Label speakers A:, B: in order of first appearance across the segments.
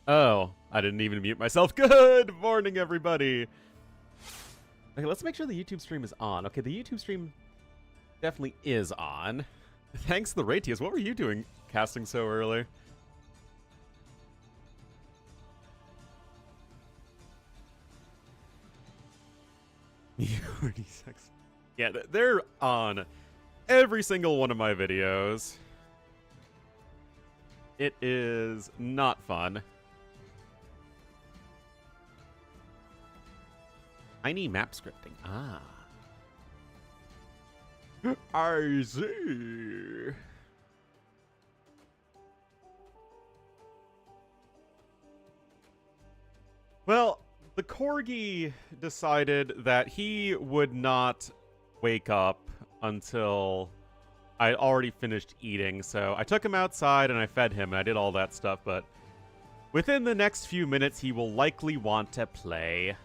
A: Oh, I didn't even mute myself. Good morning, everybody. Okay, let's make sure the YouTube stream is on. Okay, the YouTube stream definitely is on. Thanks, the Ratius. What were you doing casting so early? Yeah, they're on every single one of my videos. It is not fun. Tiny map scripting. Ah. I see. Well, the Corgi decided that he would not wake up until I already finished eating, so I took him outside and I fed him and I did all that stuff, but within the next few minutes he will likely want to play.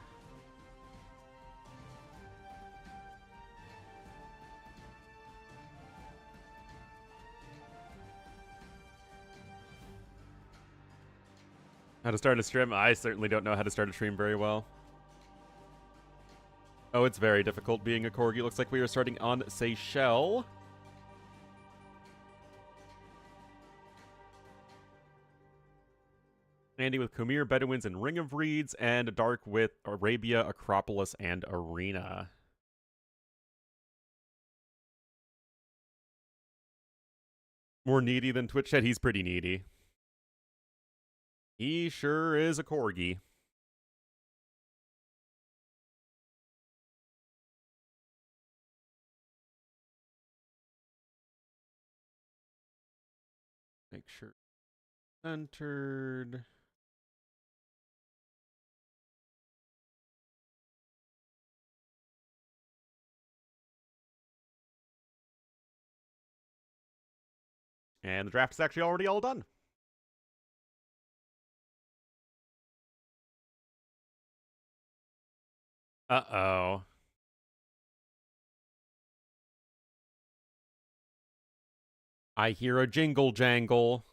A: How to start a stream? I certainly don't know how to start a stream very well. Oh, it's very difficult being a Corgi. Looks like we are starting on Seychelles. Andy with Khmer, Bedouins, and Ring of Reeds, and Dark with Arabia, Acropolis, and Arena. More needy than Twitch Chat? He's pretty needy. He sure is a Corgi. Make sure. Entered. And the draft is actually already all done. Uh-oh. I hear a jingle jangle.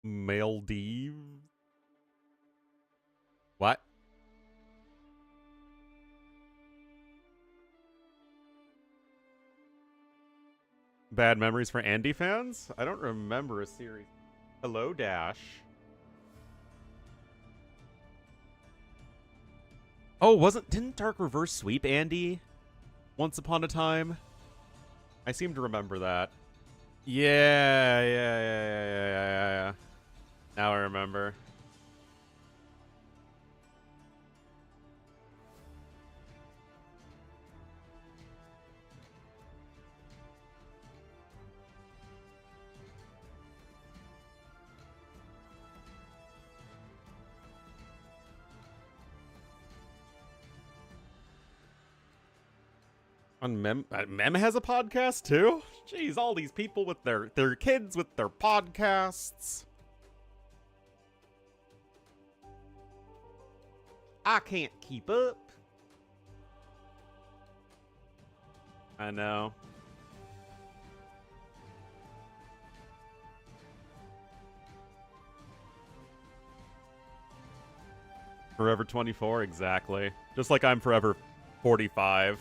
A: Maldives? What? Bad memories for Andy fans? I don't remember a series. Hello, Dash. Oh, didn't Dark Reverse sweep Andy once upon a time? I seem to remember that. Yeah. Now I remember. On Mem has a podcast too? Jeez, all these people with their kids with their podcasts. I can't keep up. I know. Forever 24, exactly. Just like I'm forever 45.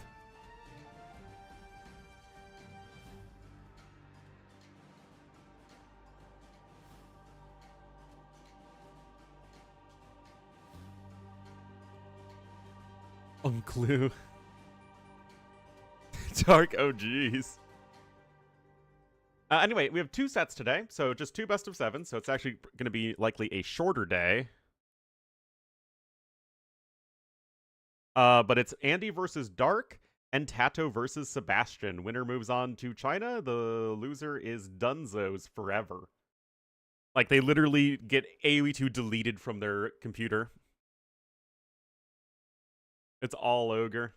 A: Unclue. Dark, oh geez. Anyway, we have 2 sets today, so just 2 best of 7, so it's actually going to be likely a shorter day. But it's Andy versus Dark and TaToH versus Sebastian. Winner moves on to China. The loser is Dunzos forever. Like, they literally get AoE2 deleted from their computer. It's all ogre.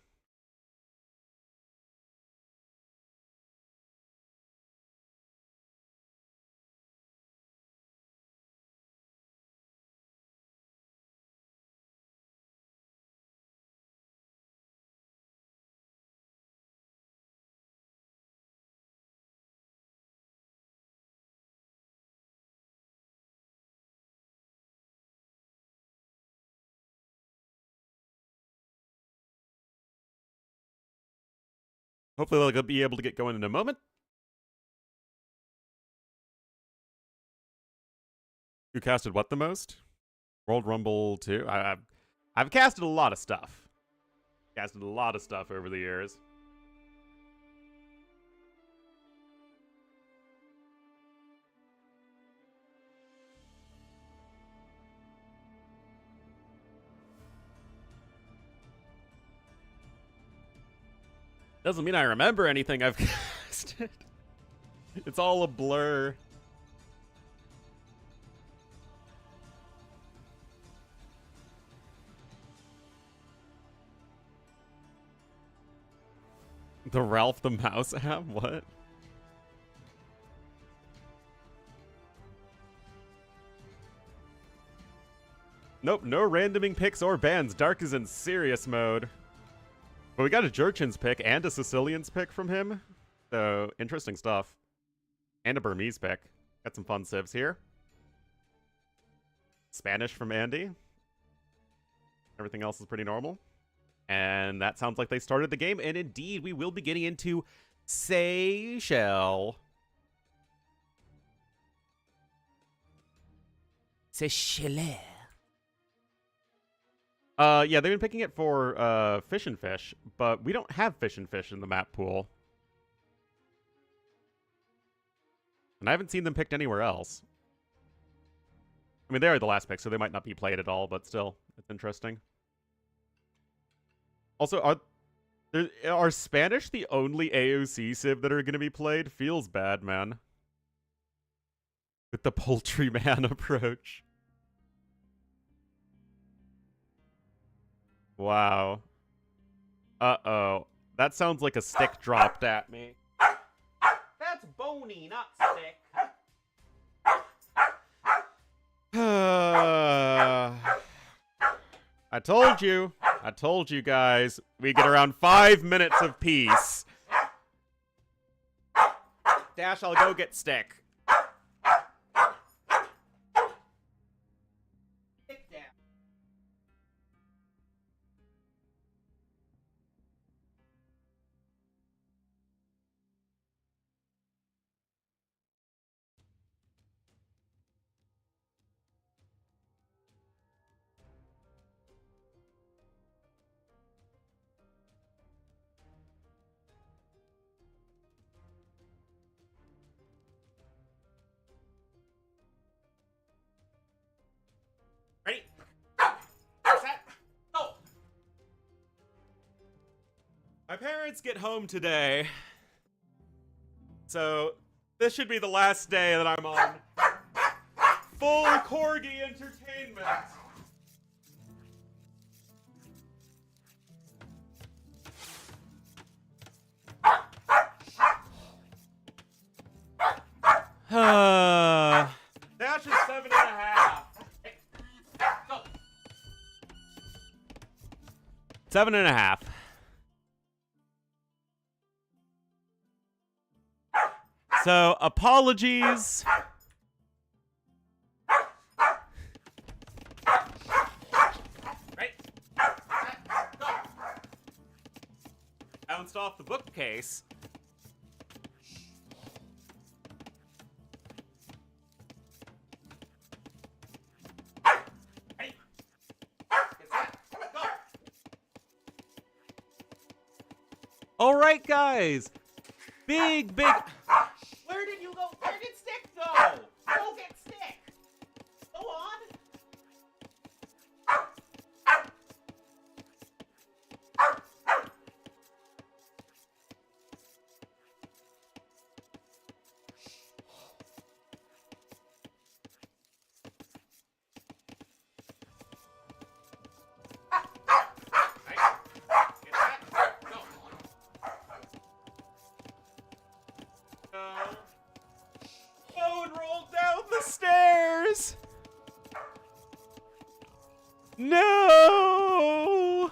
A: Hopefully they'll be able to get going in a moment. Who casted what the most? World Rumble 2? I've casted a lot of stuff. Casted a lot of stuff over the years. Doesn't mean I remember anything I've casted. It's all a blur. The Ralph the Mouse app? What? Nope, no randoming picks or bans. Dark is in serious mode. But we got a Jurchin's pick and a Sicilian's pick from him. So, interesting stuff. And a Burmese pick. Got some fun civs here. Spanish from Andy. Everything else is pretty normal. And that sounds like they started the game. And indeed, we will be getting into Seychelles. Seychelles. Yeah, they've been picking it for Fish and Fish, but we don't have Fish and Fish in the map pool. And I haven't seen them picked anywhere else. I mean, they are the last pick, so they might not be played at all, but still, it's interesting. Also, are Spanish the only AOC civ that are going to be played? Feels bad, man. With the poultry man approach. Wow. Uh-oh. That sounds like a stick dropped at me. That's bony, not stick. I told you. I told you guys. We get around 5 minutes of peace. Dash, I'll go get stick. Stick down. Ready? Set. Go! My parents get home today. So, this should be the last day that I'm on full corgi entertainment. Dash is 7.5. Go. 7.5. So, apologies. Right. Go. Bounced off the bookcase. All right, guys. Big. Where did you go? Where did Stick go? Go get Stick. Go on. Phone rolled down the stairs. No.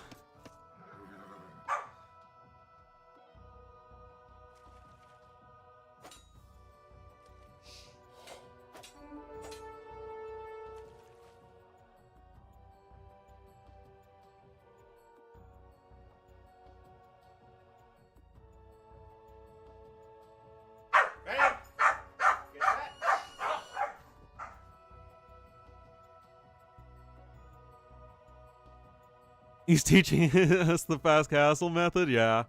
A: He's teaching us the fast castle method, yeah.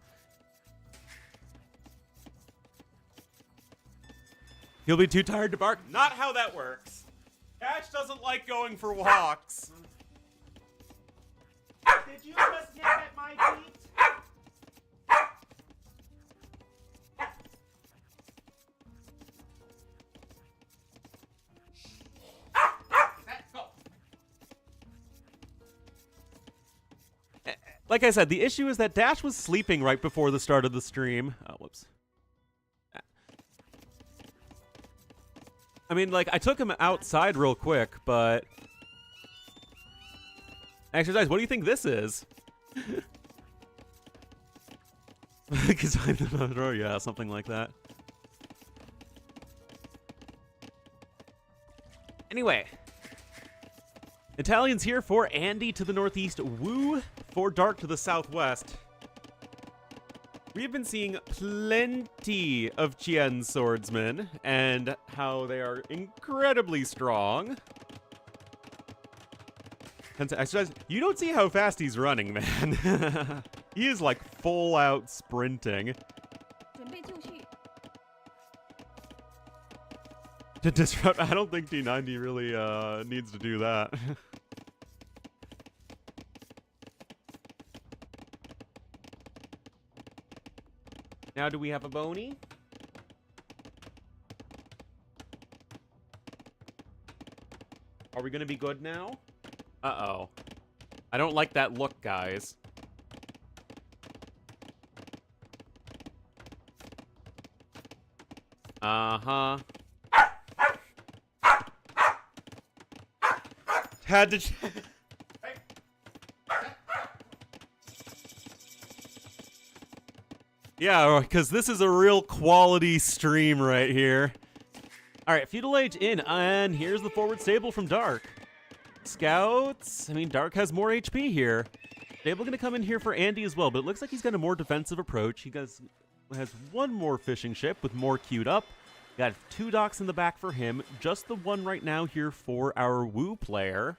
A: He'll be too tired to bark. Not how that works. Ash doesn't like going for walks. Did you just nip at my feet? Like I said, the issue is that Dash was sleeping right before the start of the stream. Oh, whoops. I mean, like, I took him outside real quick, but... Exercise, what do you think this is? Because I'm the throw, yeah, something like that. Anyway. Italians here for Andy to the northeast, Wu for Dark to the southwest. We have been seeing plenty of Qian swordsmen and how they are incredibly strong. And to exercise, you don't see how fast he's running, man. He is like full out sprinting. To disrupt, I don't think D90 really needs to do that. Now, do we have a bony? Are we gonna be good now? Uh-oh. I don't like that look, guys. Uh-huh. Had to... Yeah, because this is a real quality stream right here. All right, feudal age in, and here's the forward stable from Dark. Scouts, I mean, Dark has more HP here. Stable gonna come in here for Andy as well, but it looks like he's got a more defensive approach. He has one more fishing ship with more queued up. Got 2 docks in the back for him. Just the one right now here for our Wu player.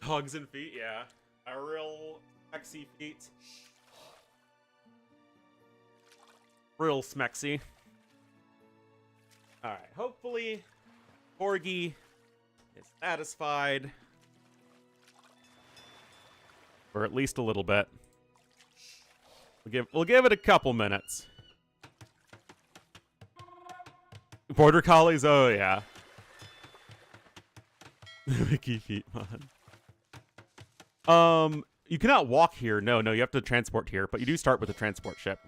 A: Hogs and feet, yeah. A real sexy feet. Real smexy. Alright, hopefully Corgi is satisfied. For at least a little bit. We'll give it a couple minutes. Border Collies, oh yeah. Mickey feet mod. You cannot walk here. No, you have to transport here, but you do start with a transport ship.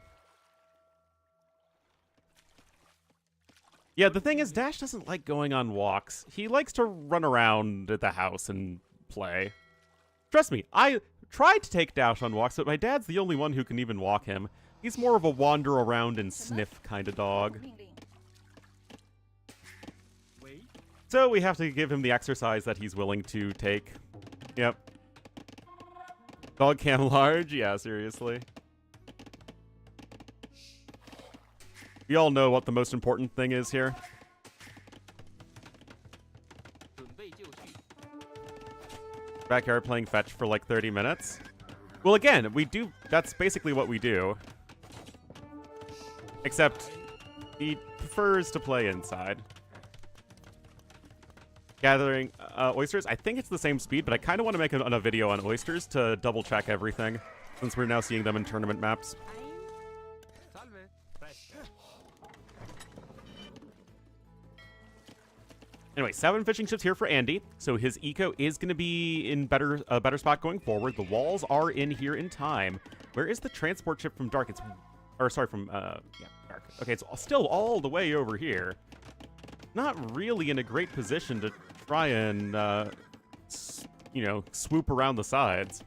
A: Yeah, the thing is, Dash doesn't like going on walks. He likes to run around at the house and play. Trust me, I tried to take Dash on walks, but my dad's the only one who can even walk him. He's more of a wander around and sniff kind of dog. So we have to give him the exercise that he's willing to take. Yep. Dog cam large? Yeah, seriously. We all know what the most important thing is here. Backyard playing fetch for like 30 minutes. Well, again, that's basically what we do. Except he prefers to play inside. Gathering oysters. I think it's the same speed, but I kind of want to make a video on oysters to double check everything, since we're now seeing them in tournament maps. Anyway, 7 fishing ships here for Andy, so his eco is going to be in a better spot going forward. The walls are in here in time. Where is the transport ship from Dark? From Dark. Okay, it's still all the way over here. Not really in a great position to try and, swoop around the sides.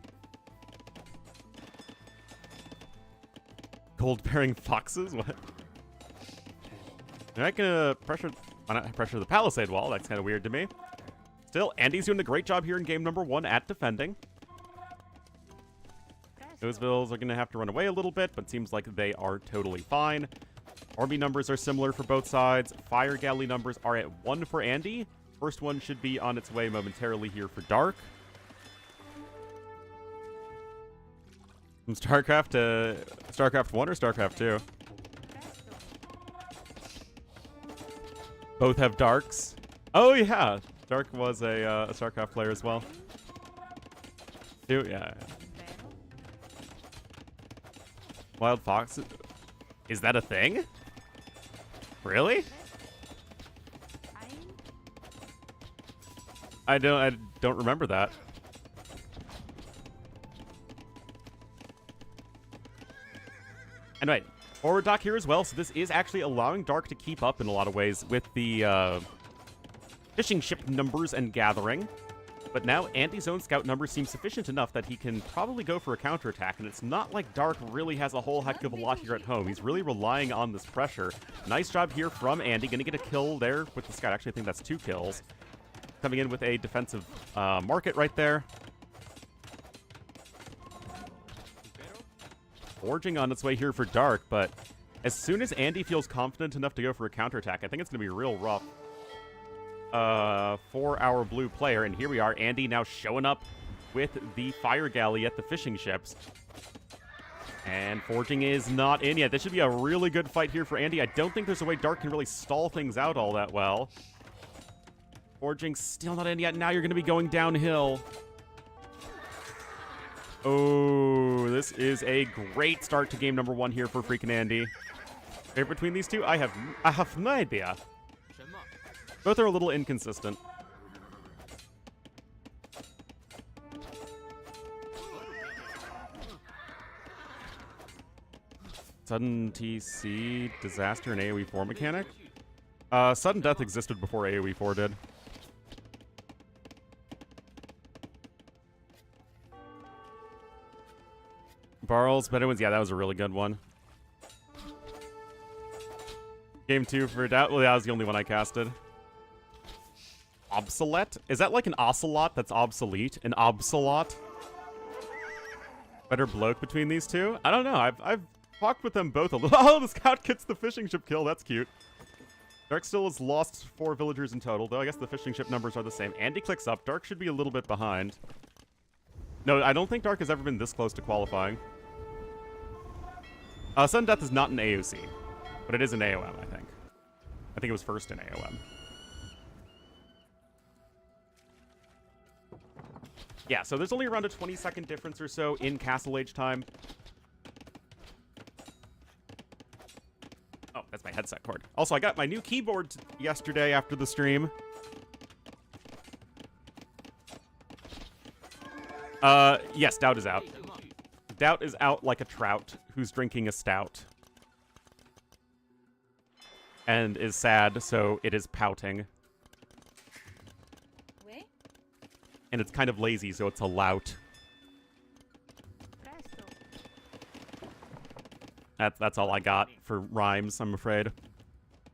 A: Gold-bearing foxes? What? They're not gonna why not pressure the palisade wall? That's kind of weird to me. Still, Andy's doing a great job here in game number 1 at defending. Those vills are going to have to run away a little bit, but seems like they are totally fine. Army numbers are similar for both sides. Fire galley numbers are at 1 for Andy. First one should be on its way momentarily here for Dark. From StarCraft to StarCraft 1 or StarCraft 2? Both have Darks. Oh yeah, Dark was a StarCraft player as well. Two, yeah. Wild Fox, is that a thing? Really? I don't remember that. Anyway, forward dock here as well, so this is actually allowing Dark to keep up in a lot of ways with the fishing ship numbers and gathering. But now Andy's own scout numbers seem sufficient enough that he can probably go for a counterattack, and it's not like Dark really has a whole heck of a lot here at home. He's really relying on this pressure. Nice job here from Andy. Gonna get a kill there with the scout. Actually, I think that's 2 kills. Coming in with a defensive market right there. Forging on its way here for Dark, but as soon as Andy feels confident enough to go for a counterattack, I think it's going to be real rough for our blue player. And here we are, Andy now showing up with the fire galley at the fishing ships. And Forging is not in yet. This should be a really good fight here for Andy. I don't think there's a way Dark can really stall things out all that well. Forging still not in yet. Now you're going to be going downhill. Oh, this is a great start to game number 1 here for freaking Andy. Favorite between these two? I have no idea. Both are a little inconsistent. Sudden TC, disaster, and AoE 4 mechanic? Sudden death existed before AoE 4 did. Barrels, better ones. Yeah, that was a really good one. Game 2 for doubt. Well, that was the only one I casted. Obsolete? Is that like an ocelot that's obsolete? An obsolot? Better bloke between these two? I don't know. I've talked with them both a little. Oh, the scout gets the fishing ship kill. That's cute. Dark still has lost 4 villagers in total, though I guess the fishing ship numbers are the same. Andy clicks up. Dark should be a little bit behind. No, I don't think Dark has ever been this close to qualifying. Sudden Death is not an AOC, but it is an AOM, I think. I think it was first in AOM. Yeah, so there's only around a 20-second difference or so in Castle Age time. Oh, that's my headset cord. Also, I got my new keyboard yesterday after the stream. Yes, Doubt is out. Doubt is out like a trout who's drinking a stout. And is sad, so it is pouting. And it's kind of lazy, so it's a lout. That's all I got for rhymes, I'm afraid.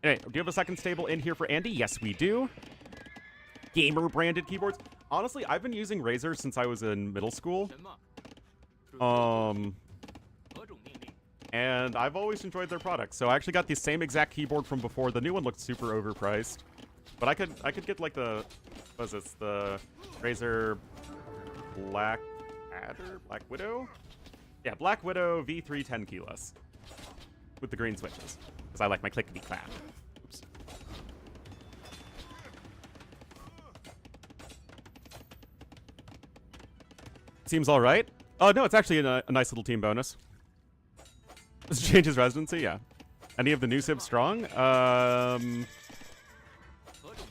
A: Anyway, do you have a second stable in here for Andy? Yes, we do. Gamer-branded keyboards. Honestly, I've been using Razer since I was in middle school. And I've always enjoyed their products. So I actually got the same exact keyboard from before. The new one looked super overpriced. But I could get like the, what is this, the Razer Black Widow? Yeah, Black Widow V3 10 keyless. With the green switches. Because I like my clickety-clap. Oops. Seems alright. Oh, no, it's actually a nice little team bonus. Does it change his residency? Yeah. Any of the new Sibs strong?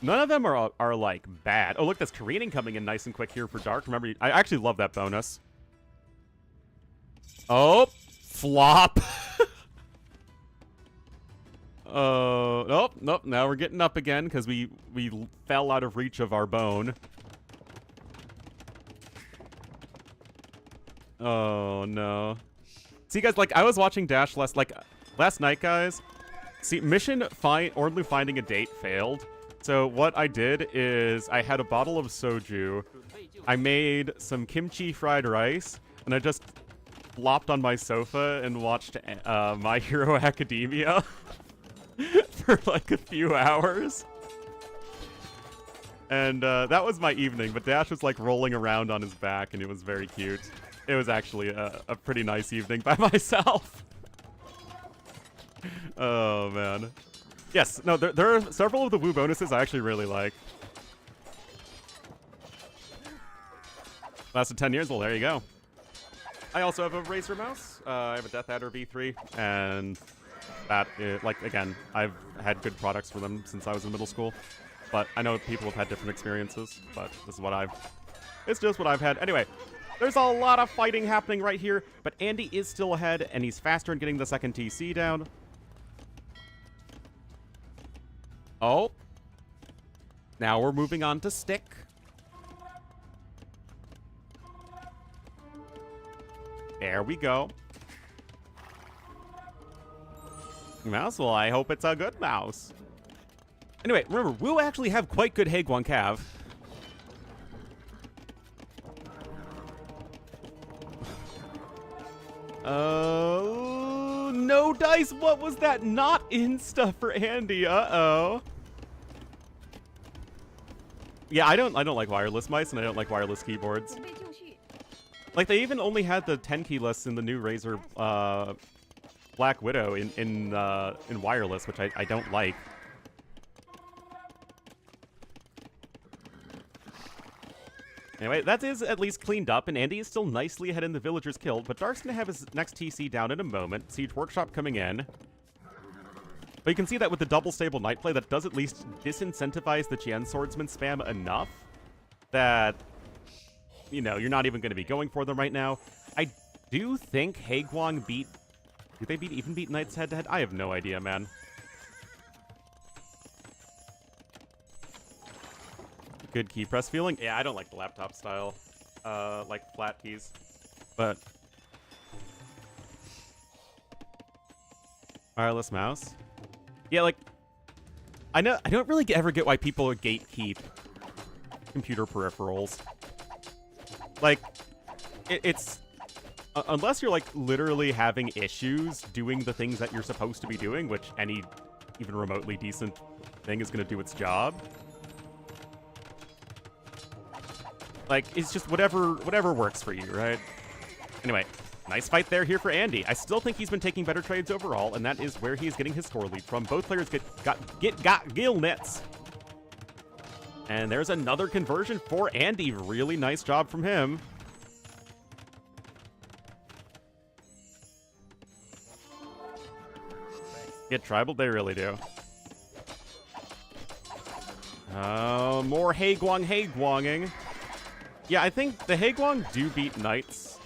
A: None of them are like, bad. Oh, look, that's careening coming in nice and quick here for Dark. Remember, I actually love that bonus. Oh, flop. Nope. Now we're getting up again because we fell out of reach of our bone. Oh, no. See, guys, like, I was watching Dash last night, guys. See, mission Ornlu finding a date failed. So what I did is I had a bottle of soju. I made some kimchi fried rice, and I just flopped on my sofa and watched My Hero Academia for like a few hours. And that was my evening, but Dash was like rolling around on his back, and it was very cute. It was actually a pretty nice evening by myself. Oh, man. Yes, no, there are several of the Woo bonuses I actually really like. Lasted 10 years, well, there you go. I also have a Racer mouse. I have a Death Adder V3, and that, like, again, I've had good products for them since I was in middle school. But I know people have had different experiences, but this is what it's just what I've had. Anyway, there's a lot of fighting happening right here, but Andy is still ahead, and he's faster in getting the second TC down. Oh. Now we're moving on to Stick. There we go. Mouse, well, I hope it's a good mouse. Anyway, remember, we'll actually have quite good Haeguang Cav. Oh, no dice. What was that? Not insta for Andy. Uh-oh. Yeah, I don't like wireless mice, and I don't like wireless keyboards. Like, they even only had the 10 keyless in the new Razer Black Widow in wireless, which I don't like. Anyway, that is at least cleaned up, and Andy is still nicely ahead in the villagers killed, but Dark's gonna have his next TC down in a moment. Siege Workshop coming in. But you can see that with the double stable Night Play, that does at least disincentivize the Qian Swordsman spam enough that, you know, you're not even going to be going for them right now. I do think Haeguang beat... Did they even beat Knights head-to-head? I have no idea, man. Good key press feeling. Yeah, I don't like the laptop style, like flat keys, but wireless mouse. Yeah, like I don't really ever get why people gatekeep computer peripherals. Like it's unless you're like literally having issues doing the things that you're supposed to be doing, which any even remotely decent thing is going to do its job. Like, it's just whatever works for you, right? Anyway, nice fight there here for Andy. I still think he's been taking better trades overall, and that is where he's getting his score lead from. Both players got gill nets. And there's another conversion for Andy. Really nice job from him. Get tribal? They really do. More Haeguanging. Yeah, I think the Haeguang do beat Knights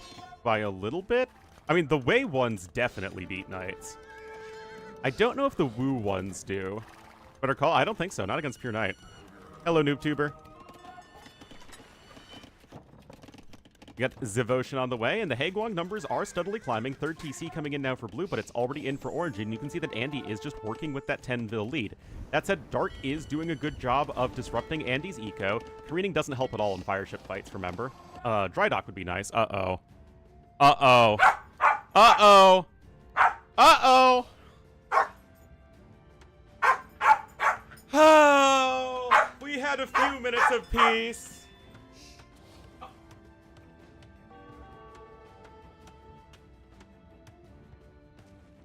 A: by a little bit. I mean, the Wei ones definitely beat Knights. I don't know if the Wu ones do. Better call? I don't think so. Not against Pure Knight. Hello, NoobTuber. You got Zivotion on the way, and the Haeguang numbers are steadily climbing. Third TC coming in now for blue, but it's already in for orange, and you can see that Andy is just working with that 10-vil lead. That said, Dark is doing a good job of disrupting Andy's eco. Careening doesn't help at all in fireship fights, remember? Dry dock would be nice. Uh-oh. Uh-oh. Uh-oh. Uh-oh. Oh, we had a few minutes of peace.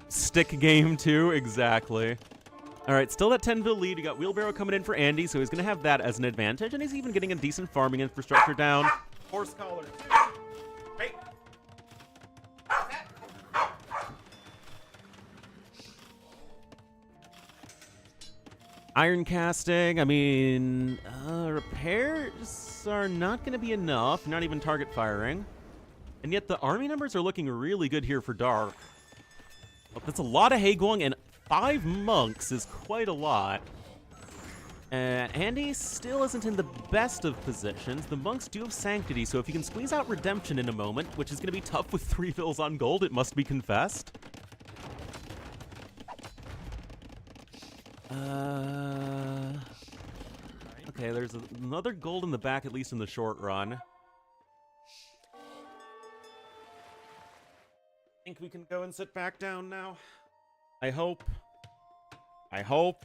A: Stick game too, exactly. All right, still that 10-vil lead. You got Wheelbarrow coming in for Andy, so he's going to have that as an advantage, and he's even getting a decent farming infrastructure down. Horse collar. Hey. Iron casting, I mean, repairs are not going to be enough, not even target firing. And yet the army numbers are looking really good here for Dark. Well, that's a lot of Haeguang, and 5 monks is quite a lot. Andy still isn't in the best of positions. The monks do have sanctity, so if you can squeeze out redemption in a moment, which is going to be tough with 3 vils on gold, it must be confessed. Okay, there's another gold in the back, at least in the short run. I think we can go and sit back down now. I hope. I hope.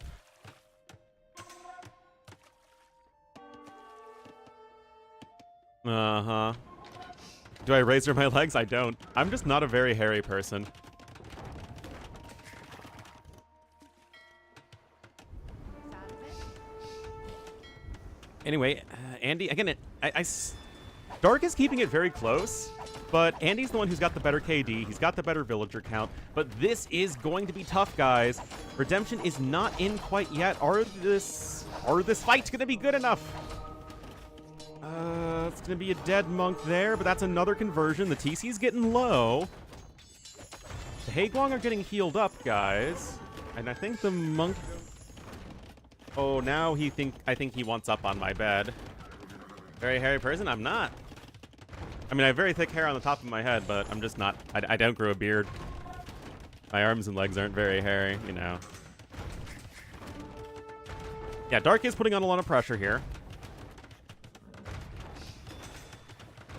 A: Uh-huh. Do I razor my legs? I don't. I'm just not a very hairy person. Anyway, Andy, again, Dark is keeping it very close, but Andy's the one who's got the better KD. He's got the better villager count, but this is going to be tough, guys. Redemption is not in quite yet. Are this fight's going to be good enough? It's going to be a dead monk there, but that's another conversion. The TC's getting low. The Haegwang are getting healed up, guys. And I think the monk... Oh, now I think he wants up on my bed. Very hairy person? I'm not. I mean, I have very thick hair on the top of my head, but I'm just not... I don't grow a beard. My arms and legs aren't very hairy, you know. Yeah, Dark is putting on a lot of pressure here.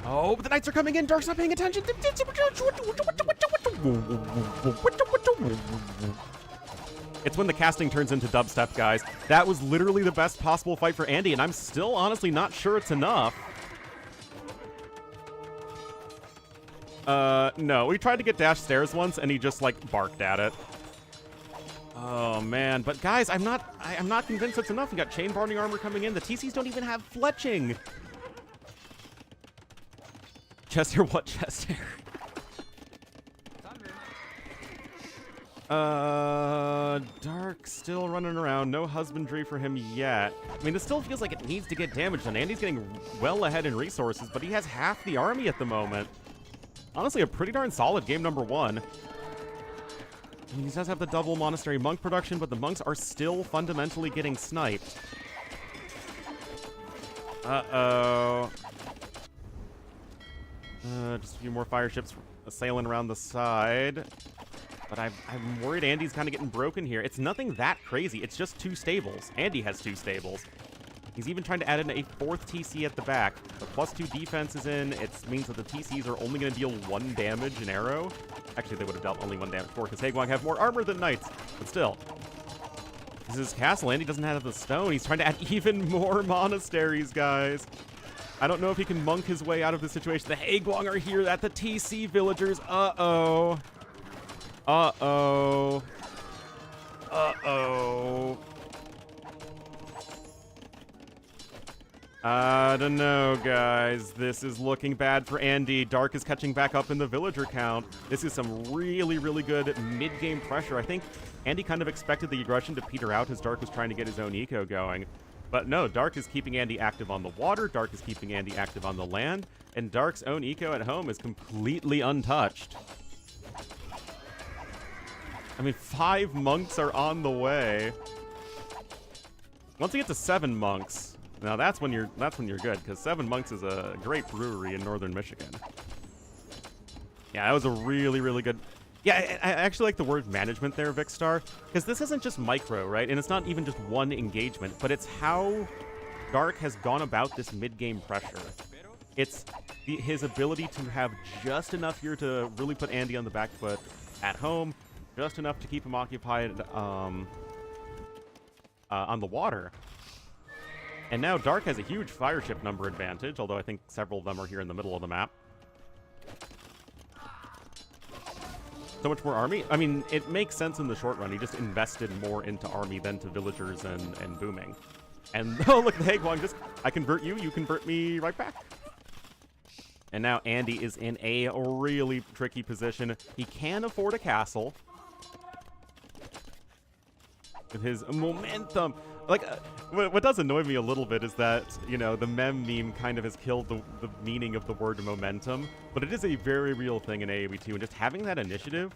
A: Oh, but the knights are coming in. Dark's not paying attention. It's when the casting turns into dubstep, guys. That was literally the best possible fight for Andy, and I'm still honestly not sure it's enough. No. We tried to get dash stairs once, and he just, like, barked at it. Oh, man. But, guys, I'm not convinced it's enough. We got chain barding armor coming in. The TCs don't even have fletching. Chest hair? What chest hair? Dark still running around. No husbandry for him yet. I mean, this still feels like it needs to get damage done. Andy's getting well ahead in resources, but he has half the army at the moment. Honestly, a pretty darn solid game number one. I mean, he does have the double monastery monk production, but the monks are still fundamentally getting sniped. Uh-oh. Just a few more fire ships sailing around the side. But I'm worried Andy's kind of getting broken here. It's nothing that crazy. It's just 2 stables. Andy has 2 stables. He's even trying to add in a 4th TC at the back. The +2 defense is in. It means that the TCs are only going to deal 1 damage an arrow. Actually, they would have dealt only 1 damage before, because Haegwang have more armor than knights. But still. This is castle. Andy doesn't have the stone. He's trying to add even more monasteries, guys. I don't know if he can monk his way out of this situation. The Haegwang are here at the TC villagers. Uh-oh. Uh-oh. Uh-oh. I don't know, guys. This is looking bad for Andy. Dark is catching back up in the villager count. This is some really, really good mid-game pressure. I think Andy kind of expected the aggression to peter out as Dark was trying to get his own eco going. But no, Dark is keeping Andy active on the water, Dark is keeping Andy active on the land, and Dark's own eco at home is completely untouched. I mean, 5 monks are on the way. Once we get to 7 monks, now that's when you're good, because 7 monks is a great brewery in northern Michigan. Yeah, that was a really, really good... Yeah, I actually like the word management there, Vicstar, because this isn't just micro, right? And it's not even just one engagement, but it's how Dark has gone about this mid-game pressure. It's his ability to have just enough here to really put Andy on the back foot at home, just enough to keep him occupied on the water. And now Dark has a huge fireship number advantage, although I think several of them are here in the middle of the map. So much more army? I mean, it makes sense in the short run. He just invested more into army than to villagers and booming. And, oh, look, the Haegwang just, I convert you, you convert me right back. And now Andy is in a really tricky position. He can afford a castle. With his momentum. Like, what does annoy me a little bit is that, you know, the meme kind of has killed the meaning of the word momentum, but it is a very real thing in AoE2, and just having that initiative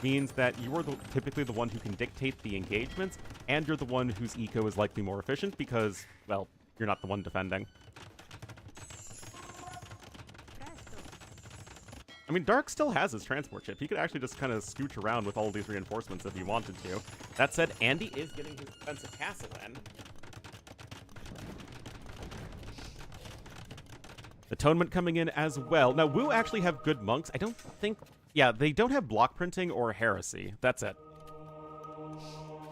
A: means that you are typically the one who can dictate the engagements, and you're the one whose eco is likely more efficient because, well, you're not the one defending. I mean, Dark still has his transport ship. He could actually just kind of scooch around with all of these reinforcements if he wanted to. That said, Andy is getting his defensive castle in. Atonement coming in as well. Now, Wu actually have good monks. I don't think... Yeah, they don't have block printing or heresy. That's it.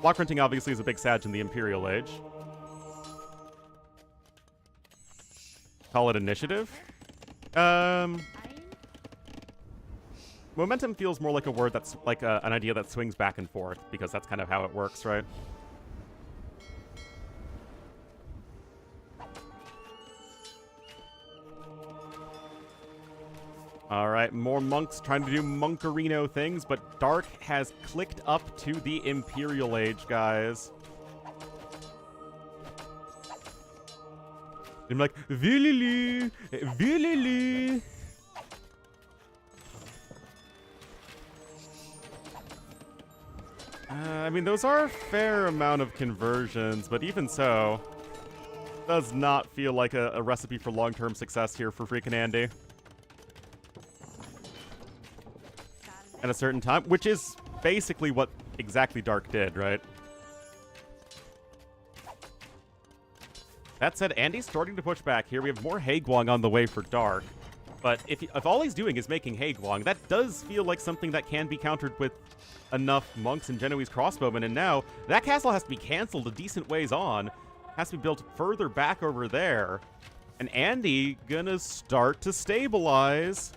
A: Block printing obviously is a big sag in the Imperial Age. call it initiative. Momentum feels more like a word that's like an idea that swings back and forth, because that's kind of how it works, right? All right, more monks trying to do monkerino things, but Dark has clicked up to the Imperial Age, guys. I'm like, Vilili, Vilili. I mean, those are a fair amount of conversions, but even so, does not feel like a recipe for long-term success here for freaking Andy. At a certain time, which is basically what exactly Dark did, right? That said, Andy's starting to push back here. We have more Haiguang on the way for Dark. But if all he's doing is making Haiguang, that does feel like something that can be countered with enough monks and Genoese crossbowmen. And now, that castle has to be canceled a decent ways on. Has to be built further back over there. And Andy gonna start to stabilize.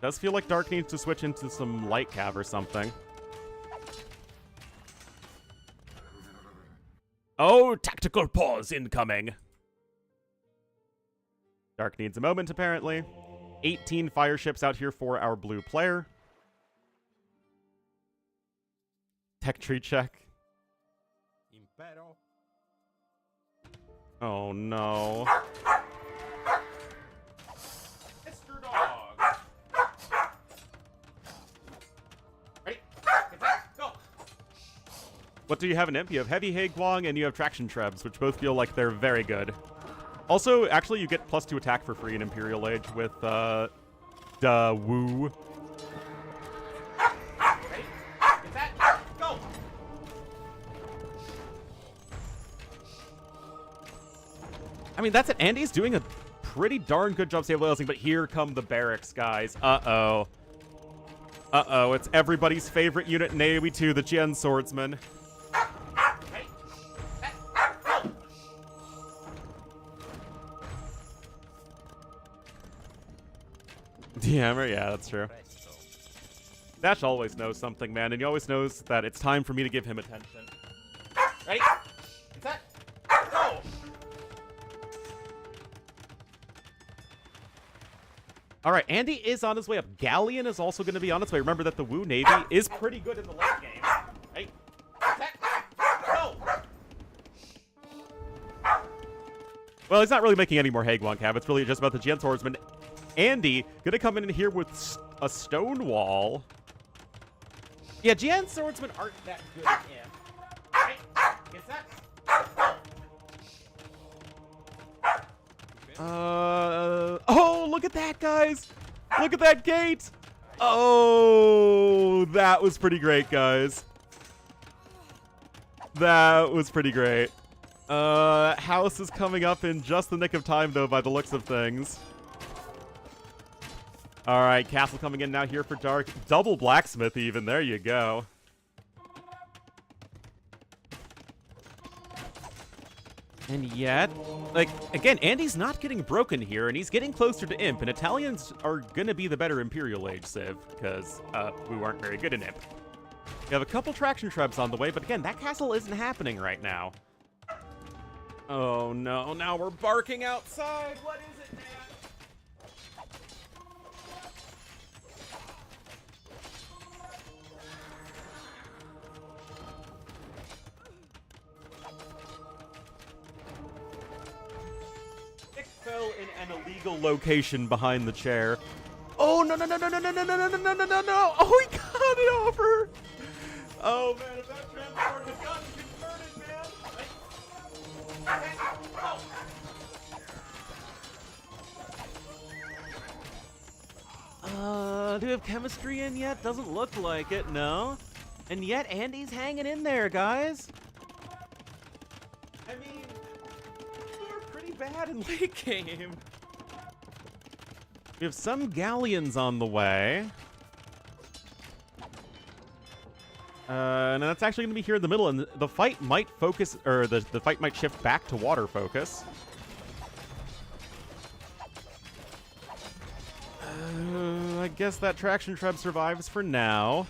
A: Does feel like Dark needs to switch into some light cav or something. Oh, tactical pause incoming. Dark needs a moment, apparently. 18 fire ships out here for our blue player. Tech tree check. Oh, no. Mr. Dog. Ready? Get back. Go. What do you have in Imp? You have Heavy Haiguang and you have Traction Trebs, which both feel like they're very good. Also, actually, you get +2 attack for free in Imperial Age with, Woo. Ready? Get that. Go! I mean, that's it. Andy's doing a pretty darn good job stabilizing, but here come the barracks, guys. Uh-oh. Uh-oh, it's everybody's favorite unit in AoE 2, the Jian Swordsman. Hammer, yeah, that's true. Dash always knows something, man, and he always knows that it's time for me to give him attention. Ready? Get set. Go! Alright, Andy is on his way up. Galleon is also going to be on its way. Remember that the Wu Navy is pretty good in the late game. Ready? Set. Go! Well, he's not really making any more Haiguang cav. It's really just about the Jian Swordsman. Andy gonna come in here with a stone wall. Yeah, Jian Swordsmen aren't that good in. Right? Get that? Oh, look at that, guys! Look at that gate! Oh, that was pretty great, guys. That was pretty great. House is coming up in just the nick of time, though, by the looks of things. All right, castle coming in now here for Dark. Double blacksmith even. There you go. And yet, like, again, Andy's not getting broken here, and he's getting closer to Imp, and Italians are going to be the better Imperial Age Civ, because we weren't very good in Imp. We have a couple Traction Trebs on the way, but again, that castle isn't happening right now. Oh, no. Now we're barking outside. What is it, man? In an illegal location behind the chair. Oh, no, no, no, no, no, no, no, no, no, no, no, no, no, no. Oh, he got it over. Oh, man, if that transport has gotten converted, man. Do we have chemistry in yet? Doesn't look like it, no. And yet, Andy's hanging in there, guys. I mean, bad in late game. We have some galleons on the way. And that's actually going to be here in the middle, and the fight might focus, or the fight might shift back to water focus. I guess that traction treb survives for now.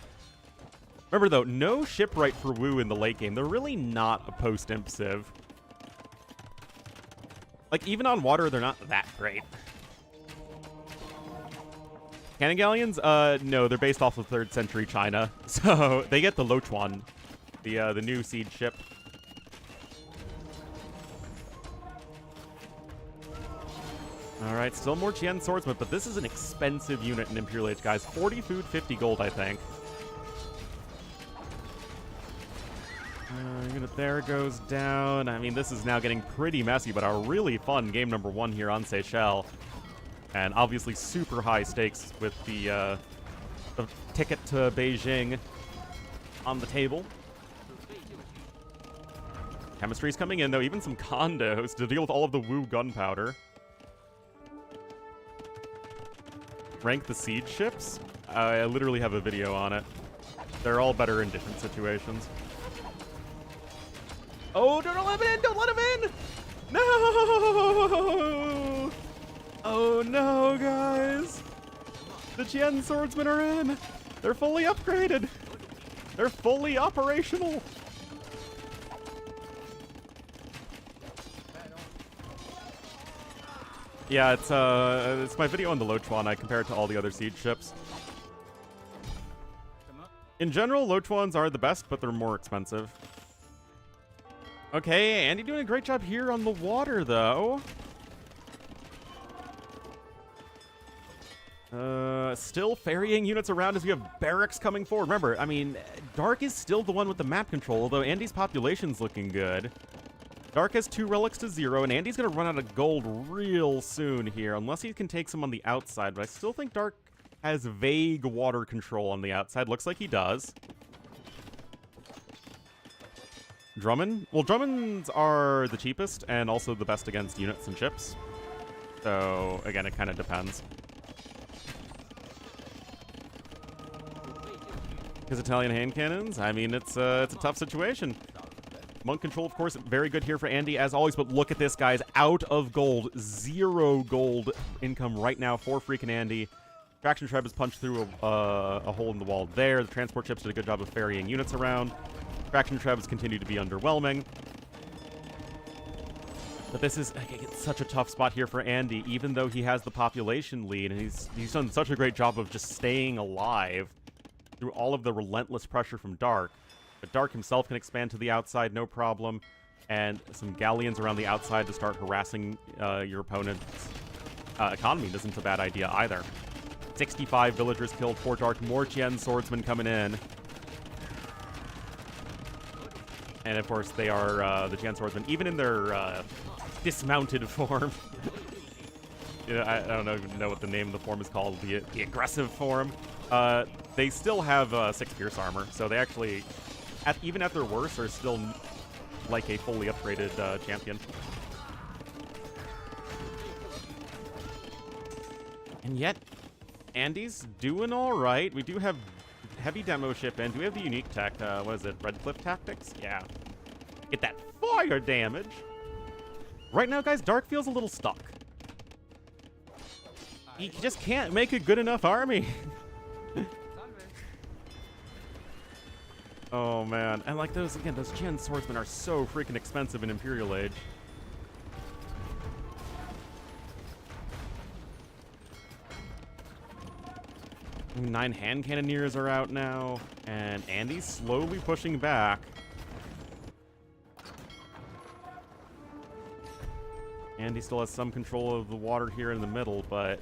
A: Remember, though, no shipwright for Wu in the late game. They're really not a post-imp civ. Like, even on water, they're not that great. Cannon galleons? No, they're based off of 3rd century China. So, they get the LingYuan, the new siege ship. Alright, still more Qian swordsman, but this is an expensive unit in Imperial Age, guys. 40 food, 50 gold, I think. Unit there goes down. I mean, this is now getting pretty messy, but a really fun game number 1 here on Seychelles. And obviously super high stakes with the ticket to Beijing on the table. Chemistry's coming in, though. Even some condos to deal with all of the Wu gunpowder. Rank the siege ships? I literally have a video on it. They're all better in different situations. Oh, don't let him in! Don't let him in! No! Oh no, guys! The Qian swordsmen are in! They're fully upgraded! They're fully operational! Yeah, it's my video on the LingYuan. I compare it to all the other siege ships. In general, LingYuans are the best, but they're more expensive. Okay, Andy doing a great job here on the water, though. Still ferrying units around as we have barracks coming forward. Remember, I mean, Dark is still the one with the map control, although Andy's population's looking good. Dark has 2 relics to 0, and Andy's going to run out of gold real soon here, unless he can take some on the outside, but I still think Dark has vague water control on the outside. Looks like he does. Drummond? Well, Drummonds are the cheapest and also the best against units and ships. So, again, it kind of depends. His Italian hand cannons? I mean, it's a tough situation. Monk control, of course, very good here for Andy, as always, but look at this, guys. Out of gold. 0 gold income right now for freaking Andy. Traction Treb has punched through a hole in the wall there. The transport ships did a good job of ferrying units around. Traction Trebs continue to be underwhelming. But this is such a tough spot here for Andy, even though he has the population lead, and he's done such a great job of just staying alive through all of the relentless pressure from Dark. But Dark himself can expand to the outside, no problem. And some galleons around the outside to start harassing your opponent's economy isn't a bad idea either. 65 villagers killed for Dark. More Qian swordsmen coming in. And of course, they are the Qian swordsmen, even in their dismounted form. You know, I don't even know what the name of the form is called, the aggressive form. They still have 6 pierce armor, so they actually, even at their worst, are still like a fully upgraded champion. And yet, Andy's doing all right. We do have heavy demo ship in. Do we have the unique tech? What is it? Red Cliff Tactics? Yeah. Get that fire damage. Right now, guys, Dark feels a little stuck. He just can't make a good enough army. Oh, man. And like those Qian swordsmen are so freaking expensive in Imperial Age. I mean, 9 hand cannoneers are out now, and Andy's slowly pushing back. Andy still has some control of the water here in the middle, but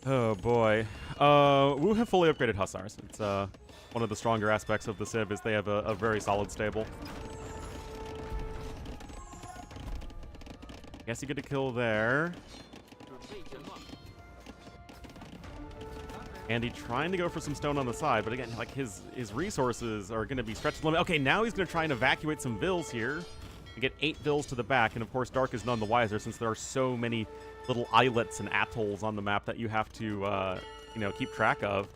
A: oh boy. Wu have fully upgraded Hussars. It's one of the stronger aspects of the Civ is they have a very solid stable. Guess you get a kill there. Andy trying to go for some stone on the side, but again, like his resources are going to be stretched to the limit. Okay, now he's going to try and evacuate some vills here and get 8 vills to the back. And of course, Dark is none the wiser since there are so many little islets and atolls on the map that you have to, you know, keep track of.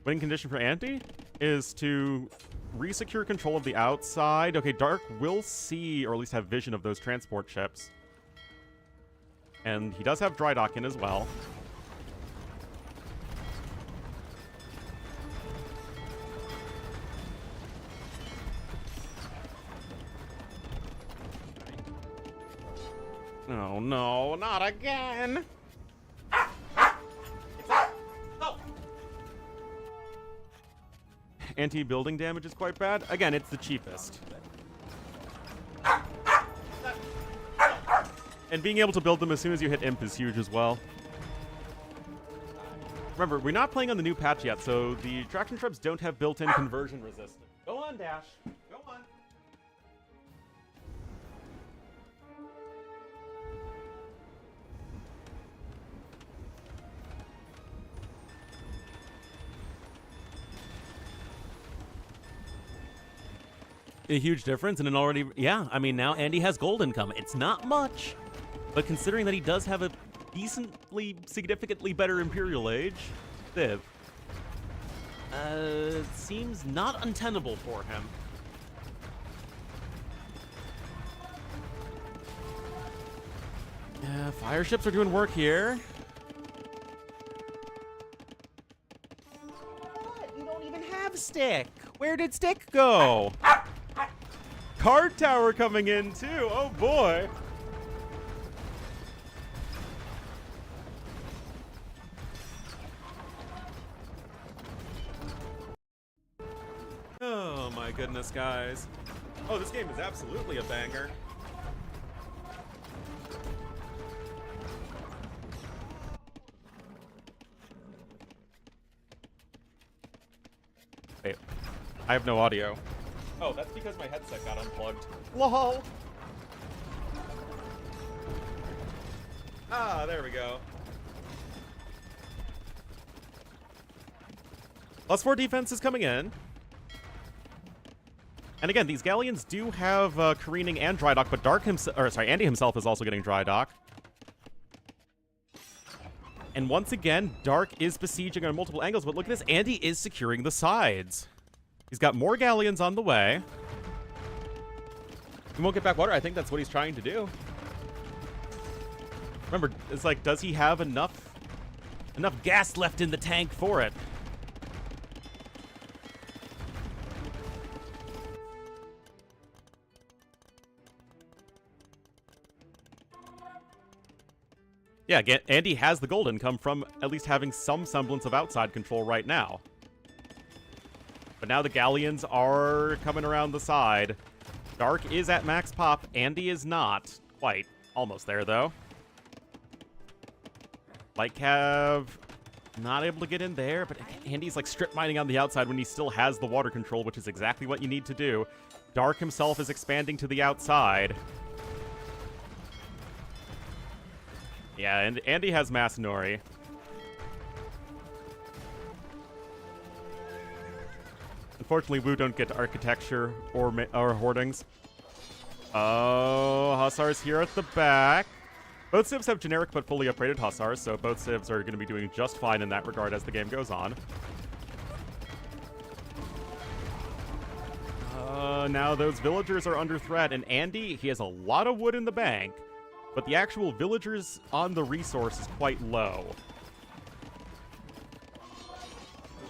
A: winning condition for Andy is to resecure control of the outside. Okay, Dark will see, or at least have vision of those transport ships. And he does have dry dock in as well. Oh no, not again! No! Anti-building damage is quite bad. Again, it's the cheapest. And being able to build them as soon as you hit Imp is huge as well. Remember, we're not playing on the new patch yet, so the traction shrubs don't have built-in conversion resistance. Go on, Dash. Go on. A huge difference, and an already, yeah, I mean, now Andy has gold income. It's not much, but considering that he does have a decently, significantly better Imperial Age, Civ, seems not untenable for him. Yeah, fire ships are doing work here. What? You don't even have Stick. Where did Stick go? Card tower coming in too. Oh boy. Oh my goodness, guys. Oh, this game is absolutely a banger. Wait, I have no audio. Oh, that's because my headset got unplugged. LOL! Ah, there we go. +4 defense is coming in. And again, these galleons do have careening and dry dock, but Andy himself is also getting dry dock. And once again, Dark is besieging on multiple angles, but look at this, Andy is securing the sides. He's got more galleons on the way. He won't get back water. I think that's what he's trying to do. Remember, it's like, does he have enough gas left in the tank for it? Yeah, Andy has the gold income from at least having some semblance of outside control right now. But now the galleons are coming around the side. Dark is at max pop. Andy is not. Quite. Almost there, though. Light Cav not able to get in there, but Andy's like strip mining on the outside when he still has the water control, which is exactly what you need to do. Dark himself is expanding to the outside. Yeah, and Andy has Masanori. Unfortunately, Wu don't get architecture or hoardings. Oh, Hussars here at the back. Both civs have generic but fully upgraded Hussars, so both civs are going to be doing just fine in that regard as the game goes on. Now those villagers are under threat, and Andy, he has a lot of wood in the bank, but the actual villagers on the resource is quite low.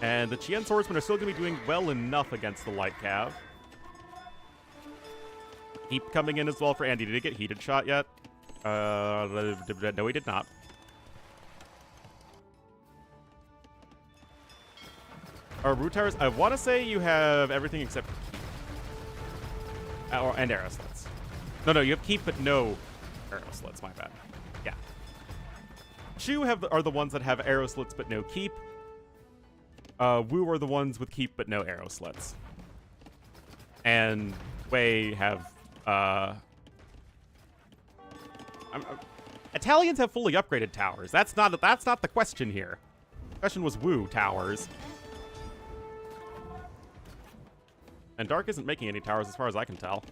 A: And the Qian swordsmen are still going to be doing well enough against the Light Cav. Heap coming in as well for Andy. Did he get heated shot yet? No, he did not. Our root towers, I want to say you have everything except and arrow slits. No, you have keep but no arrow slits, my bad. Yeah. Shu are the ones that have arrow slits but no keep. Wu are the ones with keep but no arrow slits. And Wei have Italians have fully upgraded towers. That's not the question here. The question was Wu towers. And Dark isn't making any towers as far as I can tell.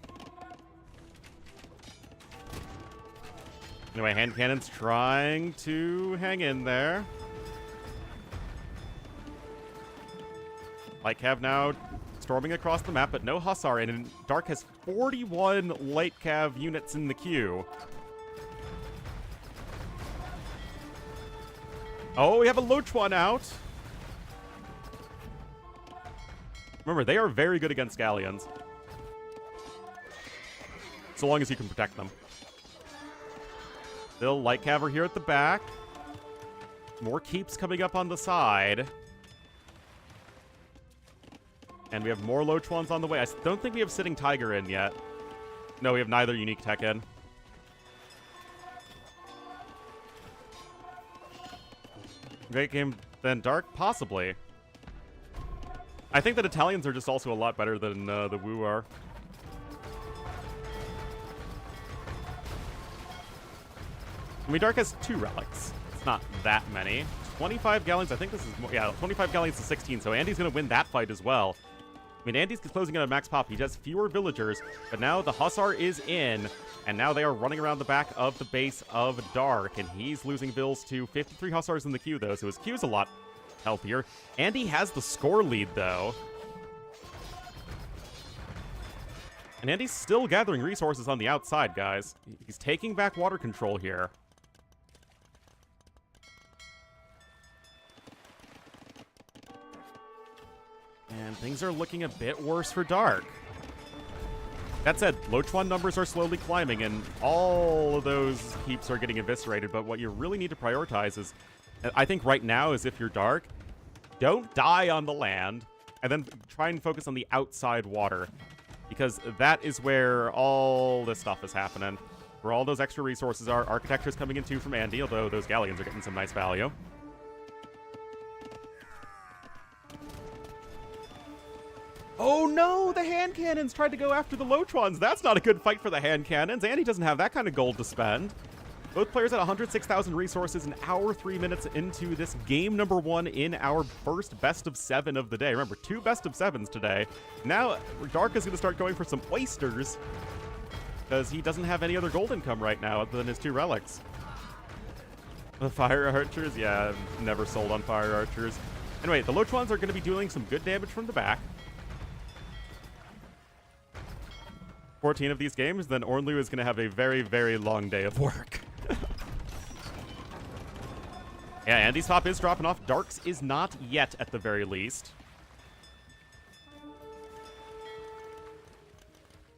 A: Anyway, hand cannon's trying to hang in there. Light Cav now storming across the map, but no Hussar, and Dark has 41 Light Cav units in the queue. Oh, we have a LingYuan out. Remember, they are very good against galleons. So long as you can protect them. Still, Light Cav are here at the back. More keeps coming up on the side. And we have more LingYuans on the way. I don't think we have Sitting Tiger in yet. No, we have neither unique tech in. Great game than Dark? Possibly. I think that Italians are just also a lot better than the Wu are. I mean, Dark has 2 relics. It's not that many. 25 galleons, I think this is more, yeah, 25 galleons to 16, so Andy's going to win that fight as well. I mean, Andy's closing in on max pop. He has fewer villagers, but now the Hussar is in, and now they are running around the back of the base of Dark, and he's losing bills to 53 Hussars in the queue, though, so his queue's a lot healthier. Andy has the score lead, though. And Andy's still gathering resources on the outside, guys. He's taking back water control here. And things are looking a bit worse for Dark. That said, LingYuan numbers are slowly climbing, and all of those keeps are getting eviscerated, but what you really need to prioritize is, I think right now, is if you're Dark, don't die on the land, and then try and focus on the outside water, because that is where all this stuff is happening. Where all those extra resources are. Architecture's coming in too from Andy, although those galleons are getting some nice value. Oh no, the hand cannons tried to go after the LingYuans. That's not a good fight for the hand cannons. Andy doesn't have that kind of gold to spend. Both players at 106,000 resources an hour, 3 minutes into this game number 1 in our first best of 7 of the day. Remember, 2 best of 7s today. Now, Dark is going to start going for some oysters because he doesn't have any other gold income right now other than his 2 relics. The fire archers? Yeah, I've never sold on fire archers. Anyway, the LingYuans are going to be dealing some good damage from the back. 14 of these games, then Ornlu is going to have a very, very long day of work. Yeah, Andy's top is dropping off. Dark's is not yet, at the very least.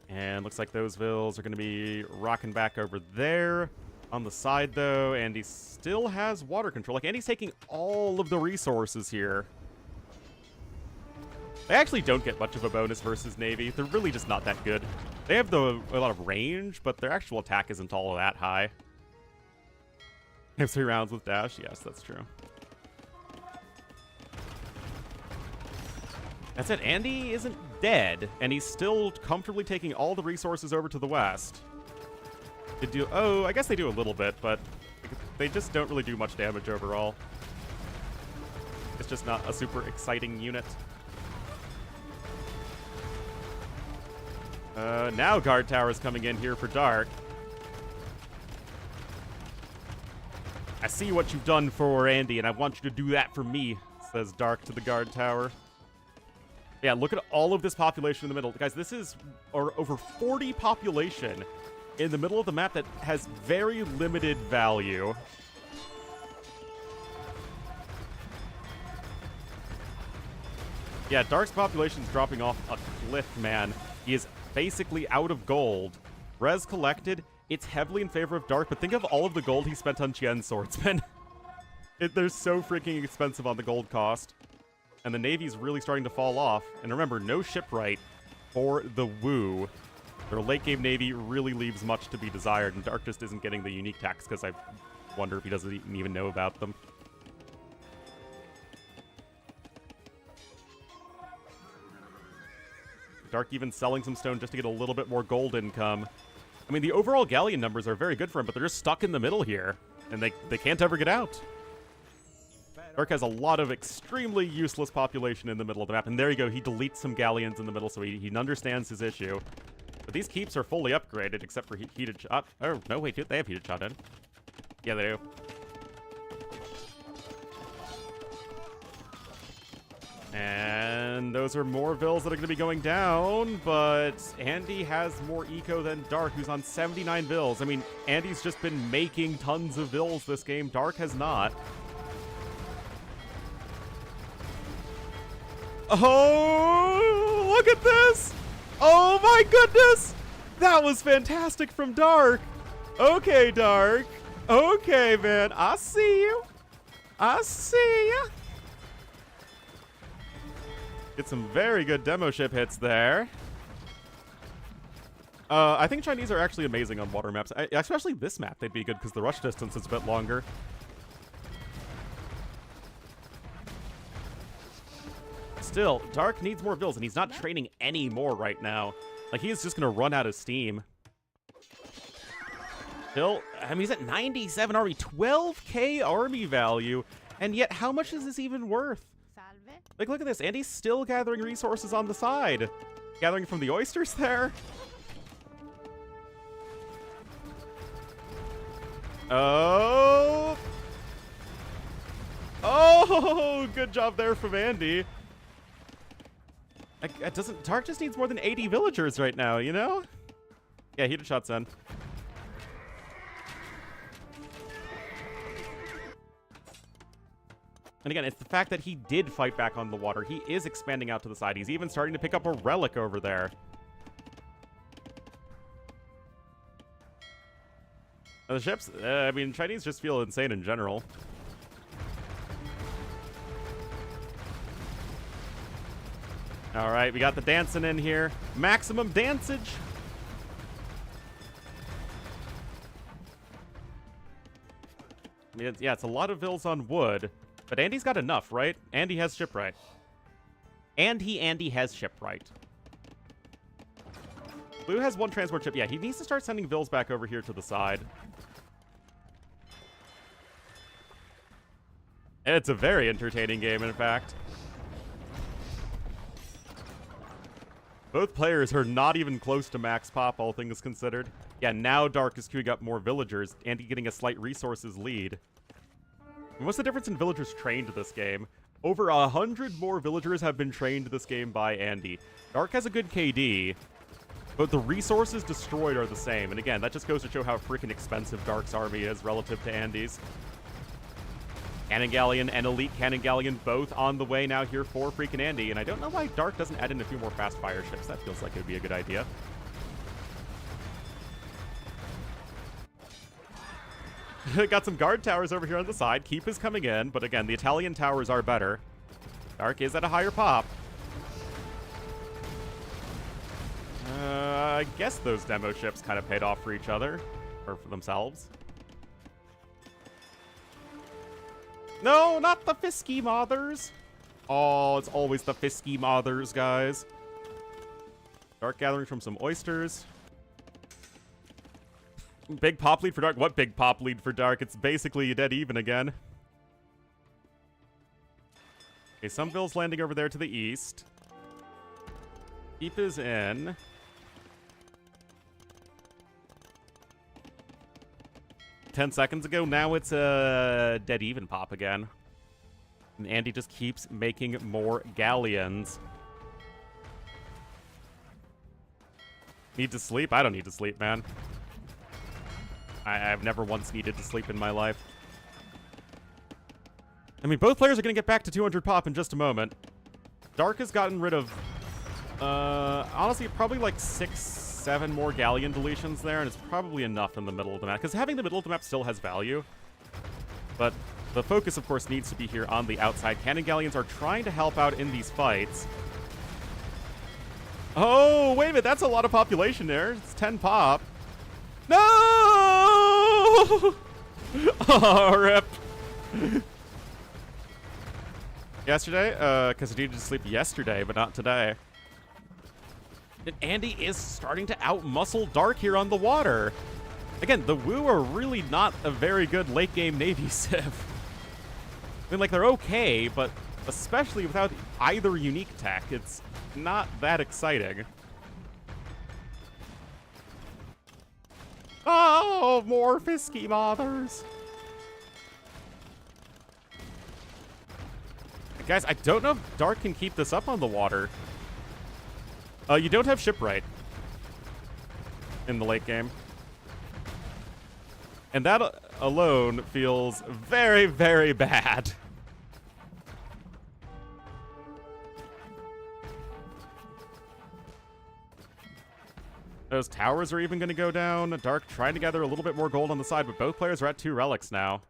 A: And looks like those vills are going to be rocking back over there. On the side, though, Andy still has water control. Like, Andy's taking all of the resources here. They actually don't get much of a bonus versus Navy. They're really just not that good. They have a lot of range, but their actual attack isn't all that high. They have 3 rounds with dash. Yes, that's true. That's it. Andy isn't dead, and he's still comfortably taking all the resources over to the west. They do. Oh, I guess they do a little bit, but they just don't really do much damage overall. It's just not a super exciting unit. Now guard tower is coming in here for Dark. I see what you've done for Andy, and I want you to do that for me, says Dark to the guard tower. Yeah, look at all of this population in the middle. Guys, this is over 40 population in the middle of the map that has very limited value. Yeah, Dark's population's dropping off a cliff, man. He is basically out of gold. Res collected, it's heavily in favor of Dark, but think of all of the gold he spent on Qian's swordsmen. They're so freaking expensive on the gold cost. And the Navy's really starting to fall off. And remember, no shipwright for the Wu. Their late game Navy really leaves much to be desired, and Dark just isn't getting the unique tax because I wonder if he doesn't even know about them. Dark even selling some stone just to get a little bit more gold income. I mean, the overall galleon numbers are very good for him, but they're just stuck in the middle here, and they can't ever get out. Dark has a lot of extremely useless population in the middle of the map, and there you go, he deletes some galleons in the middle, so he understands his issue. But these keeps are fully upgraded, except for heated shot. Oh, no, wait, they have heated shot in. Yeah, they do. And those are more vills that are going to be going down, but Andy has more eco than Dark, who's on 79 vills. I mean, Andy's just been making tons of vills this game. Dark has not. Oh, look at this! Oh my goodness! That was fantastic from Dark. Okay, Dark. Okay, man. I see you. I see you. Get some very good demo ship hits there. I think Chinese are actually amazing on water maps. Especially this map, they'd be good because the rush distance is a bit longer. Still, Dark needs more vills, and he's not training any more right now. Like, he is just going to run out of steam. Still, I mean, he's at 97 army, 12k army value, and yet how much is this even worth? Like, look at this. Andy's still gathering resources on the side. Gathering from the oysters there. Oh. Oh, good job there from Andy. It doesn't... Dark just needs more than 80 villagers right now, you know? Yeah, heated shots in. And again, it's the fact that he did fight back on the water. He is expanding out to the side. He's even starting to pick up a relic over there. The ships, I mean, Chinese just feel insane in general. All right, we got the dancing in here. Maximum dancage. I mean, yeah, it's a lot of vills on wood. But Andy's got enough, right? Andy has shipwright. Andy has shipwright. Blue has one transport ship. Yeah, he needs to start sending vills back over here to the side. It's a very entertaining game, in fact. Both players are not even close to max pop, all things considered. Yeah, now Dark is queuing up more villagers. Andy getting a slight resources lead. And what's the difference in villagers trained this game? Over 100 more villagers have been trained this game by Andy. Dark has a good KD, but the resources destroyed are the same. And again, that just goes to show how freaking expensive Dark's army is relative to Andy's. Cannon Galleon and Elite Cannon Galleon both on the way now here for freaking Andy. And I don't know why Dark doesn't add in a few more fast fire ships. That feels like it would be a good idea. Got some guard towers over here on the side. Keep is coming in, but again, the Italian towers are better. Dark is at a higher pop. I guess those demo ships kind of paid off for each other, or for themselves. No, not the Fisky Mothers. Oh, it's always the Fisky Mothers, guys. Dark gathering from some oysters. Big pop lead for Dark. What big pop lead for Dark? It's basically dead even again. Okay, some vills landing over there to the east. Keep is in. Ten seconds ago, now it's a dead even pop again. And Andy just keeps making more galleons. Need to sleep? I don't need to sleep, man. I've never once needed to sleep in my life. I mean, both players are going to get back to 200 pop in just a moment. Dark has gotten rid of, honestly, probably like 6-7 more galleon deletions there, and it's probably enough in the middle of the map, because having the middle of the map still has value. But the focus, of course, needs to be here on the outside. Cannon galleons are trying to help out in these fights. Oh, wait a minute, that's a lot of population there. It's 10 pop. No! Oh, rip. Yesterday? Because I needed to sleep yesterday, but not today. And Andy is starting to out-muscle Dark here on the water. Again, the Wu are really not a very good late-game Navy civ. I mean, like, they're okay, but especially without either unique tech, it's not that exciting. Oh, more Fisky Mothers. Guys, I don't know if Dark can keep this up on the water. You don't have shipwright in the late game. And that alone feels very, very bad. Those towers are even going to go down. Dark trying to gather a little bit more gold on the side, but both players are at 2 relics now.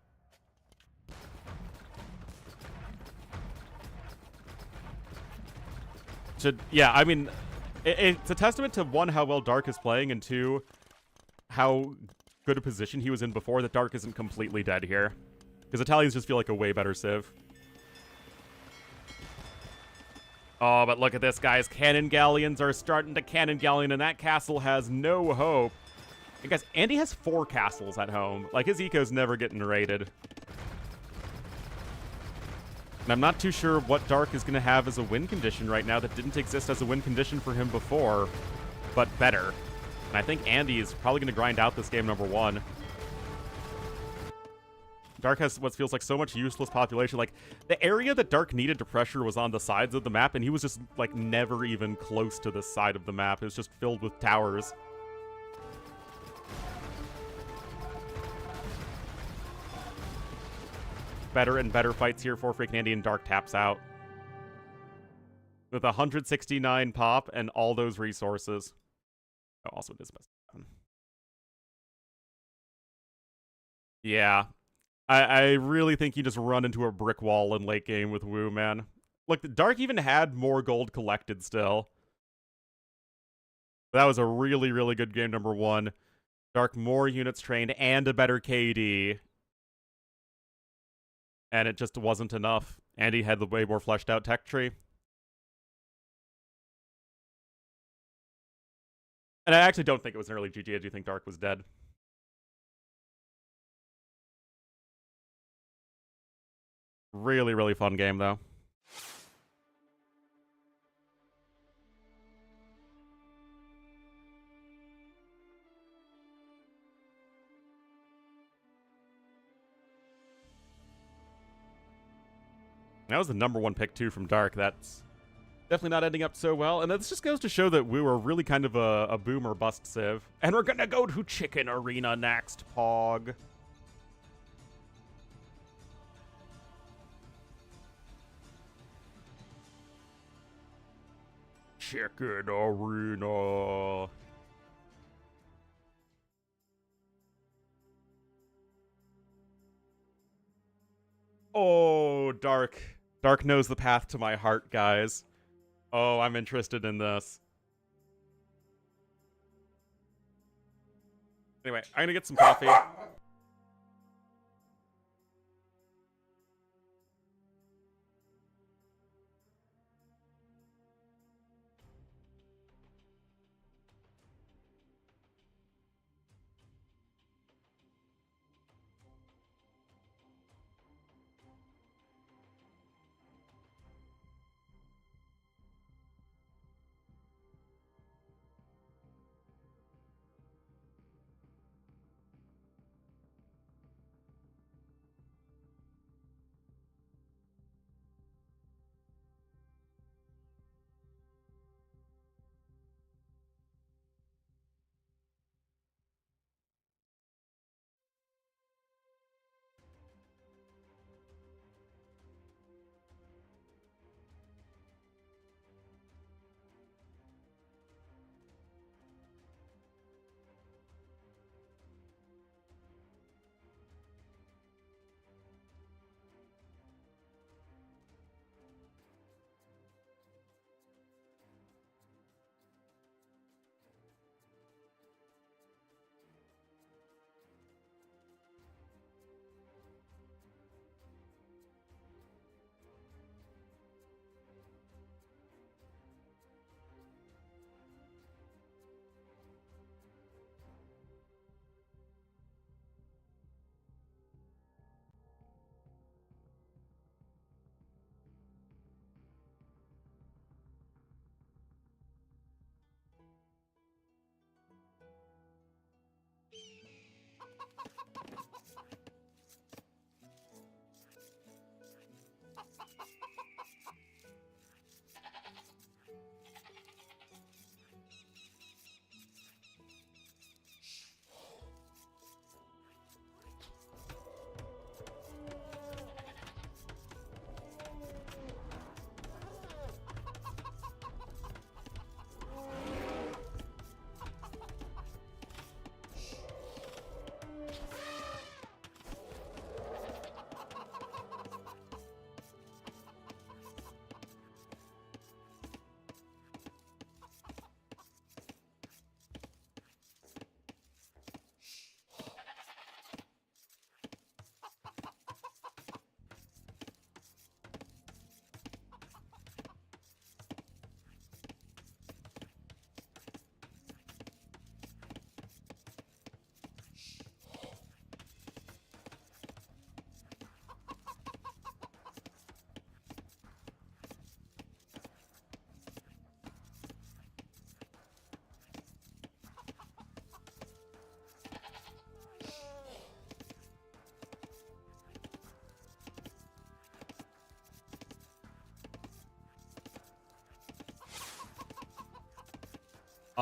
A: Yeah, I mean, it's a testament to, one, how well Dark is playing, and two, how good a position he was in before that Dark isn't completely dead here. Because Italians just feel like a way better civ. Oh, but look at this, guys. Cannon galleons are starting to cannon galleon, and that castle has no hope. And guys, Andy has 4 castles at home. Like, his eco's never getting raided. And I'm not too sure what Dark is going to have as a win condition right now that didn't exist as a win condition for him before, but better. And I think Andy is probably going to grind out this game number 1. Dark has what feels like so much useless population. Like, the area that Dark needed to pressure was on the sides of the map, and he was just, like, never even close to the side of the map. It was just filled with towers. Better and better fights here for freaking Andy, and Dark taps out. With 169 pop and all those resources. Oh, also it is best. Yeah. I really think you just run into a brick wall in late game with Wu, man. Look, Dark even had more gold collected still. That was a really, really good game number 1. Dark more units trained and a better KD. And it just wasn't enough. Andy had the way more fleshed out tech tree. And I actually don't think it was an early GG. I do think Dark was dead. Really, really fun game, though. That was the number 1 pick, too, from Dark. That's definitely not ending up so well. And this just goes to show that we were really kind of a boom or bust civ. And we're gonna go to Chicken Arena next, Pog. Chicken Arena. Oh, Dark. Dark knows the path to my heart, guys. Oh, I'm interested in this. Anyway, I'm gonna get some coffee.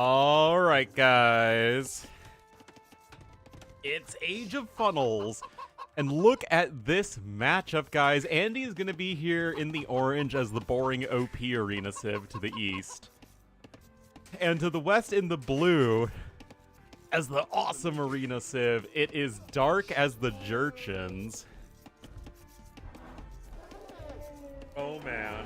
A: All right, guys. It's Age of Funnels. And look at this matchup, guys. Andy is going to be here in the orange as the boring OP Arena Civ to the east. And to the west in the blue as the awesome Arena Civ. It is dark as the Jerchins. Oh, man.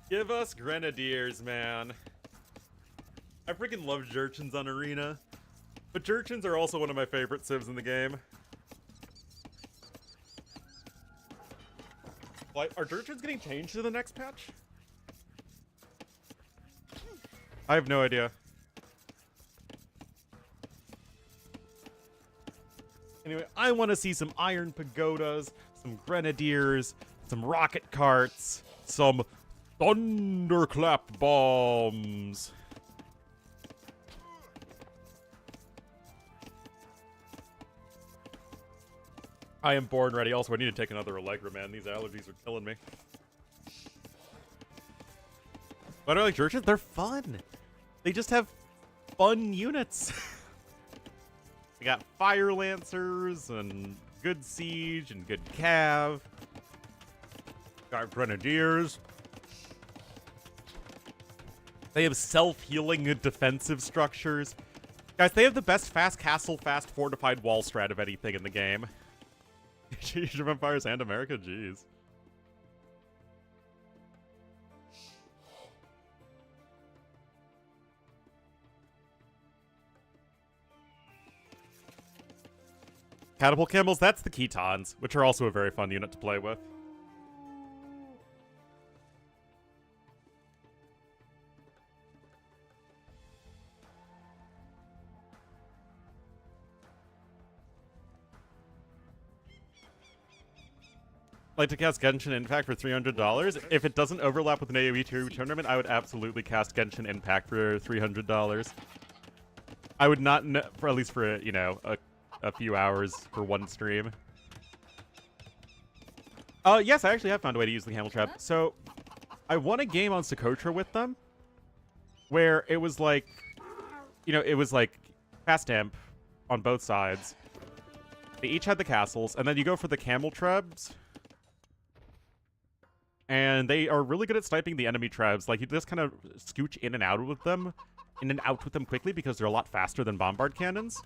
A: Give us Grenadiers, man. I freaking love Jerchins on Arena. But Jerchins are also one of my favorite civs in the game. Like, are Jerchins getting changed to the next patch? I have no idea. Anyway, I want to see some Iron Pagodas, some Grenadiers, some rocket carts, some Thunderclap bombs. I am born ready. Also, I need to take another Allegra, man. These allergies are killing me. But I like Jerchins. They're fun. They just have fun units. They got Fire Lancers and good Siege and good Cav. Got Grenadiers. They have self-healing defensive structures. Guys, they have the best fast castle, fast fortified wall strat of anything in the game. Age of Empires and America, jeez. Catapult Camels, that's the Ketons, which are also a very fun unit to play with. Like to cast Genshin Impact for $300. If it doesn't overlap with an AoE 2 tournament, I would absolutely cast Genshin Impact for $300. I would not, for at least for, you know, a few hours for one stream. Yes, I actually have found a way to use the Camel Trap. So, I won a game on Socotra with them, where it was like, you know, it was like fast amp on both sides. They each had the castles, and then you go for the Camel Trebs. And they are really good at sniping the enemy trebs. Like, you just kind of scooch in and out with them quickly because they're a lot faster than bombard cannons.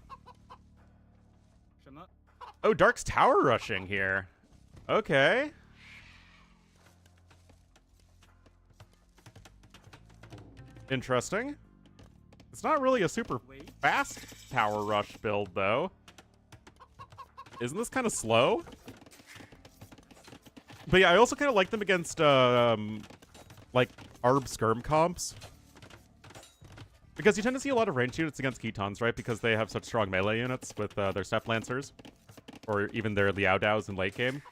A: Oh, Dark's tower rushing here. Okay. Interesting. It's not really a super fast tower rush build, though. Isn't this kind of slow? But yeah, I also kind of like them against, like, ARB skirm comps. Because you tend to see a lot of ranged units against Ketons, right? Because they have such strong melee units with their Step Lancers. Or even their Liao Daos in late game.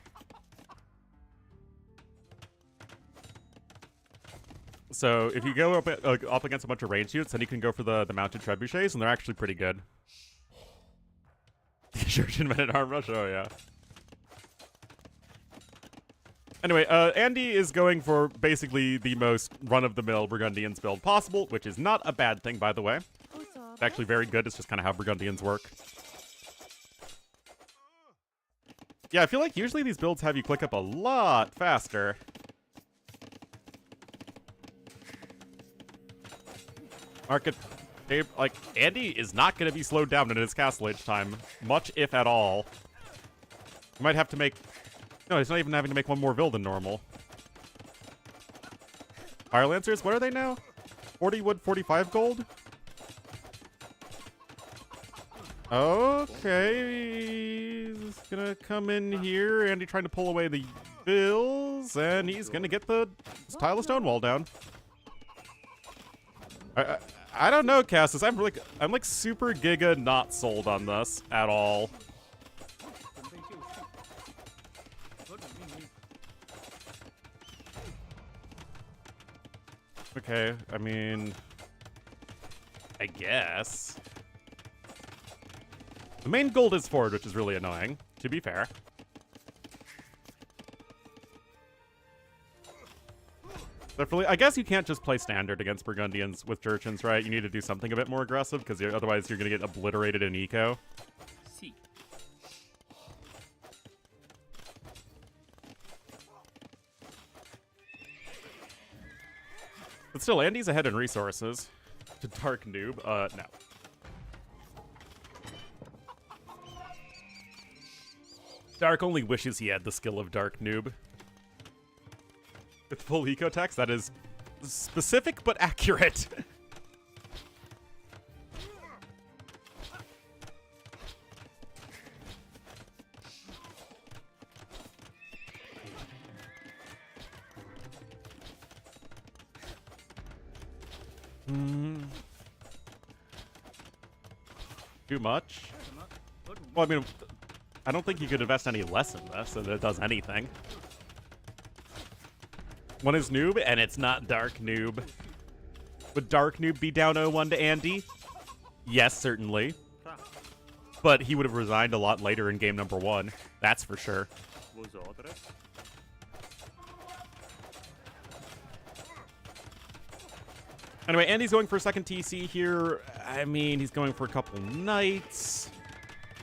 A: So if you go up against a bunch of ranged units, then you can go for the mounted trebuchets, and they're actually pretty good. Shuriken minute arm rush? Oh, yeah. Anyway, Andy is going for basically the most run-of-the-mill Burgundians build possible, which is not a bad thing, by the way. It's actually very good. It's just kind of how Burgundians work. Yeah, I feel like usually these builds have you click up a lot faster. Market, like, Andy is not going to be slowed down in his castle age time, much if at all. You might have to make... No, he's not even having to make one more build than normal. Fire Lancers, what are they now? 40 wood, 45 gold? Okay, he's gonna come in here, Andy trying to pull away the bills, and he's gonna get the tile of stone wall down. I don't know, Cassis. I'm like super giga not sold on this at all. Okay, I mean, I guess. The main gold is forward, which is really annoying, to be fair. Definitely, I guess you can't just play standard against Burgundians with Jurchens, right? You need to do something a bit more aggressive, because otherwise you're going to get obliterated in eco.
B: See.
A: But still, Andy's ahead in resources. To Dark Noob, no. Dark only wishes he had the skill of Dark Noob. With full eco text, that is specific but accurate. Too much? Well, I mean, I don't think you could invest any less in this, so that it does anything. One is Noob, and it's not Dark Noob. Would Dark Noob be down 0-1 to Andy? Yes, certainly. But he would have resigned a lot later in game number 1. That's for sure. Anyway, Andy's going for a second TC here. I mean, he's going for a couple knights.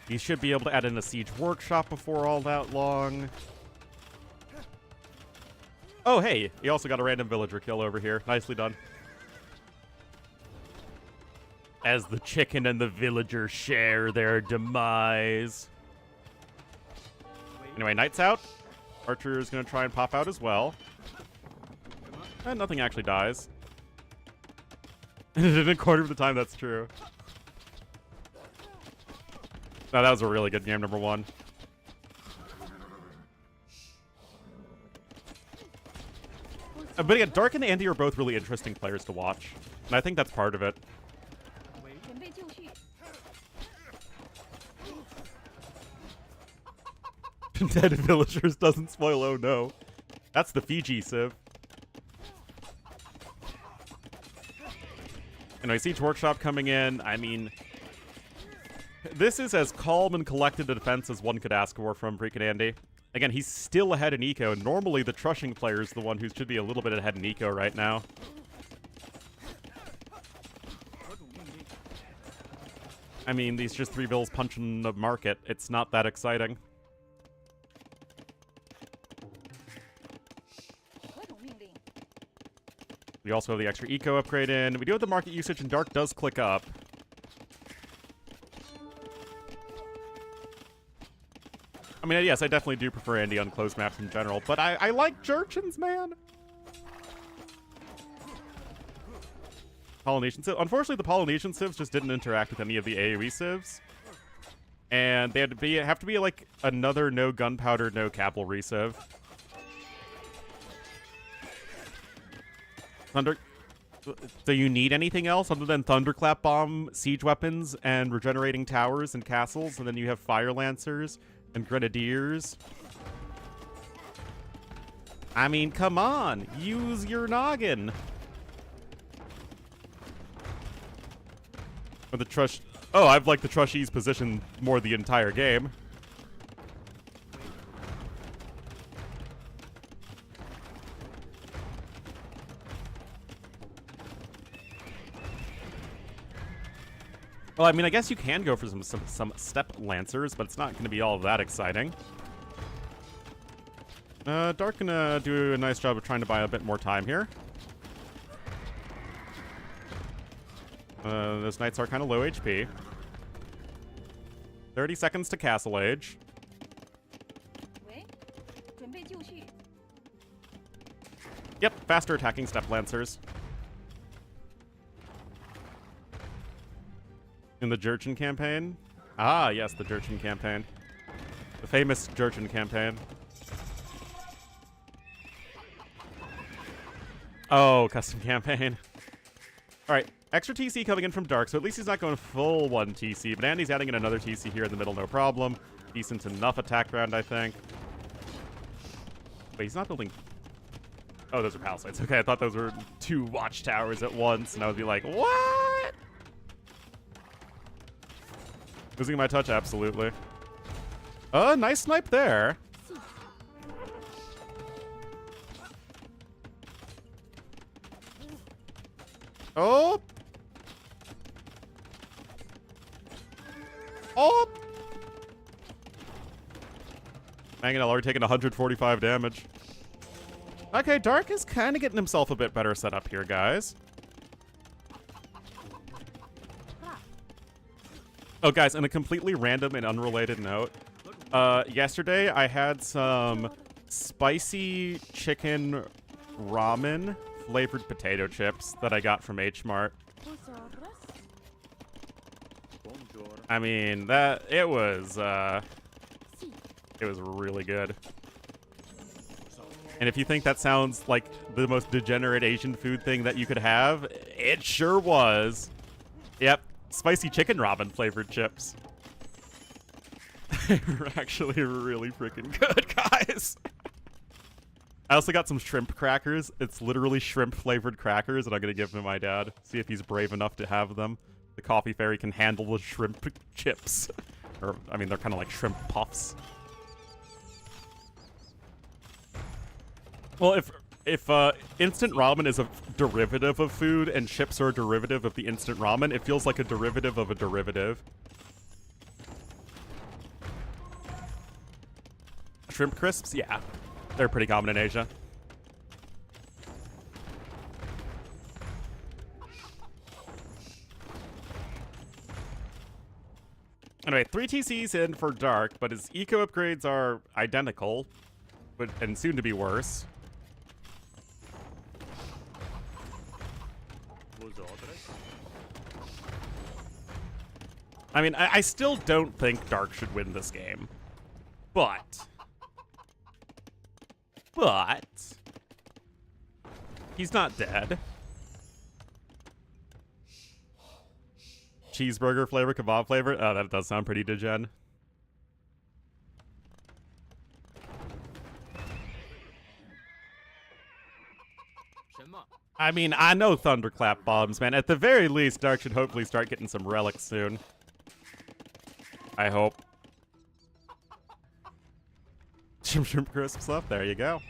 A: He should be able to add in a siege workshop before all that long. Oh, hey, he also got a random villager kill over here. Nicely done. As the chicken and the villager share their demise. Anyway, knight's out. Archer is going to try and pop out as well. And nothing actually dies. In a quarter of the time, that's true. No, that was a really good game, number 1. But yeah, Dark and Andy are both really interesting players to watch. And I think that's part of it. Dead villagers doesn't spoil, oh no. That's the Fiji Civ. Anyway, Siege Workshop coming in. I mean, this is as calm and collected a defense as one could ask for from freaking Andy. Again, he's still ahead in eco, and normally the Trushing player is the one who should be a little bit ahead in eco right now. I mean, these just 3 bills punching the market. It's not that exciting. We also have the extra eco upgrade in. We do have the market usage, and Dark does click up. I mean, yes, I definitely do prefer Andy on closed maps in general, but I like Jurchens, man. Polynesian Civ. Unfortunately, the Polynesian Civs just didn't interact with any of the AoE Civs. And they had to have to be like another no gunpowder, no cavalry Civ. Do you need anything else other than Thunderclap Bomb, siege weapons, and regenerating towers and castles? And then you have Fire Lancers and Grenadiers. I mean, come on. Use your noggin. Or the Trush... Oh, I've liked the Trushies position more the entire game. Well, I mean, I guess you can go for some step lancers, but it's not going to be all that exciting. Dark gonna do a nice job of trying to buy a bit more time here. Those knights are kind of low HP. 30 seconds to castle age. Yep, faster attacking step lancers. In the Jurchen campaign? Ah, yes, the Jurchen campaign. The famous Jurchen campaign. Oh, custom campaign. Alright, extra TC coming in from Dark, so at least he's not going full 1 TC, but Andy's adding in another TC here in the middle, no problem. Decent enough attack round, I think. Wait, he's not building... Oh, those are palisades. Okay, I thought those were 2 watchtowers at once, and I would be like, what? Losing my touch, absolutely. Nice snipe there. Oh! Oh! Mangonel already taking 145 damage. Okay, Dark is kind of getting himself a bit better set up here, guys. Oh, guys, on a completely random and unrelated note, yesterday I had some spicy chicken ramen flavored potato chips that I got from H Mart. I mean, it was really good. And if you think that sounds like the most degenerate Asian food thing that you could have, it sure was. Yep, spicy chicken ramen flavored chips. They were actually really freaking good, guys. I also got some shrimp crackers. It's literally shrimp flavored crackers, and I'm gonna give them to my dad. See if he's brave enough to have them. The coffee fairy can handle the shrimp chips. Or, I mean, they're kind of like shrimp puffs. Well, if instant ramen is a derivative of food and chips are a derivative of the instant ramen, it feels like a derivative of a derivative. Shrimp crisps? Yeah. They're pretty common in Asia. Anyway, 3 TCs in for Dark, but his eco upgrades are identical, and soon to be worse. I mean, I still don't think Dark should win this game. But he's not dead. Cheeseburger flavor, kebab flavor. Oh, that does sound pretty degen. I mean, I know thunderclap bombs, man. At the very least, Dark should hopefully start getting some relics soon. I hope. Shrimp crisps up. There you go.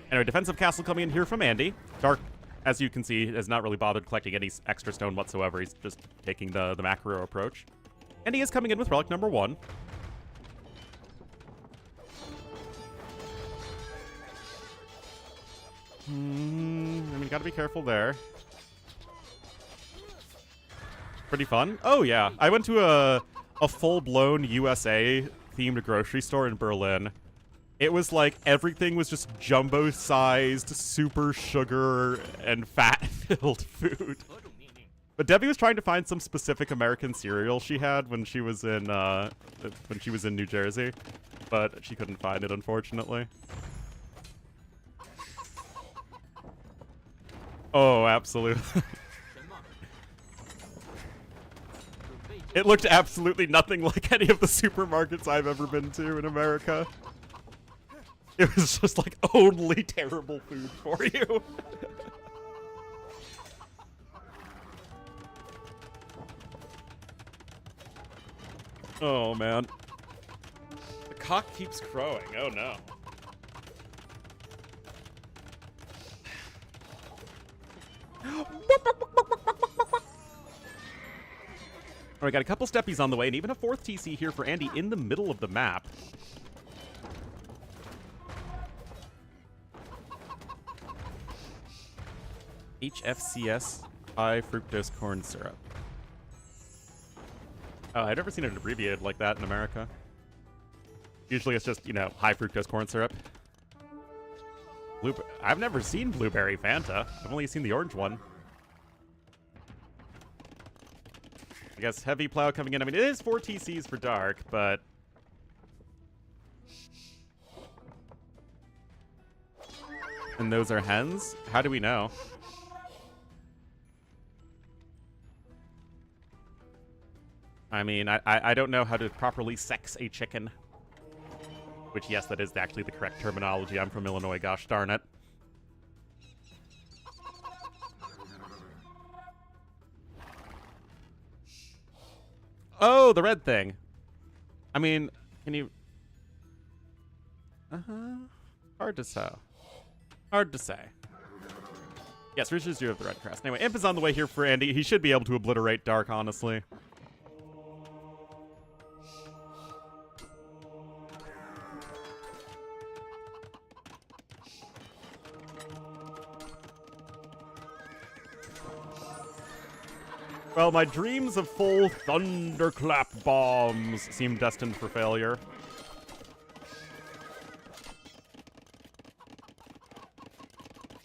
A: Anyway, defensive castle coming in here from Andy. Dark, as you can see, has not really bothered collecting any extra stone whatsoever. He's just taking the macro approach. And he is coming in with relic number 1. I mean, gotta be careful there. Pretty fun. Oh, yeah. I went to a full-blown USA-themed grocery store in Berlin. It was like everything was just jumbo-sized, super sugar and fat-filled food. But Debbie was trying to find some specific American cereal she had when she was in New Jersey, but she couldn't find it, unfortunately. Oh, absolutely. It looked absolutely nothing like any of the supermarkets I've ever been to in America. It was just like only terrible food for you. Oh, man. The cock keeps crowing. Oh, no. Alright, got a couple steppies on the way, and even a 4th TC here for Andy in the middle of the map. HFCS high fructose corn syrup. Oh, I've never seen it abbreviated like that in America. Usually it's just, you know, high fructose corn syrup. I've never seen blueberry Fanta. I've only seen the orange one. I guess heavy plow coming in. I mean, it is 4 TCs for Dark, but... And those are hens? How do we know? I mean, I don't know how to properly sex a chicken. Which, yes, that is actually the correct terminology. I'm from Illinois, gosh darn it. Oh, the red thing. I mean, can you... Hard to say. Hard to say. Yes, Riches do have the red crest. Anyway, Imp is on the way here for Andy. He should be able to obliterate Dark, honestly. Well, my dreams of full thunderclap bombs seem destined for failure.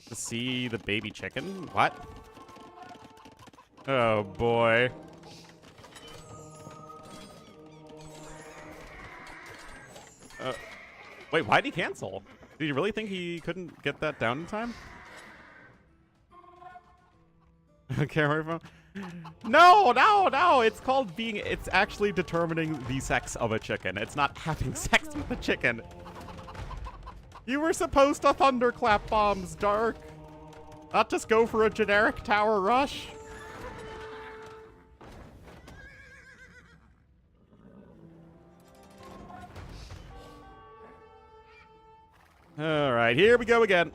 A: To see the baby chicken? What? Oh, boy. Wait, why'd he cancel? Did you really think he couldn't get that down in time? Camera phone. No, no, no! It's called being... It's actually determining the sex of a chicken. It's not having sex with the chicken. You were supposed to thunderclap bombs, Dark. Not just go for a generic tower rush. Alright, here we go again.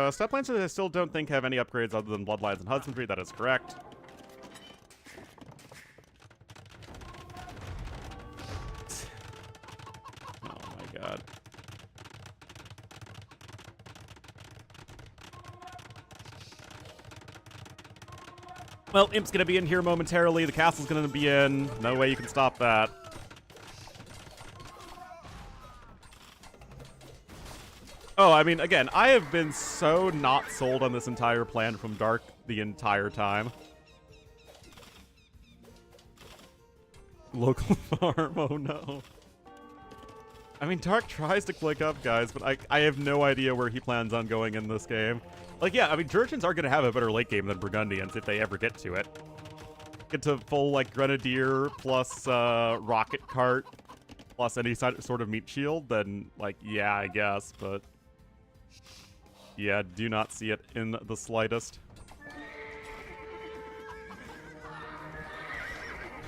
A: Step Lancers I still don't think have any upgrades other than Bloodlines and Husbandry. That is correct. Oh my god. Well, Imp's gonna be in here momentarily. The castle's gonna be in. No way you can stop that. Oh, I mean, again, I have been so not sold on this entire plan from Dark the entire time. Local farm, oh no. I mean, Dark tries to click up, guys, but I have no idea where he plans on going in this game. Like, yeah, I mean, Jurchens are going to have a better late game than Burgundians if they ever get to it. Get to full, like, Grenadier plus Rocket Cart plus any sort of meat shield, then, like, yeah, I guess, but... Yeah, do not see it in the slightest.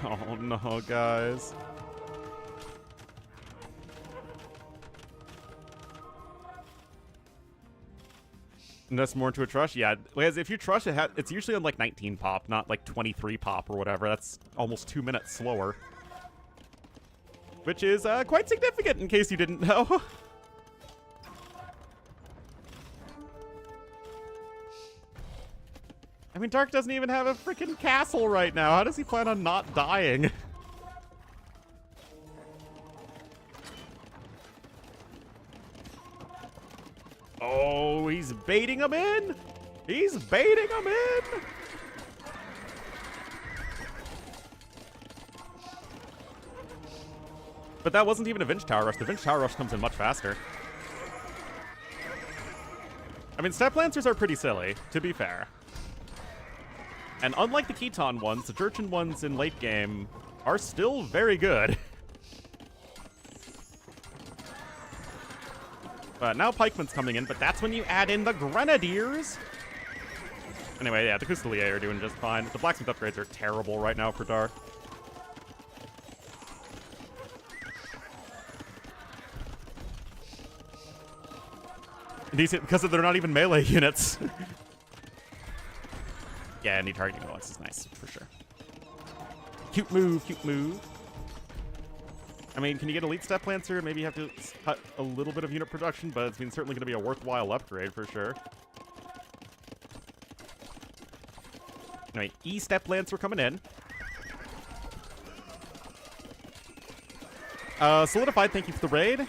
A: Oh no, guys. Invest more into a trush? Yeah, because if you trush, it's usually on like 19 pop, not like 23 pop or whatever. That's almost 2 minutes slower. Which is quite significant in case you didn't know. I mean, Dark doesn't even have a freaking castle right now. How does he plan on not dying? Oh, he's baiting him in! He's baiting him in! But that wasn't even a Vinge Tower Rush. The Vinge Tower Rush comes in much faster. I mean, Step Lancers are pretty silly, to be fair. And unlike the Keton ones, the Jurchen ones in late game are still very good. But now Pikeman's coming in, but that's when you add in the Grenadiers. Anyway, yeah, the Custelier are doing just fine. The Blacksmith upgrades are terrible right now for Dark. Decent, because they're not even melee units. Yeah, any targeting bonus is nice, for sure. Cute move, cute move. I mean, can you get Elite Step Lancer? Maybe you have to cut a little bit of unit production, but it's certainly going to be a worthwhile upgrade, for sure. Anyway, E-Step Lancer coming in. Solidified, thank you for the raid.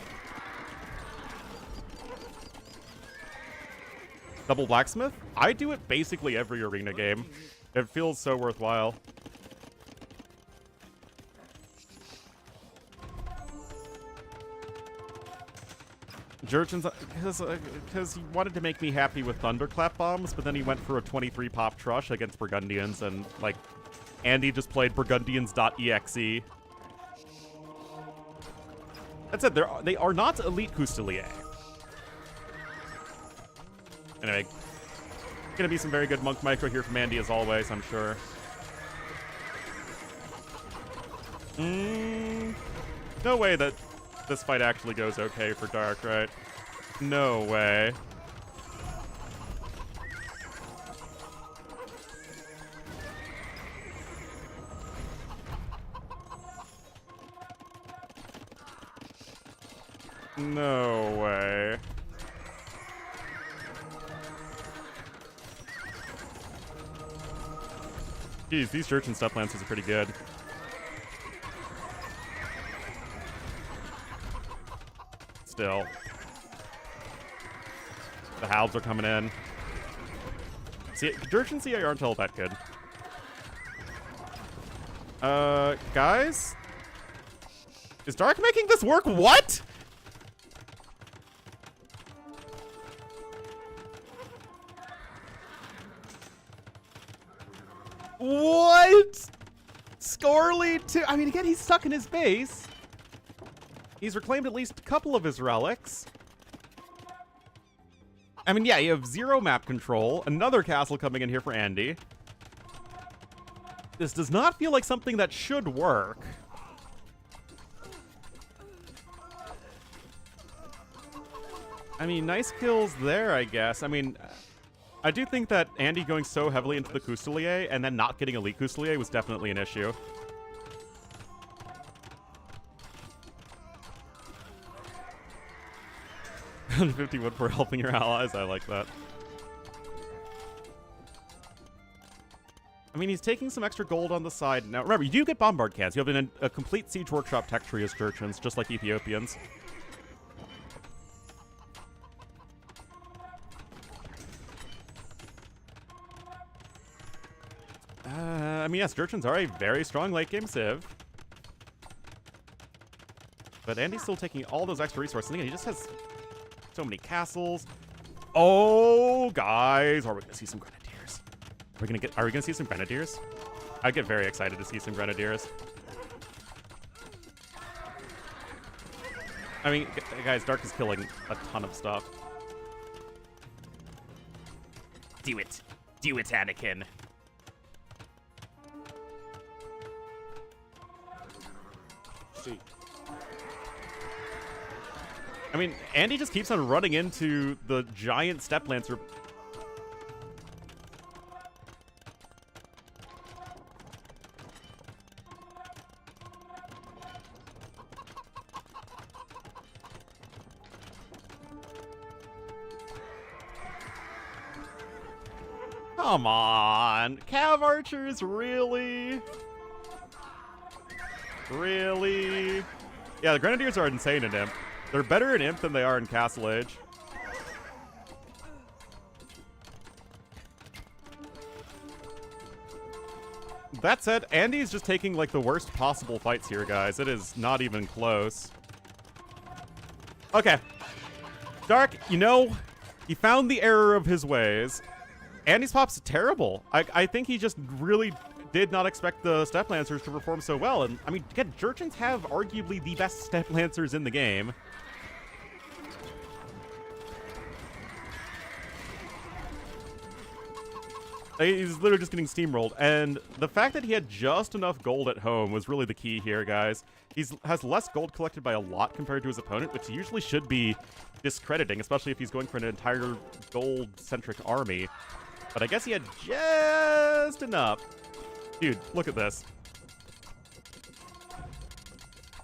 A: Double Blacksmith? I do it basically every arena game. It feels so worthwhile. Jurchens, because he wanted to make me happy with Thunderclap Bombs, but then he went for a 23 pop Trush against Burgundians, and, like, Andy just played Burgundians.exe. That said, they are not Elite Custelier. Anyway, gonna be some very good Monk Micro here from Andy as always, I'm sure. No way that this fight actually goes okay for Dark, right? No way. No way. Geez, these Church and Step Lancers are pretty good. Still. The Halbs are coming in. See, Dirge and CA aren't all that good. Guys? Is Dark making this work? What? What? Scorley too. I mean, again, he's stuck in his base. He's reclaimed at least a couple of his relics. I mean, yeah, you have 0 map control. Another castle coming in here for Andy. This does not feel like something that should work. I mean, nice kills there, I guess. I mean, I do think that Andy going so heavily into the Coustelier and then not getting Elite Coustelier was definitely an issue. 150 wood for helping your allies. I like that. I mean, he's taking some extra gold on the side. Now, remember, you do get Bombard cans. You have a complete Siege Workshop tech tree as Jurchens, just like Ethiopians. I mean, yes, Jurchens are a very strong late-game civ. But Andy's still taking all those extra resources. And again, he just has so many castles. Oh, guys, are we gonna see some Grenadiers? Are we gonna see some Grenadiers? I'd get very excited to see some Grenadiers. I mean, guys, Dark is killing a ton of stuff. Do it. Do it, Anakin. See. I mean, Andy just keeps on running into the giant Step Lancer. Come on. Cav archers, really? Really? Yeah, the Grenadiers are insane in Imp. They're better in Imp than they are in Castle Age. That said, Andy's just taking, like, the worst possible fights here, guys. It is not even close. Okay. Dark, you know, he found the error of his ways. Andy's pop's terrible. I think he just really did not expect the Step Lancers to perform so well. And, I mean, again, Jurchens have arguably the best Step Lancers in the game. He's literally just getting steamrolled, and the fact that he had just enough gold at home was really the key here, guys. He has less gold collected by a lot compared to his opponent, which usually should be discrediting, especially if he's going for an entire gold-centric army. But I guess he had just enough. Dude, look at this.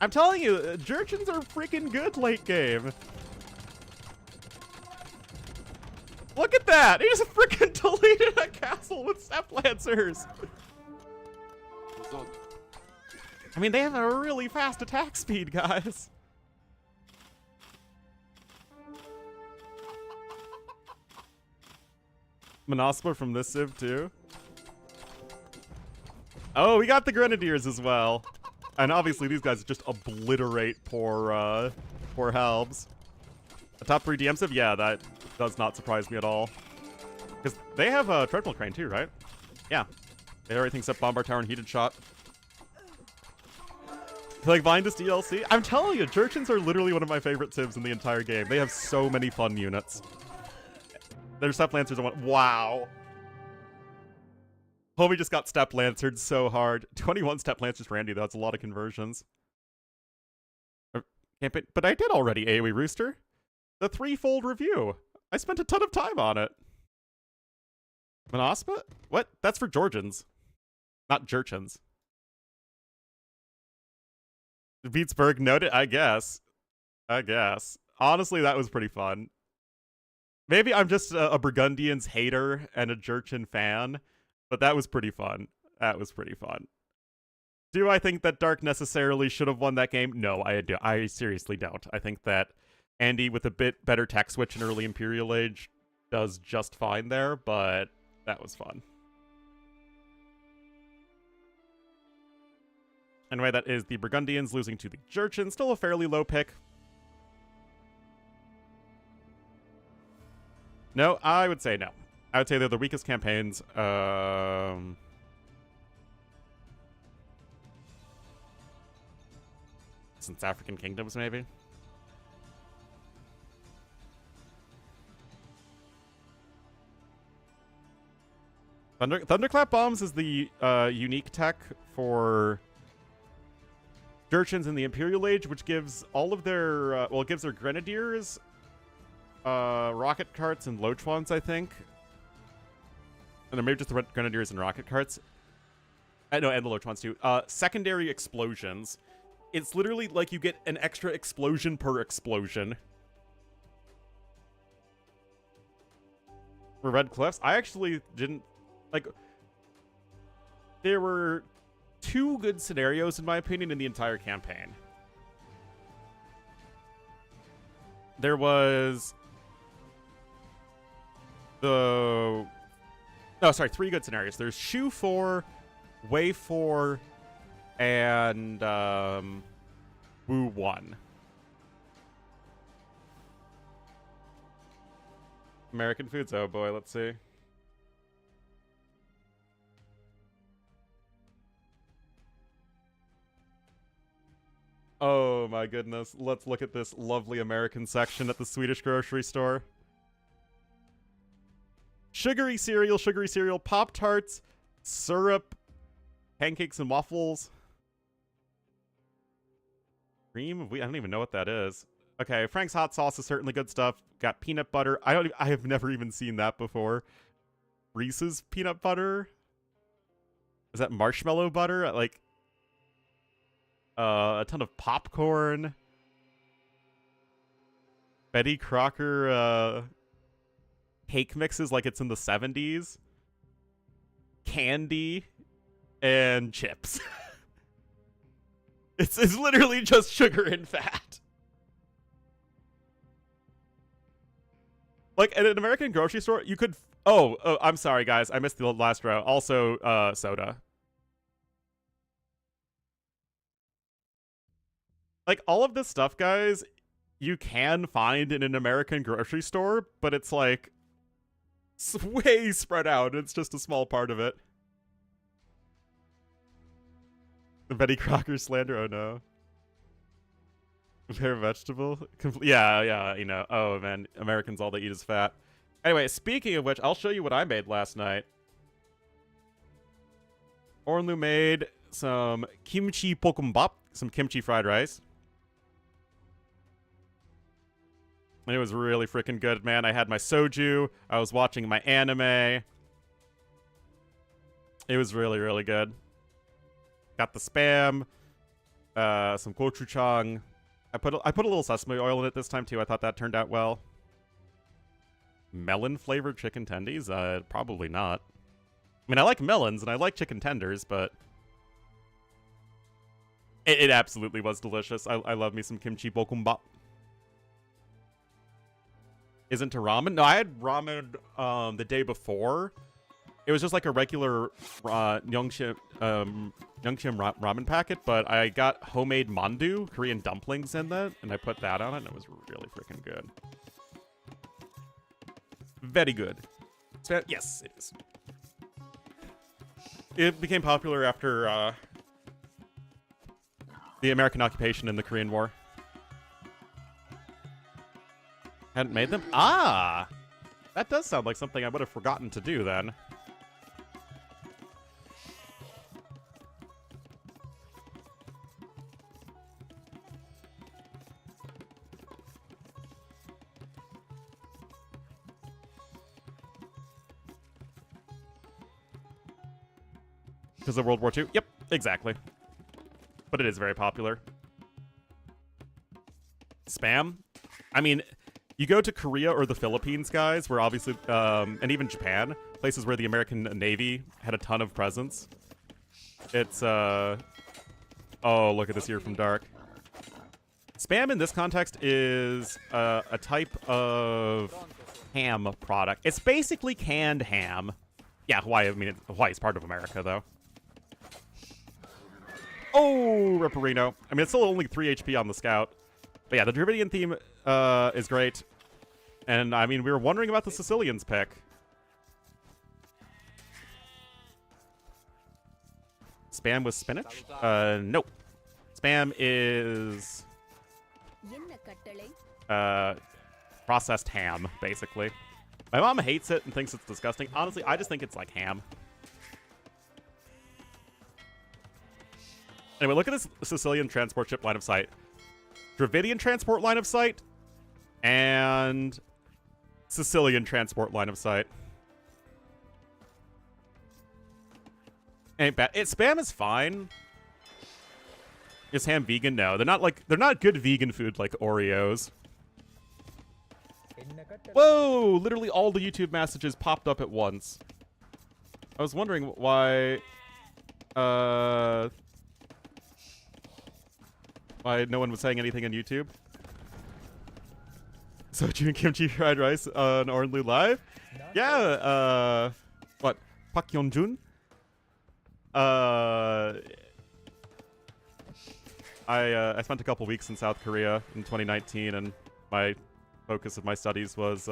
A: I'm telling you, Jurchens are freaking good late game. Look at that! He just freaking deleted a castle with Step Lancers! I mean, they have a really fast attack speed, guys. Monospler from this civ, too. Oh, we got the Grenadiers as well. And obviously, these guys just obliterate poor Halbs. A top 3 DM civ? Yeah, that does not surprise me at all. Because they have a Treadmill Crane too, right? Yeah. They have everything except Bombard Tower and Heated Shot. Like Vindus DLC? I'm telling you, Jurchens are literally one of my favorite civs in the entire game. They have so many fun units. Their Step Lancers are one. Wow. Homie just got step lancered so hard. 21 step lancers for Andy, though. That's a lot of conversions. But I did already, AoE Rooster. The 3-fold review. I spent a ton of time on it. Monospa? What? That's for Georgians. Not Jerchins. Beatsburg noted, I guess. Honestly, that was pretty fun. Maybe I'm just a Burgundians hater and a Jerchin fan, but that was pretty fun. Do I think that Dark necessarily should have won that game? No, I seriously don't. I think that Andy, with a bit better tech switch in early Imperial Age, does just fine there, but that was fun. Anyway, that is the Burgundians losing to the Jerchin. Still a fairly low pick. No, I would say no. I would say they're the weakest campaigns. Since African Kingdoms, maybe? Thunderclap Bombs is the unique tech for Jerchins in the Imperial Age, which gives all of their, it gives their Grenadiers rocket carts and Lochwans, I think. And maybe just the Grenadiers and rocket carts. No, and the Lochwans too. Secondary explosions. It's literally like you get an extra explosion per explosion. For Red Cliffs, I actually didn't... Like, there were 2 good scenarios, in my opinion, in the entire campaign. There was... the... No, sorry, 3 good scenarios. There's Shu 4, Wei 4, and Wu 1. American foods, oh boy, let's see. Oh my goodness, let's look at this lovely American section at the Swedish grocery store. Sugary cereal, Pop-Tarts, syrup, pancakes and waffles. Cream of wheat, I don't even know what that is. Okay, Frank's hot sauce is certainly good stuff. Got peanut butter. I have never even seen that before. Reese's peanut butter? Is that marshmallow butter? Like, a ton of popcorn. Betty Crocker, cake mixes like it's in the 70s. Candy. And chips. It's literally just sugar and fat. Like, at an American grocery store, you could... Oh, I'm sorry, guys. I missed the last row. Also, soda. Like, all of this stuff, guys, you can find in an American grocery store, but it's, like, way spread out. It's just a small part of it. The Betty Crocker slander? Oh, no. Compare vegetable? Yeah, you know. Oh, man. Americans, all they eat is fat. Anyway, speaking of which, I'll show you what I made last night. Ornlu made some kimchi bokkeumbap, some kimchi fried rice. And it was really freaking good, man. I had my soju. I was watching my anime. It was really, really good. Got the spam. Some gochujang. I put a little sesame oil in it this time, too. I thought that turned out well. Melon-flavored chicken tendies? Probably not. I mean, I like melons, and I like chicken tenders, but... It absolutely was delicious. I love me some kimchi bokkeumbap. Isn't to ramen? No, I had ramen the day before. It was just like a regular Yeongshim ramen packet, but I got homemade mandu, Korean dumplings in that, and I put that on it, and it was really freaking good. Very good. Yes, it is. It became popular after the American occupation and the Korean War. Hadn't made them? Ah! That does sound like something I would have forgotten to do then. Because of World War II? Yep, exactly. But it is very popular. Spam? I mean, you go to Korea or the Philippines, guys, where obviously, and even Japan, places where the American Navy had a ton of presence. It's, oh, look at this here from Dark. Spam in this context is a type of ham product. It's basically canned ham. Yeah, Hawaii, I mean, Hawaii's part of America, though. Oh, Ripperino. I mean, it's still only 3 HP on the Scout. But yeah, the Dravidian theme is great. And, I mean, we were wondering about the Sicilians pick. Spam with spinach? Nope. Spam is... processed ham, basically. My mom hates it and thinks it's disgusting. Honestly, I just think it's like ham. Anyway, look at this Sicilian transport ship line of sight. Dravidian transport line of sight. And Sicilian transport line of sight. Ain't bad. Spam is fine. Is ham vegan? No, they're not good vegan food like Oreos. Whoa! Literally all the YouTube messages popped up at once. I was wondering why no one was saying anything on YouTube. So June kimchi fried rice on Ornlu Live? Yeah, what? Pak Yeonjun? I spent a couple weeks in South Korea in 2019, and my focus of my studies was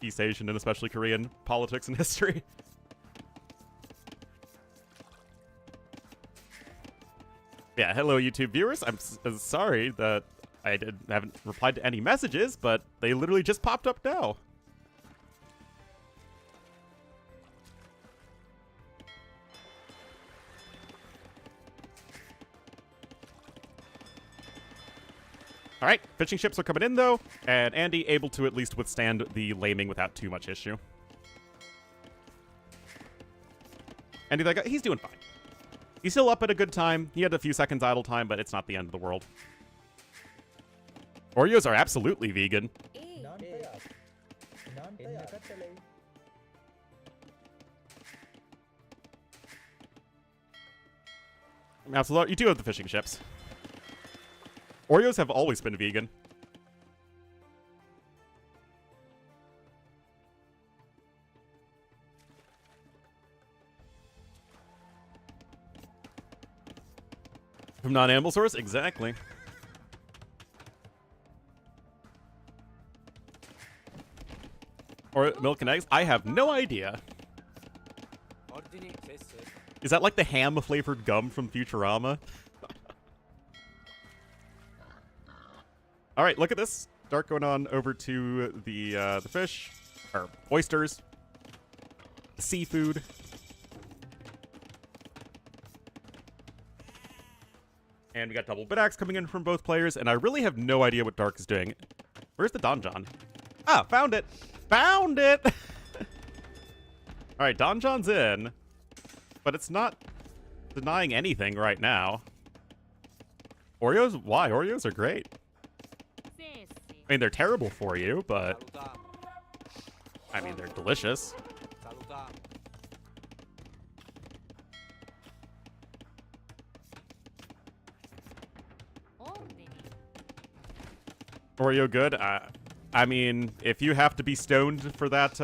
A: East Asian and especially Korean politics and history. Yeah, hello YouTube viewers. I'm sorry that I haven't replied to any messages, but they literally just popped up now. All right, fishing ships are coming in, though, and Andy able to at least withstand the laming without too much issue. Andy, that guy, he's doing fine. He's still up at a good time. He had a few seconds idle time, but it's not the end of the world. Oreos are absolutely vegan. Absolutely, you do have the fishing ships. Oreos have always been vegan. From non-animal source? Exactly. Or milk and eggs? I have no idea. Is that like the ham-flavored gum from Futurama? All right, look at this. Dark going on over to the fish, or oysters, seafood. And we got double bid axe coming in from both players, and I really have no idea what Dark is doing. Where's the donjon? Ah, found it! Found it! All right, donjon's in, but it's not denying anything right now. Oreos? Why? Oreos are great. I mean, they're terrible for you, but I mean, they're delicious. Oreo good? I mean, if you have to be stoned for that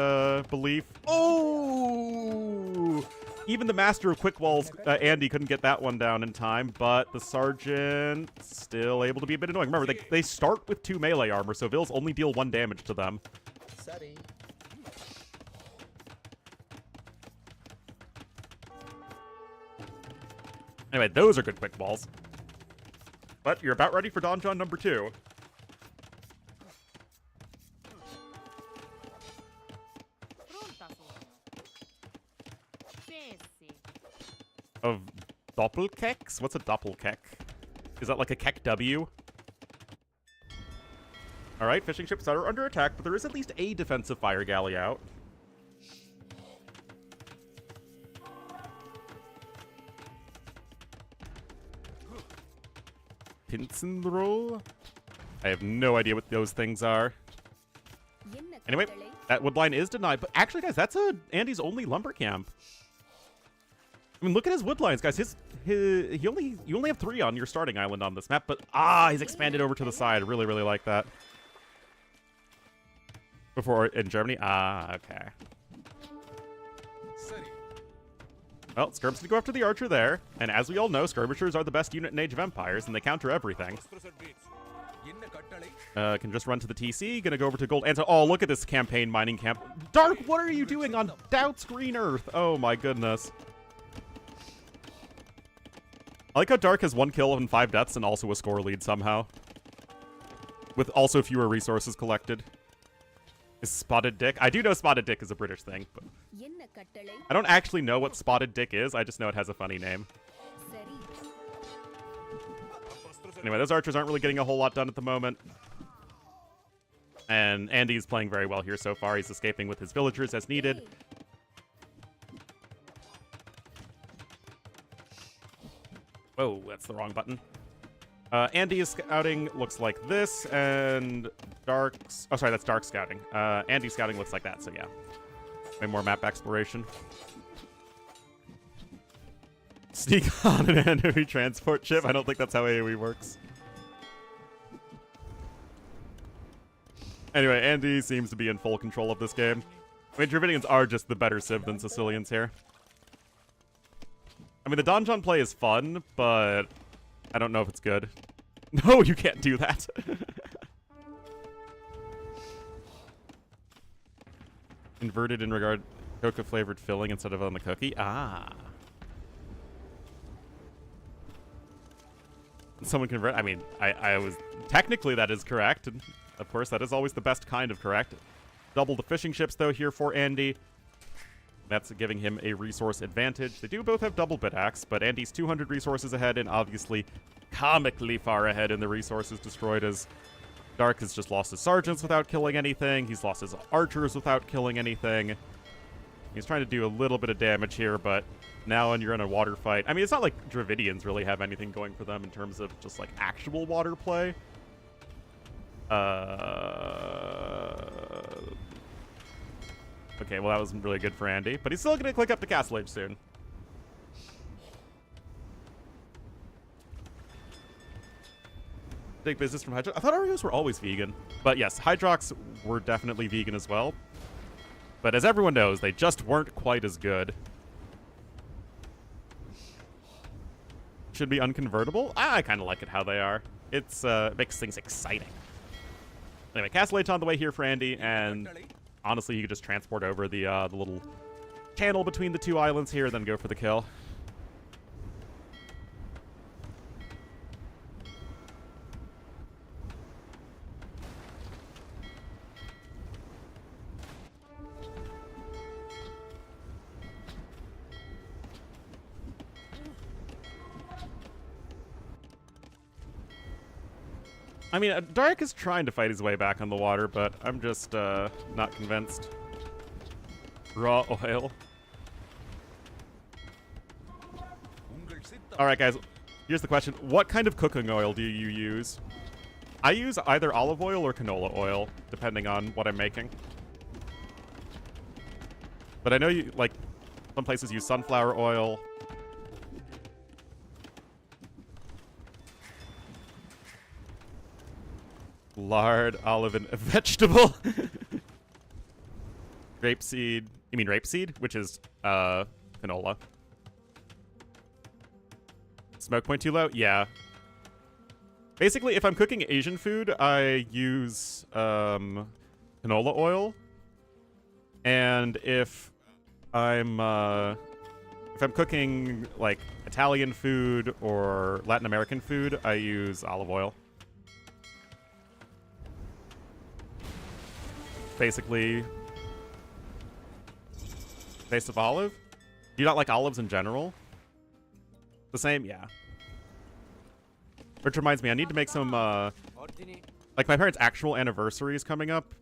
A: belief. Oh! Even the master of quick walls, Andy, couldn't get that one down in time, but the sergeant still able to be a bit annoying. Remember, they start with 2 melee armor, so Vills only deal 1 damage to them. Anyway, those are good quick walls. But you're about ready for donjon number 2. Of doppelkeks? What's a doppelkek? Is that like a kek W? Alright, fishing ships are under attack, but there is at least a defensive fire galley out. Pinsenroll? I have no idea what those things are. Anyway, that wood line is denied. But actually, guys, that's Andy's only lumber camp. I mean, look at his wood lines, guys. You only have 3 on your starting island on this map, but he's expanded over to the side. Really, really like that. Before in Germany, okay. Well, Skirm's gonna go after the archer there, and as we all know, skirmishers are the best unit in Age of Empires, and they counter everything. Can just run to the TC, gonna go over to gold. And so, oh, look at this campaign mining camp. Dark, what are you doing on Doubt's Green Earth? Oh my goodness. I like how Dark has 1 kill and 5 deaths and also a score lead somehow. With also fewer resources collected. Is Spotted Dick? I do know Spotted Dick is a British thing, but I don't actually know what Spotted Dick is. I just know it has a funny name. Anyway, those archers aren't really getting a whole lot done at the moment. And Andy's playing very well here so far. He's escaping with his villagers as needed. Whoa, that's the wrong button. Andy is scouting, looks like this, and Dark's... Oh, sorry, that's Dark scouting. Andy's scouting looks like that, so yeah. Way more map exploration. Sneak on an enemy transport ship? I don't think that's how AoE works. Anyway, Andy seems to be in full control of this game. I mean, Dravidians are just the better civ than Sicilians here. I mean, the donjon play is fun, but I don't know if it's good. No, you can't do that. Inverted in regard cocoa-flavored filling instead of on the cookie. Someone convert. I mean, I was... Technically, that is correct. And of course, that is always the best kind of correct. Double the fishing ships, though, here for Andy. That's giving him a resource advantage. They do both have double bit axe, but Andy's 200 resources ahead and obviously comically far ahead in the resources destroyed as Dark has just lost his sergeants without killing anything. He's lost his archers without killing anything. He's trying to do a little bit of damage here, but now when you're in a water fight... I mean, it's not like Dravidians really have anything going for them in terms of just, like, actual water play. Okay, well, that wasn't really good for Andy, but he's still going to click up to Castle Age soon. Big business from Hydrox. I thought Oreos were always vegan. But yes, Hydrox were definitely vegan as well. But as everyone knows, they just weren't quite as good. Should be unconvertible? I kind of like it how they are. It's makes things exciting. Anyway, Castle Age on the way here for Andy, and honestly, you could just transport over the little channel between the 2 islands here, then go for the kill. I mean, Dark is trying to fight his way back on the water, but I'm just not convinced. Raw oil. Alright, guys. Here's the question. What kind of cooking oil do you use? I use either olive oil or canola oil, depending on what I'm making. But I know you, like, some places use sunflower oil. Lard, olive, and a vegetable. Grapeseed. You mean rapeseed? Which is canola. Smoke point too low? Yeah. Basically, if I'm cooking Asian food, I use canola oil. And if I'm cooking like Italian food or Latin American food, I use olive oil. Basically, taste of olive. Do you not like olives in general? The same, yeah. Which reminds me, I need to make some like my parents' actual anniversary is coming up.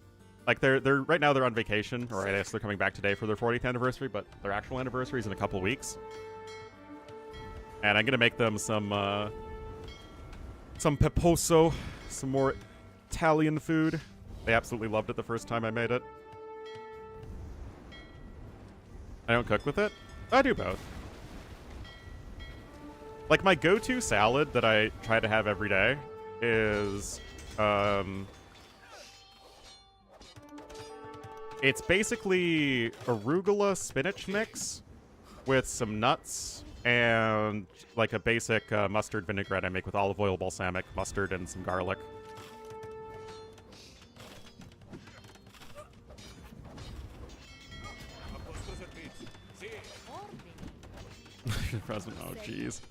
A: Like they're right now they're on vacation, or I guess they're coming back today for their 40th anniversary, but their actual anniversary is in a couple weeks. And I'm gonna make them some Some peposo, some more Italian food. They absolutely loved it the first time I made it. I don't cook with it? I do both. Like, my go-to salad that I try to have every day is, it's basically arugula spinach mix with some nuts and, like, a basic mustard vinaigrette I make with olive oil, balsamic, mustard, and some garlic. Present. Oh, jeez.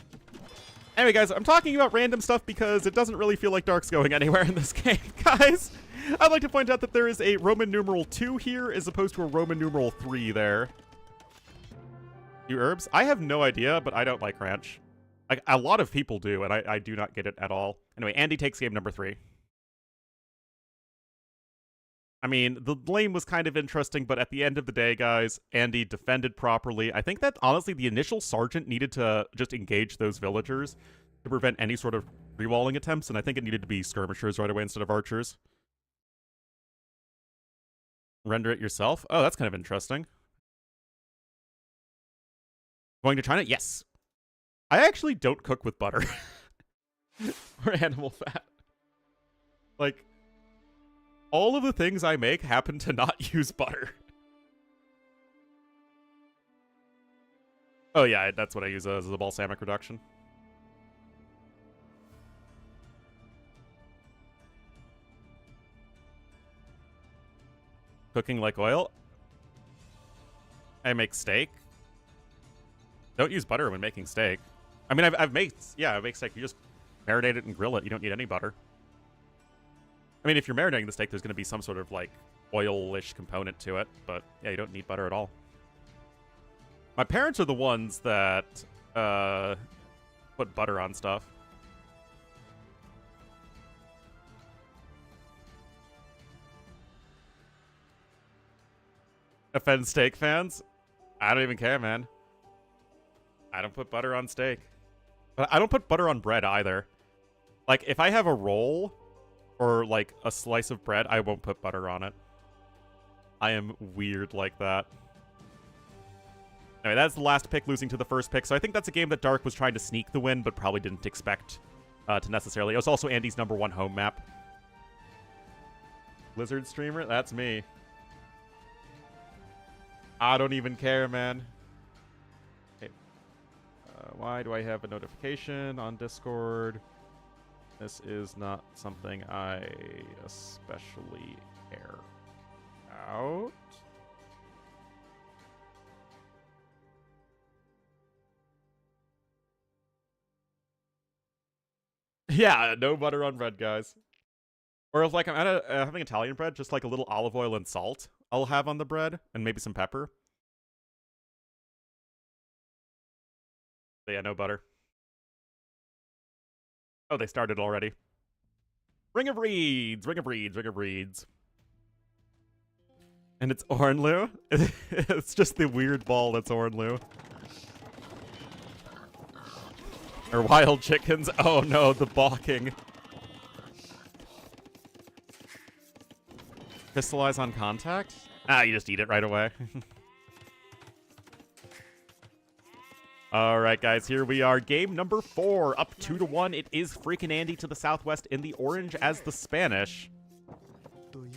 A: Anyway, guys, I'm talking about random stuff because it doesn't really feel like Dark's going anywhere in this game. Guys, I'd like to point out that there is a Roman numeral 2 here as opposed to a Roman numeral 3 there. You herbs? I have no idea, but I don't like ranch. Like, a lot of people do, and I do not get it at all. Anyway, Andy takes game number 3. I mean, the lane was kind of interesting, but at the end of the day, guys, Andy defended properly. I think that, honestly, the initial sergeant needed to just engage those villagers to prevent any sort of rewalling attempts, and I think it needed to be skirmishers right away instead of archers. Render it yourself? Oh, that's kind of interesting. Going to China? Yes. I actually don't cook with butter. Or animal fat. Like, all of the things I make happen to not use butter. Oh yeah, that's what I use as a balsamic reduction. Cooking like oil. I make steak. Don't use butter when making steak. I mean, I make steak. You just marinate it and grill it. You don't need any butter. I mean, if you're marinating the steak, there's going to be some sort of, like, oil-ish component to it. But, yeah, you don't need butter at all. My parents are the ones that put butter on stuff. Offend steak fans? I don't even care, man. I don't put butter on steak. But I don't put butter on bread, either. Like, if I have a roll or, like, a slice of bread, I won't put butter on it. I am weird like that. Anyway, that's the last pick, losing to the first pick. So I think that's a game that Dark was trying to sneak the win, but probably didn't expect to necessarily. It was also Andy's #1 home map. Blizzard streamer? That's me. I don't even care, man. Okay. Why do I have a notification on Discord? This is not something I especially care about. Yeah, no butter on bread, guys. Or if, like, I'm having Italian bread, just like a little olive oil and salt I'll have on the bread, and maybe some pepper. But yeah, no butter. Oh, they started already. Ring of Reeds! Ring of Reeds, Ring of Reeds. And it's Ornlu? It's just the weird ball that's Ornlu. Or wild chickens. Oh no, the balking. Crystallize on contact? Ah, you just eat it right away. Alright, guys, here we are. Game number 4, up 2-1. It is freaking Andy to the southwest in the orange as the Spanish.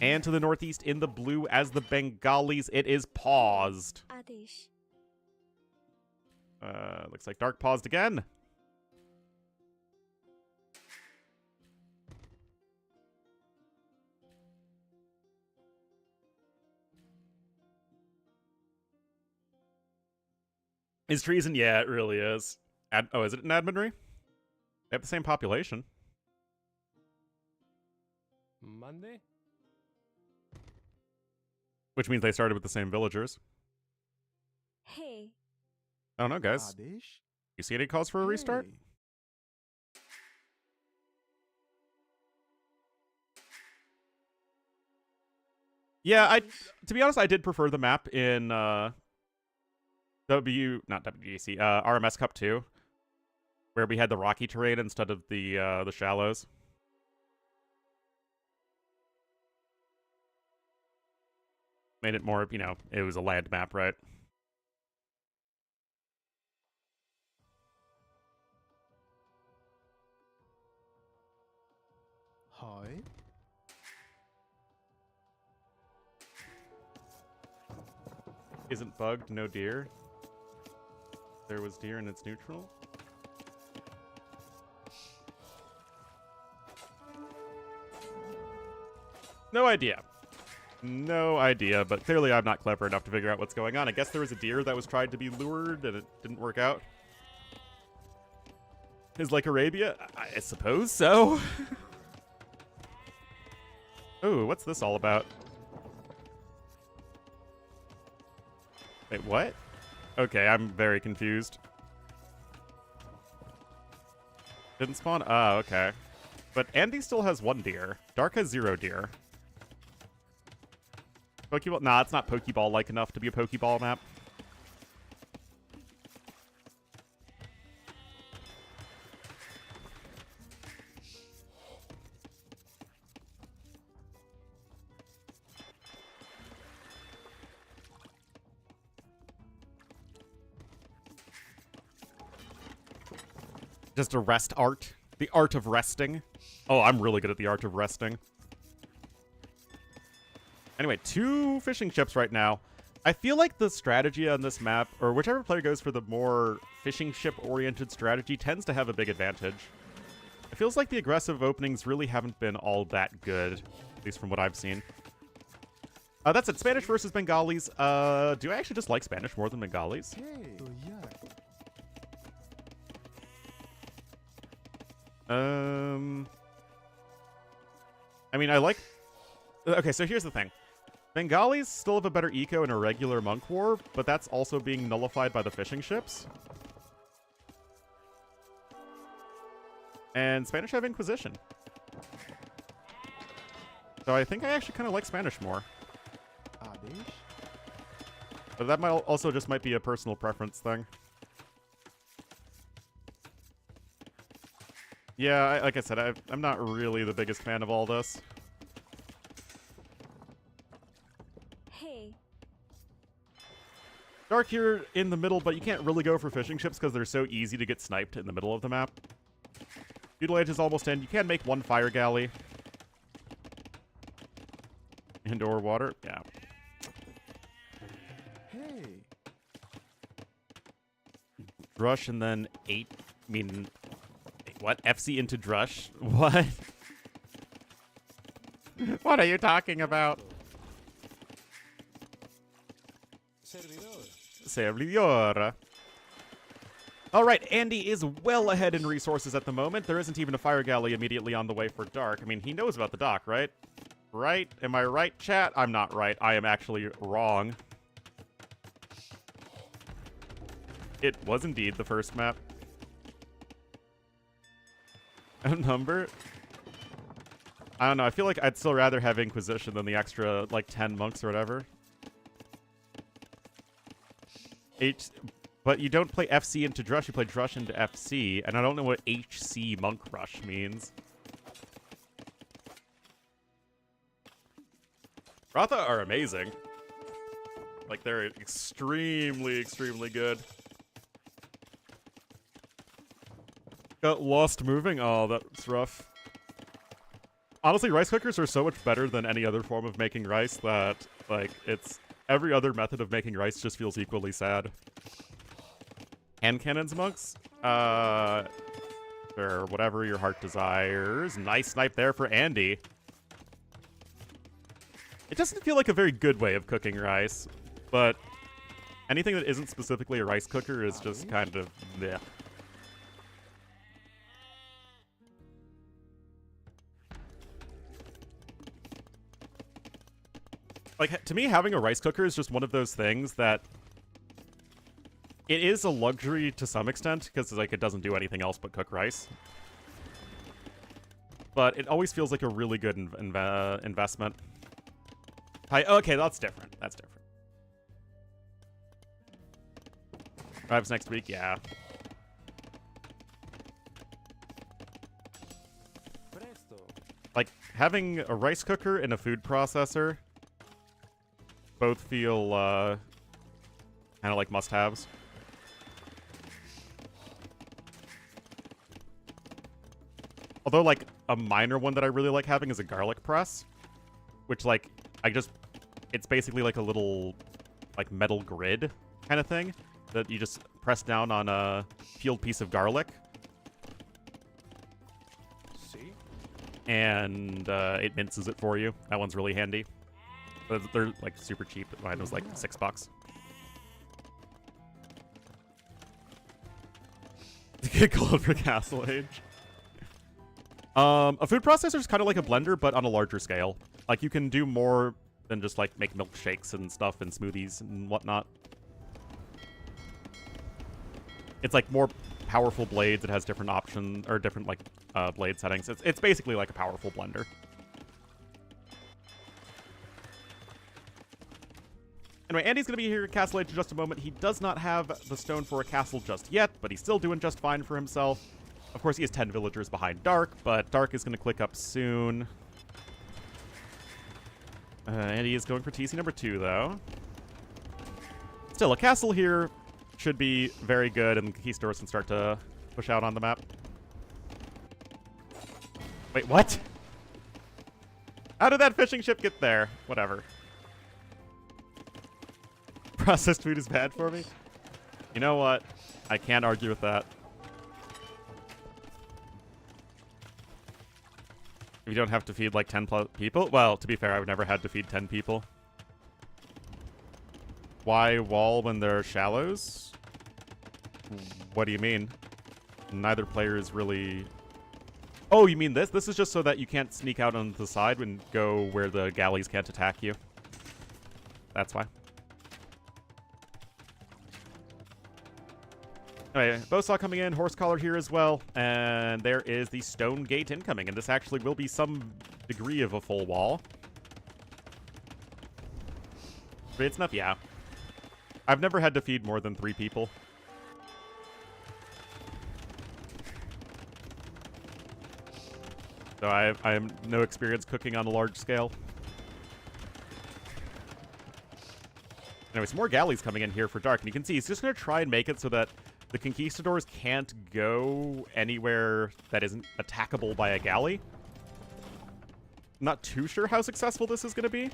A: And to the northeast in the blue as the Bengalis. It is paused. Looks like Dark paused again. Is treason? Yeah, it really is. Oh, is it an adminry? They have the same population.
B: Monday?
A: Which means they started with the same villagers.
C: Hey.
A: I don't know, guys. You see any calls for a restart? Yeah, to be honest, I did prefer the map in not WGC, RMS Cup 2. where we had the rocky terrain instead of the shallows. Made it more, it was a land map, right?
B: Hi.
A: Isn't bugged, no deer. There was deer and it's neutral. No idea. No idea, but clearly I'm not clever enough to figure out what's going on. I guess there was a deer that was tried to be lured and it didn't work out. Is like Arabia? I suppose so. Oh, what's this all about? Wait, what? Okay, I'm very confused. Didn't spawn? Oh, okay. But Andy still has 1 deer. Dark has 0 deer. Pokeball? Nah, it's not Pokeball-like enough to be a Pokeball map. Just a rest art. The art of resting. Oh, I'm really good at the art of resting. Anyway, 2 fishing ships right now. I feel like the strategy on this map, or whichever player goes for the more fishing ship-oriented strategy, tends to have a big advantage. It feels like the aggressive openings really haven't been all that good, at least from what I've seen. That's it. Spanish versus Bengalis. Do I actually just like Spanish more than Bengalis?
B: Hey. Yeah.
A: I mean, I like... Okay, so here's the thing. Bengalis still have a better eco in a regular monk war, but that's also being nullified by the fishing ships. And Spanish have Inquisition. So I think I actually kind of like Spanish more. But that might also just might be a personal preference thing. Yeah, like I said, I'm not really the biggest fan of all this.
C: Hey.
A: Dark here in the middle, but you can't really go for fishing ships because they're so easy to get sniped in the middle of the map. Feudal Age is almost in. You can make 1 fire galley. Indoor water, yeah.
B: Hey.
A: Drush and then 8, what? FC into Drush? What? What are you talking about? Servidor. All right, Andy is well ahead in resources at the moment. There isn't even a fire galley immediately on the way for Dark. I mean, he knows about the dock, right? Right? Am I right, chat? I'm not right. I am actually wrong. It was indeed the first map. A number? I don't know. I feel like I'd still rather have Inquisition than the extra, like, 10 monks or whatever. But you don't play FC into Drush, you play Drush into FC, and I don't know what HC Monk Rush means. Ratha are amazing. Like, they're extremely, extremely good. Got lost moving? Oh, that's rough. Honestly, rice cookers are so much better than any other form of making rice that, like, it's... Every other method of making rice just feels equally sad. Hand cannons, monks? Sure, whatever your heart desires. Nice snipe there for Andy. It doesn't feel like a very good way of cooking rice, but anything that isn't specifically a rice cooker is just kind of bleh. Like, to me, having a rice cooker is just one of those things that it is a luxury to some extent, because, like, it doesn't do anything else but cook rice. But it always feels like a really good investment. Okay, that's different. That's different. Arrives next week, yeah. Like, having a rice cooker and a food processor both feel, kind of like must-haves. Although, like, a minor one that I really like having is a garlic press. Which, like, it's basically like a little, like, metal grid kind of thing that you just press down on a peeled piece of garlic.
B: See?
A: And it minces it for you. That one's really handy. But they're, like, super cheap. Mine was, like, $6. Get called for Castle Age. A food processor is kind of like a blender, but on a larger scale. Like, you can do more than just, like, make milkshakes and stuff and smoothies and whatnot. It's, like, more powerful blades. It has different options, or different, like, blade settings. It's basically like a powerful blender. Anyway, Andy's going to be here at Castle Age in just a moment. He does not have the stone for a castle just yet, but he's still doing just fine for himself. Of course, he has 10 villagers behind Dark, but Dark is going to click up soon. Andy is going for TC number 2, though. Still, a castle here should be very good, and the conquistadors can start to push out on the map. Wait, what? How did that fishing ship get there? Whatever. Processed food is bad for me? You know what? I can't argue with that. You don't have to feed like 10 people? Well, to be fair, I've never had to feed 10 people. Why wall when there are shallows? What do you mean? Neither player is really... Oh, you mean this? This is just so that you can't sneak out on the side and go where the galleys can't attack you. That's why. Anyway, Bowsaw coming in, Horse Collar here as well, and there is the Stone Gate incoming, and this actually will be some degree of a full wall. But it's not, yeah. I've never had to feed more than 3 people. So I have no experience cooking on a large scale. Anyway, some more galleys coming in here for Dark, and you can see he's just going to try and make it so that the conquistadors can't go anywhere that isn't attackable by a galley. I'm not too sure how successful this is going to be.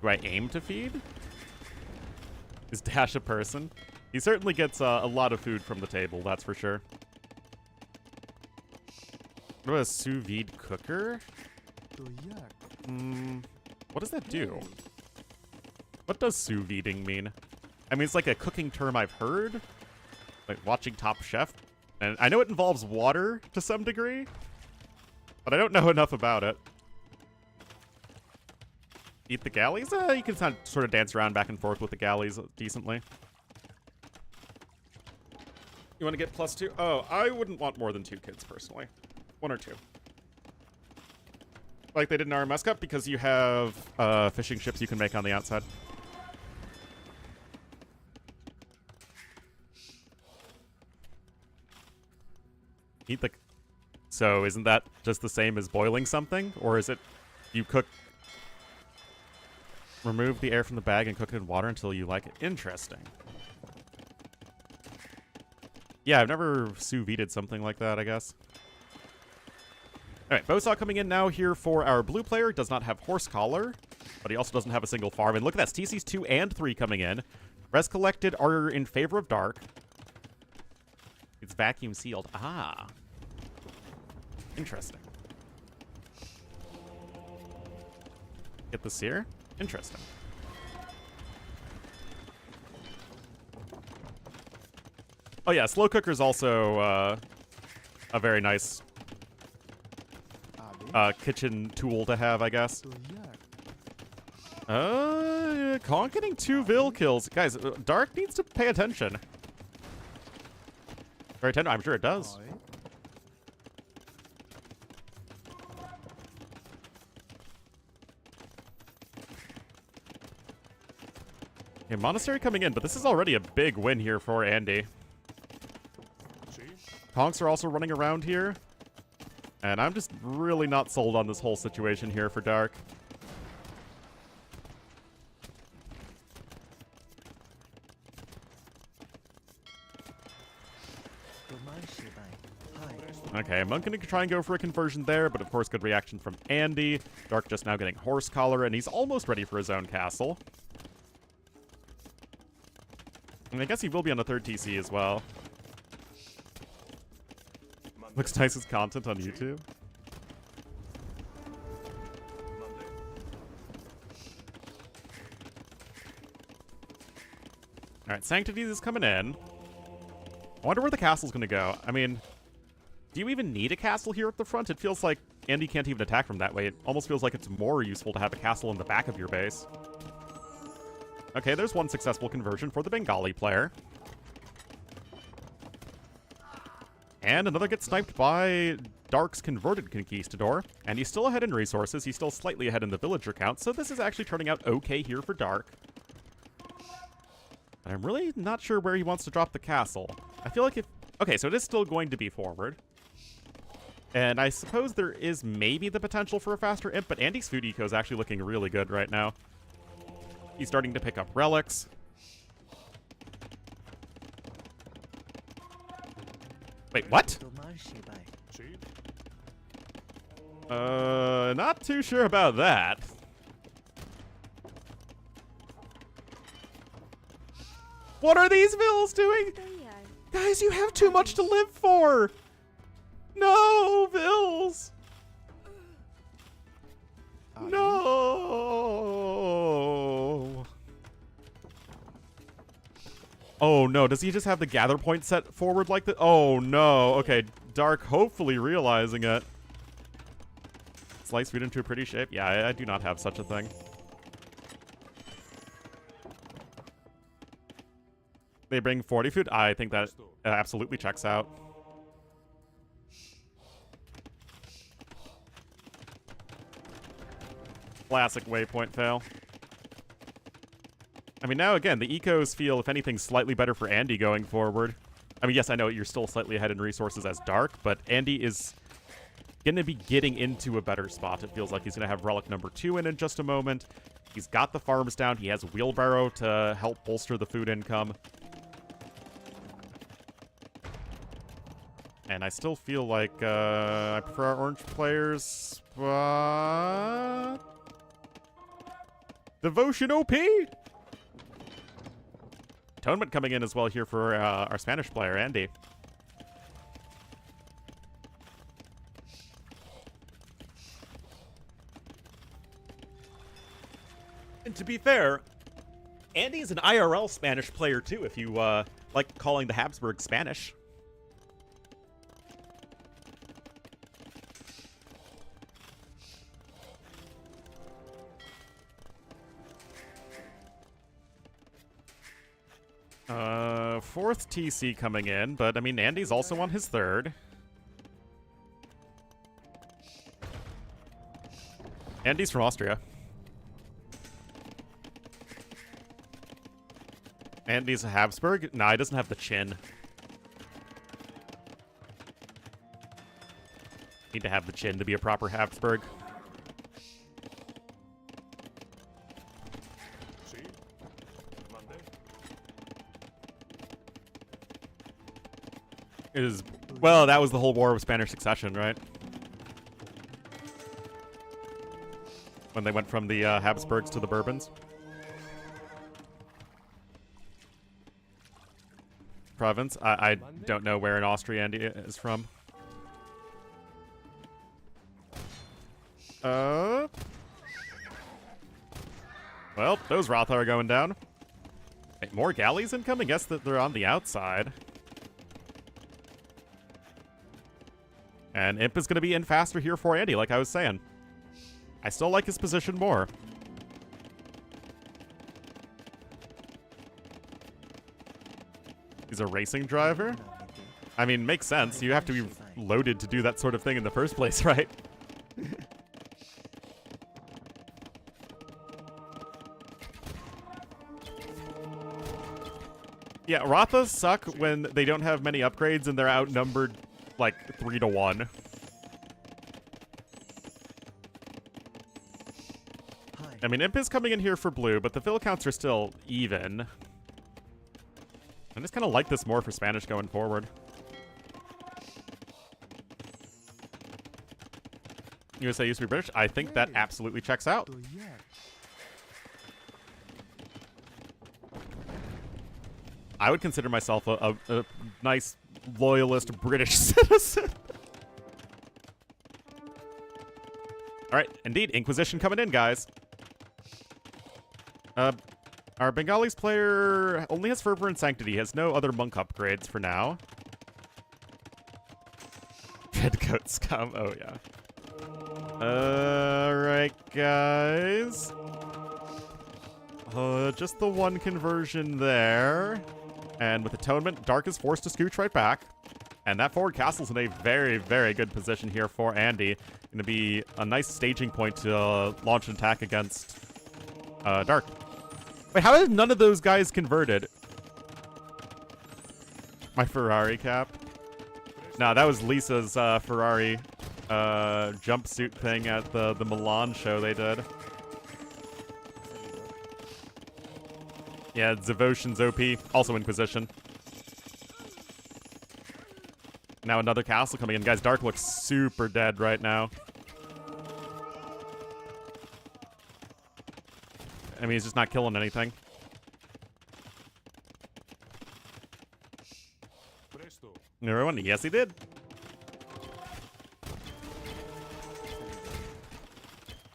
A: Do I aim to feed? Is Dash a person? He certainly gets a lot of food from the table, that's for sure. What about a sous vide cooker? What does that do? What does sous videing mean? I mean, it's like a cooking term I've heard. Like watching Top Chef. And I know it involves water to some degree. But I don't know enough about it. Eat the galleys? You can sort of dance around back and forth with the galleys decently. You want to get +2? Oh, I wouldn't want more than 2 kids, personally. 1 or 2. Like they did in RMS Cup, because you have fishing ships you can make on the outside. Eat the... So, isn't that just the same as boiling something? Or is it you cook... Remove the air from the bag and cook it in water until you like it? Interesting. Yeah, I've never sous vide'd something like that, I guess. Alright, Bowsaw coming in now here for our blue player. Does not have Horse Collar, but he also doesn't have a single farm. And look at that, TC's 2 and 3 coming in. Res collected are in favor of Dark. It's vacuum sealed. Ah. Interesting. Get the sear? Interesting. Oh yeah, slow cooker is also a very nice kitchen tool to have, I guess. Conk getting 2 Vil kills. Guys, Dark needs to pay attention. Very tender. I'm sure it does. Okay, Monastery coming in, but this is already a big win here for Andy. Conks are also running around here. And I'm just really not sold on this whole situation here for Dark. Okay, I'm going to try and go for a conversion there, but of course good reaction from Andy. Dark just now getting Horse Collar, and he's almost ready for his own castle. And I guess he will be on the third TC as well. Looks nice as content on YouTube. Alright, Sanctities is coming in. I wonder where the castle's gonna go. I mean, do you even need a castle here at the front? It feels like Andy can't even attack from that way. It almost feels like it's more useful to have a castle in the back of your base. Okay, there's one successful conversion for the Bengali player. And another gets sniped by Dark's converted Conquistador. And he's still ahead in resources. He's still slightly ahead in the villager count. So this is actually turning out okay here for Dark. But I'm really not sure where he wants to drop the castle. I feel like if... Okay, so it is still going to be forward. And I suppose there is maybe the potential for a faster imp, but Andy's food eco is actually looking really good right now. He's starting to pick up relics. Wait, what? Not too sure about that. What are these vills doing? Guys, you have too much to live for! No, vills! No! Oh no, does he just have the gather point set forward like that? Oh no, okay, Dark hopefully realizing it. Slice food into a pretty shape? Yeah, I do not have such a thing. They bring 40 food? I think that absolutely checks out. Classic waypoint fail. I mean, now again, the ecos feel, if anything, slightly better for Andy going forward. I mean, yes, I know you're still slightly ahead in resources as Dark, but Andy is going to be getting into a better spot. It feels like he's going to have Relic number 2 in just a moment. He's got the farms down. He has Wheelbarrow to help bolster the food income. And I still feel like I prefer our orange players, but... Devotion OP! Atonement coming in as well here for our Spanish player, Andy. And to be fair, Andy's an IRL Spanish player too, if you like calling the Habsburg Spanish. Fourth TC coming in, but I mean, Andy's also on his third. Andy's from Austria. Andy's a Habsburg? Nah, he doesn't have the chin. Need to have the chin to be a proper Habsburg. It is, well, that was the whole War of Spanish Succession, right? When they went from the Habsburgs to the Bourbons. Province? I don't know where in Austria Andy is from. Well, those Rotha are going down. Wait, more galleys incoming? Guess that they're on the outside. And Imp is going to be in faster here for Andy, like I was saying. I still like his position more. He's a racing driver? I mean, makes sense. You have to be loaded to do that sort of thing in the first place, right? Yeah, Rathas suck when they don't have many upgrades and they're outnumbered like 3-1. I mean, Imp is coming in here for blue, but the fill counts are still even. I just kind of like this more for Spanish going forward. USA used to be British. I think that absolutely checks out. I would consider myself a nice, loyalist British citizen. All right, indeed, Inquisition coming in, guys. Our Bengalis player only has Fervor and Sanctity. He has no other monk upgrades for now. Red coat scum. Oh, yeah. Alright, guys. Just the one conversion there. And with Atonement, Dark is forced to scooch right back. And that forward castle's in a very, very good position here for Andy. Going to be a nice staging point to launch an attack against Dark. Wait, how did none of those guys converted? My Ferrari cap? No, that was Lisa's Ferrari jumpsuit thing at the Milan show they did. Yeah, Devotion's OP, also Inquisition. Now another castle coming in. Guys, Dark looks super dead right now. I mean, he's just not killing anything. Everyone, yes, he did.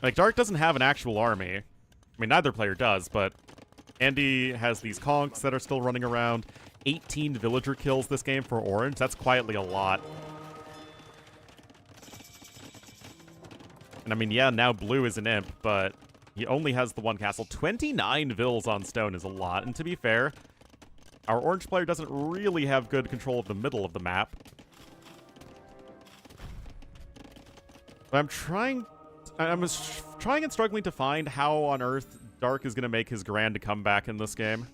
A: Like, Dark doesn't have an actual army. I mean, neither player does, but Andy has these conks that are still running around. 18 villager kills this game for Orange. That's quietly a lot. And I mean, yeah, now blue is an imp, but he only has the one castle. 29 vills on stone is a lot. And to be fair, our orange player doesn't really have good control of the middle of the map. But I'm trying and struggling to find how on earth Dark is going to make his grand comeback in this game.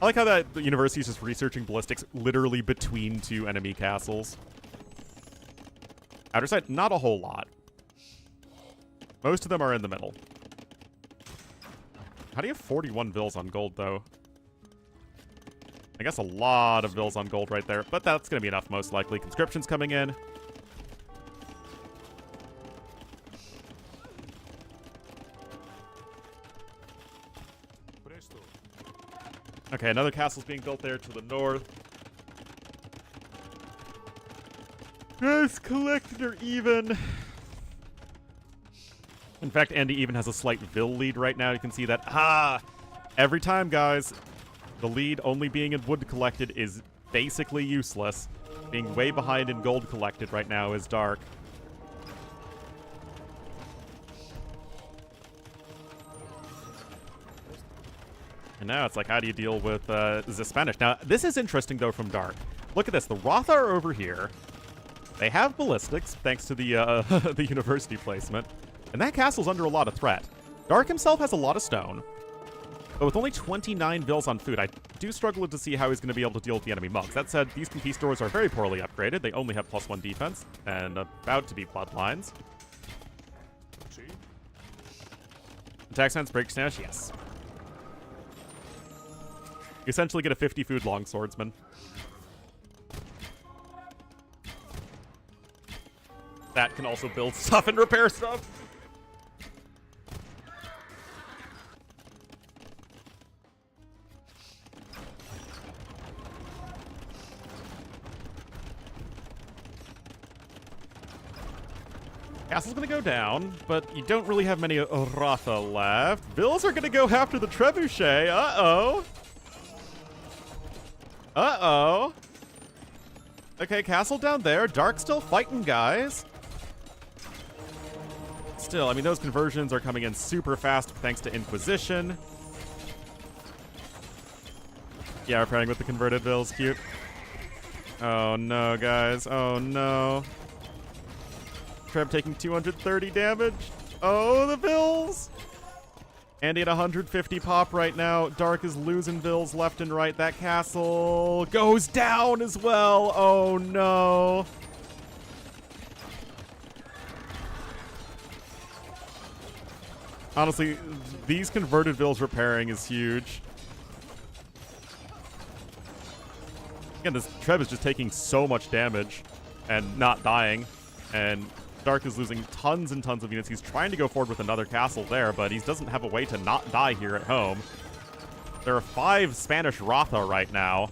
A: I like how that the university is just researching ballistics literally between two enemy castles. Outer side, not a whole lot. Most of them are in the middle. How do you have 41 vills on gold, though? I guess a lot of vills on gold right there, but that's going to be enough, most likely. Conscription's coming in. Okay, another castle's being built there to the north. Guys, collected or even. In fact, Andy even has a slight Vill lead right now. You can see that. Ah! Every time, guys, the lead only being in wood collected is basically useless. Being way behind in gold collected right now is Dark. And now it's like, how do you deal with the Spanish? Now, this is interesting, though, from Dark. Look at this. The Rotha are over here. They have ballistics, thanks to the the university placement. And that castle's under a lot of threat. Dark himself has a lot of stone. But with only 29 vills on food, I do struggle to see how he's going to be able to deal with the enemy monks. That said, these conquistadors are very poorly upgraded. They only have +1 defense, and about to be bloodlines. Attack sense, break snatch, yes. You essentially get a 50 food longswordsman. That can also build stuff and repair stuff. Castle's gonna go down, but you don't really have many Ratha left. Vills are gonna go after the trebuchet. Uh-oh. Uh-oh. Okay, castle down there. Dark still fighting, guys. Still, I mean, those conversions are coming in super fast thanks to Inquisition. Yeah, we're pairing with the converted vills. Cute. Oh, no, guys. Oh, no. Treb taking 230 damage. Oh, the Bills! Andy at 150 pop right now. Dark is losing Bills left and right. That castle goes down as well. Oh, no. Honestly, these converted Bills repairing is huge. Again, this Treb is just taking so much damage and not dying. And Dark is losing tons and tons of units. He's trying to go forward with another castle there, but he doesn't have a way to not die here at home. There are 5 Spanish Ratha right now.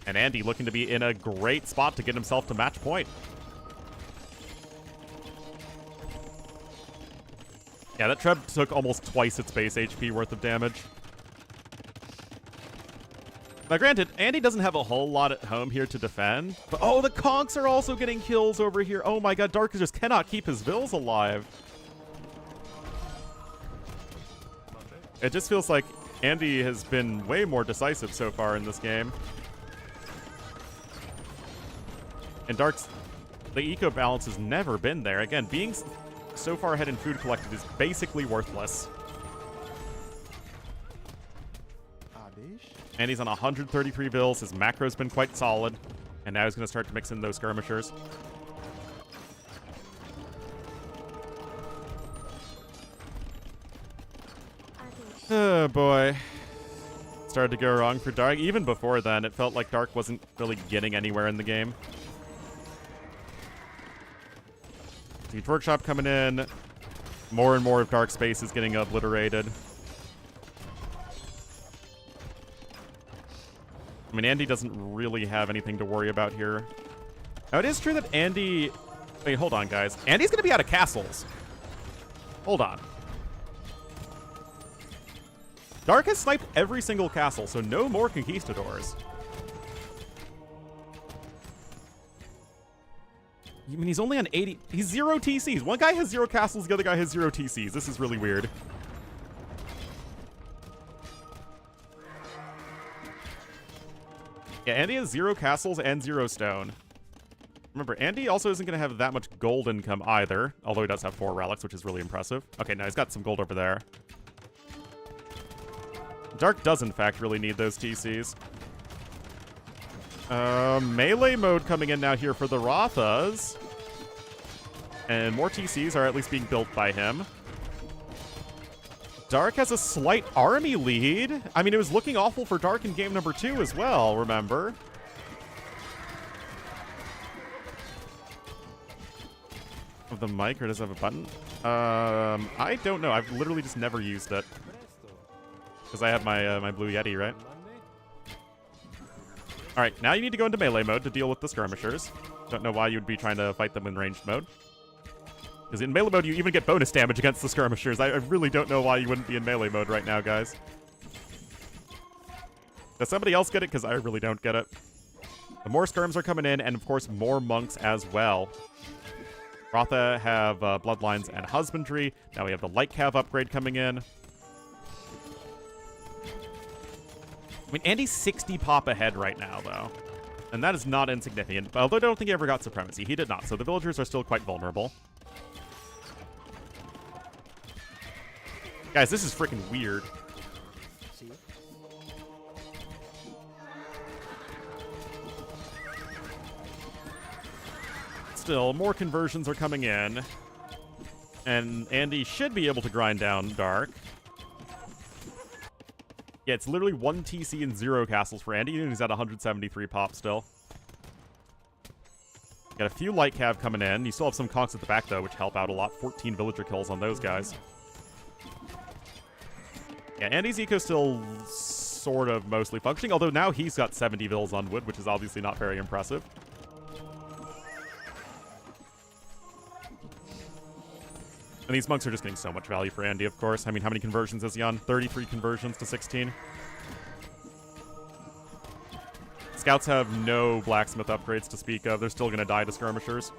A: And Andy looking to be in a great spot to get himself to match point. Yeah, that Treb took almost twice its base HP worth of damage. Now, granted, Andy doesn't have a whole lot at home here to defend. But, oh, the Conks are also getting kills over here. Oh my god, Dark just cannot keep his Vills alive. It just feels like Andy has been way more decisive so far in this game. And Dark's... the eco balance has never been there. Again, being so far ahead in food collected is basically worthless. And he's on 133 Bills. His macro's been quite solid. And now he's going to start to mix in those skirmishers. Oh, boy. Started to go wrong for Dark. Even before then, it felt like Dark wasn't really getting anywhere in the game. Siege Workshop coming in. More and more of Dark's space is getting obliterated. I mean, Andy doesn't really have anything to worry about here. Now, it is true that Andy... wait, hold on, guys. Andy's going to be out of castles. Hold on. Dark has sniped every single castle, so no more conquistadors. I mean, he's only on 80... he's 0 TCs. One guy has 0 castles, the other guy has 0 TCs. This is really weird. Yeah, Andy has 0 castles and 0 stone. Remember, Andy also isn't going to have that much gold income either, although he does have 4 relics, which is really impressive. Okay, now he's got some gold over there. Dark does, in fact, really need those TCs. Melee mode coming in now here for the Rathas. And more TCs are at least being built by him. Dark has a slight army lead. I mean, it was looking awful for Dark in game number 2 as well, remember? Of the mic, or does it have a button? I don't know. I've literally just never used it. Because I have my my Blue Yeti, right? Alright, now you need to go into melee mode to deal with the skirmishers. Don't know why you would be trying to fight them in ranged mode. Because in melee mode, you even get bonus damage against the skirmishers. I really don't know why you wouldn't be in melee mode right now, guys. Does somebody else get it? Because I really don't get it. The more skirms are coming in, and of course, more monks as well. Ratha have bloodlines and husbandry. Now we have the light cav upgrade coming in. I mean, Andy's 60 pop ahead right now, though. And that is not insignificant. Although I don't think he ever got supremacy. He did not, so the villagers are still quite vulnerable. Guys, this is freaking weird. Still, more conversions are coming in. And Andy should be able to grind down Dark. Yeah, it's literally 1 TC and 0 castles for Andy, and he's at 173 pop still. Got a few light cav coming in. You still have some conks at the back, though, which help out a lot. 14 villager kills on those guys. Yeah, Andy's eco still sort of mostly functioning, although now he's got 70 vills on wood, which is obviously not very impressive. And these monks are just getting so much value for Andy, of course. I mean, how many conversions is he on? 33 conversions to 16. Scouts have no blacksmith upgrades to speak of. They're still going to die to skirmishers.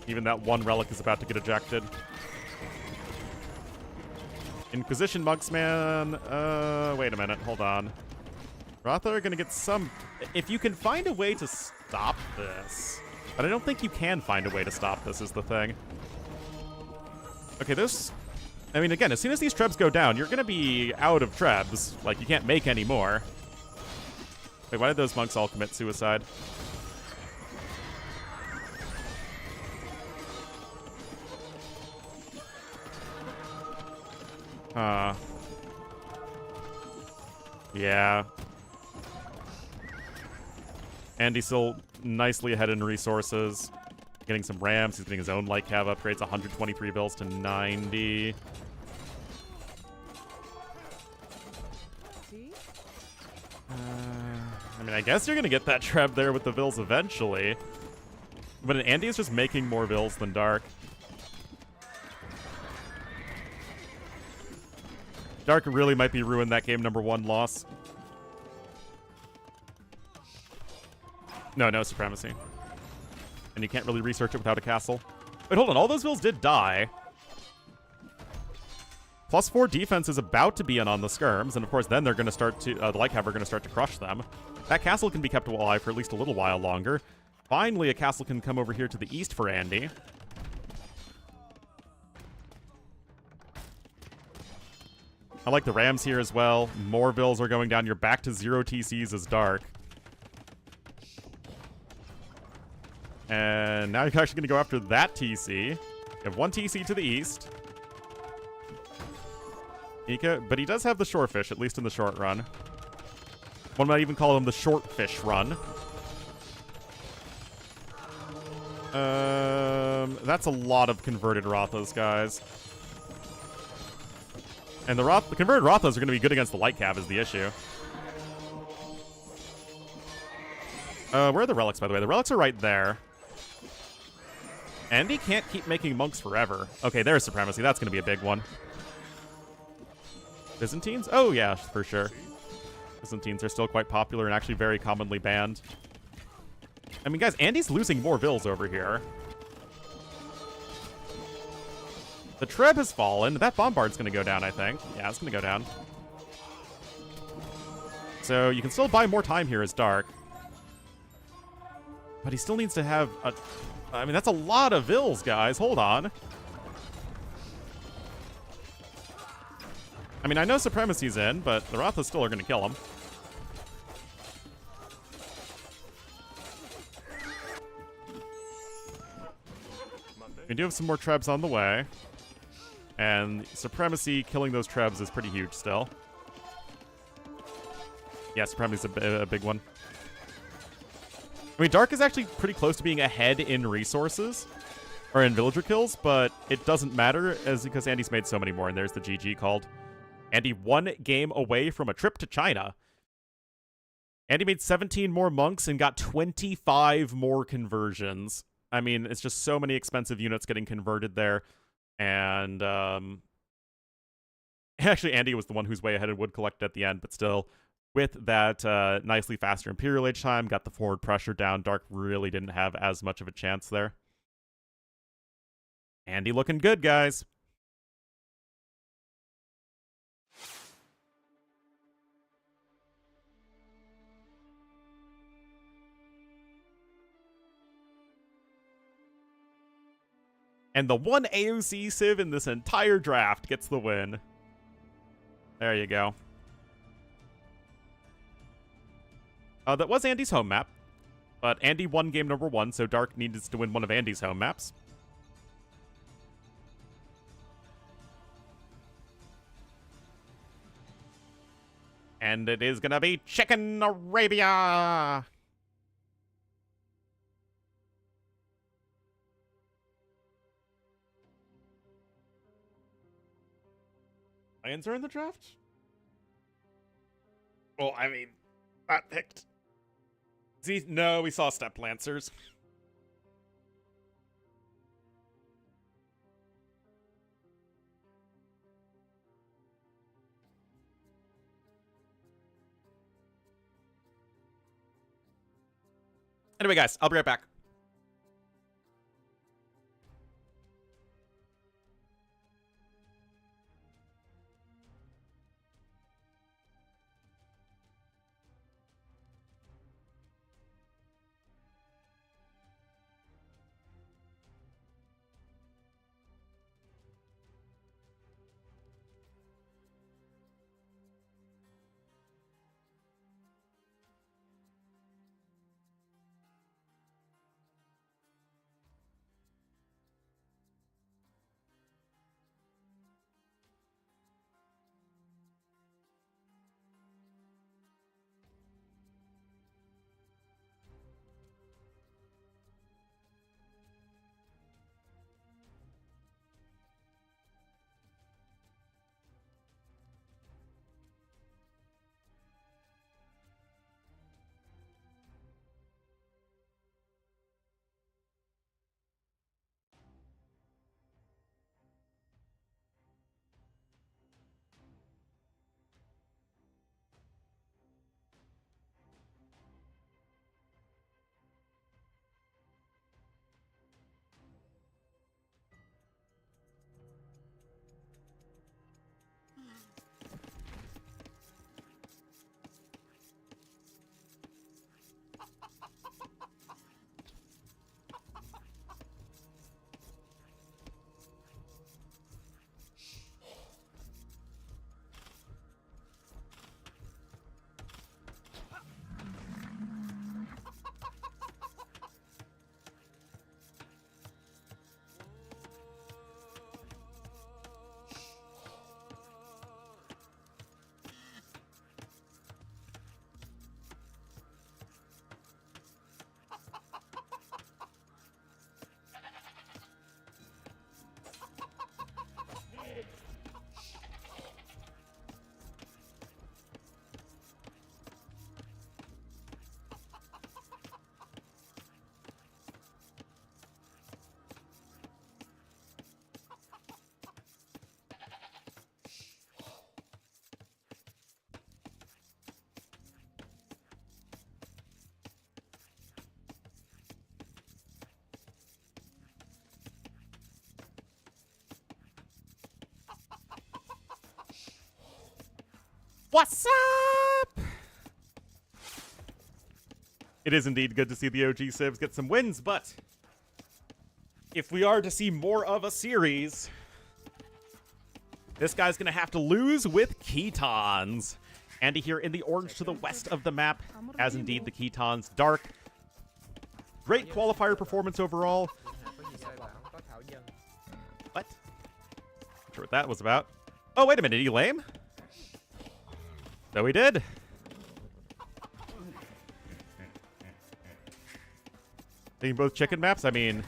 A: Even that one relic is about to get ejected. Inquisition monks, man. Wait a minute. Hold on. Ratha are going to get some... if you can find a way to... stop this. But I don't think you can find a way to stop this, is the thing. Okay, this... I mean, again, as soon as these trebs go down, you're going to be out of trebs. Like, you can't make any more. Wait, why did those monks all commit suicide? Yeah. Andy's still nicely ahead in resources. Getting some rams. He's getting his own light cav upgrades. 123 bills to 90. I mean, I guess you're going to get that treb there with the vills eventually. But Andy is just making more vills than Dark. Dark really might be ruined that game #1 loss. No supremacy. And you can't really research it without a castle. Wait, hold on. All those vills did die. +4 defense is about to be in on the skirms, and of course then they're going to start to, the light cav are going to start to crush them. That castle can be kept alive for at least a little while longer. Finally, a castle can come over here to the east for Andy. I like the rams here as well. More vills are going down. You're back to 0 TCs as Dark. And now you're actually going to go after that TC. You have 1 TC to the east. But he does have the shorefish, at least in the short run. One might even call him the short fish run. That's a lot of converted Rothas, guys. And the converted Rothas are going to be good against the light cav is the issue. Where are the relics, by the way? The relics are right there. Andy can't keep making monks forever. Okay, there's supremacy. That's going to be a big one. Byzantines? Oh, yeah, for sure. Byzantines are still quite popular and actually very commonly banned. I mean, guys, Andy's losing more vills over here. The Treb has fallen. That Bombard's going to go down, I think. Yeah, it's going to go down. So you can still buy more time here as Dark. But he still needs to have a... I mean, that's a lot of vills, guys. Hold on. I mean, I know Supremacy's in, but the Rothas still are going to kill him. We do have some more Trebs on the way. And Supremacy killing those Trebs is pretty huge still. Yeah, Supremacy's a big one. I mean, Dark is actually pretty close to being ahead in resources. Or in villager kills, but it doesn't matter because Andy's made so many more, and there's the GG called. Andy 1 game away from a trip to China. Andy made 17 more monks and got 25 more conversions. I mean, it's just so many expensive units getting converted there. And actually, Andy was the one who's way ahead and would collect at the end, but still, with that nicely faster Imperial Age time, got the forward pressure down. Dark really didn't have as much of a chance there. Andy looking good, guys. And the one AOC Civ in this entire draft gets the win. There you go. That was Andy's home map. But Andy won game #1, so Dark needed to win one of Andy's home maps. And it is gonna be Chicken Arabia! Lions are in the draft? Well, I mean, not picked. See, no, we saw Steppe Lancers. Anyway, guys, I'll be right back. What's up? It is indeed good to see the OG Civs get some wins, but if we are to see more of a series, this guy's gonna have to lose with Ketons. Andy here in the orange to the west of the map, as indeed the Ketons. Dark. Great qualifier performance overall. What? Not sure what that was about. Oh, wait a minute, he lame? So he did. Taking both chicken maps? I mean,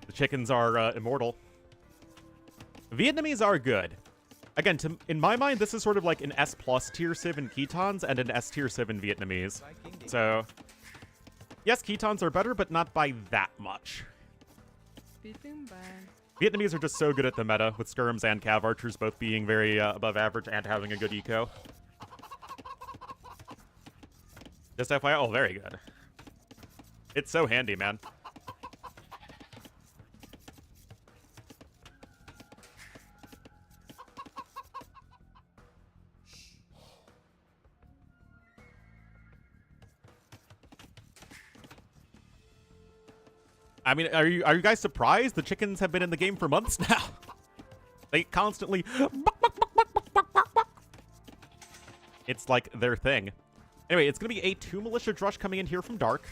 A: the chickens are immortal. Vietnamese are good. Again, in my mind, this is sort of like an S+ tier civ in Ketons and an S tier civ in Vietnamese. So, yes, Ketons are better, but not by that much. Vietnamese are just so good at the meta, with skirms and cav archers both being very above average and having a good eco. Just FYI, oh, very good. It's so handy, man. I mean, are you guys surprised? The chickens have been in the game for months now. They constantly... It's like their thing. Anyway, it's going to be a 2 militia drush coming in here from Dark.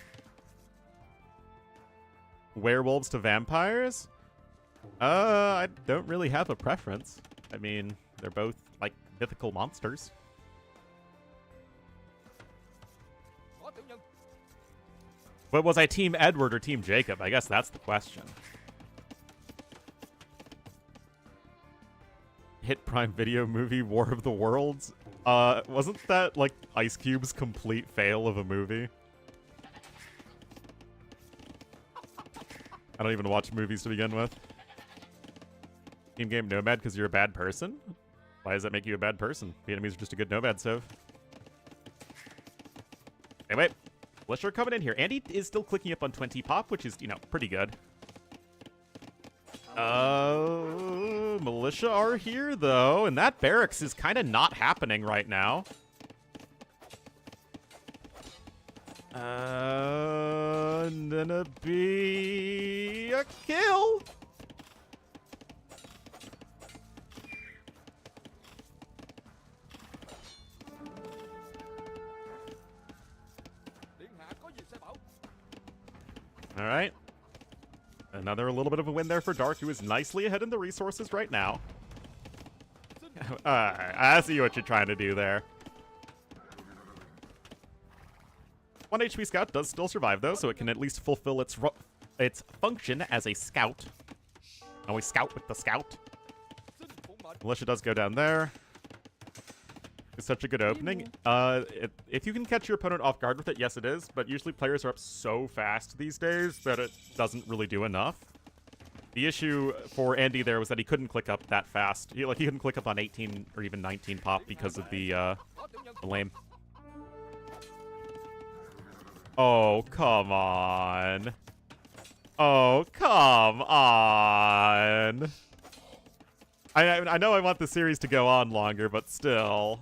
A: Werewolves to vampires? I don't really have a preference. I mean, they're both, like, mythical monsters. But was I Team Edward or Team Jacob? I guess that's the question. Hit Prime Video movie War of the Worlds? Wasn't that, like, Ice Cube's complete fail of a movie? I don't even watch movies to begin with. Team Game Nomad because you're a bad person? Why does that make you a bad person? Vietnamese are just a good Nomad civ. Anyway. Militia coming in here. Andy is still clicking up on 20 pop, which is, you know, pretty good. Militia are here, though, and that barracks is kind of not happening right now. Gonna be a kill. All right. Another little bit of a win there for Dark, who is nicely ahead in the resources right now. I see what you're trying to do there. 1 HP Scout does still survive, though, so it can at least fulfill its function as a scout. Always scout with the scout. Militia does go down there. It's such a good opening. If you can catch your opponent off guard with it, yes it is, but usually players are up so fast these days that it doesn't really do enough. The issue for Andy there was that he couldn't click up that fast. He couldn't click up on 18 or even 19 pop because of the lame. Oh, come on. Oh, come on. I know I want the series to go on longer, but still.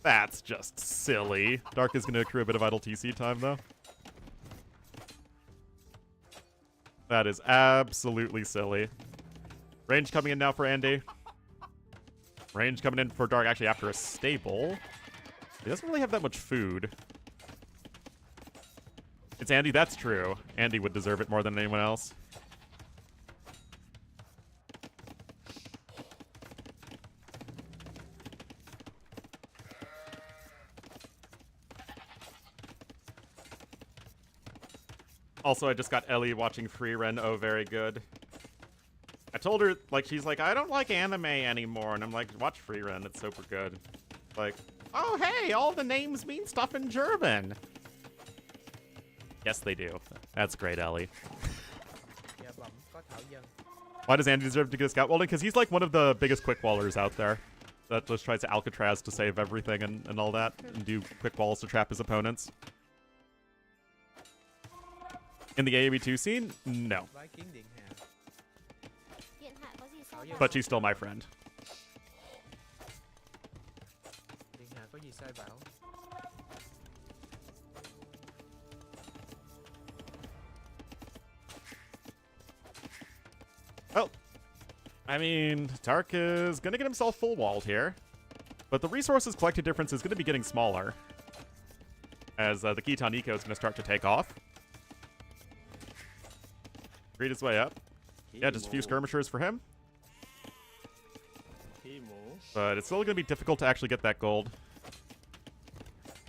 A: That's just silly. Dark is going to accrue a bit of idle TC time, though. That is absolutely silly. Range coming in now for Andy. Range coming in for Dark, actually, after a stable. He doesn't really have that much food. It's Andy, that's true. Andy would deserve it more than anyone else. Also, I just got Ellie watching Free Ren. Oh, very good. I told her, like, she's like, I don't like anime anymore. And I'm like, watch Free Ren. It's super good. Like, oh, hey, all the names mean stuff in German. Yes, they do. That's great, Ellie. Why does Andy deserve to get a scout welding? Because he's like one of the biggest quick wallers out there. That just tries to Alcatraz to save everything and all that. And do quick walls to trap his opponents. In the AAB2 scene? No. But she's still my friend. Well, I mean, Dark is going to get himself full walled here. But the resources collected difference is going to be getting smaller. As the Khitan Eco is going to start to take off. Read his way up. Yeah, just a few skirmishers for him. But it's still going to be difficult to actually get that gold.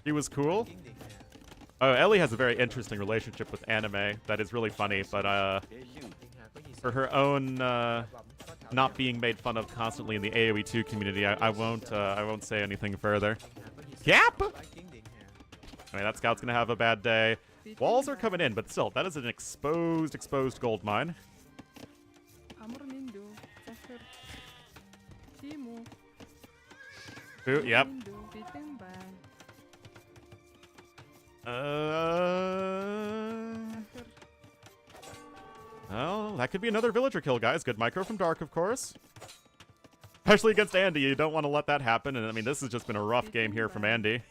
A: He was cool. Oh, Ellie has a very interesting relationship with anime that is really funny, but for her own not being made fun of constantly in the AoE2 community, I won't say anything further. Yap! Anyway, that scout's gonna have a bad day. Walls are coming in, but still, that is an exposed gold mine. Ooh, yep. Well, that could be another villager kill, guys. Good micro from Dark, of course. Especially against Andy, you don't want to let that happen. And I mean, this has just been a rough game here from Andy.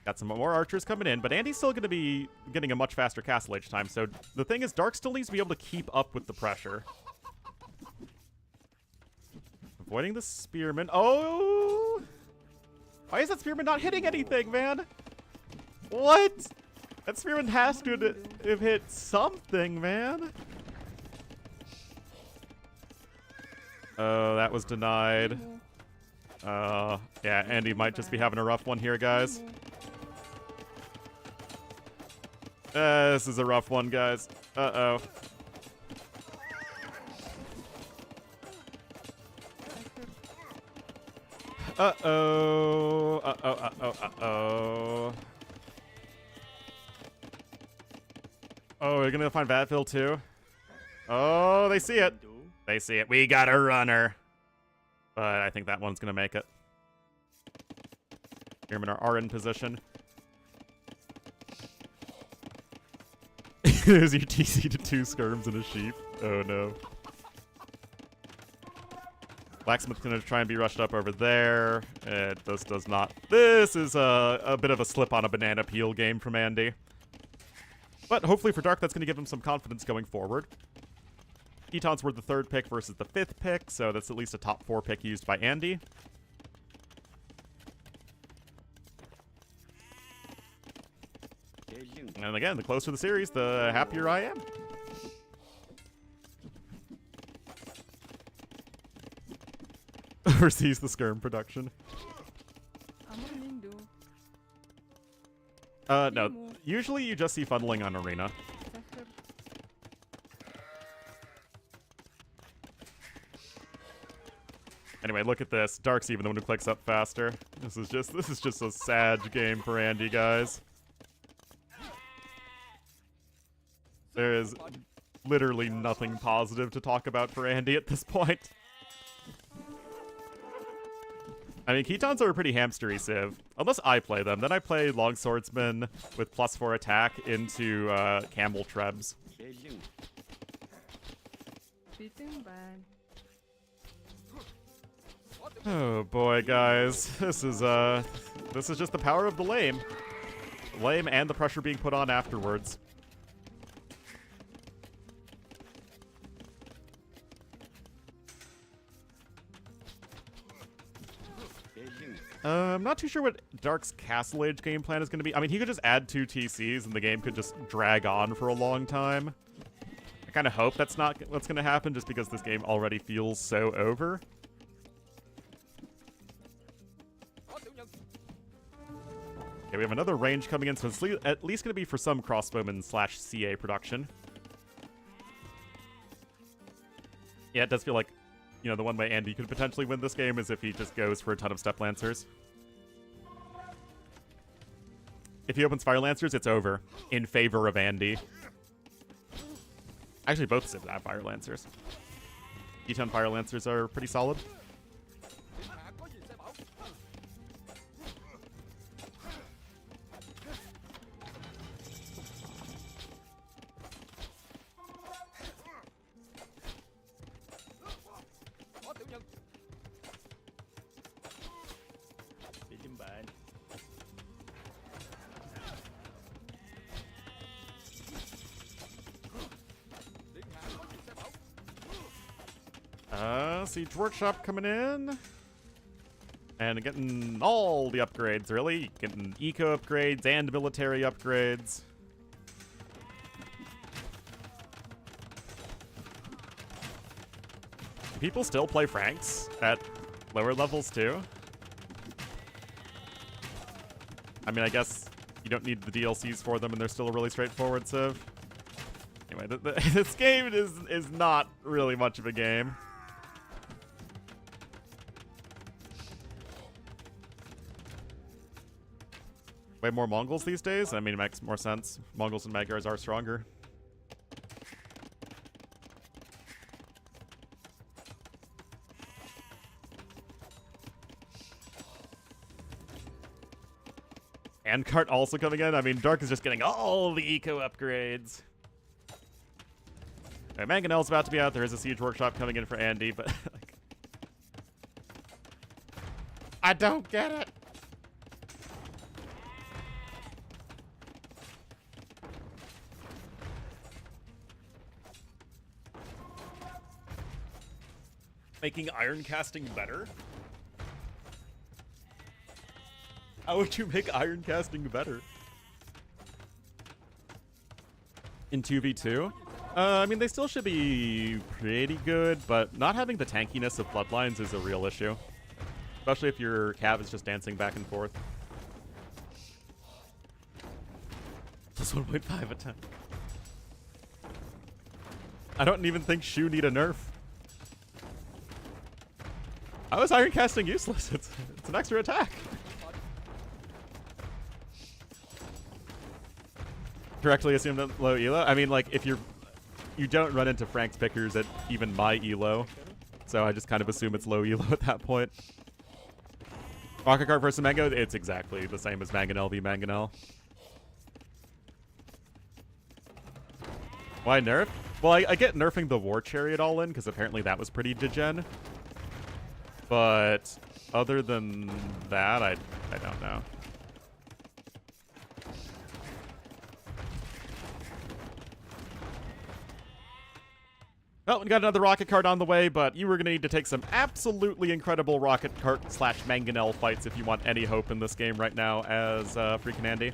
A: Got some more archers coming in, but Andy's still going to be getting a much faster castle age time. So the thing is, Dark still needs to be able to keep up with the pressure. Avoiding the spearman. Oh! Why is that spearman not hitting anything, man? What? That spearman has to have hit something, man. Oh, that was denied. Yeah, Andy might just be having a rough one here, guys. This is a rough one, guys. Uh-oh. Uh-oh. Uh-oh, uh-oh, uh-oh. Oh, we're gonna find Vatville, too? Oh, they see it. They see it. We got a runner. But I think that one's gonna make it. Spearmen are in position. There's your TC to 2 skirms and a sheep. Oh no. Blacksmith's gonna try and be rushed up over there. This does not. This is a bit of a slip on a banana peel game from Andy. But hopefully for Dark, that's gonna give him some confidence going forward. Khitans were the 3rd pick versus the 5th pick, so that's at least a top 4 pick used by Andy. And again, the closer the series, the happier I am. Oversees the skirm production. No. Usually you just see funneling on Arena. Anyway, look at this. Dark's even the one who clicks up faster. This is just a sad game for Andy, guys. There is literally nothing positive to talk about for Andy at this point. I mean, Khitans are a pretty hamstery civ. Unless I play them. Then I play Longswordsman with +4 attack into Camel Trebs. Oh boy, guys. This is just the power of the lame. Lame and the pressure being put on afterwards. I'm not too sure what Dark's Castle Age game plan is going to be. I mean, he could just add 2 TCs and the game could just drag on for a long time. I kind of hope that's not what's going to happen just because this game already feels so over. Okay, we have another range coming in, so it's at least going to be for some crossbowman / CA production. Yeah, it does feel like, you know, the one way Andy could potentially win this game is if he just goes for a ton of Step Lancers. If he opens Fire Lancers, it's over. In favor of Andy. Actually, both Civs have Fire Lancers. Khitan Fire Lancers are pretty solid. Siege Workshop coming in. And getting all the upgrades, really. Getting eco upgrades and military upgrades. People still play Franks at lower levels too. I mean, I guess you don't need the DLCs for them, and they're still a really straightforward civ. Anyway, this game is not really much of a game. Way more Mongols these days? I mean, it makes more sense. Mongols and Magyars are stronger. And Cart also coming in. I mean, Dark is just getting all the eco upgrades. Right, Mangonel's about to be out. There is a Siege Workshop coming in for Andy, but like, I don't get it. Making iron casting better? How would you make iron casting better? In 2v2? I mean, they still should be pretty good, but not having the tankiness of Bloodlines is a real issue. Especially if your cav is just dancing back and forth. Plus 1.5 attack. I don't even think Shu need a nerf. How is iron casting useless? It's an extra attack. Correctly assumed at low elo. I mean, like, if you don't run into Frank's pickers at even my elo, so I just kind of assume it's low elo at that point. Rocket Cart versus Mango, it's exactly the same as Mangonel v Mangonel. Why nerf? Well, I get nerfing the War Chariot all in, because apparently that was pretty degen. But other than that, I don't know. Well, we got another Rocket Cart on the way, but you were going to need to take some absolutely incredible Rocket Cart / Mangonel fights if you want any hope in this game right now as freaking Andy.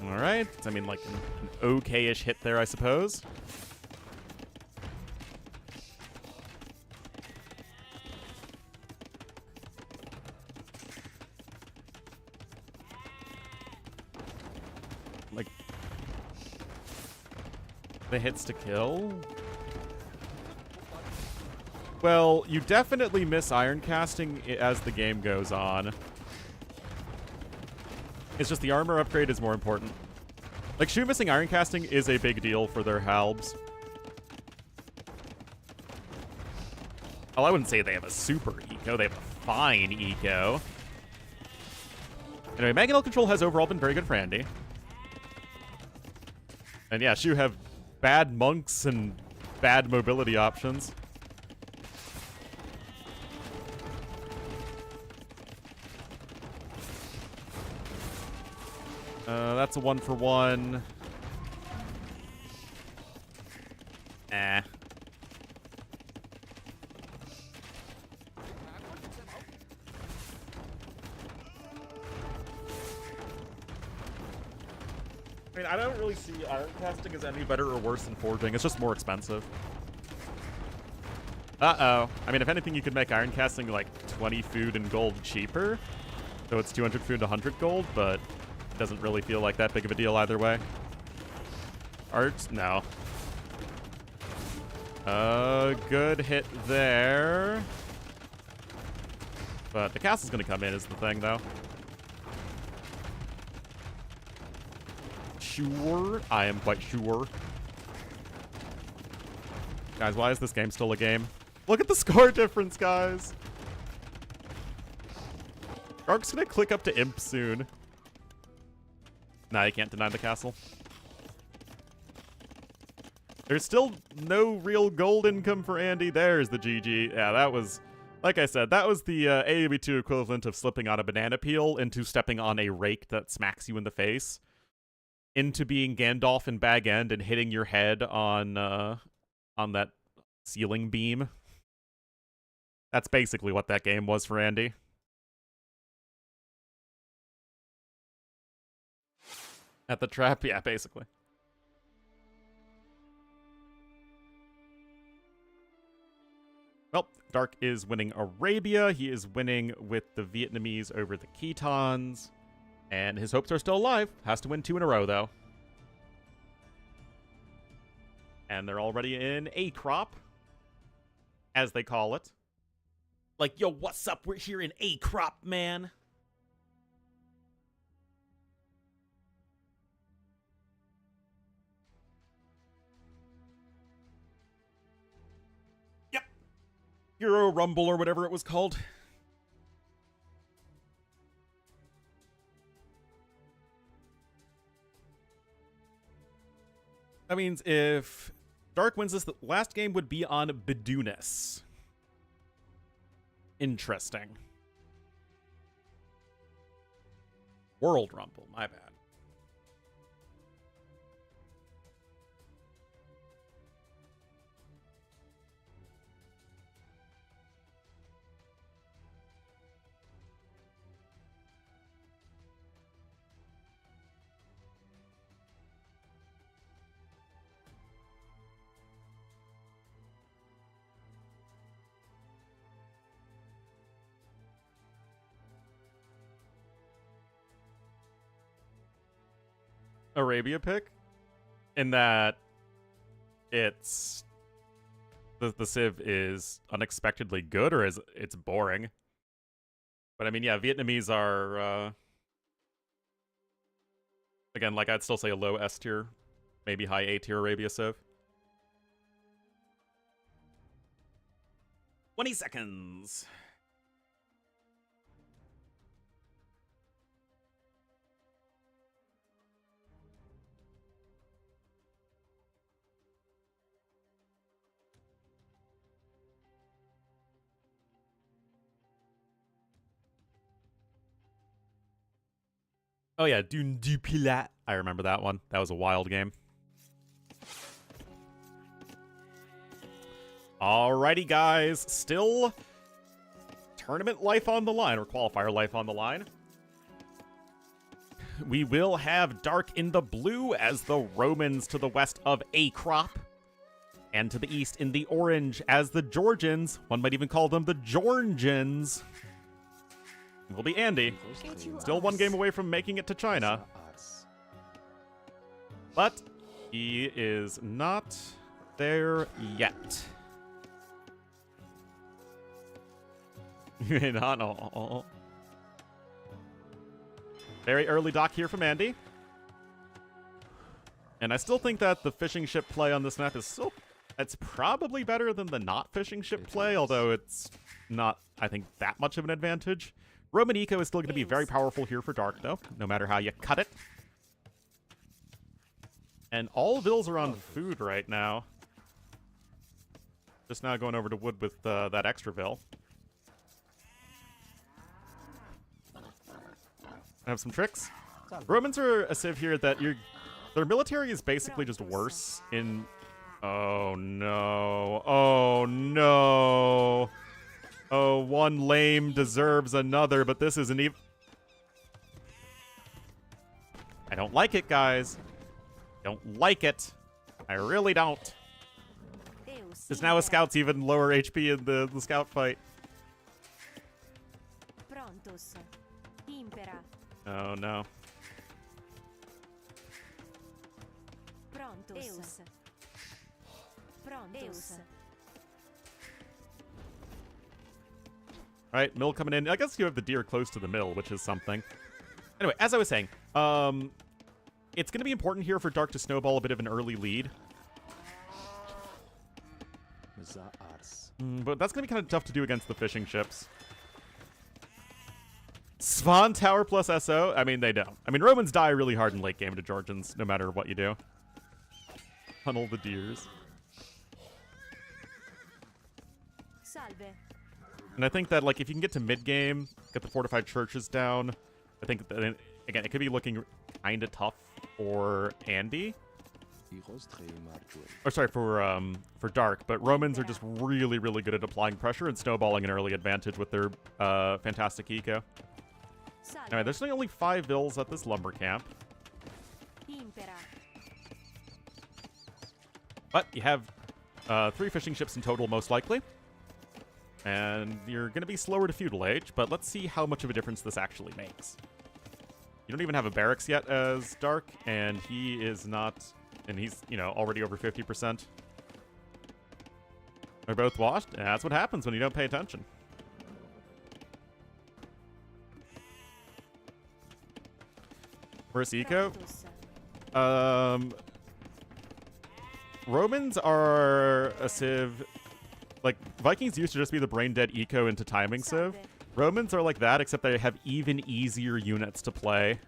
A: Alright, I mean, like an okay-ish hit there, I suppose. Like, the hits to kill? Well, you definitely miss iron casting as the game goes on. It's just the armor upgrade is more important. Like, Shu missing iron casting is a big deal for their halbs. Well, I wouldn't say they have a super eco. They have a fine eco. Anyway, Mangonel control has overall been very good for Andy. And yeah, Shu have bad monks and bad mobility options. That's a 1-for-1. Eh. I mean, I don't really see iron casting as any better or worse than forging. It's just more expensive. Uh-oh. I mean, if anything, you could make iron casting like 20 food and gold cheaper. So it's 200 food and 100 gold, but it doesn't really feel like that big of a deal either way. Art? No. Good hit there. But the castle's gonna come in is the thing, though. Sure. I am quite sure. Guys, why is this game still a game? Look at the score difference, guys. Ark's gonna click up to Imp soon. Nah, you can't deny the castle. There's still no real gold income for Andy. There's the GG. Yeah, that was Like I said, that was the AoB2 equivalent of slipping on a banana peel into stepping on a rake that smacks you in the face, into being Gandalf in Bag End and hitting your head on that ceiling beam. That's basically what that game was for Andy. At the trap? Yeah, basically. Well, Dark is winning Arabia. He is winning with the Vietnamese over the Khitans. And his hopes are still alive. Has to win 2 in a row, though. And they're already in A crop, as they call it. Like, yo, what's up? We're here in A crop, man. Yep. Hero Rumble or whatever it was called. That means if Dark wins this, the last game would be on Bedunis. Interesting. World Rumble, my bad. Arabia pick, in that it's the Civ is unexpectedly good, or is it's boring. But I mean, yeah, Vietnamese are again, like, I'd still say a low S tier, maybe high A tier Arabia Civ. 20 seconds. Oh yeah, Dune du Pilat. I remember that one. That was a wild game. Alrighty, guys. Still tournament life on the line, or qualifier life on the line. We will have Dark in the blue as the Romans to the west of A crop, and to the east in the orange as the Georgians. One might even call them the Georgians. Will be Andy. Still one game away from making it to China. But he is not there yet. Not all. Very early dock here from Andy. And I still think that the fishing ship play on this map is still... It's probably better than the not fishing ship play, although it's not, I think, that much of an advantage. Roman Eco is still going to be very powerful here for Dark, though, no matter how you cut it. And all vills are on food right now. Just now going over to wood with that extra vill. I have some tricks. Romans are a civ here that their military is basically just worse in... Oh no. Oh no. Oh, one lame deserves another, but this isn't even... I don't like it, guys. Don't like it. I really don't. Because now a scout's even lower HP in the scout fight. Oh no. Alright, mill coming in. I guess you have the deer close to the mill, which is something. Anyway, as I was saying, it's going to be important here for Dark to snowball a bit of an early lead. But that's going to be kind of tough to do against the fishing ships. Svan Tower plus SO? I mean, they don't. I mean, Romans die really hard in late game to Georgians, no matter what you do. Tunnel the deers.
C: Salve.
A: And I think that, like, if you can get to mid-game, get the fortified churches down, I think that, again, it could be looking kind of tough for Andy. Or sorry, for Dark. But Romans are just really, really good at applying pressure and snowballing an early advantage with their fantastic eco. Anyway, there's only 5 vills at this lumber camp. But you have 3 fishing ships in total, most likely. And you're going to be slower to feudal age, but let's see how much of a difference this actually makes. You don't even have a barracks yet as Dark, and he is not, and he's, you know, already over 50%. They're both washed, and that's what happens when you don't pay attention. Where's eco? Romans are a civ. Like, Vikings used to just be the brain-dead eco into timing civ. Romans are like that, except they have even easier units to play.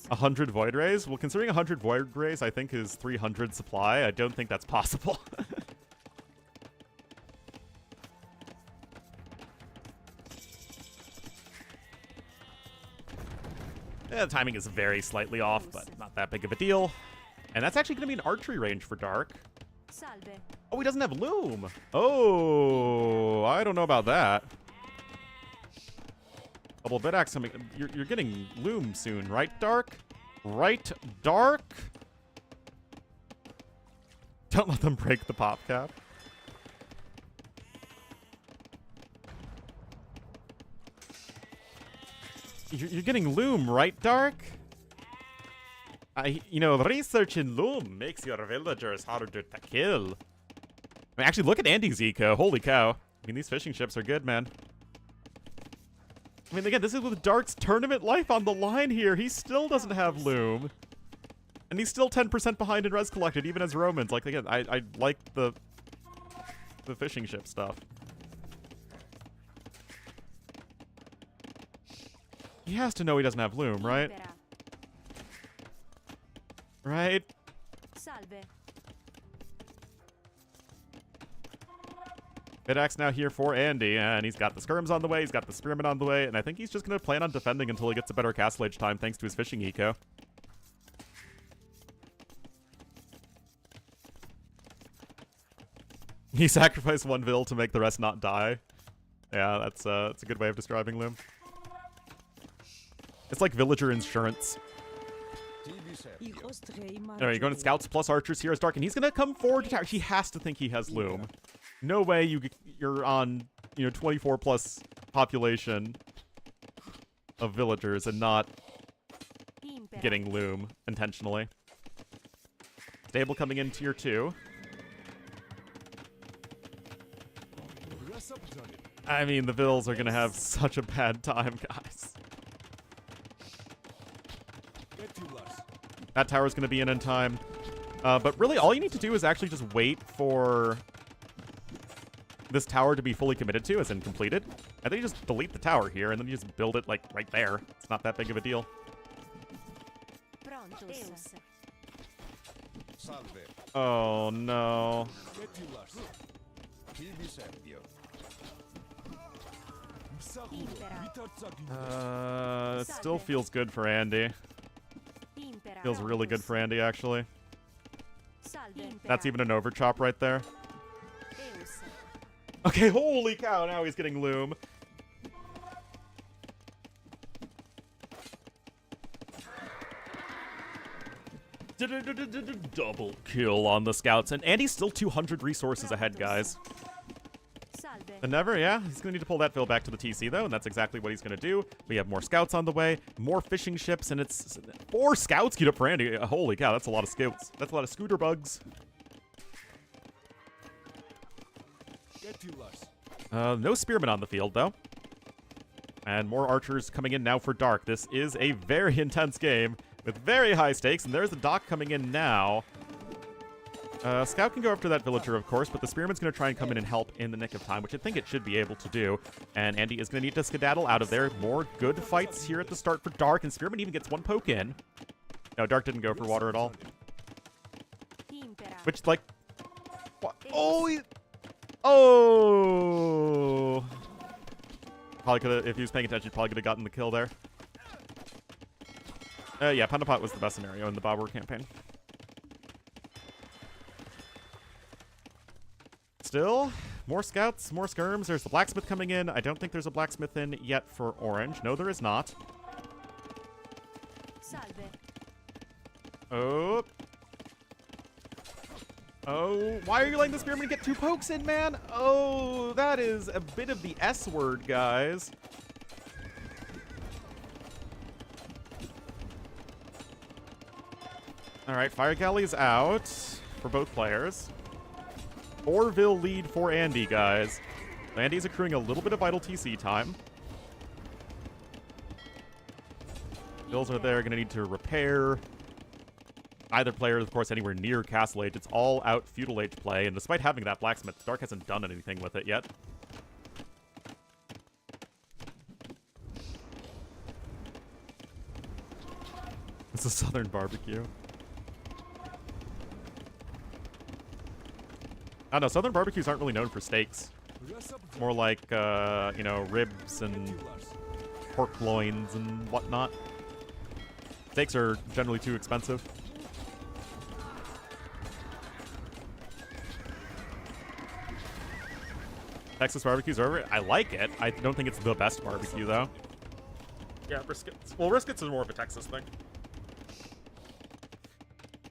A: 100 Void Rays? Well, considering 100 Void Rays, I think is 300 supply. I don't think that's possible. Yeah, the timing is very slightly off, but not that big of a deal. And that's actually going to be an archery range for Dark. Oh, he doesn't have Loom. Oh, I don't know about that. Double Vidax coming. You're getting Loom soon, right, Dark? Right, Dark? Don't let them break the pop cap. You're getting Loom, right, Dark? You know, research in Loom makes your villagers harder to kill. I mean, actually, look at Andy's eco. Holy cow. I mean, these fishing ships are good, man. I mean, again, this is with Dark's tournament life on the line here. He still doesn't have Loom. And he's still 10% behind in res collected, even as Romans. Like, again, I like the fishing ship stuff. He has to know he doesn't have Loom, right? Right? Vidax now here for Andy, and he's got the skirms on the way, he's got the spearmen on the way, and I think he's just going to plan on defending until he gets a better castle age time thanks to his fishing eco. He sacrificed 1 vill to make the rest not die. Yeah, that's a good way of describing Loom. It's like villager insurance. Alright, you're going to scouts plus archers here as Dark, and he's going to come forward to tower. He has to think he has Loom. No way you're on, 24 plus population of villagers and not getting Loom intentionally. Stable coming in tier 2. I mean, the vills are going to have such a bad time, guys. That tower's going to be in time. But really, all you need to do is actually just wait for this tower to be fully committed to, as in completed. And then you just delete the tower here, and then you just build it, like, right there. It's not that big of a deal. Oh, no. It still feels good for Andy. Feels really good for Andy, actually. That's even an overchop right there. Okay, holy cow, now he's getting Loom. Double kill on the scouts. And Andy's still 200 resources ahead, guys. The Never, yeah, he's going to need to pull that fill back to the TC, though, and that's exactly what he's going to do. We have more scouts on the way, more fishing ships, and it's 4 scouts queued up for Andy. Holy cow, that's a lot of scouts. That's a lot of scooter bugs. No spearmen on the field, though. And more archers coming in now for Dark. This is a very intense game with very high stakes, and there's the dock coming in now. Scout can go after that villager, of course, but the spearman's going to try and come in and help in the nick of time, which I think it should be able to do. And Andy is going to need to skedaddle out of there. More good fights here at the start for Dark, and spearman even gets 1 poke in. No, Dark didn't go for water at all. Which, like... What? Oh, Oh! Probably could have, if he was paying attention, probably could have gotten the kill there. Yeah, Pound Pot was the best scenario in the Bob War campaign. Still, more scouts, more skirms. There's the blacksmith coming in. I don't think there's a blacksmith in yet for orange. No, there is not.
C: Salve.
A: Oh. Oh, why are you letting the spearman get 2 pokes in, man? Oh, that is a bit of the S word, guys. All right, Fire Galley's out for both players. 4-vil lead for Andy, guys. Andy's accruing a little bit of vital TC time. Vills are there, gonna need to repair. Either player, of course, anywhere near Castle Age. It's all out Feudal Age play, and despite having that blacksmith, Dark hasn't done anything with it yet. It's a Southern barbecue. I don't know, Southern barbecues aren't really known for steaks. More like, you know, ribs and pork loins and whatnot. Steaks are generally too expensive. Texas barbecue's over. I like it. I don't think it's the best barbecue, though. Yeah, briskets. Well, briskets is more of a Texas thing.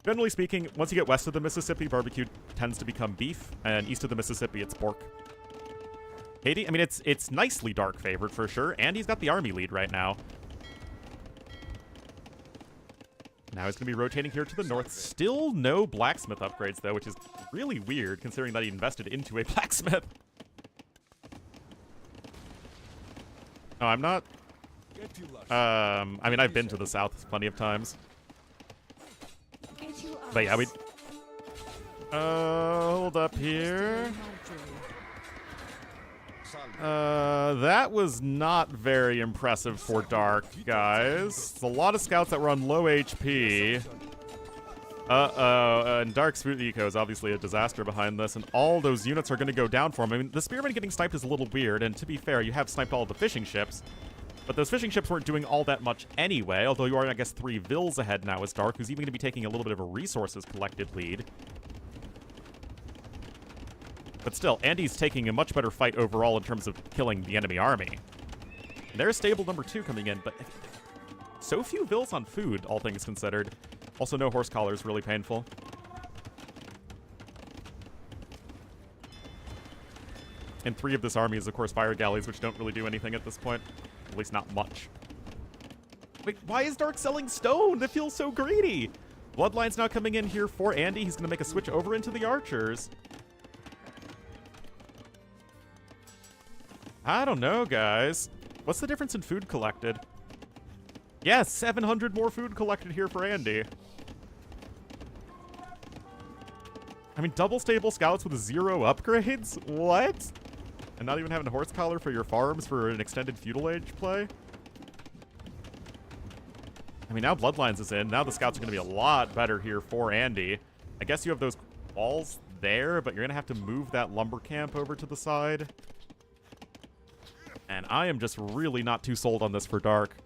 A: Generally speaking, once you get west of the Mississippi, barbecue tends to become beef, and east of the Mississippi, it's pork. Haiti, I mean, it's nicely Dark favored for sure, and he's got the army lead right now. Now he's going to be rotating here to the north. Still no blacksmith upgrades, though, which is really weird, considering that he invested into a blacksmith. No, I'm not. I mean, I've been to the south plenty of times. But yeah, we... hold up here. That was not very impressive for Dark, guys. It's a lot of scouts that were on low HP. And Dark's Food Eco is obviously a disaster behind this, and all those units are going to go down for him. I mean, the Spearman getting sniped is a little weird, and to be fair, you have sniped all the fishing ships, but those fishing ships weren't doing all that much anyway, although you are, I guess, 3 Vils ahead now as Dark, who's even going to be taking a little bit of a resources collected lead. But still, Andy's taking a much better fight overall in terms of killing the enemy army. And there's stable number 2 coming in, but so few Vils on food, all things considered. Also, no horse collar is really painful. And 3 of this army is, of course, fire galleys, which don't really do anything at this point. At least not much. Wait, why is Dark selling stone? That feels so greedy. Bloodline's now coming in here for Andy. He's going to make a switch over into the archers. I don't know, guys. What's the difference in food collected? Yeah, 700 more food collected here for Andy. I mean, double stable scouts with 0 upgrades? What? And not even having a horse collar for your farms for an extended feudal age play? I mean, now Bloodlines is in. Now the scouts are going to be a lot better here for Andy. I guess you have those walls there, but you're going to have to move that lumber camp over to the side. And I am just really not too sold on this for Dark.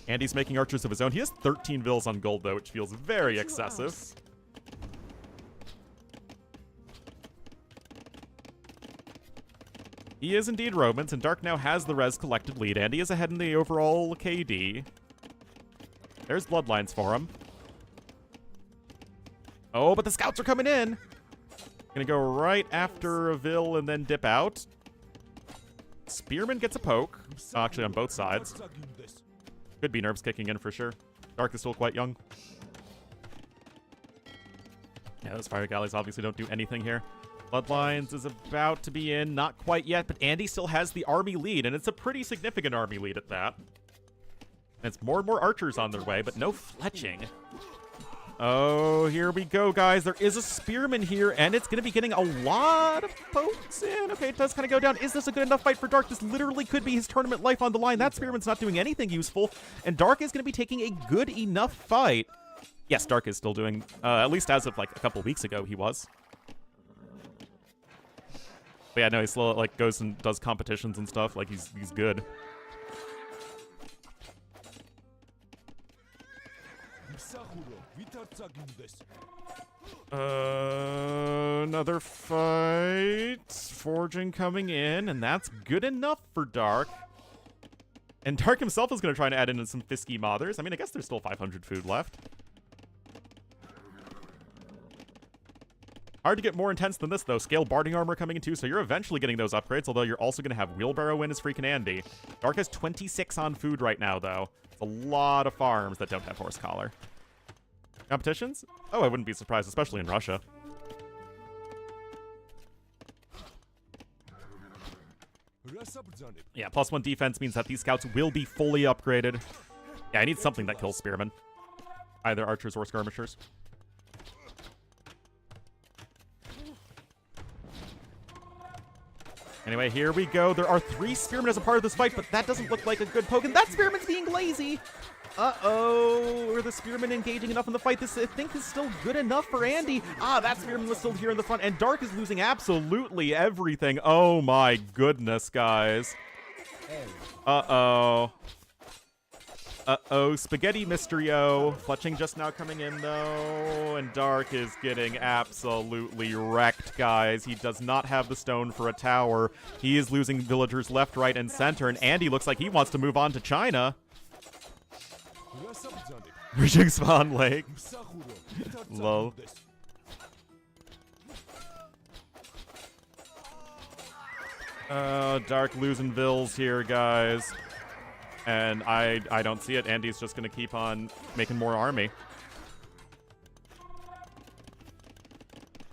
A: Andy's making archers of his own. He has 13 Vils on gold, though, which feels very excessive. He is indeed Romans, and Dark now has the res collected lead. Andy is ahead in the overall KD. There's Bloodlines for him. Oh, but the scouts are coming in. Gonna go right after a Vil and then dip out. Spearman gets a poke. Actually, on both sides. Could be nerves kicking in for sure. Dark is still quite young. Yeah, those fire galleys obviously don't do anything here. Bloodlines is about to be in. Not quite yet, but Andy still has the army lead, and it's a pretty significant army lead at that. And it's more and more archers on their way, but no fletching. Oh, here we go, guys. There is a spearman here, and it's going to be getting a lot of pokes in. Okay, it does kind of go down. Is this a good enough fight for Dark? This literally could be his tournament life on the line. That spearman's not doing anything useful, and Dark is going to be taking a good enough fight. Yes, Dark is still doing, at least as of like a couple weeks ago, he was. But yeah, no, he still like goes and does competitions and stuff. Like he's good. Another fight. Forging coming in, and that's good enough for Dark. And Dark himself is going to try and add in some Fisky Mothers. I mean, I guess there's still 500 food left. Hard to get more intense than this, though. Scale Barding Armor coming in, too, so you're eventually getting those upgrades, although you're also going to have Wheelbarrow in as freaking Andy. Dark has 26 on food right now, though. It's a lot of farms that don't have Horse Collar. Competitions? Oh, I wouldn't be surprised, especially in Russia. Yeah, +1 defense means that these scouts will be fully upgraded. Yeah, I need something that kills spearmen. Either archers or skirmishers. Anyway, here we go. There are 3 spearmen as a part of this fight, but that doesn't look like a good poke, and that spearman's being lazy! Uh-oh, are the spearmen engaging enough in the fight? This, I think, is still good enough for Andy. Ah, that spearman was still here in the front, and Dark is losing absolutely everything. Oh my goodness, guys. Uh-oh. Uh-oh, Spaghetti Mysterio. Fletching just now coming in, though, and Dark is getting absolutely wrecked, guys. He does not have the stone for a tower. He is losing villagers left, right, and center, and Andy looks like he wants to move on to China. Reaching Spawn Lake. Lol. Dark losing Vills here, guys. And I don't see it. Andy's just going to keep on making more army.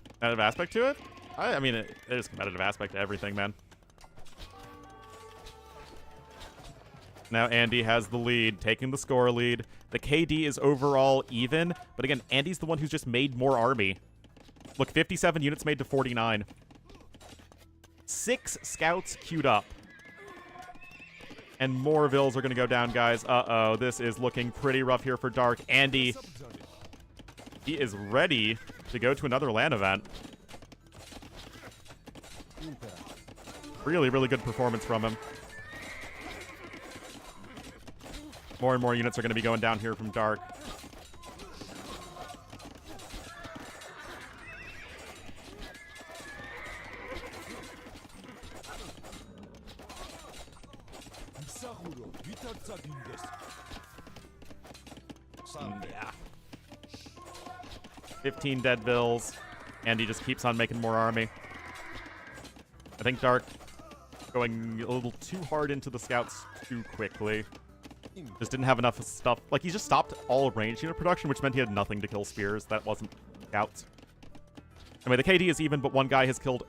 A: Competitive aspect to it? I mean, there's competitive aspect to everything, man. Now Andy has the lead, taking the score lead. The KD is overall even, but again, Andy's the one who's just made more army. Look, 57 units made to 49. 6 scouts queued up. And more Vills are going to go down, guys. Uh-oh, this is looking pretty rough here for Dark. Andy, he is ready to go to another LAN event. Really, really good performance from him. More and more units are going to be going down here from Dark. Yeah. 15 dead Vills. Andy just keeps on making more army. I think Dark going a little too hard into the scouts too quickly. Just didn't have enough stuff. Like, he just stopped all range unit production, which meant he had nothing to kill spears. That wasn't scouts. Anyway, the KD is even, but one guy has killed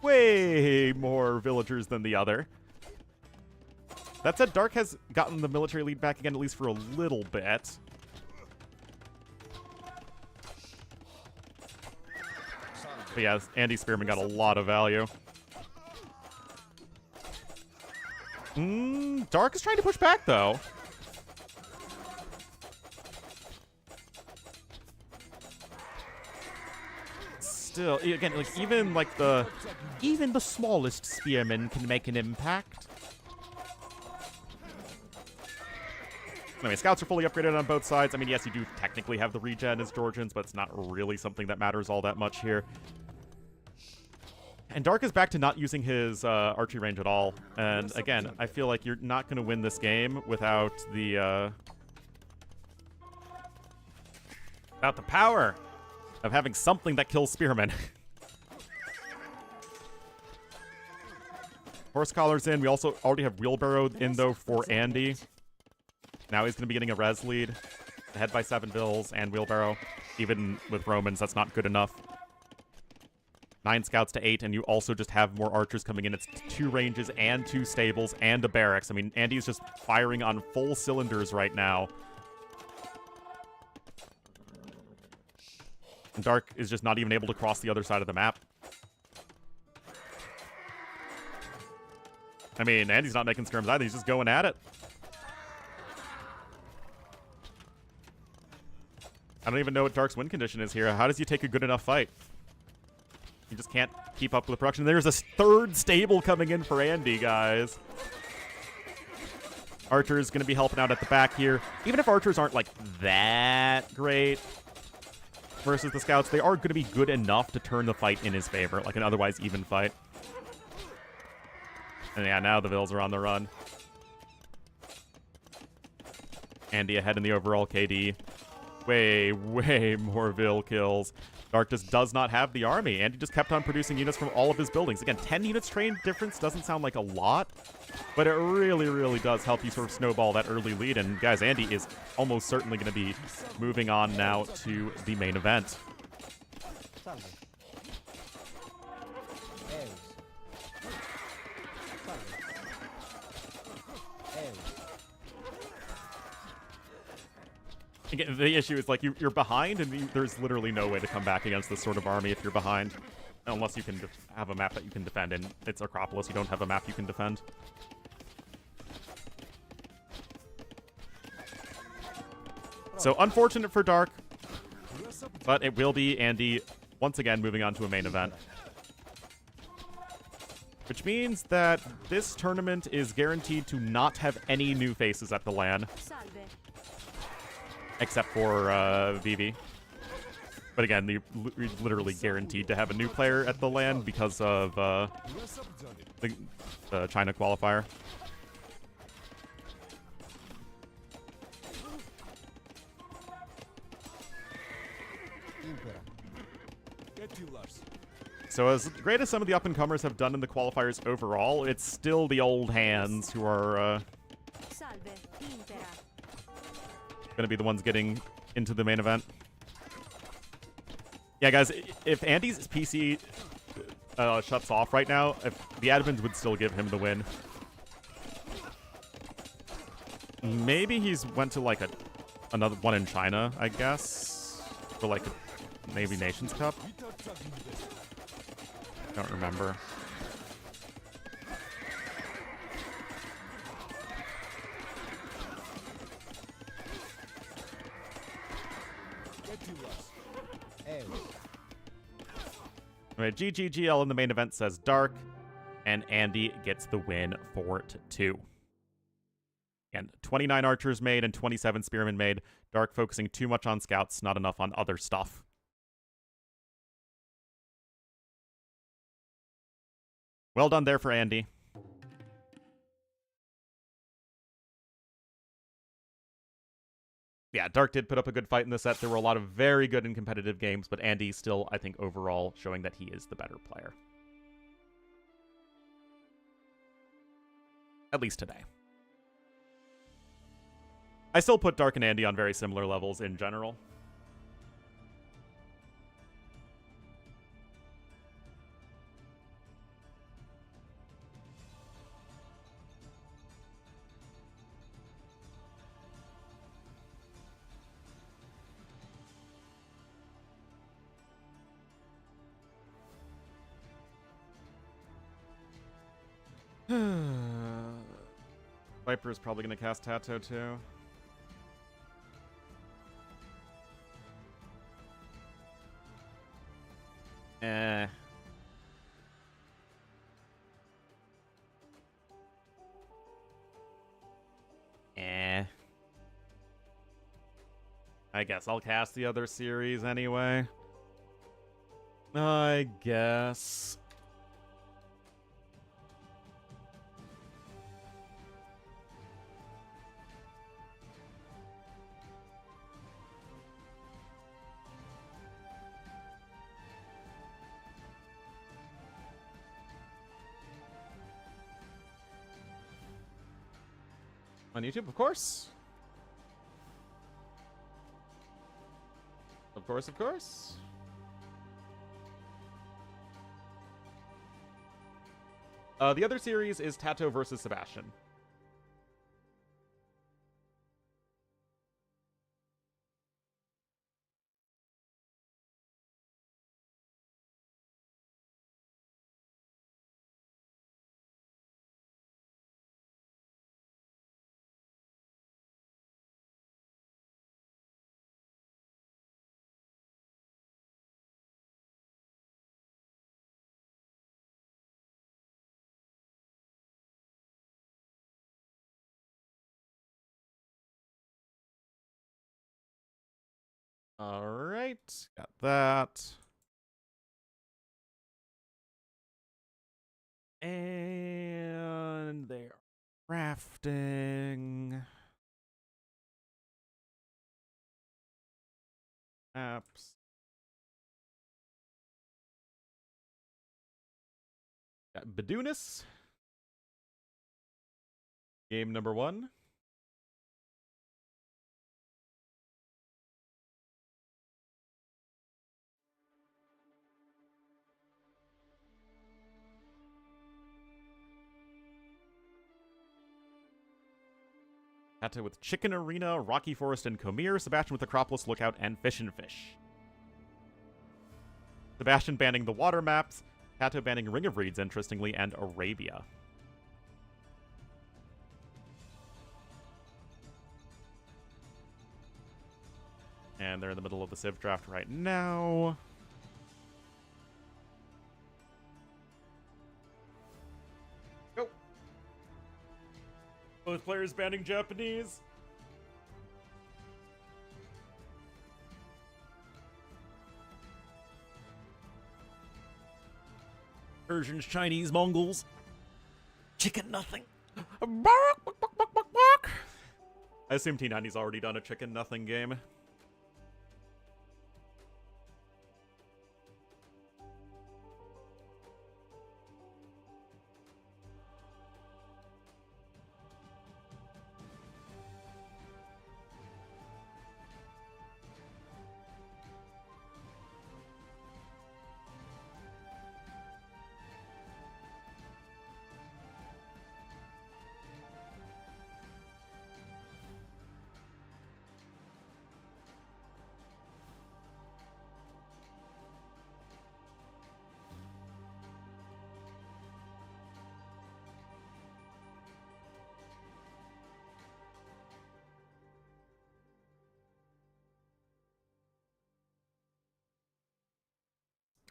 A: way more villagers than the other. That said, Dark has gotten the military lead back again, at least for a little bit. But yeah, Andy's spearman got a lot of value. Dark is trying to push back, though. Still, again, like even the smallest spearman can make an impact. Anyway, scouts are fully upgraded on both sides. I mean, yes, you do technically have the regen as Georgians, but it's not really something that matters all that much here. And Dark is back to not using his archery range at all. And again, I feel like you're not going to win this game without the power of having something that kills spearmen. Horse Collar's in. We also already have Wheelbarrow in, though, for Andy. Now he's going to be getting a res lead. Ahead by 7 Vills and Wheelbarrow. Even with Romans, that's not good enough. 9 scouts to 8, and you also just have more archers coming in. It's 2 ranges and 2 stables and a barracks. I mean, Andy's just firing on full cylinders right now. And Dark is just not even able to cross the other side of the map. I mean, Andy's not making skirms either. He's just going at it. I don't even know what Dark's win condition is here. How does he take a good enough fight? He just can't keep up with the production. There's a third stable coming in for Andy, guys. Archer's going to be helping out at the back here. Even if archers aren't, like, that great versus the scouts, they are going to be good enough to turn the fight in his favor, like an otherwise even fight. And yeah, now the Vils are on the run. Andy ahead in the overall KD. Way, way more Vil kills. Dark just does not have the army. Andy just kept on producing units from all of his buildings. Again, 10 units trained difference doesn't sound like a lot, but it really, really does help you sort of snowball that early lead. And guys, Andy is almost certainly going to be moving on now to the main event. Again, the issue is, like, you're behind, and there's literally no way to come back against this sort of army if you're behind. Unless you can have a map that you can defend, and it's Acropolis. You don't have a map you can defend. So, unfortunate for Dark, but it will be Andy, once again, moving on to a main event. Which means that this tournament is guaranteed to not have any new faces at the LAN. Except for Vivi. But again, you're literally guaranteed to have a new player at the LAN because of the China qualifier. So as great as some of the up-and-comers have done in the qualifiers overall, it's still the old hands who are going to be the ones getting into the main event. Yeah, guys, if Andy's PC shuts off right now, if the admins would still give him the win. Maybe he's went to, like, another one in China, I guess, for, like, maybe Nations Cup. Don't remember. Alright, GGGL in the main event says Dark, and Andy gets the win 4-2. And 29 archers made and 27 spearmen made. Dark focusing too much on scouts, not enough on other stuff. Well done there for Andy. Yeah, Dark did put up a good fight in the set. There were a lot of very good and competitive games, but Andy still, I think, overall showing that he is the better player. At least today. I still put Dark and Andy on very similar levels in general. Viper is probably going to cast TaToH too. I guess I'll cast the other series anyway. I guess. On YouTube, of course. Of course, of course. The other series is TaToH versus Sebastian. Alright, got that. And they're crafting. Apps. Got Bedunis. Game number 1. TaToH with Chicken Arena, Rocky Forest, and Comir. Sebastian with Acropolis, Lookout, and Fish and Fish. Sebastian banning the water maps. TaToH banning Ring of Reeds, interestingly, and Arabia. And they're in the middle of the Civ draft right now. Go. Both players banning Japanese. Persians, Chinese, Mongols. Chicken nothing. I assume T90's already done a chicken nothing game.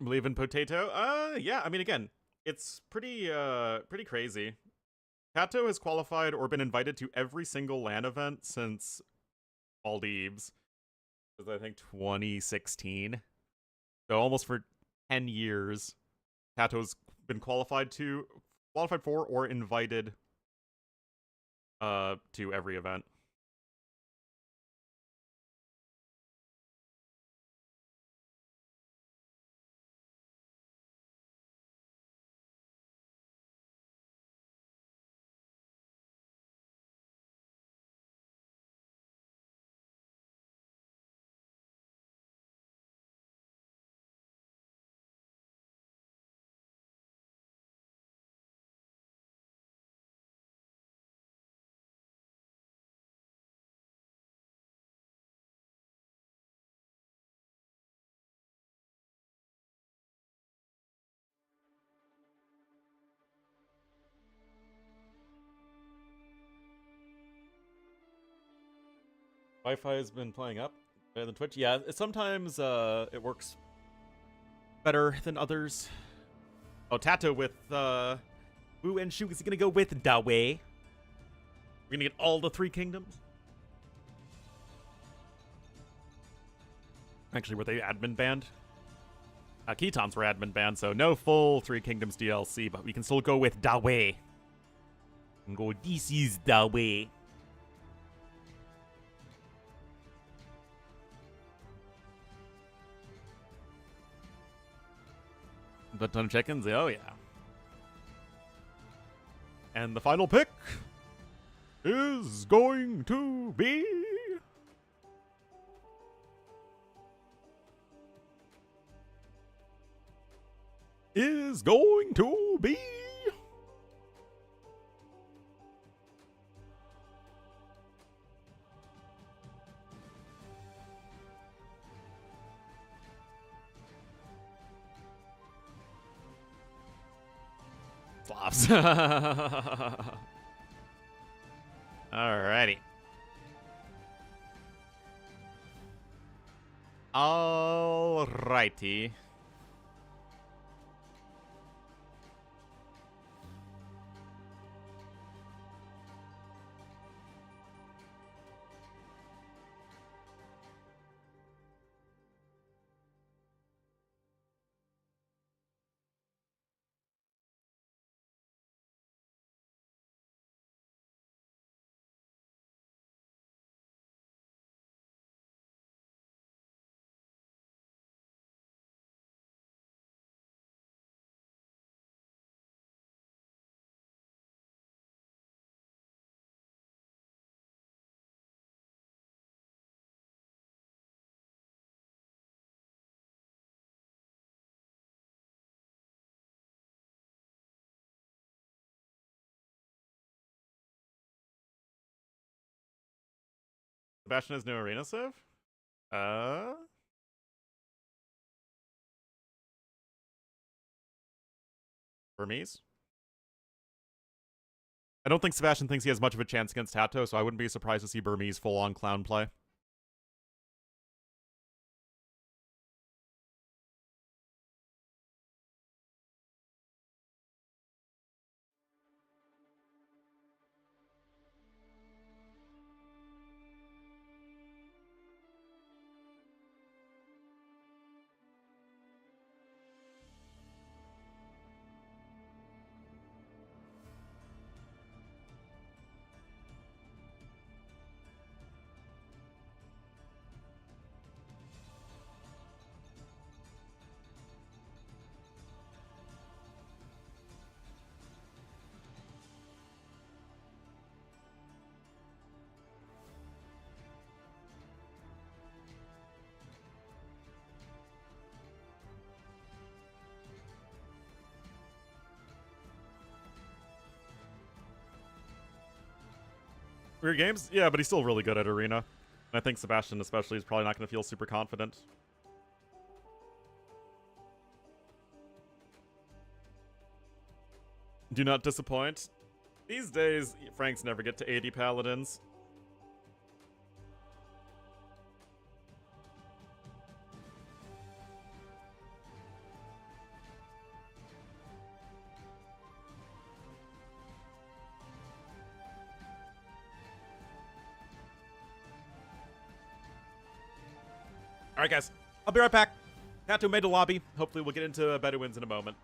A: Believe in potato? Yeah, I mean, again, it's pretty crazy. TaToH has qualified or been invited to every single LAN event since Maldives. Was I think 2016. So almost for 10 years, TaToH's been qualified for or invited to every event. Wi-Fi has been playing up better than Twitch. Yeah, sometimes it works better than others. Oh, TaToH with Wu and Shu is gonna go with Dawei. We're gonna get all the 3 kingdoms. Actually, were they admin banned? Ketons were admin banned, so no full 3 kingdoms DLC, but we can still go with Dawei. And go, this is Dawei. A ton of chickens? Oh, yeah. And the final pick is going to be... Slavs. Alrighty. Alrighty. Sebastian has no arena save? Burmese? I don't think Sebastian thinks he has much of a chance against TaToH, so I wouldn't be surprised to see Burmese full-on clown play. Weird games? Yeah, but he's still really good at arena. I think Sebastian especially is probably not going to feel super confident. Do not disappoint. These days, Franks never get to 80 paladins. Alright, guys. I'll be right back. TaToH made a lobby. Hopefully we'll get into Bedouins in a moment.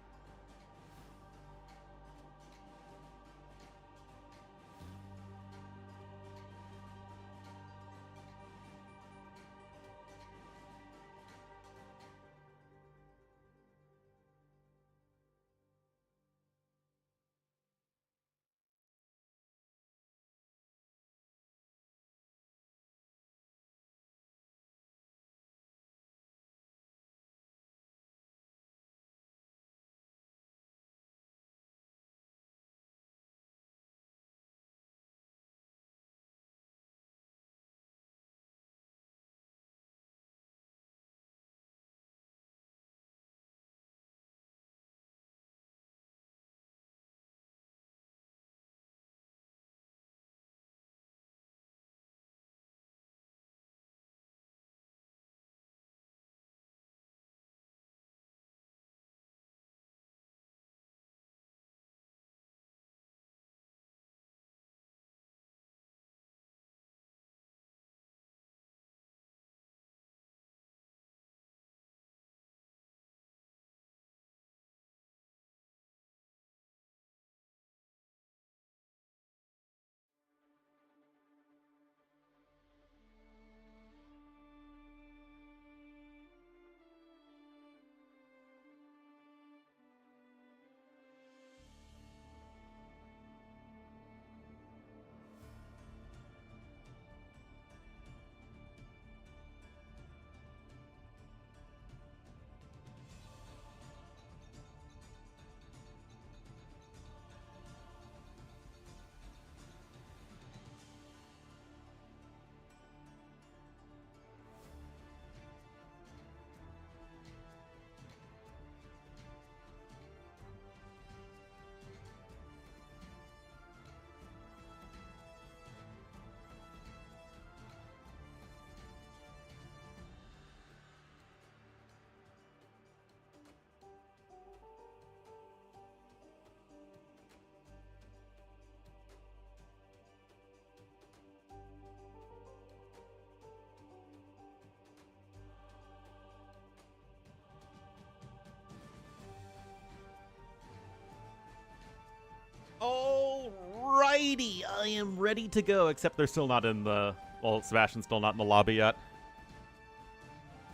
A: Alrighty, I am ready to go, except they're still not in the... Well, Sebastian's still not in the lobby yet.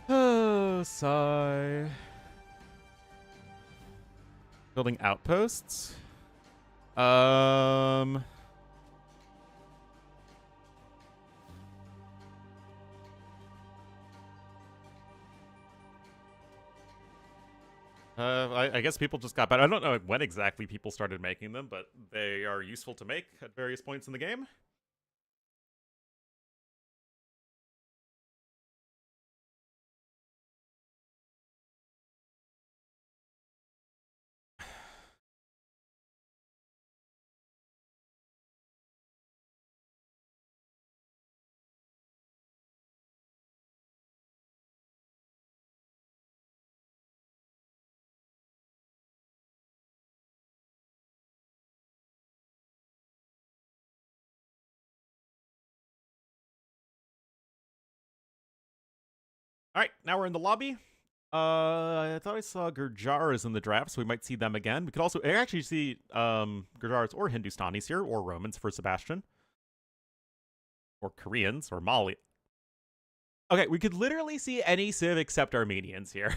A: Oh, sigh. Building outposts? I guess people just got better. I don't know when exactly people started making them, but they are useful to make at various points in the game. All right, now we're in the lobby. I thought I saw Gurjaras in the draft, so we might see them again. We could also actually see Gurjaras or Hindustanis here, or Romans for Sebastian. Or Koreans, or Mali. Okay, we could literally see any civ except Armenians here.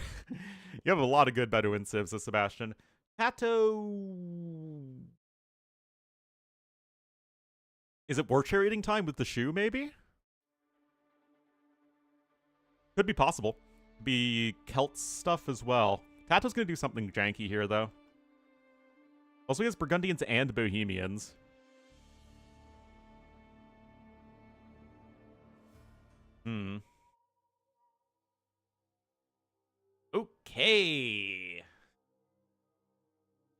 A: You have a lot of good Bedouin civs as Sebastian. TaToH... Is it war charioting time with the shoe, maybe? Could be possible. Be Celt stuff as well. TaToH's gonna do something janky here, though. Also, he has Burgundians and Bohemians. Okay.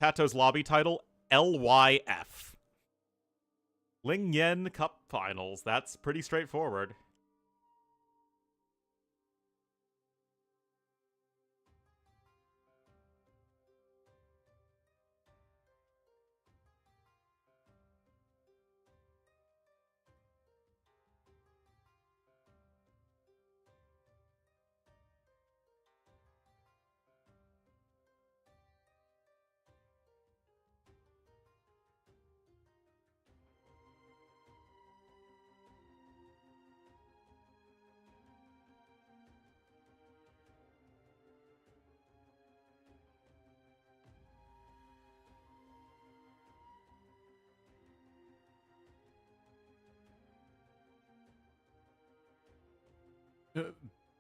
A: TaToH's lobby title, LYF. LingYuan Cup Finals. That's pretty straightforward.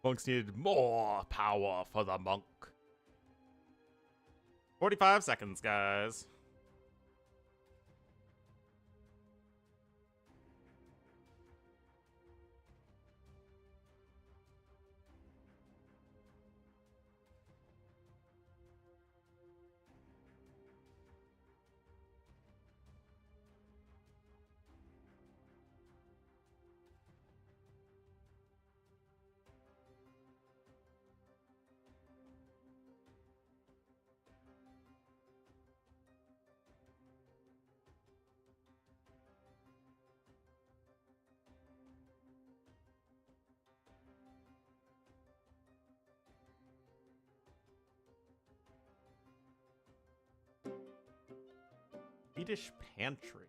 A: Monks needed more power for the monk. 45 seconds, guys. Swedish Pantry.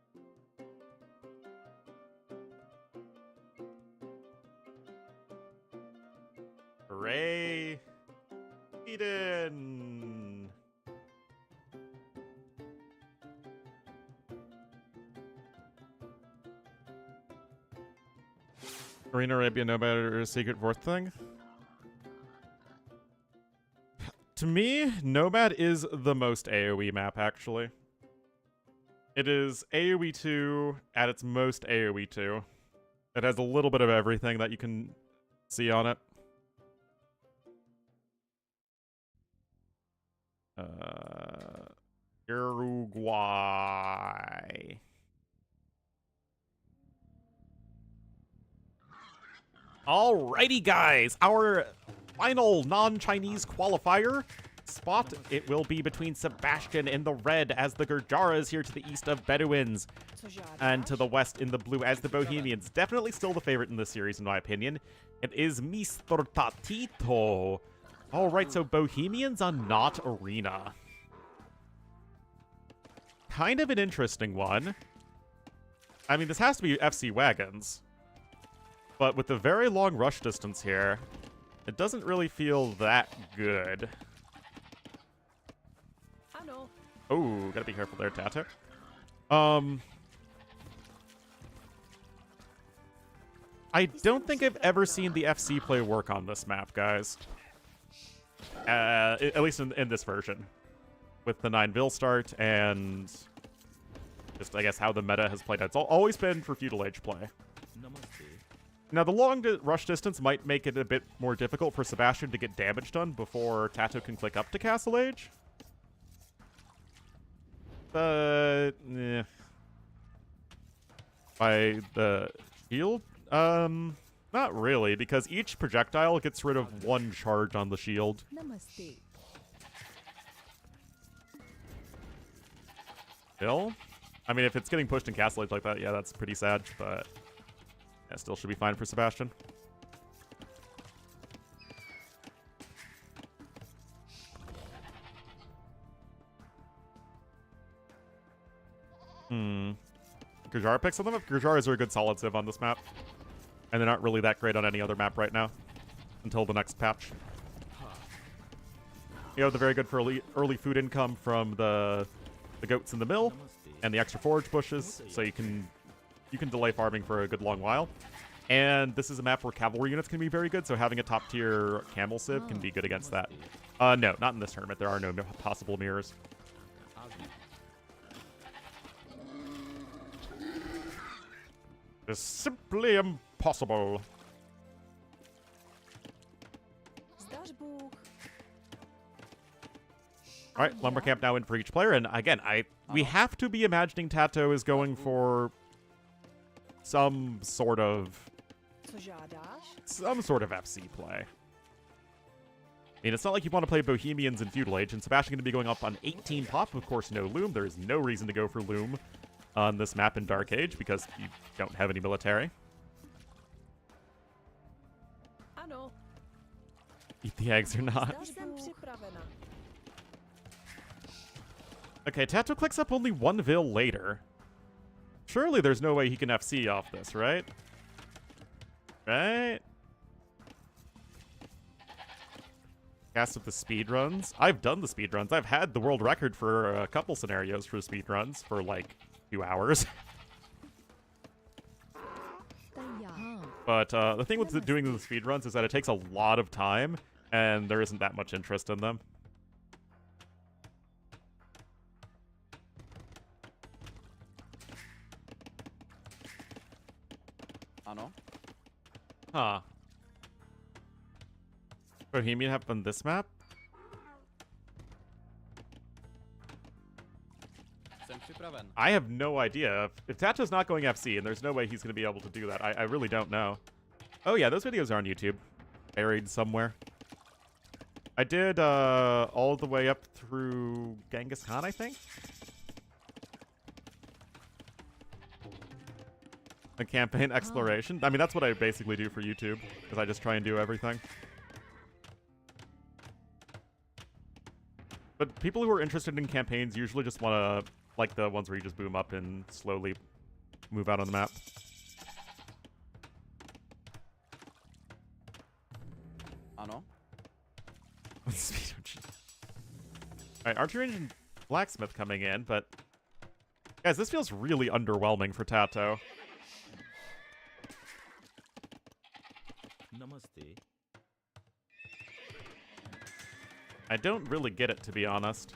A: Hooray! Eden! Arena Arabia Nomad Secret Fourth thing? To me, Nomad is the most AoE map, actually. It is AoE 2 at its most AoE 2. It has a little bit of everything that you can see on it. Uruguay. Alrighty, guys. Our final non-Chinese qualifier spot. It will be between Sebastian in the red as the Gurjaras here to the east of Bedouins, and to the west in the blue as the Bohemians. Definitely still the favorite in this series, in my opinion. It is Mr. Tatito. Alright, so Bohemians on not Arena. Kind of an interesting one. I mean, this has to be FC Wagons. But with the very long rush distance here, it doesn't really feel that good. Oh, gotta be careful there, TaToH. I don't think I've ever seen the FC play work on this map, guys. At least in this version. With the 9 start and just, I guess, how the meta has played. It's always been for feudal age play. Now, the long rush distance might make it a bit more difficult for Sebastian to get damage done before TaToH can click up to Castle Age. But, by the shield? Not really, because each projectile gets rid of 1 charge on the shield.
C: Namaste.
A: Still? I mean, if it's getting pushed in Castle Age like that, yeah, that's pretty sad, but yeah, still should be fine for Sebastian. Gujar picks on them. Gujaras are a good solid civ on this map. And they're not really that great on any other map right now. Until the next patch. You know, they're very good for early food income from the goats in the mill and the extra forage bushes, so you can delay farming for a good long while. And this is a map where cavalry units can be very good, so having a top tier camel civ can be good against that. No, not in this tournament. There are no possible mirrors. It's simply impossible. All right, lumber camp now in for each player, and again, we have to be imagining TaToH is going for some sort of FC play. I mean, it's not like you want to play Bohemians in Feudal Age, and Sebastian going to be going up on 18 pop. Of course, no Loom. There is no reason to go for Loom on this map in Dark Age because you don't have any military. Eat the eggs or not. Okay, TaToH clicks up only one Vil later. Surely there's no way he can FC off this, right? Right? Cast of the speedruns. I've done the speedruns. I've had the world record for a couple scenarios for speedruns for like 2 hours. But the thing with doing the speedruns is that it takes a lot of time, and there isn't that much interest in them. Huh. Bohemian have on this map? I have no idea. If TaToH's not going FC, and there's no way he's going to be able to do that, I really don't know. Oh yeah, those videos are on YouTube. Buried somewhere. I did all the way up through Genghis Khan, I think? A campaign exploration. I mean, that's what I basically do for YouTube, because I just try and do everything. But people who are interested in campaigns usually just want to, like the ones where you just boom up and slowly move out on the map. Alright, archery range and blacksmith coming in, but guys, this feels really underwhelming for TaToH.
B: Namaste.
A: I don't really get it, to be honest.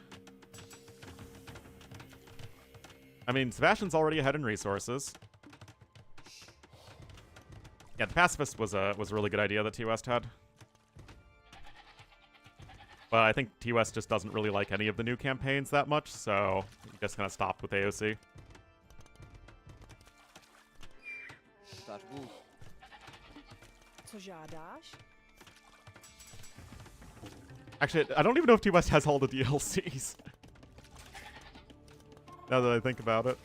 A: I mean, Sebastian's already ahead in resources. Yeah, the pacifist was a really good idea that T-West had. But I think T-West just doesn't really like any of the new campaigns that much, so he just kind of stopped with AOC. Actually, I don't even know if T-West has all the DLCs. Now that I think about it.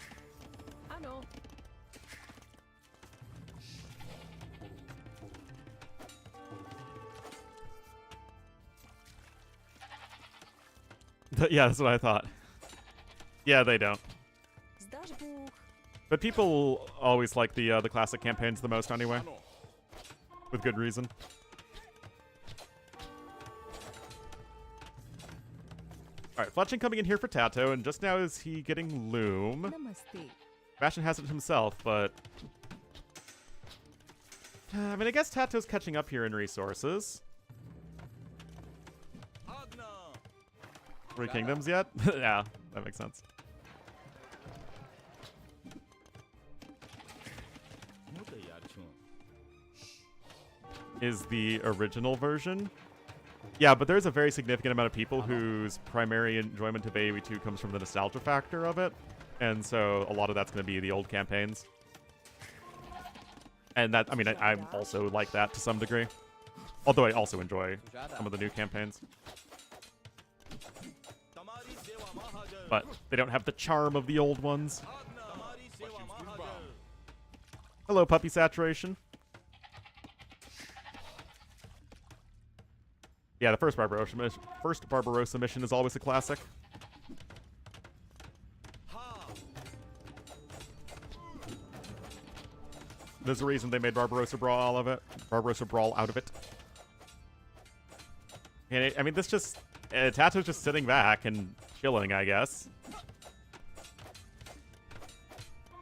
A: Yeah, that's what I thought. Yeah, they don't. But people always like the classic campaigns the most anyway. With good reason. Alright, Fletching coming in here for TaToH, and just now is he getting Loom. Sebastian has it himself, but... I mean, I guess TaToH's catching up here in resources. 3 kingdoms yet? Yeah, that makes sense. Is the original version? Yeah, but there's a very significant amount of people whose primary enjoyment of AoE 2 comes from the nostalgia factor of it. And so a lot of that's going to be the old campaigns. And that, I mean, I'm also like that to some degree. Although I also enjoy some of the new campaigns. But they don't have the charm of the old ones. Hello, Puppy Saturation. Yeah, the first Barbarossa mission is always a classic. There's a reason they made Barbarossa Brawl out of it. And I mean, this just... TaToH's just sitting back and chilling, I guess.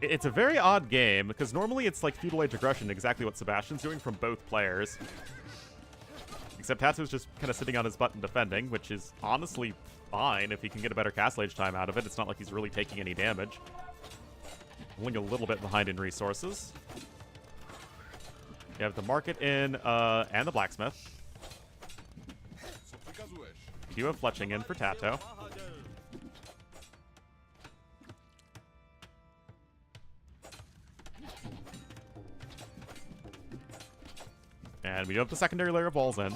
A: It's a very odd game, because normally it's like Feudal Age Aggression, exactly what Sebastian's doing from both players. Except TaToH's just kind of sitting on his butt and defending, which is honestly fine if he can get a better Castle Age time out of it. It's not like he's really taking any damage. Only a little bit behind in resources. You have the Market in, and the Blacksmith. You do have Fletching in for TaToH. And we do have the secondary layer of walls in.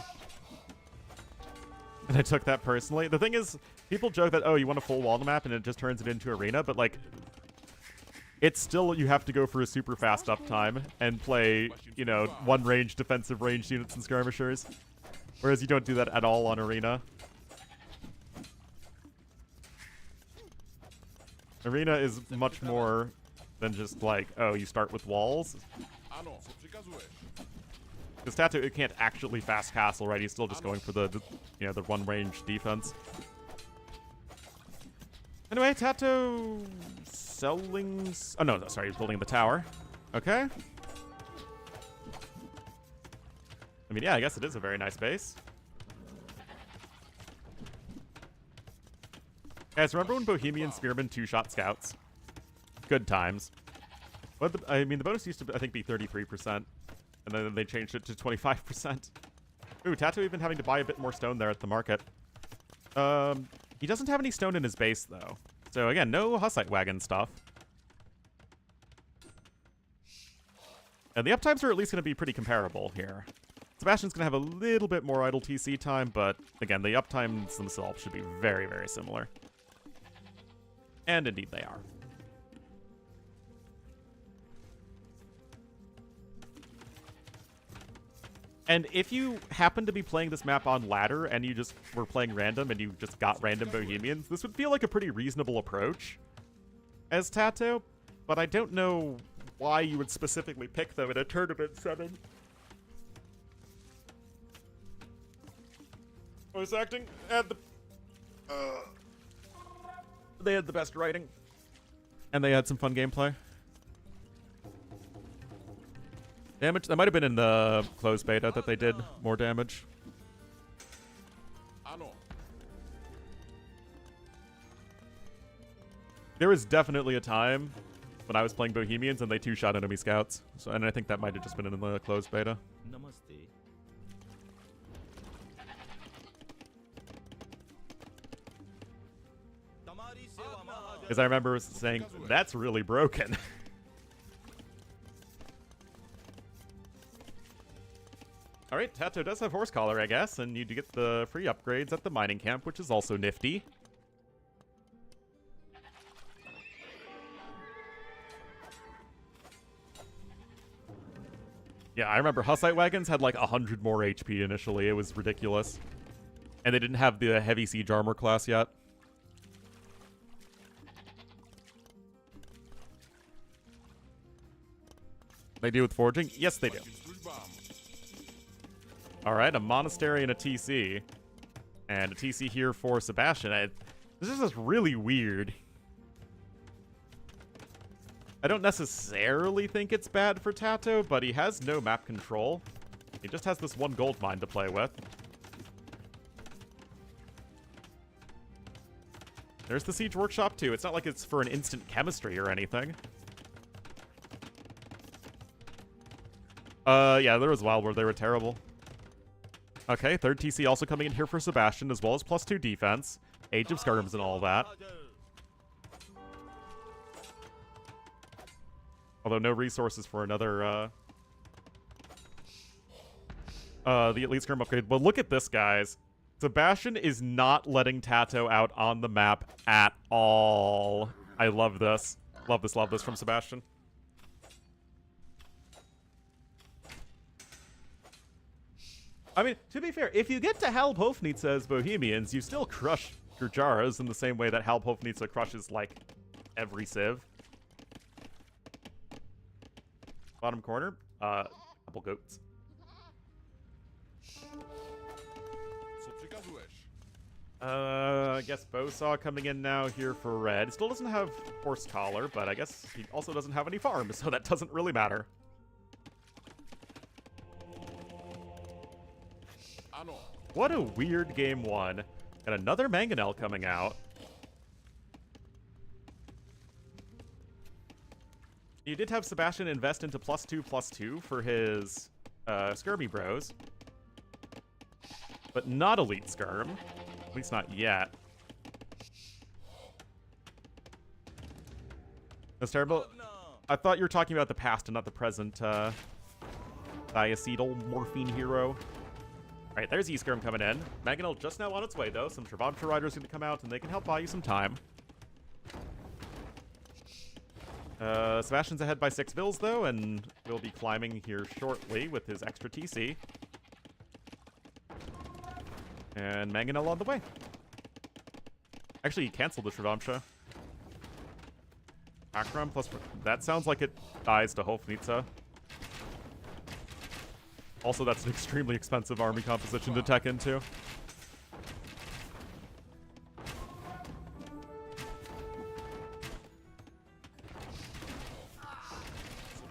A: And I took that personally. The thing is, people joke that, oh, you want a full wall map and it just turns it into arena, but like, it's still, you have to go for a super fast uptime and play, you know, one range defensive ranged units and skirmishers. Whereas you don't do that at all on arena. Arena is much more than just like, oh, you start with walls. Because TaToH, it can't actually fast castle, right? He's still just going for the you know, the one range defense. Anyway, TaToH selling... Oh, no, sorry, he's building the tower. Okay. I mean, yeah, I guess it is a very nice base. Guys, remember when Bohemian Spearmen two-shot scouts? Good times. I mean, the bonus used to, I think, be 33%. And then they changed it to 25%. Ooh, TaToH even having to buy a bit more stone there at the market. He doesn't have any stone in his base, though. So, again, no Hussite wagon stuff. And the uptimes are at least going to be pretty comparable here. Sebastian's going to have a little bit more idle TC time, but, again, the uptimes themselves should be very, very similar. And indeed they are. And if you happen to be playing this map on ladder and you just were playing random and you just got random Bohemians, this would feel like a pretty reasonable approach as TaToH, but I don't know why you would specifically pick them in a tournament setting. Voice acting had the... they had the best writing. And they had some fun gameplay. Damage? That might have been in the closed beta that they did more damage. There was definitely a time when I was playing Bohemians and they two-shot enemy scouts. So, and I think that might have just been in the closed beta. Because I remember saying, that's really broken. Alright, TaToH does have Horse Collar, I guess, and you do get the free upgrades at the mining camp, which is also nifty. Yeah, I remember Hussite wagons had like 100 more HP initially. It was ridiculous. And they didn't have the heavy siege armor class yet. They do with forging? Yes, they do. Alright, a monastery and a TC. And a TC here for Sebastian. This is just really weird. I don't necessarily think it's bad for TaToH, but he has no map control. He just has this one gold mine to play with. There's the Siege Workshop, too. It's not like it's for an instant chemistry or anything. Yeah, there was a while where they were terrible. Okay, third TC also coming in here for Sebastian, as well as +2 defense. Age of Skirms and all that. Although no resources for another, the Elite Skirm upgrade. But look at this, guys. Sebastian is not letting TaToH out on the map at all. I love this. Love this from Sebastian. I mean, to be fair, if you get to Halbhofnitza's Bohemians, you still crush Gurjaras in the same way that Halbhofnitza crushes, like, every civ. Bottom corner. Couple goats. I guess Bowsaw coming in now here for red. Still doesn't have horse collar, but I guess he also doesn't have any farms, so that doesn't really matter. What a weird game one. And another Mangonel coming out. You did have Sebastian invest into +2/+2 for his Skirmy Bros. But not Elite Skirm. At least not yet. That's terrible. I thought you were talking about the past and not the present diacetyl morphine hero. Alright, there's E-Skirm coming in. Mangonel just now on its way, though. Some Travantra Riders going to come out, and they can help buy you some time. Sebastian's ahead by 6 Vils, though, and will be climbing here shortly with his extra TC. And Mangonel on the way. Actually, he canceled the Travantra. Akram plus... That sounds like it dies to Hofnitsa. Also, that's an extremely expensive army composition to tech into.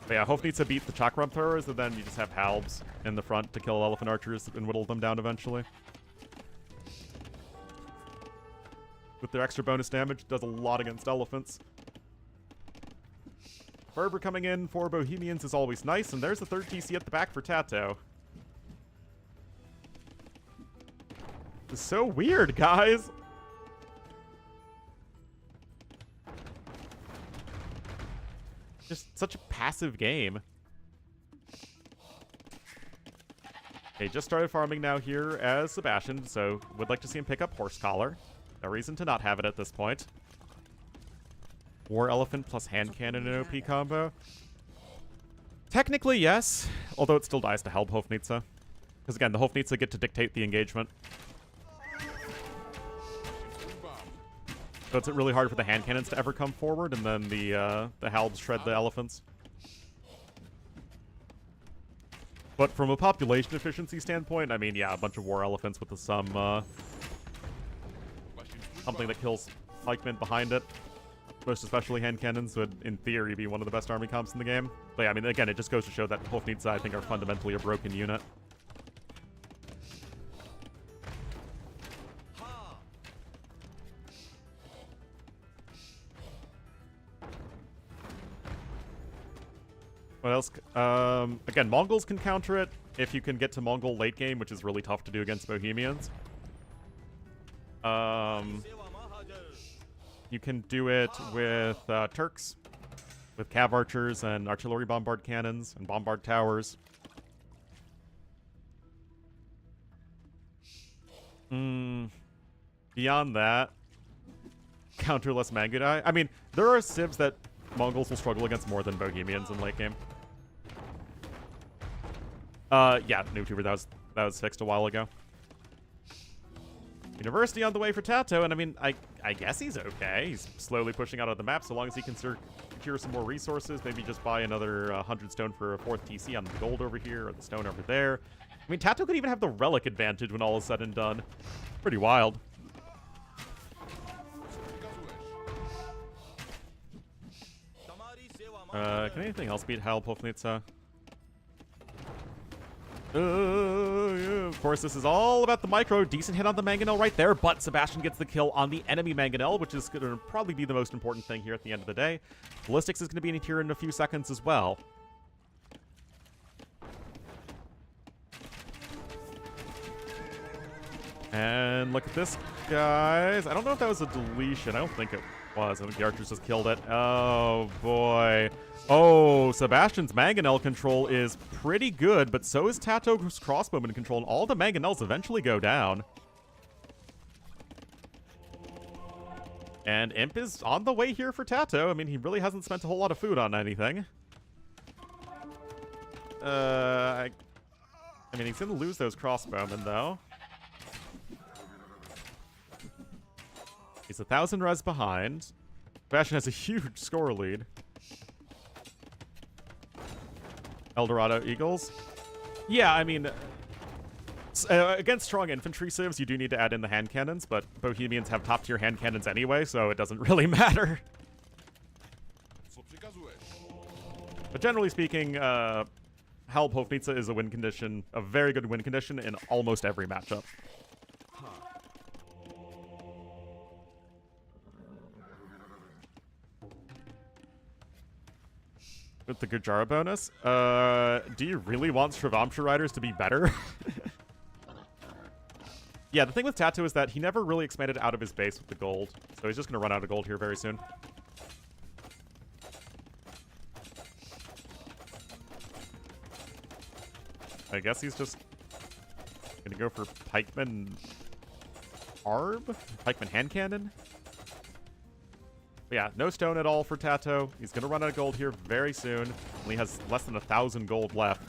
A: But yeah, Hofnitsa beat the Chakram throwers, and then you just have Halbs in the front to kill elephant archers and whittle them down eventually. With their extra bonus damage, does a lot against elephants. Ferber coming in for Bohemians is always nice, and there's the third TC at the back for TaToH. It's so weird, guys! Just such a passive game. Okay, just started farming now here as Sebastian, so would like to see him pick up Horse Collar. No reason to not have it at this point. War Elephant plus Hand Cannon and OP combo. Technically, yes. Although it still dies to help Hofnitsa. Because again, the Hofnitsa get to dictate the engagement. So it's really hard for the hand cannons to ever come forward, and then the Halbs shred the elephants. But from a population efficiency standpoint, I mean, yeah, a bunch of war elephants with some something that kills pikemen behind it. Most especially hand cannons would, in theory, be one of the best army comps in the game. But yeah, I mean, again, it just goes to show that Hofnitsa, I think, are fundamentally a broken unit. What else? Again, Mongols can counter it if you can get to Mongol late game, which is really tough to do against Bohemians. You can do it with Turks, with Cav Archers and Artillery Bombard Cannons and Bombard Towers. Beyond that, counterless Mangudai. I mean, there are civs that Mongols will struggle against more than Bohemians in late game. Yeah, NoobTuber, that was fixed a while ago. University on the way for TaToH, and I mean, I guess he's okay. He's slowly pushing out of the map, so long as he can secure some more resources, maybe just buy another 100 stone for a 4th TC on the gold over here, or the stone over there. I mean, TaToH could even have the relic advantage when all is said and done. Pretty wild. Can anything else beat Halb Hofnitsa? Yeah. Of course, this is all about the micro. Decent hit on the Mangonel right there, but Sebastian gets the kill on the enemy Mangonel, which is going to probably be the most important thing here at the end of the day. Ballistics is going to be in here in a few seconds as well. And look at this, guys. I don't know if that was a deletion. I don't think it was. I think the archers just killed it. Oh, boy. Oh, Sebastian's Mangonel control is pretty good, but so is TaToH's crossbowman control, and all the Mangonels eventually go down. And Imp is on the way here for TaToH. I mean, he really hasn't spent a whole lot of food on anything. I mean, he's going to lose those crossbowmen, though. He's 1,000 res behind. Sebastian has a huge score lead. Eldorado Eagles. Yeah, I mean, against strong infantry civs, you do need to add in the hand cannons, but Bohemians have top-tier hand cannons anyway, so it doesn't really matter. But generally speaking, Halbhofnitsa is a win condition, a very good win condition in almost every matchup. With the Gujara bonus, do you really want Shravamsha Riders to be better? Yeah, the thing with TaToH is that he never really expanded out of his base with the gold, so he's just going to run out of gold here very soon. I guess he's just going to go for Pikeman Arb? Pikeman Hand Cannon? But yeah, no stone at all for TaToH. He's going to run out of gold here very soon. Only has less than 1,000 gold left.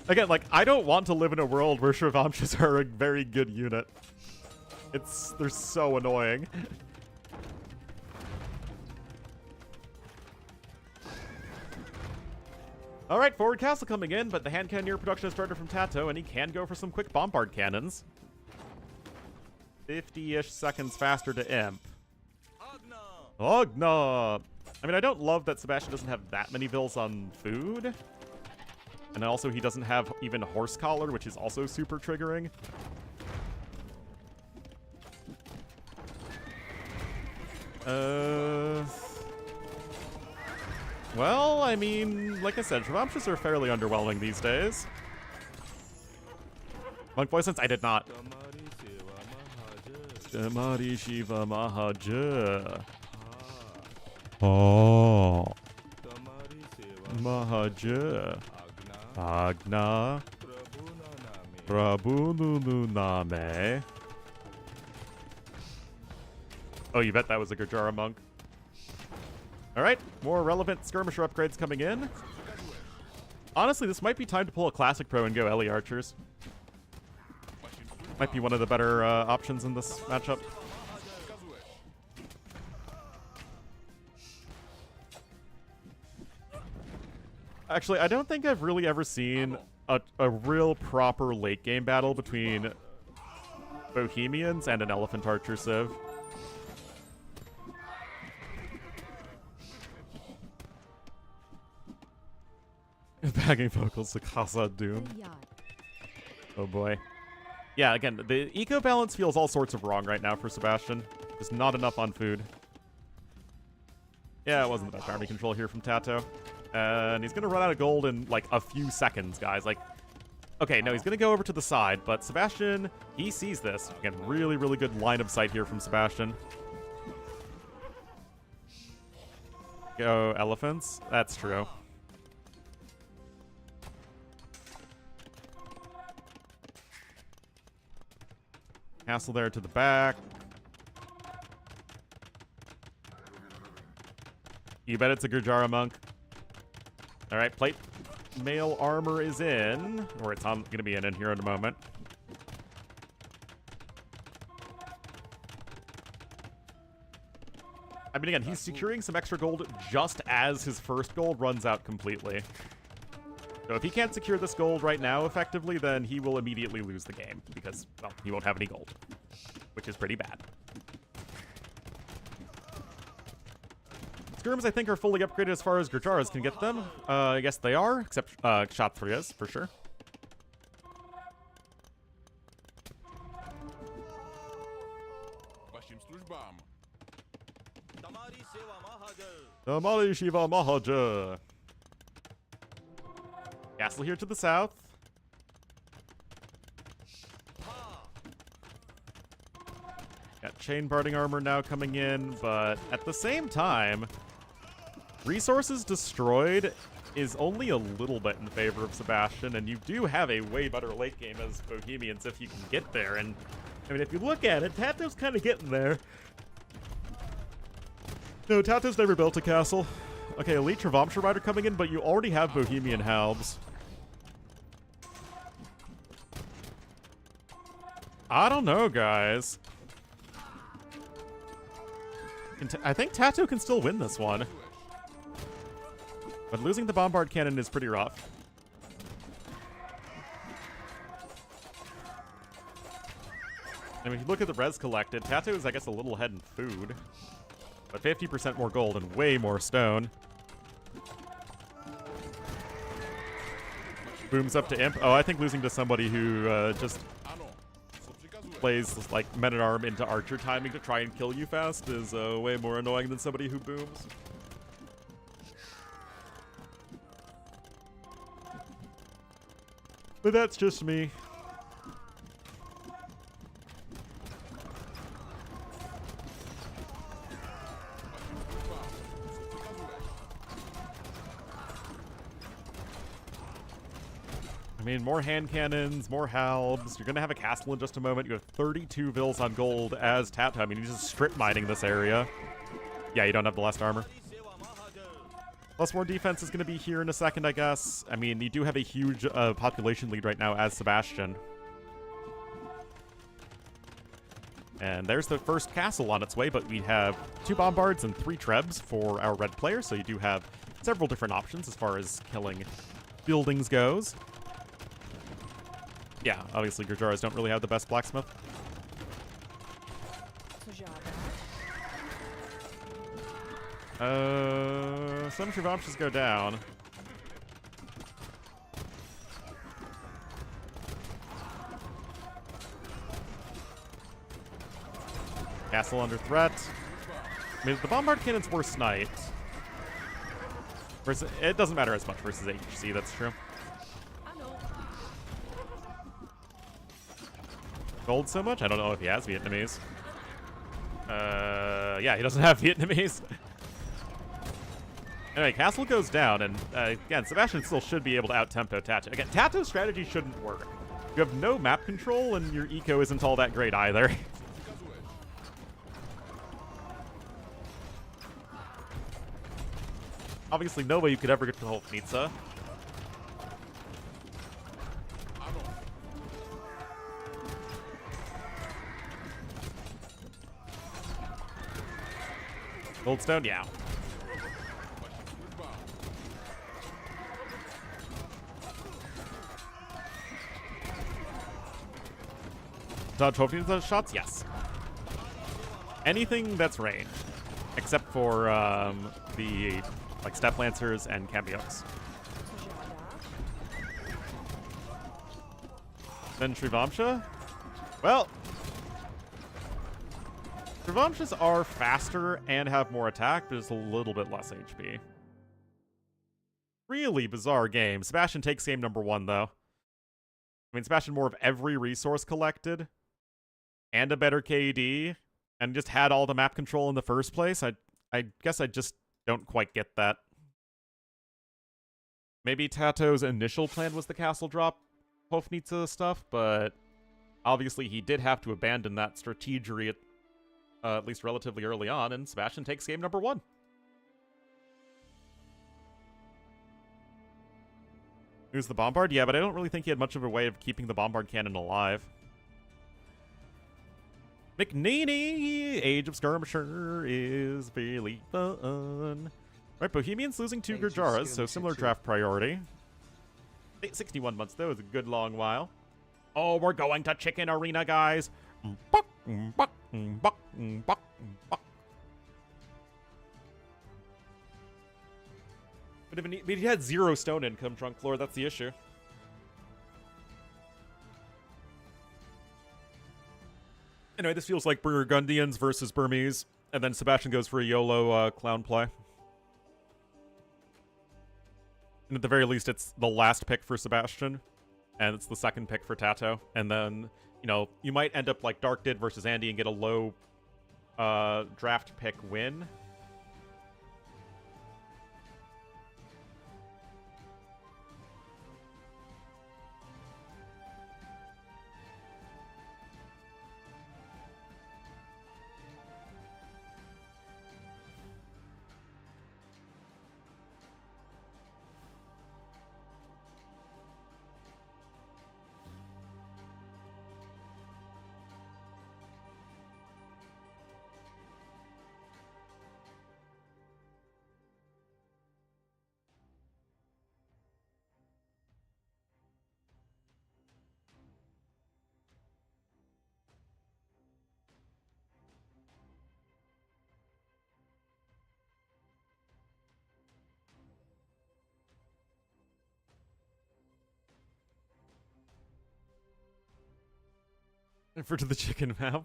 A: Again, like, I don't want to live in a world where Shravamshas are a very good unit. They're so annoying. Alright, forward castle coming in, but the hand cannoneer production has started from TaToH, and he can go for some quick bombard cannons. 50-ish seconds faster to imp. Ogna! I mean, I don't love that Sebastian doesn't have that many vills on food. And also, he doesn't have even horse collar, which is also super triggering. Well, I mean, like I said, Shravamshas are fairly underwhelming these days. Monk voice sense? I did not. Damari Shiva Mahaja. Oh. Mahaja. Agna. Prabhu Name. Oh, you bet that was a Gurjara monk. Alright, more relevant skirmisher upgrades coming in. Honestly, this might be time to pull a Classic Pro and go Ellie Archers. Might be one of the better options in this matchup. Actually, I don't think I've really ever seen a real proper late game battle between Bohemians and an Elephant Archer Civ. Bagging vocals to Casa Doom. Oh boy. Yeah, again, the eco balance feels all sorts of wrong right now for Sebastian. Just not enough on food. Yeah, it wasn't the best army control here from TaToH. And he's going to run out of gold in, like, a few seconds, guys. Like, okay, no, he's going to go over to the side, but Sebastian, he sees this. Again, really, really good line of sight here from Sebastian. Go elephants. That's true. Castle there to the back. You bet it's a Gurjara monk. All right, plate mail armor is in, or it's going to be in here in a moment. I mean, again, he's securing some extra gold just as his first gold runs out completely. So if he can't secure this gold right now effectively, then he will immediately lose the game because, well, he won't have any gold, which is pretty bad. Skirms, I think, are fully upgraded as far as Gurjaras can get them. Yes, they are, except Kshatriyas, for sure. Damari Shiva Mahaja. Castle here to the south. Got chain barding armor now coming in, but at the same time, resources destroyed is only a little bit in favor of Sebastian, and you do have a way better late game as Bohemians if you can get there. And I mean, if you look at it, TaToH's kind of getting there. No, TaToH's never built a castle. Okay, Elite Shravamsha Rider coming in, but you already have Bohemian Halbs. I don't know, guys. I think TaToH can still win this one. But losing the Bombard Cannon is pretty rough. I mean, if you look at the res collected, TaToH is, I guess, a little ahead in food. But 50% more gold and way more stone. Booms up to Imp. Oh, I think losing to somebody who just plays like Men-at-Arm into Archer timing to try and kill you fast is way more annoying than somebody who booms. But that's just me. I mean, more hand cannons, more halbs. You're going to have a castle in just a moment. You have 32 Vils on gold as TaToH. I mean, you're just strip mining this area. Yeah, you don't have the last armor. Plus more defense is going to be here in a second, I guess. I mean, you do have a huge population lead right now as Sebastian. And there's the first castle on its way, but we have 2 Bombards and 3 Trebs for our red player, so you do have several different options as far as killing buildings goes. Yeah, obviously Gurjaras don't really have the best blacksmith. Some Trivamshas go down. Castle under threat. I mean, the Bombard Cannon's worse sniped. Versus, it doesn't matter as much versus HC, that's true. Gold so much? I don't know if he has Vietnamese. Yeah, he doesn't have Vietnamese. Anyway, castle goes down, and again, Sebastian still should be able to out-tempo TaToH. Again, TaToH's strategy shouldn't work. You have no map control, and your eco isn't all that great either. Obviously, no way you could ever get to Hofnitsa. Goldstone, yeah. Dodge Hofnitsa shots? Yes. Anything that's ranged. Except for the like Step Lancers and Cameos. Then Trivamsha? Well, Trivamshas are faster and have more attack, but just a little bit less HP. Really bizarre game. Sebastian takes game number 1, though. I mean, Sebastian more of every resource collected, and a better KD, and just had all the map control in the first place. I guess I just don't quite get that. Maybe TaToH's initial plan was the castle drop Hofnitsa stuff, but obviously he did have to abandon that strategery at least relatively early on, and Sebastian takes game number 1. Who's the Bombard? Yeah, but I don't really think he had much of a way of keeping the Bombard Cannon alive. McNeely, Age of Skirmisher is really fun. Right, Bohemian's losing 2 Gurjaras, so similar draft priority. 61 months, though, is a good long while. Oh, we're going to Chicken Arena, guys. But if he had 0 stone income, Trunk Lord, that's the issue. Anyway, this feels like Burgundians versus Burmese, and then Sebastian goes for a YOLO clown play. And at the very least, it's the last pick for Sebastian, and it's the second pick for TaToH. And then, you know, you might end up like Dark did versus Andy and get a low draft pick win. Refer to the chicken map.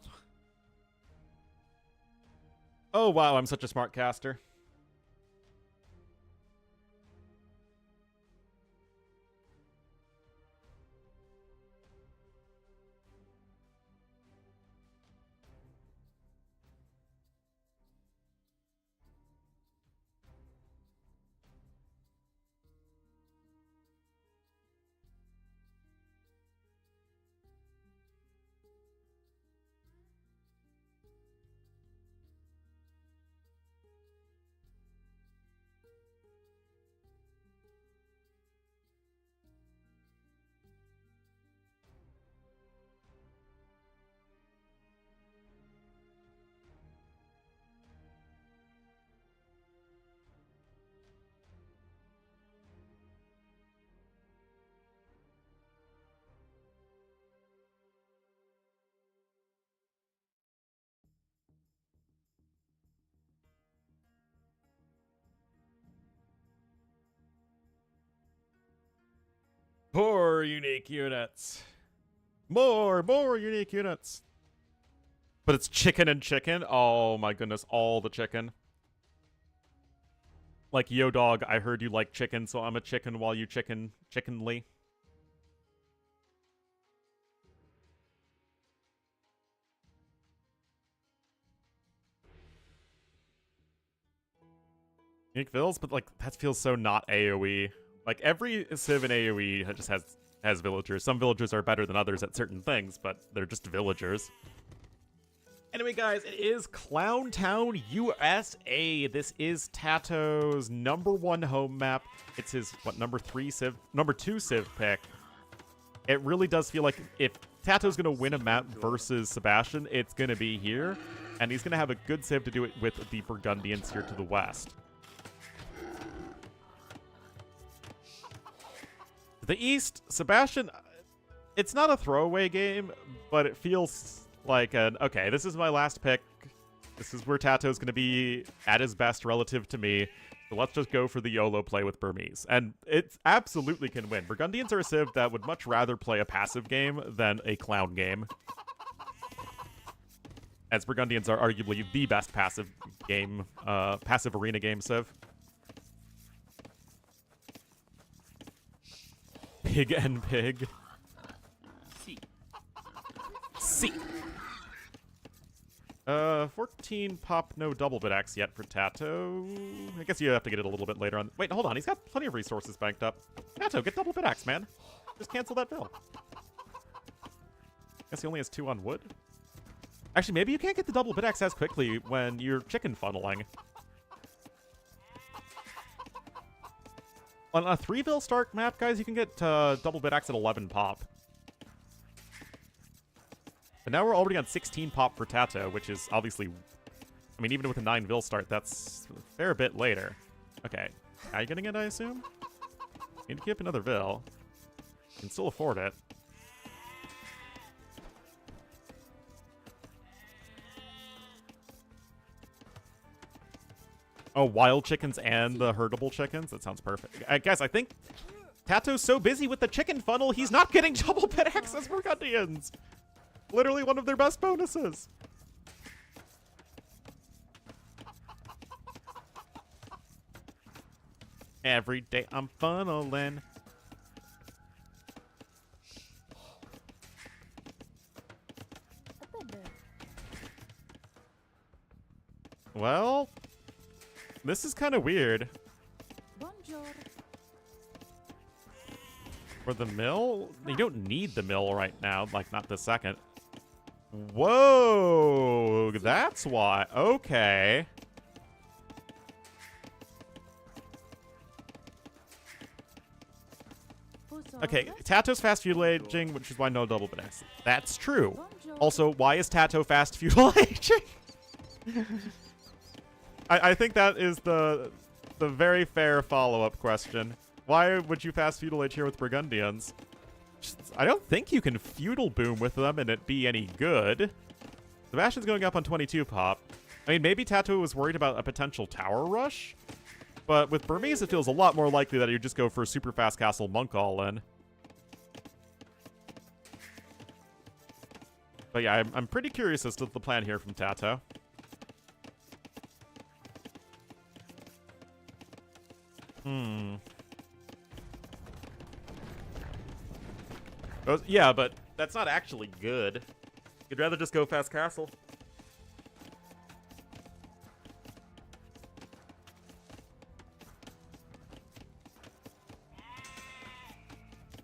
A: Oh, wow, I'm such a smart caster. More unique units. More unique units. But it's chicken and chicken. Oh my goodness, all the chicken. Like, yo dog, I heard you like chicken, so I'm a chicken while you chickenly. Unique vills, but like that feels so not AoE. Like every civ in AoE just has villagers. Some villagers are better than others at certain things, but they're just villagers. Anyway, guys, it is Clown Town, USA. This is TaToH's #1 home map. It's his number 2 civ pick. It really does feel like if TaToH's gonna win a map versus Sebastian, it's gonna be here, and he's gonna have a good civ to do it with the Burgundians here to the west. To the east, Sebastian, it's not a throwaway game, but it feels like okay, this is my last pick. This is where TaToH's going to be at his best relative to me. So let's just go for the YOLO play with Burmese. And it absolutely can win. Burgundians are a civ that would much rather play a passive game than a clown game. As Burgundians are arguably the best passive game, passive arena game civ. Pig and pig. C. 14 pop, no double bit axe yet for TaToH. I guess you have to get it a little bit later on. Wait, hold on. He's got plenty of resources banked up. TaToH, get double bit axe, man. Just cancel that bill. Guess he only has 2 on wood. Actually, maybe you can't get the double bit axe as quickly when you're chicken funneling. On a 3-ville start map, guys, you can get double bit axe at 11 pop. But now we're already on 16 pop for TaToH, which is obviously... I mean, even with a 9-vil start, that's a fair bit later. Okay. How are you getting it, I assume? Need to keep another vil. Can still afford it. Oh, wild chickens and the herdable chickens? That sounds perfect. Guys, I think TaToH's so busy with the chicken funnel, he's not getting double bit axe as Burgundians! Literally one of their best bonuses. Every day I'm funneling. Well, this is kind of weird.
C: Bonjour.
A: For the mill? You don't need the mill right now, like not this second. Whoa, that's why. Okay. Okay, TaToH's fast feudal aging, which is why no double bit axe. That's true. Also, why is TaToH fast feudal aging? I think that is the very fair follow-up question. Why would you fast feudal age here with Burgundians? I don't think you can feudal boom with them and it be any good. Sebastian's going up on 22 pop. I mean, maybe TaToH was worried about a potential tower rush, but with Burmese, it feels a lot more likely that you just go for a super fast castle monk all in. But yeah, I'm pretty curious as to the plan here from TaToH. Yeah, but that's not actually good. You'd rather just go fast castle.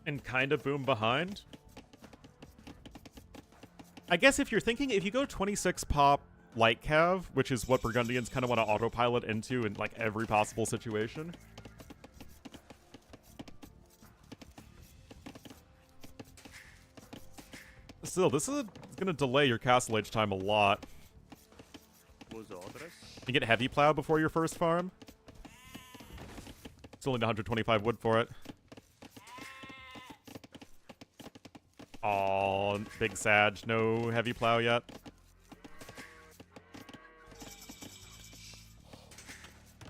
A: And kind of boom behind. I guess if you're thinking, if you go 26 pop light cav, which is what Burgundians kind of want to autopilot into in like every possible situation. Still, this is going to delay your castle age time a lot. You get heavy plow before your first farm. Still need 125 wood for it. Aw, big Sag, no heavy plow yet.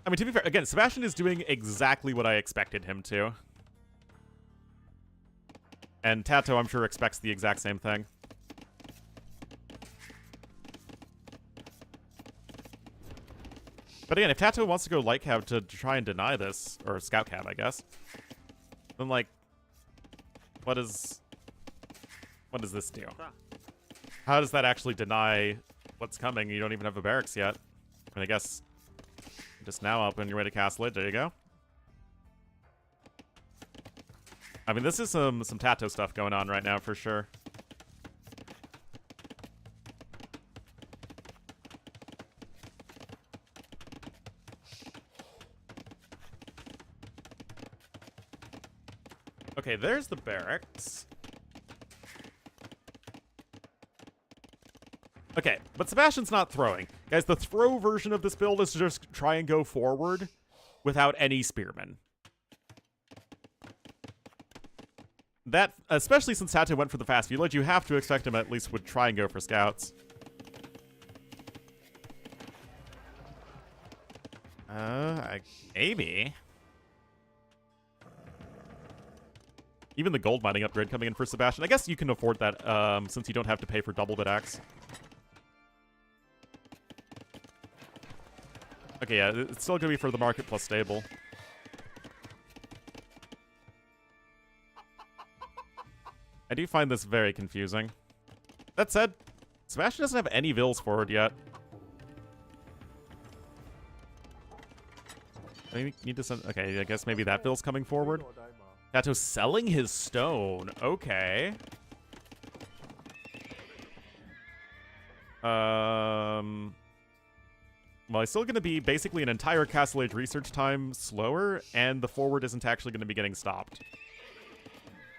A: I mean, to be fair, again, Sebastian is doing exactly what I expected him to. And TaToH, I'm sure, expects the exact same thing. But again, if TaToH wants to go light cav to try and deny this, or scout cav, I guess, then, like, what does this do? How does that actually deny what's coming? You don't even have a barracks yet. I mean, I guess just now up when you're ready to castle it. There you go. I mean, this is some TaToH stuff going on right now for sure. Okay, there's the barracks. Okay, but Sebastian's not throwing. Guys, the throw version of this build is to just try and go forward without any spearmen. That, especially since TaToH went for the fast village, you have to expect him at least would try and go for scouts. Maybe. Even the gold mining upgrade coming in for Sebastian. I guess you can afford that since you don't have to pay for double bit axe. Okay, yeah, it's still going to be for the market plus stable. I do find this very confusing. That said, Sebastian doesn't have any vills forward yet. I need to send... Okay, I guess maybe that vill's coming forward. TaToH selling his stone. Okay. Well, it's still going to be basically an entire Castle Age research time slower, and the forward isn't actually going to be getting stopped.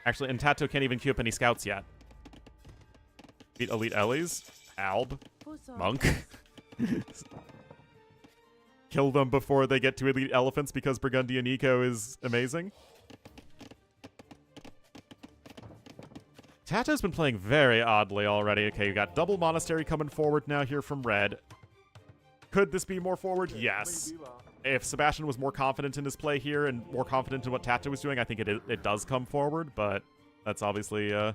A: Actually, and TaToH can't even queue up any scouts yet. Beat Elite Ellies. Alb. Monk. Kill them before they get to Elite Elephants because Burgundian Eco is amazing. TaToH's been playing very oddly already. Okay, you got double Monastery coming forward now here from red. Could this be more forward? Yes. If Sebastian was more confident in his play here and more confident in what TaToH was doing, I think it does come forward, but that's obviously, I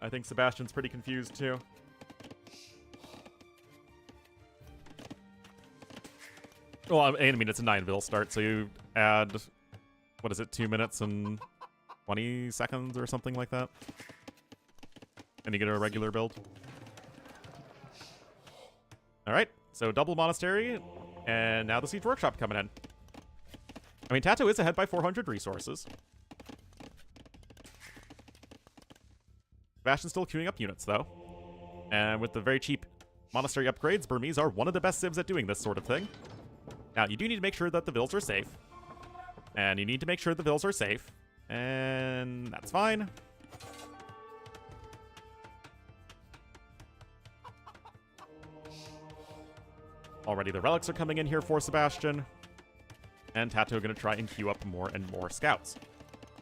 A: think Sebastian's pretty confused too. Well, I mean, it's a 9 vil start, so you add, what is it, 2 minutes and 20 seconds or something like that? And you get a regular build. Alright, so double Monastery, and now the Siege Workshop coming in. I mean, TaToH is ahead by 400 resources. Sebastian's still queuing up units, though. And with the very cheap Monastery upgrades, Burmese are one of the best civs at doing this sort of thing. Now, you do need to make sure that the vills are safe. And you need to make sure the vills are safe. And that's fine. Already the relics are coming in here for Sebastian. And TaToH going to try and queue up more and more scouts.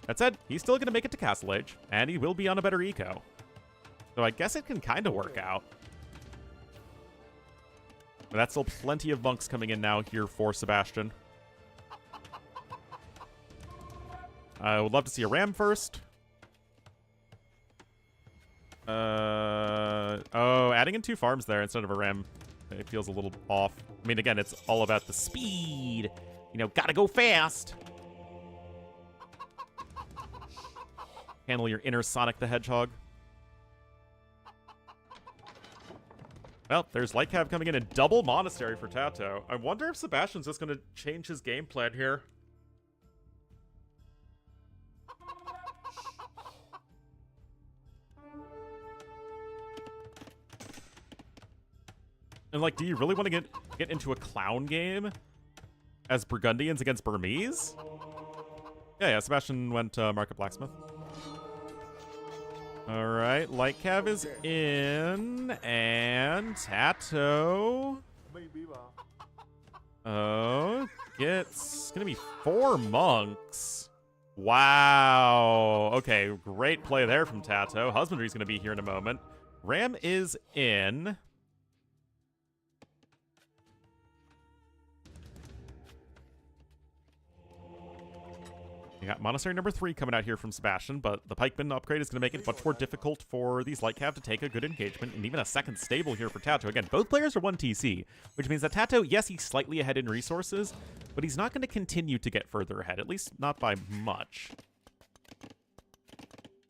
A: That said, he's still going to make it to Castle Age, and he will be on a better eco. So I guess it can kind of work out. But that's still plenty of monks coming in now here for Sebastian. I would love to see a ram first. Oh, adding in 2 farms there instead of a ram, it feels a little off. I mean, again, it's all about the speed. You know, gotta go fast. Handle your inner Sonic the Hedgehog. Well, there's Lightcab coming in and double Monastery for TaToH. I wonder if Sebastian's just going to change his game plan here. And, like, do you really want to get into a clown game as Burgundians against Burmese? Yeah, Sebastian went Market Blacksmith. All right, Lightcab is in, and TaToH. Oh, it's gonna be 4 monks. Wow. Okay, great play there from TaToH. Husbandry's gonna be here in a moment. Ram is in. You got Monastery number 3 coming out here from Sebastian, but the Pikeman upgrade is going to make it much more difficult for these Lightcab to take a good engagement, and even a second stable here for TaToH. Again, both players are 1 TC, which means that TaToH, yes, he's slightly ahead in resources, but he's not going to continue to get further ahead, at least not by much.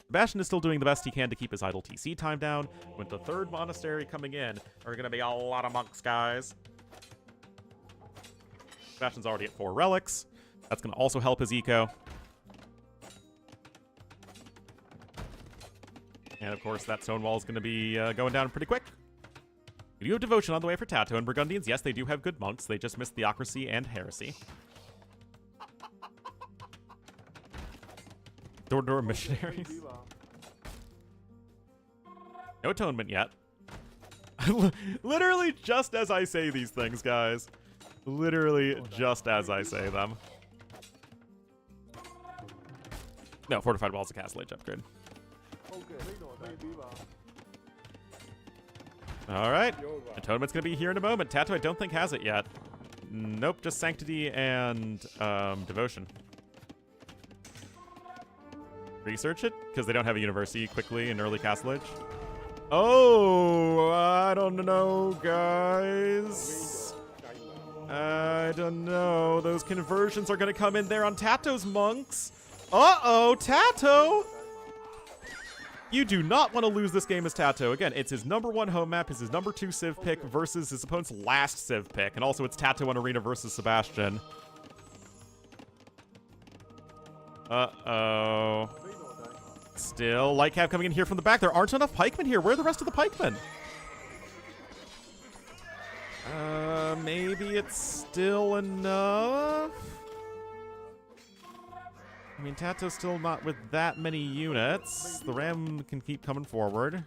A: Sebastian is still doing the best he can to keep his idle TC time down. With the 3rd Monastery coming in, there are going to be a lot of monks, guys. Sebastian's already at 4 relics. That's going to also help his eco. And, of course, that stone wall is going to be going down pretty quick. We do have Devotion on the way for TaToH, and Burgundians, yes, they do have good monks. They just missed Theocracy and Heresy. Door-to-door missionaries. No atonement yet. Literally just as I say these things, guys. Literally just as I say them. No, Fortified Walls, a Castle Age upgrade. Alright. Atonement's gonna be here in a moment. TaToH, I don't think, has it yet. Nope, just Sanctity and Devotion. Research it? Because they don't have a University quickly in early Castle Age. Oh, I don't know, guys. I don't know. Those conversions are gonna come in there on TaToH's monks. Uh-oh, TaToH! You do not want to lose this game as TaToH. Again, it's his number 1 home map, it's his number 2 Civ pick versus his opponent's last Civ pick. And also it's TaToH on Arena versus Sebastian. Uh-oh. Still, Lightcab coming in here from the back. There aren't enough pikemen here. Where are the rest of the pikemen? Maybe it's still enough? I mean, TaToH's still not with that many units. The Ram can keep coming forward.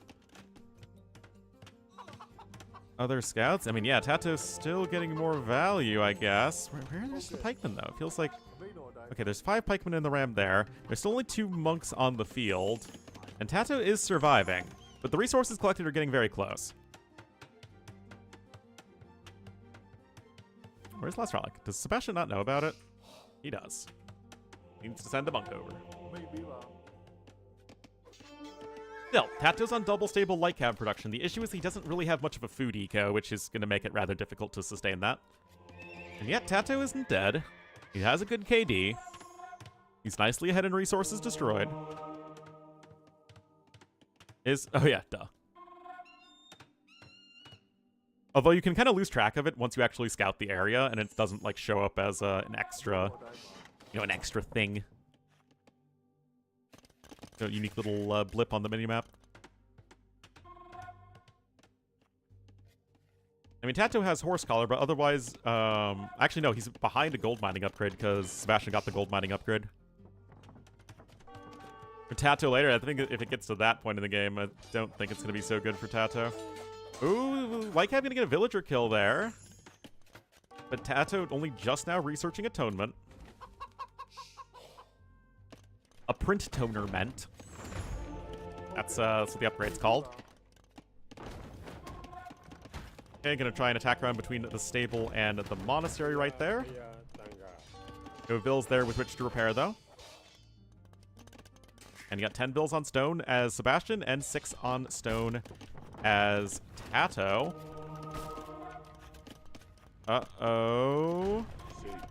A: Other scouts? I mean, yeah, TaToH's still getting more value, I guess. Where are the pikemen, though? It feels like... Okay, there's 5 pikemen in the Ram there. There's still only 2 monks on the field. And TaToH is surviving. But the resources collected are getting very close. Where's Last Relic? Does Sebastian not know about it? He does. He needs to send a monk over. Still, TaToH's on double stable Lightcab production. The issue is he doesn't really have much of a food eco, which is going to make it rather difficult to sustain that. And yet, TaToH isn't dead. He has a good KD. He's nicely ahead in resources destroyed. Oh yeah, duh. Although you can kind of lose track of it once you actually scout the area, and it doesn't like show up as an extra, you know, an extra thing. A unique little blip on the minimap. I mean, TaToH has Horse Collar, but otherwise, actually no, he's behind a gold mining upgrade because Sebastian got the gold mining upgrade. For TaToH later, I think if it gets to that point in the game, I don't think it's going to be so good for TaToH. Ooh, Lightcab going to get a villager kill there. But TaToH only just now researching Atonement. A print toner meant. That's what the upgrade's called. Okay, gonna try and attack around between the stable and the monastery right there. No vills there with which to repair, though. And you got 10 bills on stone as Sebastian and 6 on stone as TaToH. Uh-oh.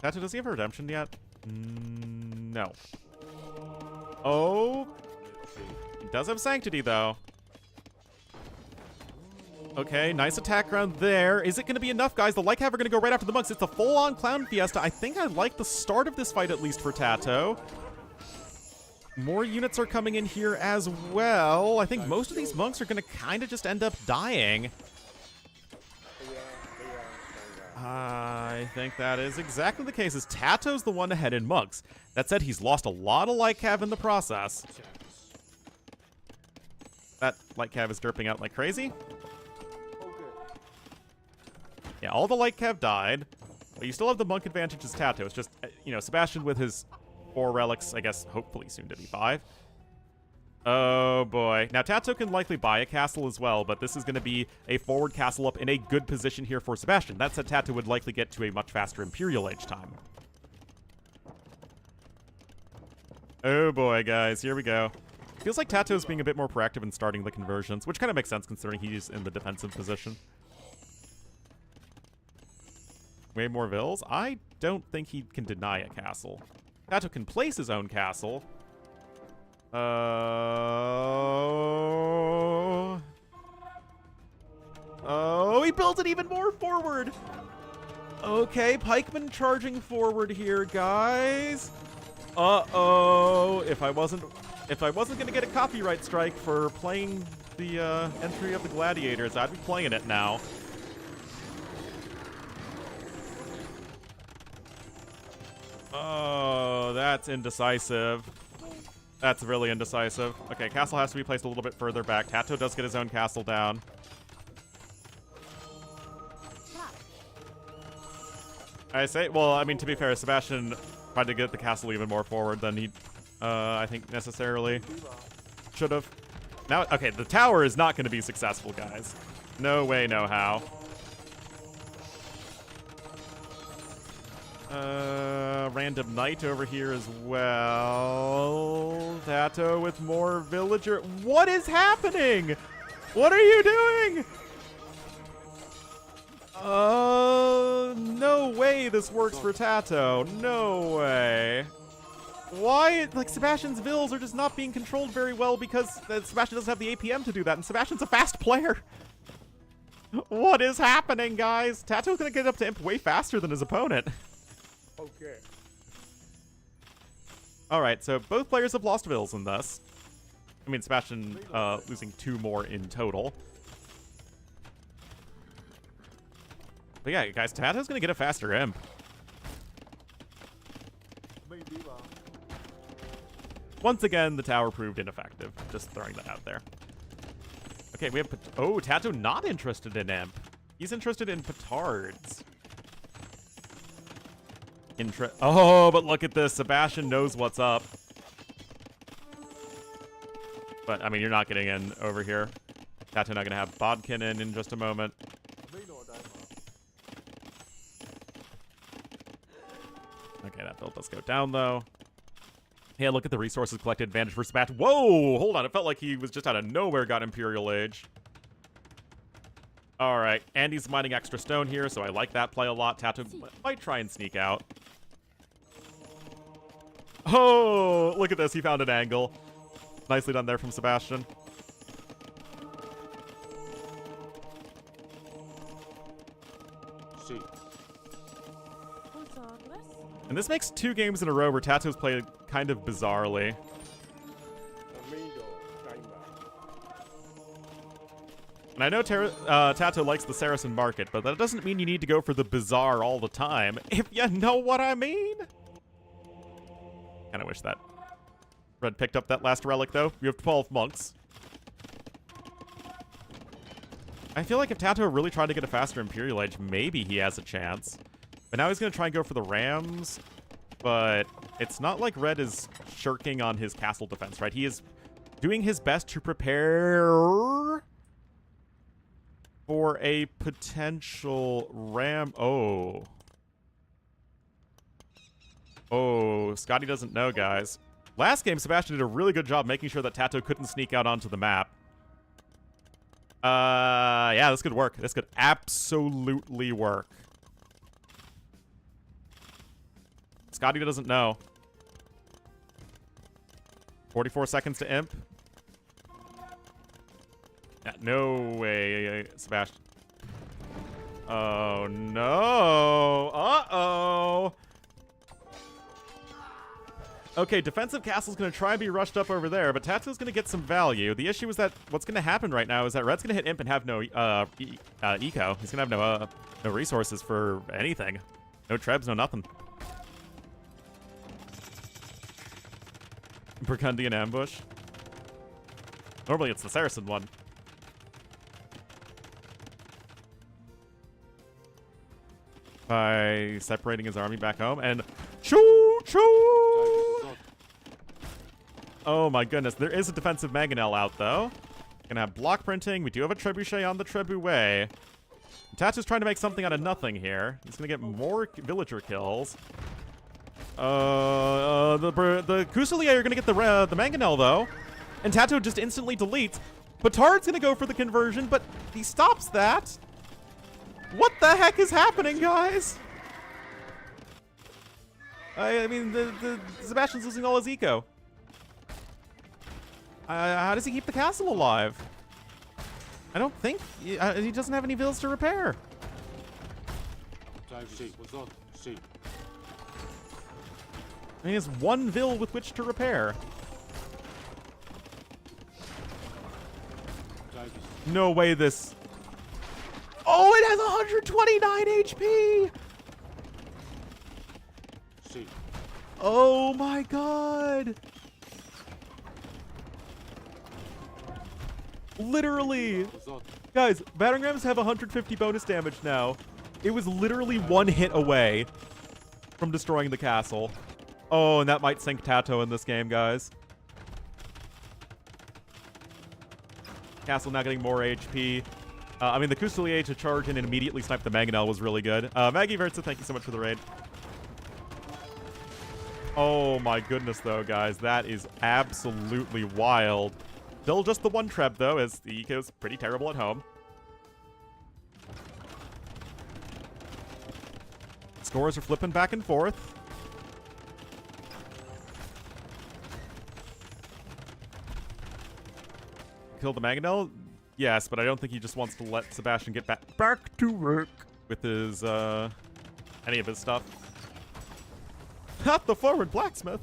A: TaToH, does he have a redemption yet? No. Oh. He does have Sanctity, though. Okay, nice attack round there. Is it going to be enough, guys? The Lycav are going to go right after the monks. It's a full-on Clown Fiesta. I think I like the start of this fight, at least for TaToH. More units are coming in here as well. I think most of these monks are going to kind of just end up dying. I think that is exactly the case, as TaToH's the one ahead in monks. That said, he's lost a lot of Lycav in the process. That Lycav is derping out like crazy. Yeah, all the Lycav died, but you still have the monk advantage as TaToH. It's just, you know, Sebastian with his 4 relics, I guess, hopefully soon to be 5. Oh, boy. Now, TaToH can likely buy a castle as well, but this is going to be a forward castle up in a good position here for Sebastian. That said, TaToH would likely get to a much faster Imperial Age time. Oh, boy, guys. Here we go. Feels like TaToH is being a bit more proactive in starting the conversions, which kind of makes sense considering he's in the defensive position. Way more vills? I don't think he can deny a castle. TaToH can place his own castle. Oh, he builds it even more forward. Okay, pikemen charging forward here, guys. Uh-oh. If I wasn't gonna get a copyright strike for playing the entry of the gladiators, I'd be playing it now. Oh, that's indecisive. That's really indecisive. Okay, castle has to be placed a little bit further back. TaToH does get his own castle down. I say, well, I mean, to be fair, Sebastian tried to get the castle even more forward than he, I think, necessarily should have. Now, okay, the tower is not going to be successful, guys. No way, no how. Random knight over here as well. TaToH with more villager. What is happening? What are you doing? No way this works for TaToH. No way. Why? Like, Sebastian's vills are just not being controlled very well because Sebastian doesn't have the APM to do that, and Sebastian's a fast player. What is happening, guys? TaToH's gonna get up to imp way faster than his opponent.
B: Okay.
A: Alright, so both players have lost vills in this. I mean, Sebastian losing 2 more in total. But yeah, guys, TaToH's gonna get a faster imp. Once again, the tower proved ineffective. Just throwing that out there. Okay, we have... Oh, TaToH not interested in imp. He's interested in petards. Oh, but look at this. Sebastian knows what's up. But, I mean, you're not getting in over here. TaToH not going to have Bodkin in just a moment. Okay, that build does go down, though. Yeah, look at the resources collected advantage for Sebastian. Whoa! Hold on. It felt like he was just out of nowhere got Imperial Age. All right. And he's mining extra stone here, so I like that play a lot. TaToH might try and sneak out. Oh, look at this. He found an angle. Nicely done there from Sebastian.
B: See.
A: And this makes 2 games in a row where TaToH's played kind of bizarrely. And I know TaToH likes the Saracen market, but that doesn't mean you need to go for the bizarre all the time, if you know what I mean. Kinda wish that Red picked up that last relic, though. You have 12 monks. I feel like if TaToH really tried to get a faster Imperial Age, maybe he has a chance. But now he's going to try and go for the Rams, but it's not like Red is shirking on his castle defense, right? He is doing his best to prepare for a potential Ram. Oh, Scotty doesn't know, guys. Last game, Sebastian did a really good job making sure that TaToH couldn't sneak out onto the map. Yeah, this could work. This could absolutely work. Scotty doesn't know. 44 seconds to imp. Yeah, no way, Sebastian. Oh, no. Uh-oh. Okay, defensive castle's going to try and be rushed up over there, but TaToH's going to get some value. The issue is that what's going to happen right now is that Red's going to hit imp and have no eco. He's going to have no resources for anything. No trebs, no nothing. Burgundian ambush. Normally it's the Saracen one. By separating his army back home and choo. Oh my goodness, there is a defensive mangonel out though. Gonna have block printing. We do have a trebuchet on the trebuet. TaToH's trying to make something out of nothing here. He's gonna get more villager kills. The Kuselier are gonna get the mangonel though, and TaToH just instantly deletes. Petard's gonna go for the conversion, but he stops that. What the heck is happening, guys? I mean, the Sebastian's losing all his eco. How does he keep the castle alive? I don't think he doesn't have any villas to repair. I mean, he has one vill with which to repair. No way this... Oh, it has 129 HP! Oh my god! Literally! Guys, battering rams have 150 bonus damage now. It was literally one hit away from destroying the castle. Oh, and that might sink TaToH in this game, guys. Castle now getting more HP. I mean, the Kuselier to charge in and immediately snipe the mangonel was really good. Maggie Verza, thank you so much for the raid. Oh my goodness, though, guys. That is absolutely wild. Still just the one treb, though, as the eco's pretty terrible at home. Scores are flipping back and forth. Kill the mangonel? Yes, but I don't think he just wants to let Sebastian get back to work with his, any of his stuff. Not the forward blacksmith!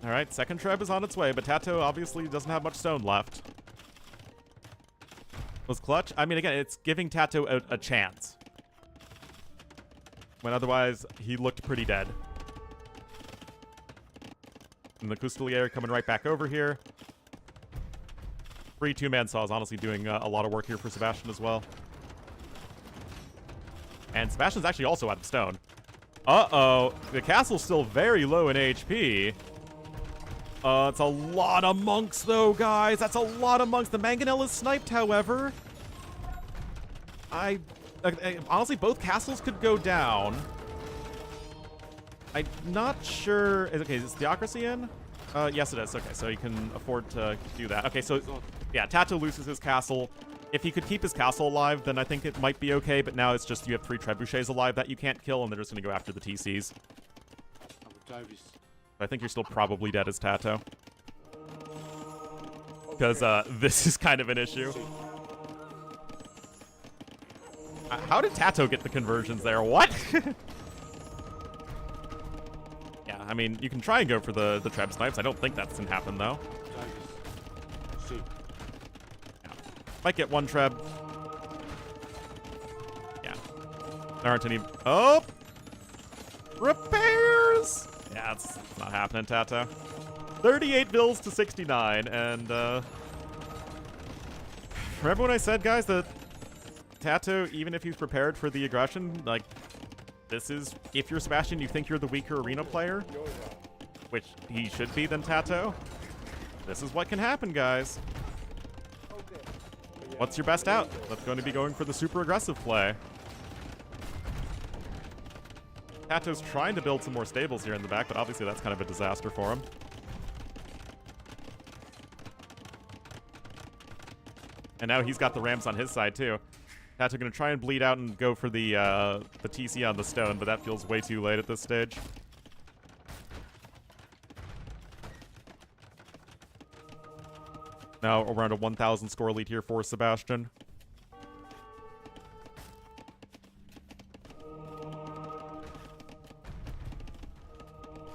A: Alright, second treb is on its way, but TaToH obviously doesn't have much stone left. Was clutch? I mean, again, it's giving TaToH a chance. When otherwise, he looked pretty dead. And the Kuselier coming right back over here. 3 two-man saw is honestly doing a lot of work here for Sebastian as well. And Sebastian's actually also out of stone. Uh-oh. The castle's still very low in HP. It's a lot of monks, though, guys. That's a lot of monks. The mangonel is sniped, however. Honestly, both castles could go down. I'm not sure. Okay, is Theocracy in? Yes, it is. Okay, so you can afford to do that. Okay, so yeah, TaToH loses his castle. If he could keep his castle alive, then I think it might be okay. But now it's just you have 3 trebuchets alive that you can't kill, and they're just going to go after the TCs. I think you're still probably dead as TaToH. Because this is kind of an issue. How did TaToH get the conversions there? What? Yeah, I mean, you can try and go for the treb snipes. I don't think that's gonna happen, though. Yeah. Might get one treb. Yeah. There aren't any... Oh! Repairs! Yeah, it's not happening, TaToH. 38 bills to 69, and, remember when I said, guys, that TaToH, even if he's prepared for the aggression, like, this is, if you're Sebastian, you think you're the weaker arena player, which he should be than TaToH, this is what can happen, guys. What's your best out? That's going to be going for the super aggressive play. TaToH's trying to build some more stables here in the back, but obviously that's kind of a disaster for him. And now he's got the ramps on his side, too. TaToH gonna try and bleed out and go for the TC on the stone, but that feels way too late at this stage. Now around a 1,000 score lead here for Sebastian.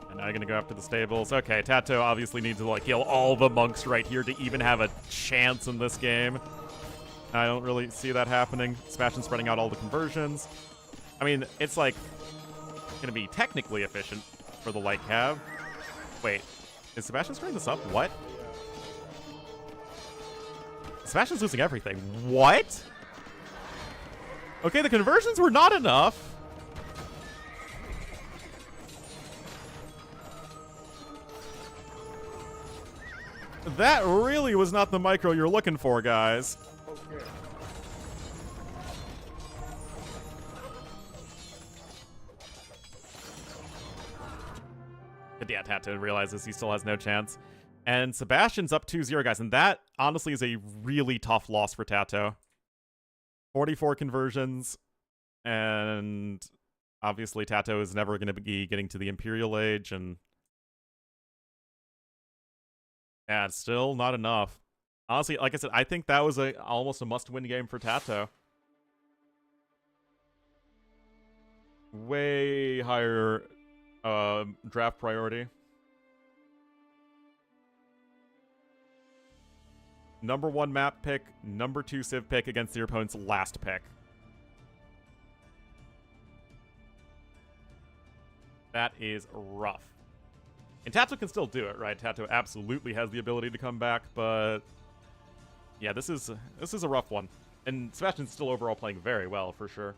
A: And now you're gonna go after the stables. Okay, TaToH obviously needs to like kill all the monks right here to even have a chance in this game. I don't really see that happening. Sebastian spreading out all the conversions. I mean, it's like gonna be technically efficient for the light cav. Wait, is Sebastian screwing this up? What? Sebastian's losing everything. What? Okay, the conversions were not enough. That really was not the micro you're looking for, guys.
B: Okay.
A: But yeah, TaToH realizes he still has no chance. And Sebastian's up 2-0, guys. And that, honestly, is a really tough loss for TaToH. 44 conversions. And obviously, TaToH is never going to be getting to the Imperial Age. And yeah, it's still not enough. Honestly, like I said, I think that was almost a must-win game for TaToH. Way higher draft priority. Number 1 map pick, number 2 civ pick against your opponent's last pick. That is rough. And TaToH can still do it, right? TaToH absolutely has the ability to come back, but yeah, this is a rough one. And Sebastian's still overall playing very well, for sure.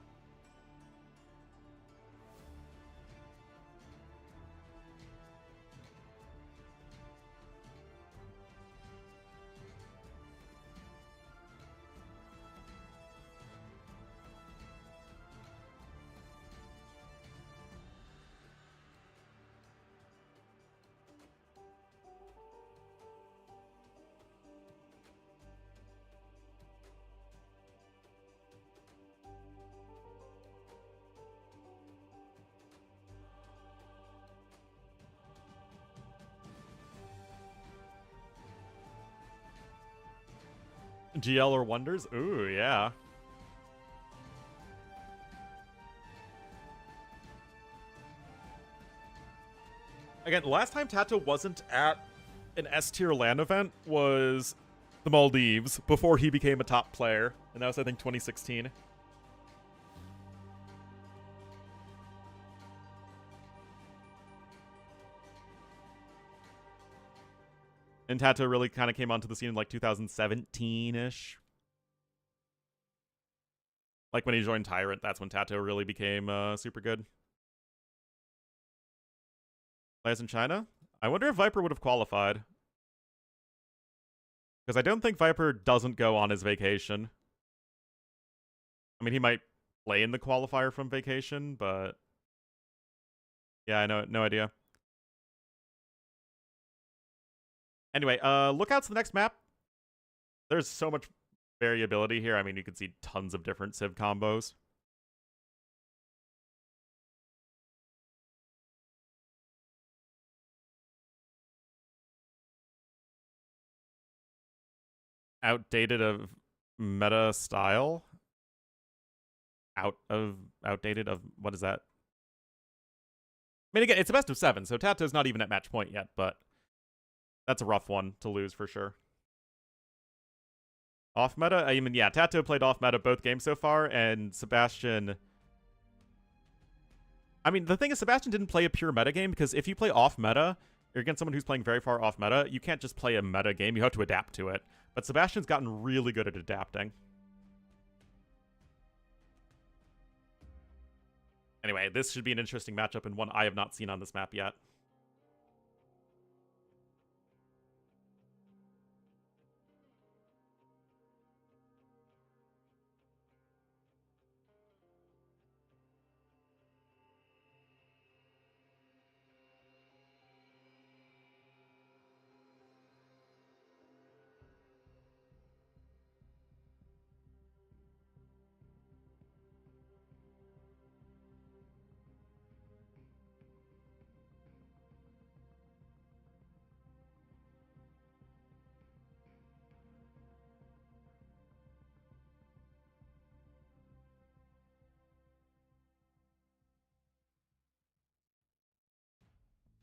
A: GL or Wonders? Ooh, yeah. Again, last time TaToH wasn't at an S-tier LAN event was the Maldives, before he became a top player. And that was, I think, 2016. And TaToH really kind of came onto the scene in like 2017-ish. Like when he joined Tyrant, that's when TaToH really became super good. Players in China? I wonder if Viper would have qualified. Because I don't think Viper doesn't go on his vacation. I mean, he might play in the qualifier from vacation, but yeah, I know, no idea. Anyway, look out to the next map. There's so much variability here. I mean, you can see tons of different civ combos. Outdated of meta style? Outdated of, what is that? I mean, again, it's a best of 7, so TaToH's not even at match point yet, but that's a rough one to lose for sure. Off meta? I mean, yeah, TaToH played off meta both games so far, and Sebastian... I mean, the thing is, Sebastian didn't play a pure meta game, because if you play off meta, you're against someone who's playing very far off meta, you can't just play a meta game, you have to adapt to it. But Sebastian's gotten really good at adapting. Anyway, this should be an interesting matchup and one I have not seen on this map yet.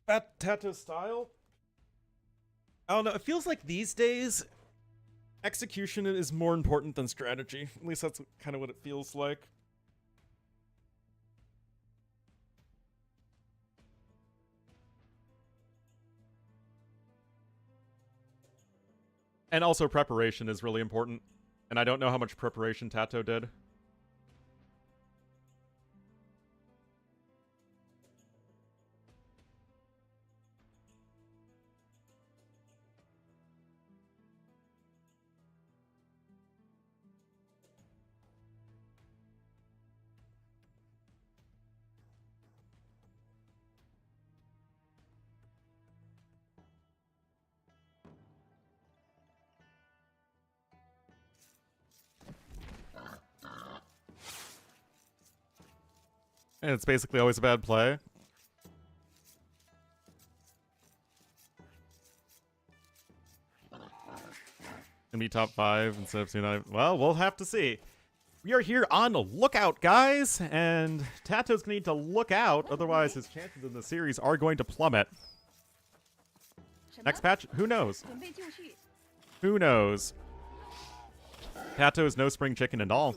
A: That TaToH style? I don't know. It feels like these days, execution is more important than strategy. At least that's kind of what it feels like. And also preparation is really important. And I don't know how much preparation TaToH did. And it's basically always a bad play. Gonna be top 5 instead of 2-9. Well, we'll have to see. We are here on Lookout, guys, and TaToH's gonna need to look out, otherwise his chances in the series are going to plummet. Next patch, who knows? Who knows? TaToH is no spring chicken at all.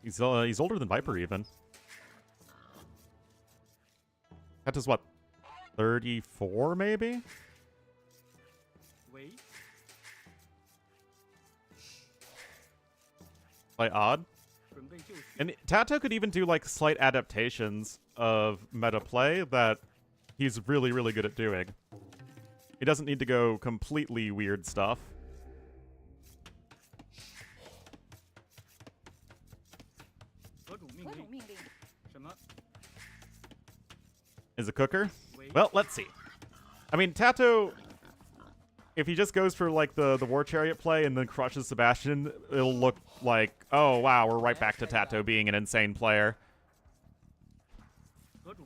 A: He's older than Viper even. TaToH's what? 34 maybe? Like odd. And TaToH could even do like slight adaptations of meta play that he's really, really good at doing. He doesn't need to go completely weird stuff. Is a cooker? Well, let's see. I mean, TaToH, if he just goes for like the War Chariot play and then crushes Sebastian, it'll look like, oh wow, we're right back to TaToH being an insane player.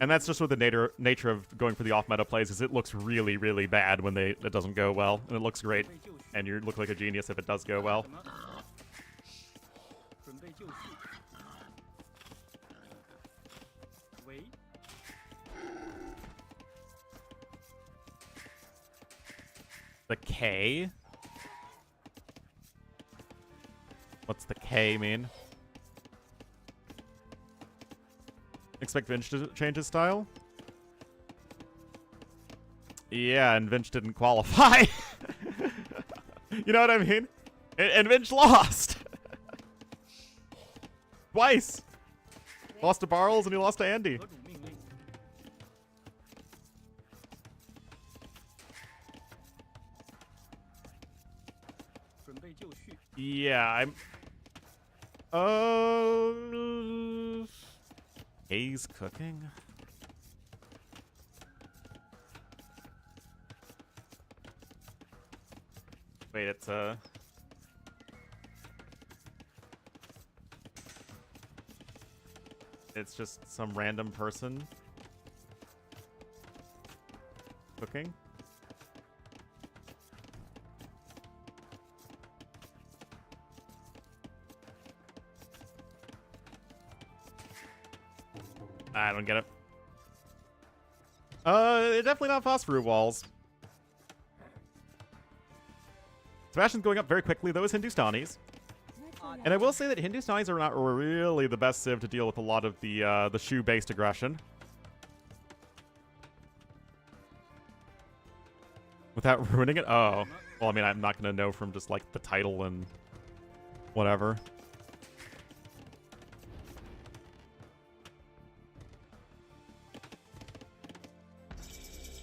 A: And that's just with the nature of going for the off-meta plays, is it looks really, really bad when it doesn't go well. And it looks great, and you look like a genius if it does go well. The K? What's the K mean? Expect Vinch to change his style? Yeah, and Vinch didn't qualify. You know what I mean? And Vinch lost! Twice! Lost to Barles and he lost to Andy. Yeah, I'm... K's cooking? Wait, it's it's just some random person cooking? I don't get it. Definitely not phosphor walls. Sebastian's going up very quickly, though, as Hindustanis. And I will say that Hindustanis are not really the best civ to deal with a lot of the shoe-based aggression. Without ruining it? Oh. Well, I mean, I'm not going to know from just, like, the title and whatever.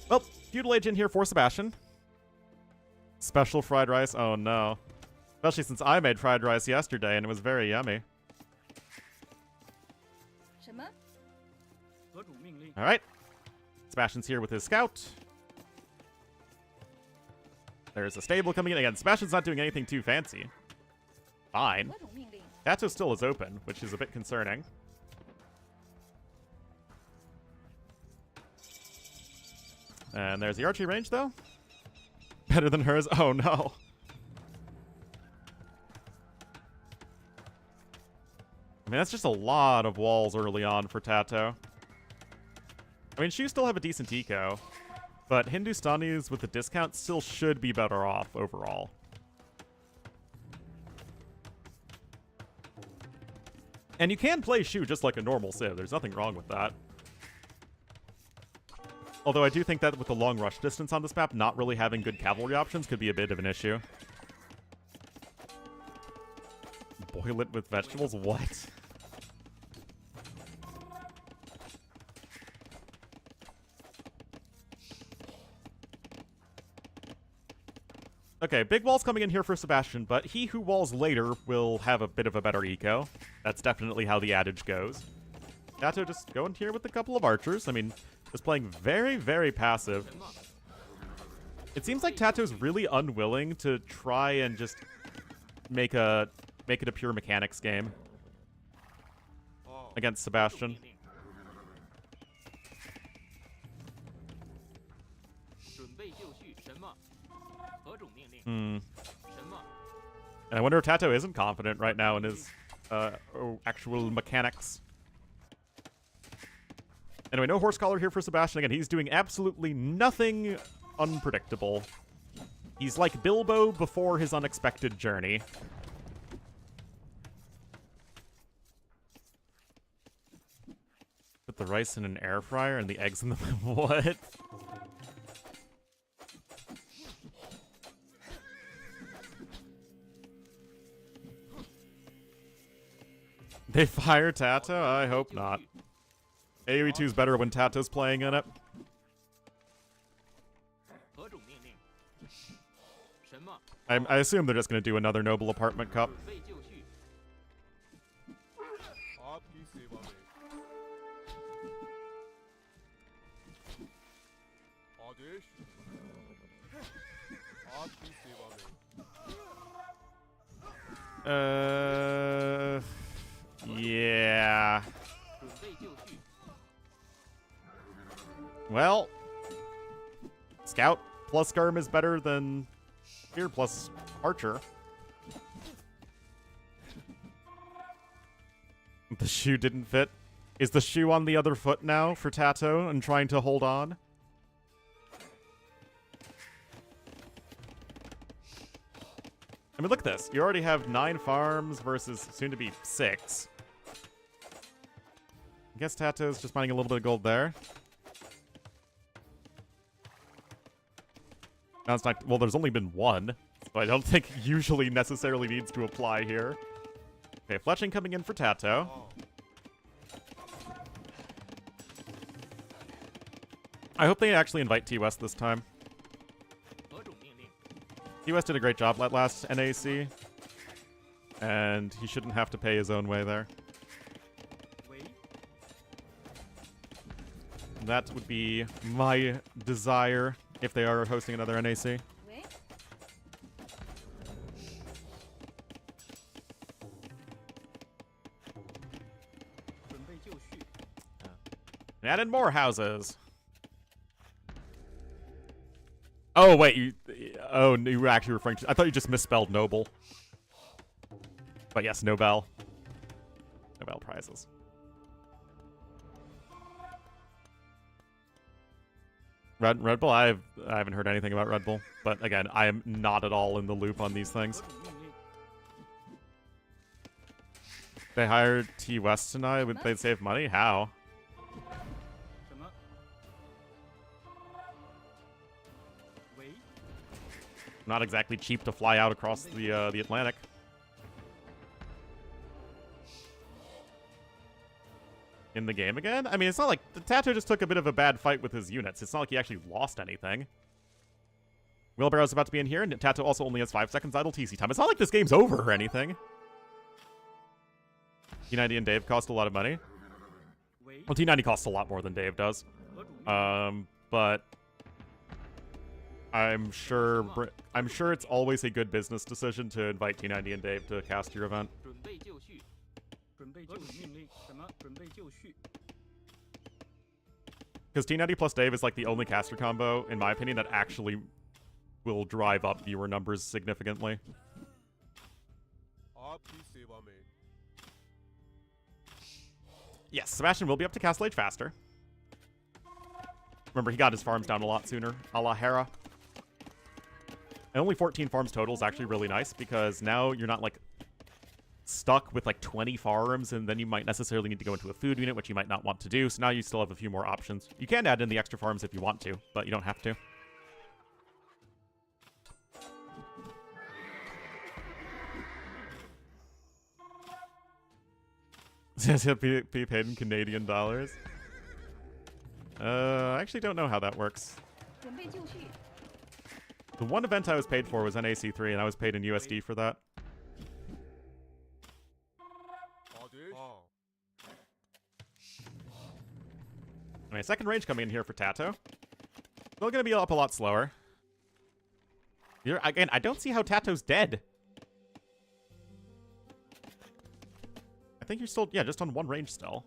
A: Well, Feudal Age in here for Sebastian. Special fried rice? Oh, no. Especially since I made fried rice yesterday and it was very yummy. Alright. Sebastian's here with his scout. There's a stable coming in. Again, Sebastian's not doing anything too fancy. Fine. TaToH still is open, which is a bit concerning. And there's the archery range, though. Better than hers. Oh, no. I mean, that's just a lot of walls early on for TaToH. I mean, Shu still have a decent eco. But Hindustanis with the discount still should be better off overall. And you can play Shu just like a normal Civ. There's nothing wrong with that. Although I do think that with the long rush distance on this map, not really having good cavalry options could be a bit of an issue. Boil it with vegetables? What? Okay, big wall's coming in here for Sebastian, but he who walls later will have a bit of a better eco. That's definitely how the adage goes. TaToH just going here with a couple of archers. I mean, just playing very, very passive. It seems like TaToH's really unwilling to try and just make it a pure mechanics game against Sebastian. And I wonder if TaToH isn't confident right now in his actual mechanics. Anyway, no horse collar here for Sebastian. Again, he's doing absolutely nothing unpredictable. He's like Bilbo before his unexpected journey. Put the rice in an air fryer and the eggs in the... What? They fire TaToH? I hope not. AoE 2 is better when TaToH's playing in it. I assume they're just going to do another Noble Apartment Cup. Yeah. Well, Scout plus Skirm is better than Spear plus Archer. The shoe didn't fit. Is the shoe on the other foot now for TaToH and trying to hold on? I mean, look at this. You already have 9 farms versus soon to be 6. I guess TaToH's just mining a little bit of gold there. Now it's not, well, there's only been 1, so I don't think usually necessarily needs to apply here. Okay, fletching coming in for TaToH. I hope they actually invite T-West this time. T-West did a great job at last NAC, and he shouldn't have to pay his own way there. That would be my desire if they are hosting another NAC. And added more houses. Oh, wait. You were actually referring to... I thought you just misspelled Noble. But yes, Nobel. Nobel prizes. Red Bull? I haven't heard anything about Red Bull. But again, I am not at all in the loop on these things. They hired T West tonight. Would they save money? How? Not exactly cheap to fly out across the Atlantic. In the game again? I mean, it's not like... TaToH just took a bit of a bad fight with his units. It's not like he actually lost anything. Wheelbarrow's about to be in here, and TaToH also only has 5 seconds idle TC time. It's not like this game's over or anything. T90 and Dave cost a lot of money. Well, T90 costs a lot more than Dave does. But... I'm sure it's always a good business decision to invite T90 and Dave to cast your event. Because T90 plus Dave is like the only caster combo, in my opinion, that actually will drive up viewer numbers significantly. Yes, Sebastian will be up to Castle Age faster. Remember, he got his farms down a lot sooner, a la Hera. And only 14 farms total is actually really nice, because now you're not, like, stuck with, like, 20 farms, and then you might necessarily need to go into a food unit, which you might not want to do, so now you still have a few more options. You can add in the extra farms if you want to, but you don't have to. Says he'll be paid in Canadian dollars. I actually don't know how that works. The one event I was paid for was NAC3, and I was paid in USD for that. Alright, second range coming in here for TaToH. Still gonna be up a lot slower. Again, I don't see how TaToH's dead. I think you're still, yeah, just on one range still.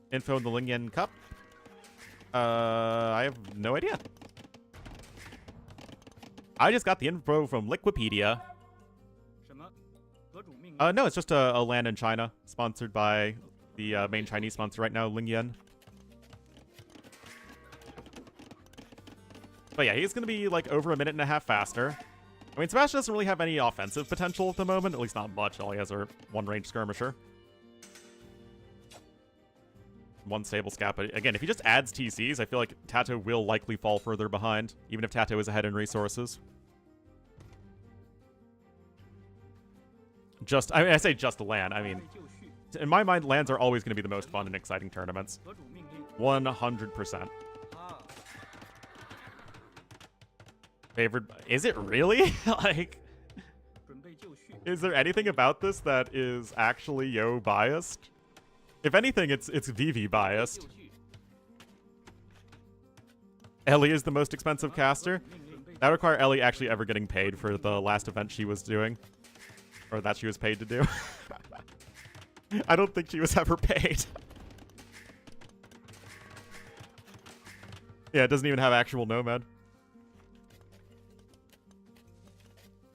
A: Info in the LingYuan Cup? I have no idea. I just got the info from Wikipedia. No, it's just a land in China, sponsored by the main Chinese sponsor right now, LingYuan. But yeah, he's going to be like over a minute and a half faster. I mean, Sebastian doesn't really have any offensive potential at the moment, at least not much. All he has are one range skirmisher. One stable scat, but again, if he just adds TCs, I feel like TaToH will likely fall further behind, even if TaToH is ahead in resources. I say just a land. I mean, in my mind, lands are always going to be the most fun and exciting tournaments. 100%. Favored? Is it really? Like, is there anything about this that is actually yo biased? If anything, it's VV biased. Ellie is the most expensive caster. That would require Ellie actually ever getting paid for the last event she was doing. Or that she was paid to do. I don't think she was ever paid. Yeah, it doesn't even have actual Nomad.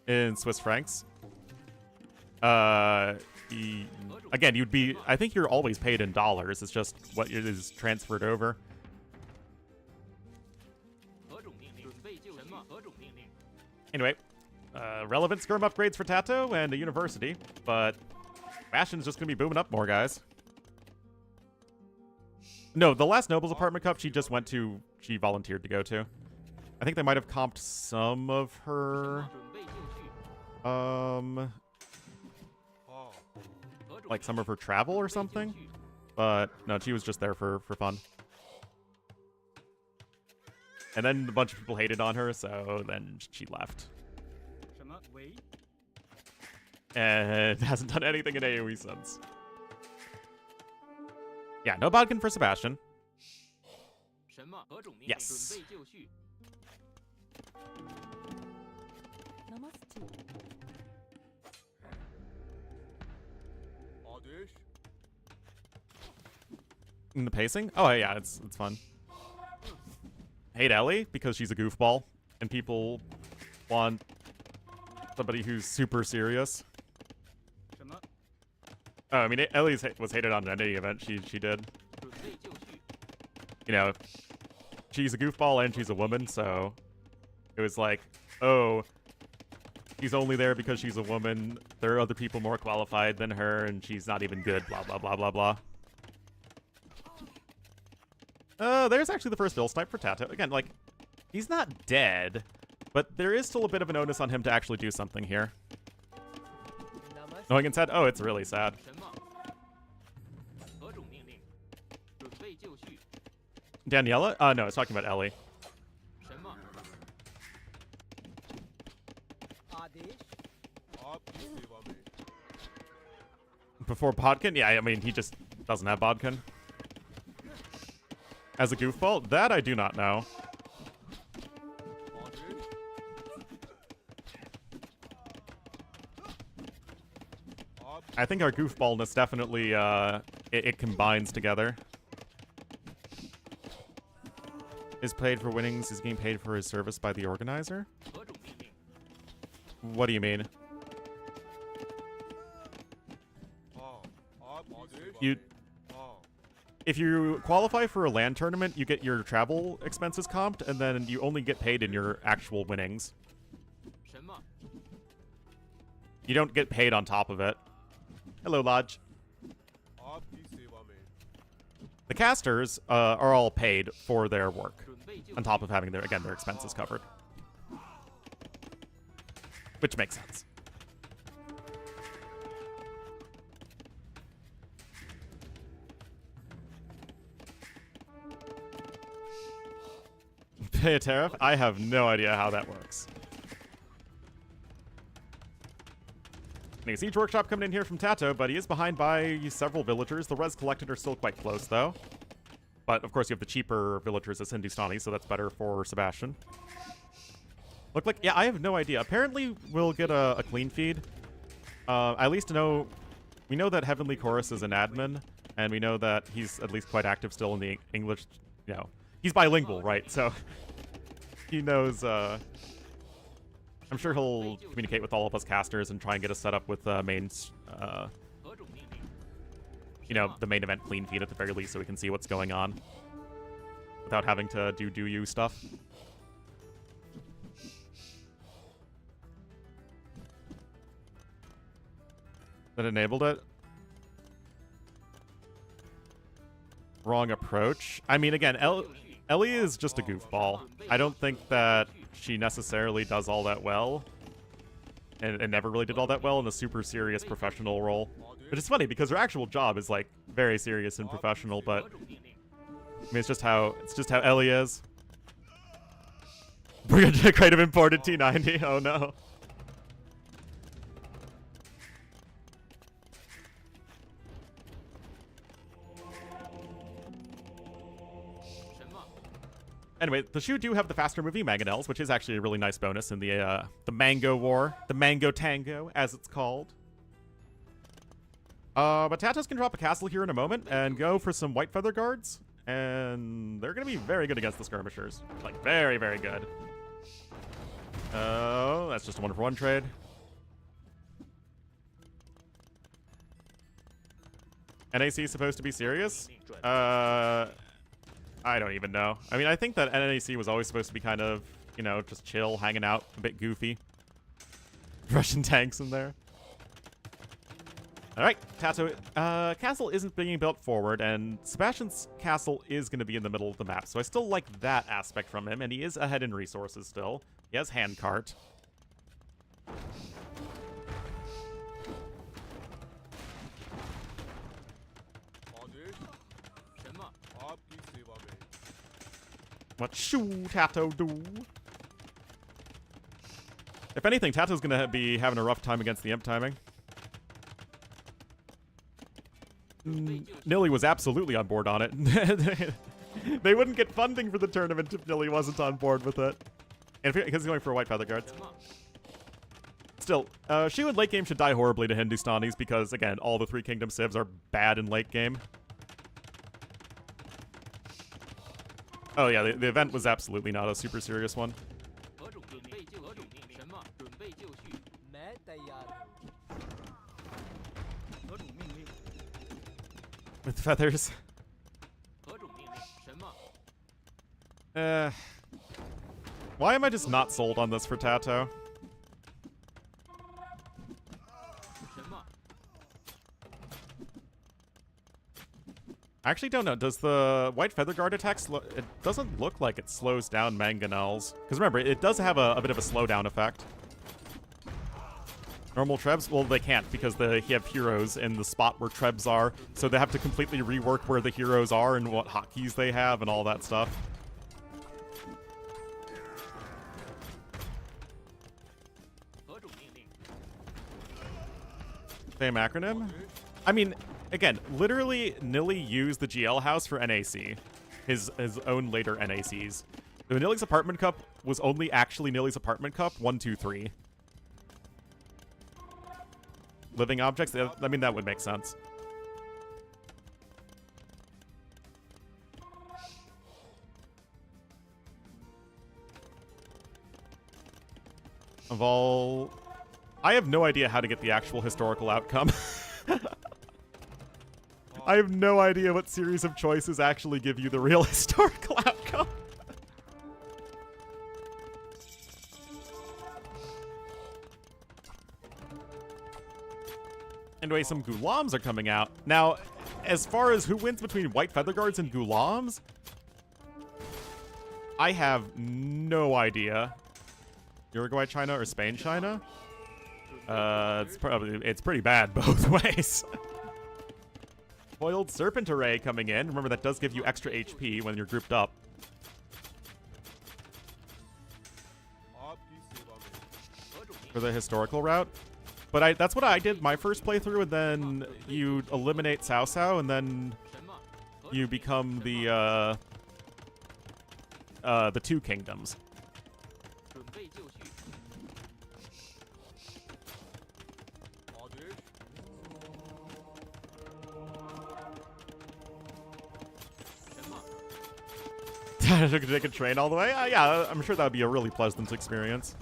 A: In Swiss francs. Again, you'd be... I think you're always paid in dollars. It's just what is transferred over. Anyway, relevant skirm upgrades for TaToH and a university, but Sebastian's just going to be booming up more, guys. No, the last Nobles Apartment Cup she just went to... She volunteered to go to. I think they might have comped some of her... like some of her travel or something, but no, she was just there for fun. And then a bunch of people hated on her, so then she left. And hasn't done anything in AoE since. Yeah, no Bodkin for Sebastian. Yes. In the pacing? Oh, yeah, it's fun. Hate Ellie because she's a goofball, and people want somebody who's super serious. Oh, I mean, Ellie was hated on any event she did. You know, she's a goofball and she's a woman, so it was like, oh, she's only there because she's a woman. There are other people more qualified than her, and she's not even good, blah, blah, blah, blah, blah. There's actually the first Bill snipe for TaToH. Again, like, he's not dead, but there is still a bit of an onus on him to actually do something here. Knowing it's sad? Oh, it's really sad. Daniela? No, I was talking about Ellie. Before Bodkin? Yeah, I mean, he just doesn't have Bodkin. As a goofball? That I do not know. I think our goofballness definitely, it combines together. is paid for winnings is getting paid for his service by the organizer? What do you mean? If you qualify for a LAN tournament, you get your travel expenses comped, and then you only get paid in your actual winnings. You don't get paid on top of it. Hello, Lodge. The casters are all paid for their work, on top of having their expenses covered. Which makes sense. Pay a tariff? I have no idea how that works. A siege workshop coming in here from TaToH, but he is behind by several villagers. The res collected are still quite close, though. But, of course, you have the cheaper villagers as Hindustani, so that's better for Sebastian. Look like... Yeah, I have no idea. Apparently, we'll get a clean feed. At least we know that Heavenly Chorus is an admin, and we know that he's at least quite active still in the English... You know, he's bilingual, right? So, he knows... I'm sure he'll communicate with all of us casters and try and get us set up with the main, you know, the main event clean feed at the very least, so we can see what's going on without having to do you stuff. That enabled it. Wrong approach. I mean, again, Ellie is just a goofball. I don't think that she necessarily does all that well, and never really did all that well in a super serious professional role. Which is funny because her actual job is like very serious and professional, but I mean it's just how Ellie is. We're gonna create an imported T90. Oh no. Anyway, the Shu do have the faster moving mangonels, which is actually a really nice bonus in the Mango War, the Mango Tango, as it's called. But TaToH can drop a castle here in a moment and go for some White Feather Guards, and they're going to be very good against the skirmishers. Like, very, very good. Oh, that's just a 1-for-1 trade. NAC is supposed to be serious? I don't even know. I mean, I think that NAC was always supposed to be kind of, you know, just chill, hanging out, a bit goofy. Russian tanks in there. All right, TaToH. Castle isn't being built forward, and Sebastian's castle is going to be in the middle of the map, so I still like that aspect from him, and he is ahead in resources still. He has handcart. What should TaToH do? If anything, TaToH's gonna be having a rough time against the imp timing. Nilly was absolutely on board on it. They wouldn't get funding for the tournament if Nilly wasn't on board with it. And because he's going for White Feather Guards. Still, Shu in late game should die horribly to Hindustanis because, again, all the Three Kingdom civs are bad in late game. Oh yeah, the event was absolutely not a super serious one. With feathers. Why am I just not sold on this for TaToH? I actually don't know. Does the White Feather Guard attack it doesn't look like it slows down mangonels. Because remember, it does have a bit of a slowdown effect. Normal Trebs? Well, they can't because they have heroes in the spot where Trebs are. So they have to completely rework where the heroes are and what hotkeys they have and all that stuff. Same acronym? I mean... Again, literally, Nilly used the GL house for NAC. His own later NACs. The Nilly's Apartment Cup was only actually Nilly's Apartment Cup 1, 2, 3. Living objects? I mean, that would make sense. of all... I have no idea how to get the actual historical outcome. I have no idea what series of choices actually give you the real historical outcome. Anyway, some Ghulams are coming out. Now, as far as who wins between White Feather Guards and Ghulams, I have no idea. Uruguay, China, or Spain, China? It's pretty bad both ways. Foiled Serpent Array coming in. Remember, that does give you extra HP when you're grouped up. For the historical route. But that's what I did my first playthrough, and then you eliminate Cao Cao, and then you become the two kingdoms. Take a train all the way? Yeah, I'm sure that would be a really pleasant experience.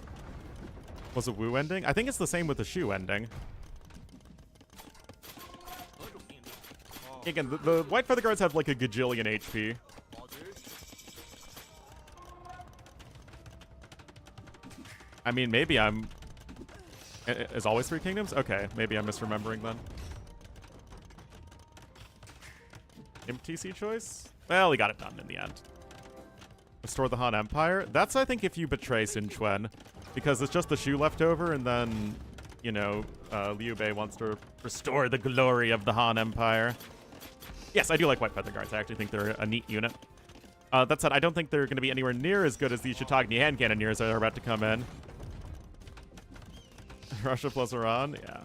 A: Was it Wu ending? I think it's the same with the Shu ending. Again, the White Feather Guards have like a gajillion HP. I mean, maybe I'm... Is always 3 kingdoms? Okay, maybe I'm misremembering then. MTC choice? Well, he got it done in the end. Restore the Han Empire? That's, I think, if you betray Sun Quan. Because it's just the Shu left over, and then, you know, Liu Bei wants to restore the glory of the Han Empire. Yes, I do like White Feather Guards. I actually think they're a neat unit. That said, I don't think they're going to be anywhere near as good as the Shiitagni hand cannoneers that are about to come in. Russia plus Iran? Yeah.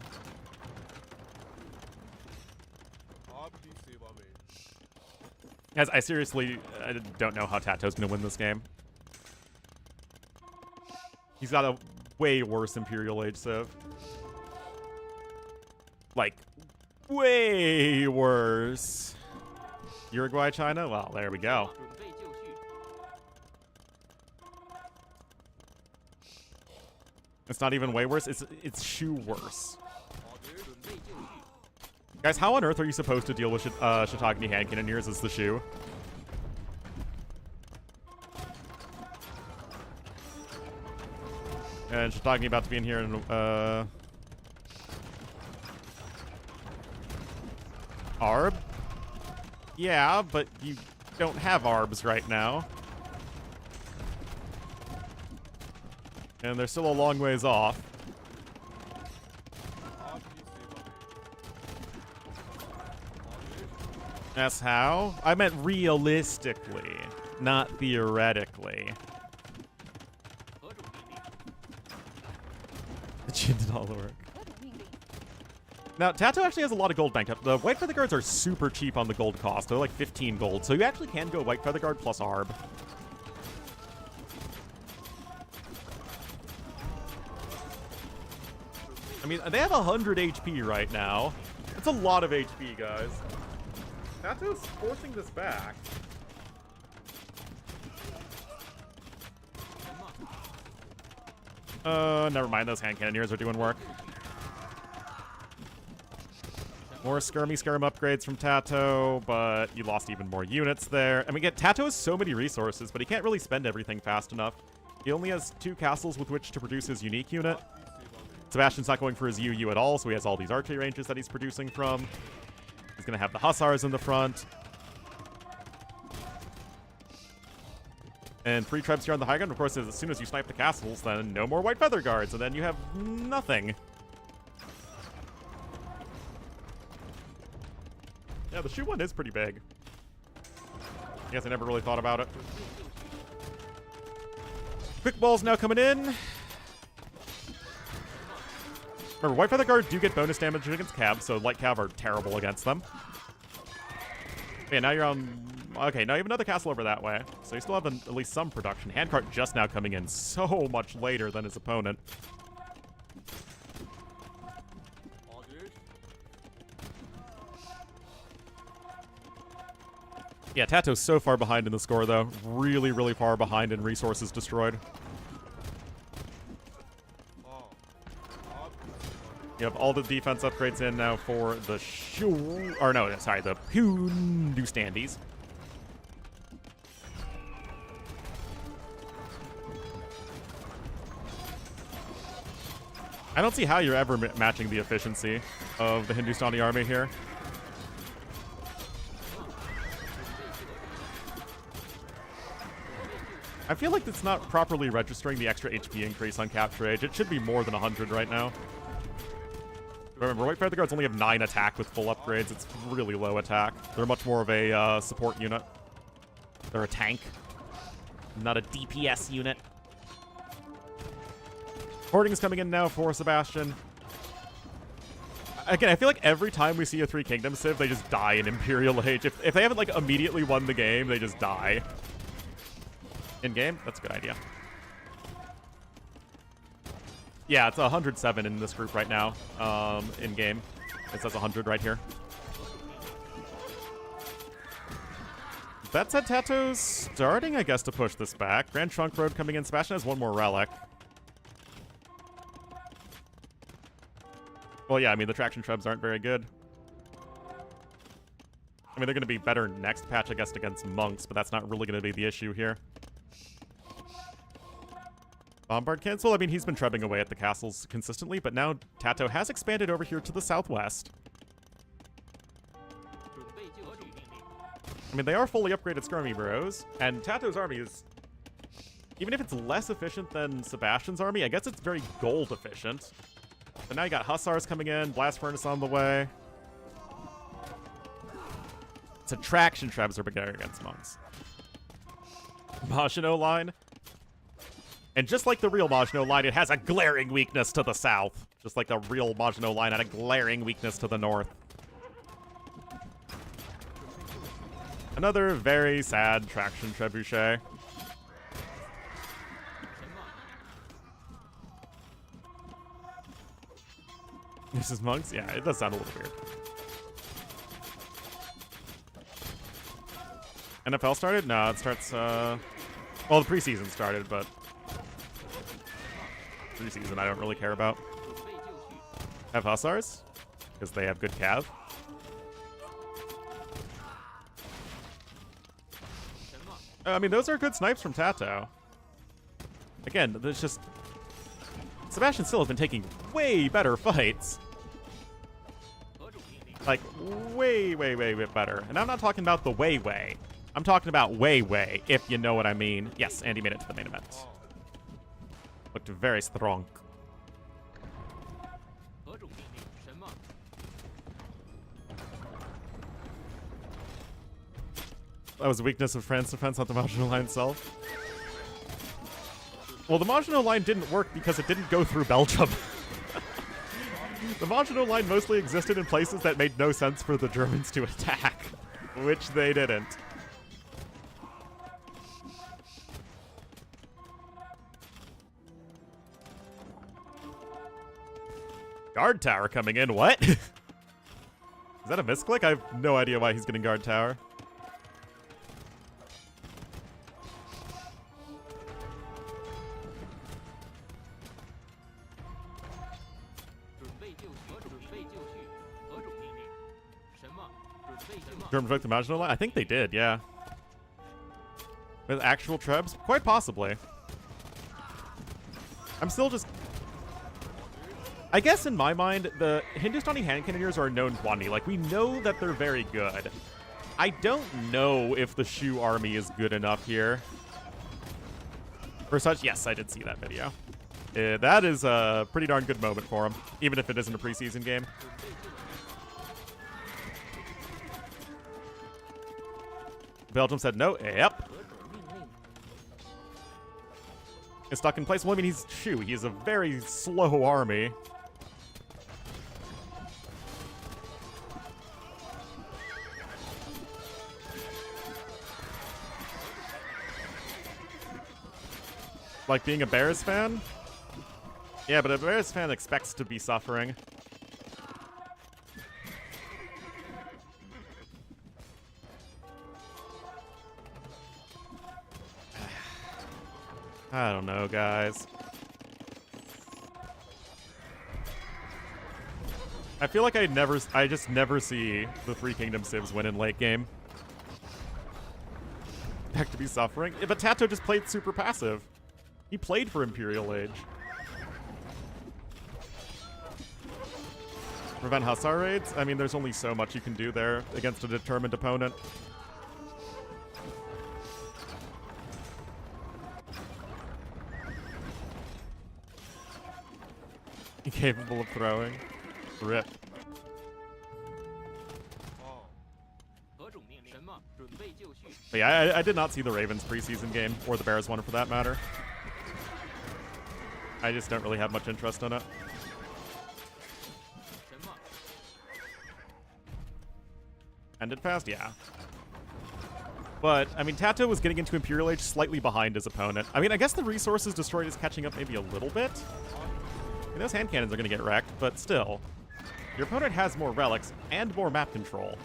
A: Guys, I seriously don't know how TaToH's going to win this game. He's got a way worse Imperial Age Civ. Like, way worse. Uruguay, China? Well, there we go. It's not even way worse. It's Shu worse. Guys, how on earth are you supposed to deal with Shiitagni hand cannoneers as the Shu? And Shiitagni about to be in here in, Arb? Yeah, but you don't have Arbs right now. And they're still a long ways off. That's how? I meant realistically, not theoretically. The chin did all the work. Now, TaToH actually has a lot of gold banked up. The White Feather Guards are super cheap on the gold cost. They're like 15 gold, so you actually can go White Feather Guard plus Arb. I mean, they have 100 HP right now. That's a lot of HP, guys. TaToH's forcing this back. Never mind. Those hand cannoneers are doing work. More skirm upgrades from TaToH, but you lost even more units there. I mean, TaToH has so many resources, but he can't really spend everything fast enough. He only has 2 castles with which to produce his unique unit. Sebastian's not going for his UU at all, so he has all these archery ranges that he's producing from. He's going to have the Hussars in the front. And 3 tribes here on the high ground. Of course, as soon as you snipe the castles, then no more White Feather Guards, and then you have nothing. Yeah, the Shu one is pretty big. I guess I never really thought about it. Quick balls now coming in. Remember, White Feather Guard do get bonus damage against Cav, so light Cav are terrible against them. Okay, now you're on... Okay, now you have another castle over that way, so you still have at least some production. Handcart just now coming in so much later than his opponent. Yeah, TaToH's so far behind in the score, though. Really, really far behind in resources destroyed. You have all the defense upgrades in now for the the Hindustanis. I don't see how you're ever matching the efficiency of the Hindustani army here. I feel like it's not properly registering the extra HP increase on Capture Age. It should be more than 100 right now. Remember, White Feather Guards only have 9 attack with full upgrades. It's really low attack. They're much more of a support unit. They're a tank, not a DPS unit. Hoarding is coming in now for Sebastian. Again, I feel like every time we see a Three Kingdoms civ, they just die in Imperial Age. If they haven't, like, immediately won the game, they just die. In-game? That's a good idea. Yeah, it's 107 in this group right now, in-game. It says 100 right here. That said, TaToH's starting, I guess, to push this back. Grand Trunk Road coming in. Sebastian has one more relic. Well, yeah, I mean, the traction trebs aren't very good. I mean, they're going to be better next patch, I guess, against monks, but that's not really going to be the issue here. Bombard cancel? I mean, he's been trebbing away at the castles consistently, but now TaToH has expanded over here to the southwest. I mean, they are fully upgraded skirmy bros, and TaToH's army is... Even if it's less efficient than Sebastian's army, I guess it's very gold efficient. But now you got Hussars coming in, Blast Furnace on the way. It's attraction trebs are beginning against monks. Majino line. And just like the real Majino line, it has a glaring weakness to the south. Just like the real Majino line had a glaring weakness to the north. Another very sad traction trebuchet. This is monks? Yeah, it does sound a little weird. NFL started? No, it starts, well, the preseason started, but... Preseason I don't really care about. Have Hussars? Because they have good cav. I mean, those are good snipes from TaToH. Again, there's just... Sebastian still has been taking way better fights. Like, way better. And I'm not talking about the way. I'm talking about way, if you know what I mean. Yes, Andy made it to the main event. Looked very strong. That was a weakness of France defense, not the Majino line itself. Well, the Majino line didn't work because it didn't go through Belgium. The Majino line mostly existed in places that made no sense for the Germans to attack, which they didn't. Guard tower coming in, what? Is that a misclick? I have no idea why he's getting guard tower. German vote the Majino line? I think they did, yeah. With actual trebs? Quite possibly. I'm still just... I guess in my mind, the Hindustani hand cannoneers are a known quantity. Like, we know that they're very good. I don't know if the Shu army is good enough here. For such, yes, I did see that video. That is a pretty darn good moment for him, even if it isn't a preseason game. Belgium said no. Yep. It's stuck in place. Well, I mean, he's Shu. He's a very slow army. Like being a Bears fan? Yeah, but a Bears fan expects to be suffering. I don't know, guys. I feel like I just never see the Three Kingdom civs win in late game. Back to be suffering. Yeah, but TaToH just played super passive. He played for Imperial Age. Prevent Hussar raids? I mean, there's only so much you can do there against a determined opponent. Incapable of throwing. Rip. But yeah, I did not see the Ravens preseason game, or the Bears one for that matter. I just don't really have much interest in it. Ended fast? Yeah. But, I mean, TaToH was getting into Imperial Age slightly behind his opponent. I mean, I guess the resources destroyed is catching up maybe a little bit. I mean, those hand cannons are going to get wrecked, but still. Your opponent has more relics and more map control.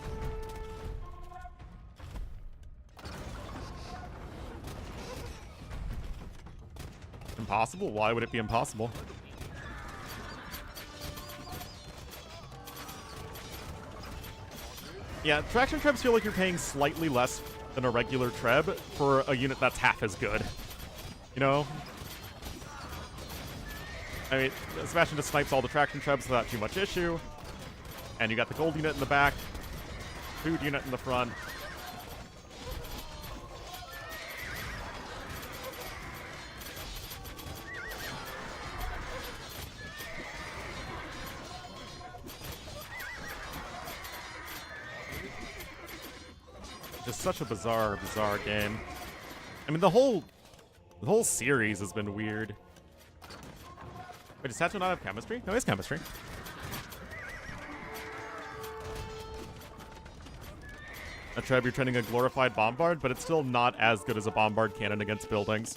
A: Impossible? Why would it be impossible? Yeah, traction trebs feel like you're paying slightly less than a regular treb for a unit that's half as good. You know? I mean, Sebastian just snipes all the traction trebs without too much issue. And you got the gold unit in the back, food unit in the front. Just such a bizarre game. I mean, the whole series has been weird. Wait, does TaToH not have chemistry? No, he has chemistry. A treb, you're training a glorified bombard, but it's still not as good as a bombard cannon against buildings.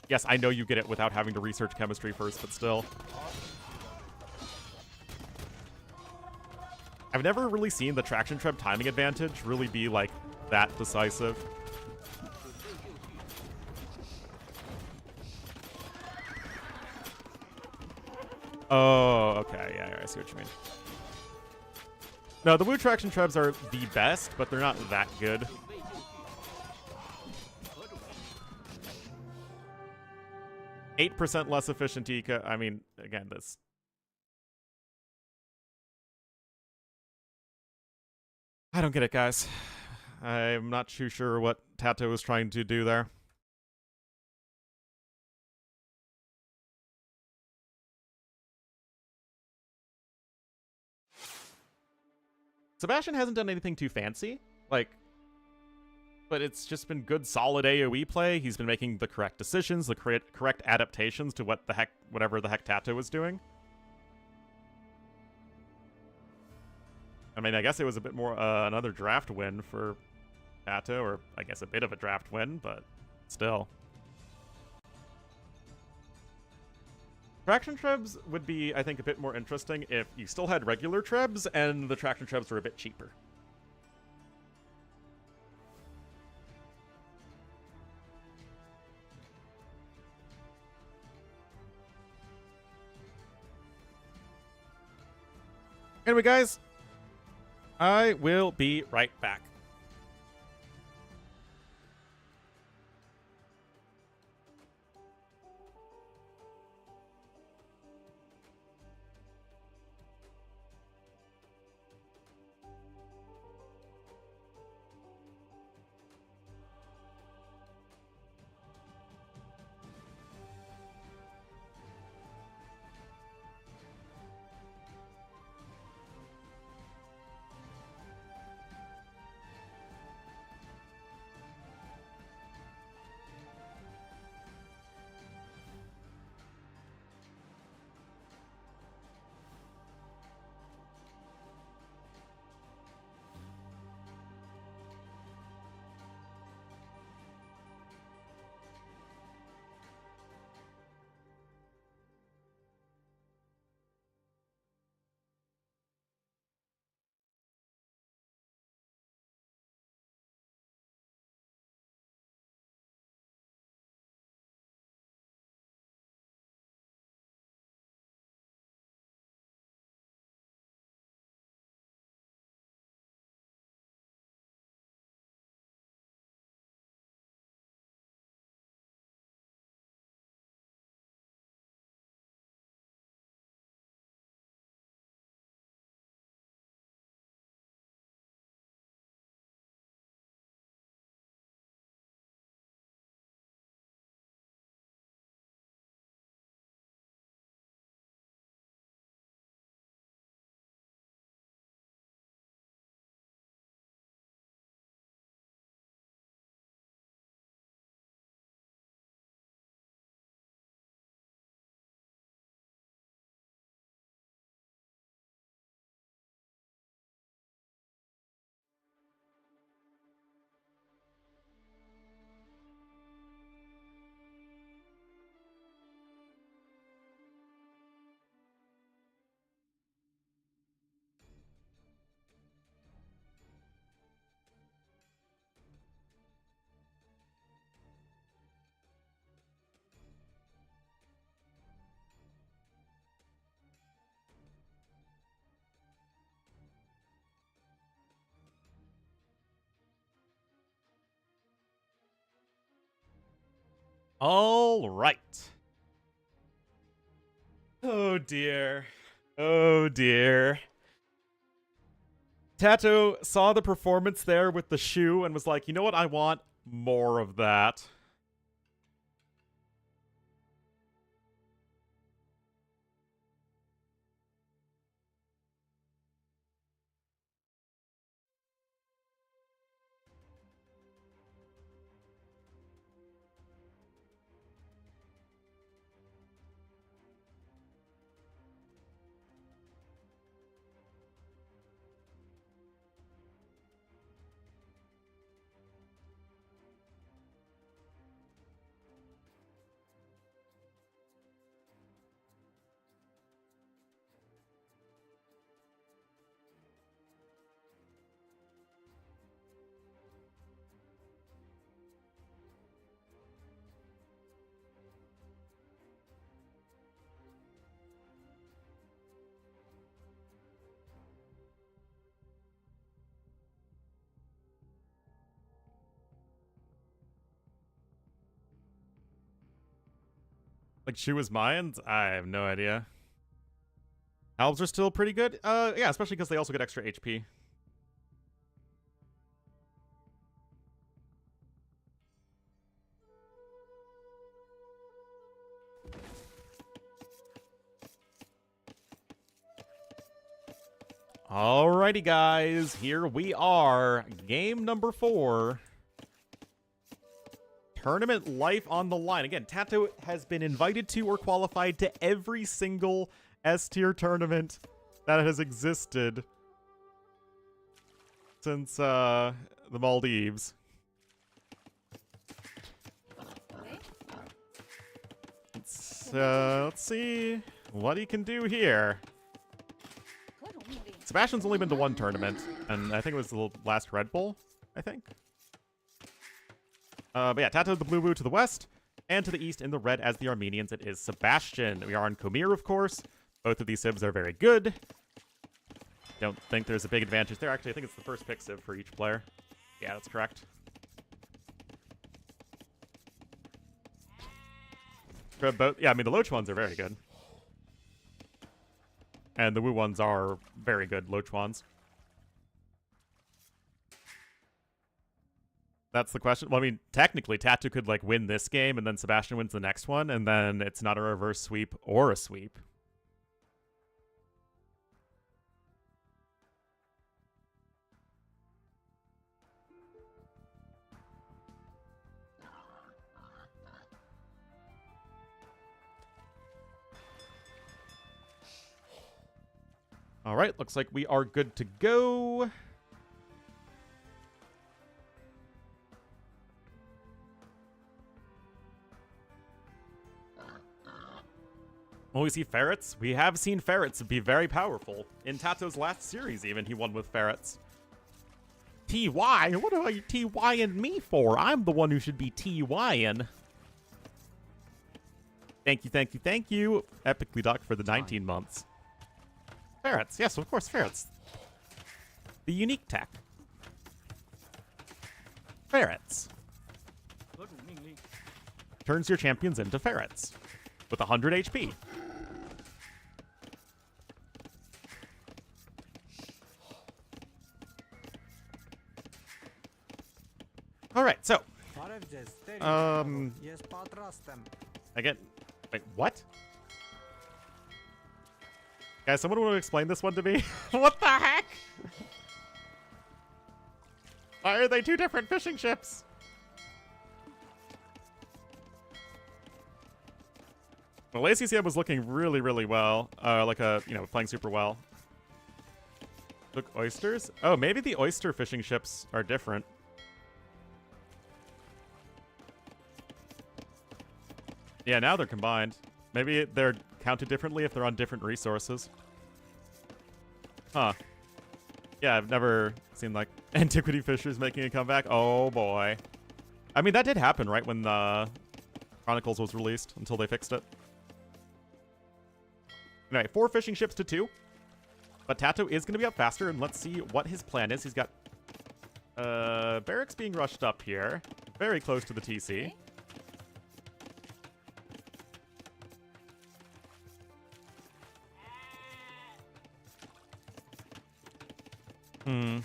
A: Yes, I know you get it without having to research chemistry first, but still. I've never really seen the traction treb timing advantage really be like that decisive. Oh, okay. Yeah, I see what you mean. No, the Wu traction trebs are the best, but they're not that good. %8 less efficient eco. I mean, again, this. I don't get it, guys. I'm not too sure what TaToH was trying to do there. Sebastian hasn't done anything too fancy, like, but it's just been good, solid AoE play. He's been making the correct decisions, the correct adaptations to whatever the heck TaToH was doing. I mean, I guess it was a bit more another draft win for TaToH, or I guess a bit of a draft win, but still. Traction trebs would be, I think, a bit more interesting if you still had regular trebs and the traction trebs were a bit cheaper. Anyway, guys, I will be right back. All right. Oh dear. Oh dear. TaToH saw the performance there with the shoe and was like, you know what? I want more of that. Like, shoe was mine? I have no idea. Elves are still pretty good. Yeah, especially because they also get extra HP. Alrighty, guys. Here we are. Game number 4. Tournament life on the line. Again, TaToH has been invited to or qualified to every single S-tier tournament that has existed since the Maldives. Let's see what he can do here. Sebastian's only been to one tournament, and I think it was the last Red Bull, I think. But yeah, TaToH the blue to the west, and to the east in the red as the Armenians, it is Sebastian. We are on Komir, of course. Both of these civs are very good. Don't think there's a big advantage there. Actually, I think it's the first pick civ for each player. Yeah, that's correct. Both, yeah, I mean, the Loach ones are very good. And the Wu ones are very good Loach ones. That's the question. Well, I mean, technically, TaToH could, like, win this game, and then Sebastian wins the next one, and then it's not a reverse sweep or a sweep. All right, looks like we are good to go. Well, we see ferrets. We have seen ferrets be very powerful. In TaToH's last series, even, he won with ferrets. TY? What are you TYing me for? I'm the one who should be TYing. Thank you, thank you, thank you, Epically Duck, for the 19 months. Ferrets. Yes, of course, ferrets. The unique tech. Ferrets. Turns your champions into ferrets. With 100 HP. Alright, so. Again. Wait, what? Guys, someone want to explain this one to me? What the heck? Why are they two different fishing ships? Well, ACCM was looking really, really well. Playing super well. Look, oysters? Oh, maybe the oyster fishing ships are different. Yeah, now they're combined. Maybe they're counted differently if they're on different resources. Huh. Yeah, I've never seen, like, Antiquity Fishers making a comeback. Oh, boy. I mean, that did happen, right, when Chronicles was released, until they fixed it. Anyway, 4 fishing ships to 2. But TaToH is going to be up faster, and let's see what his plan is. He's got barracks being rushed up here. Very close to the TC. Hmm.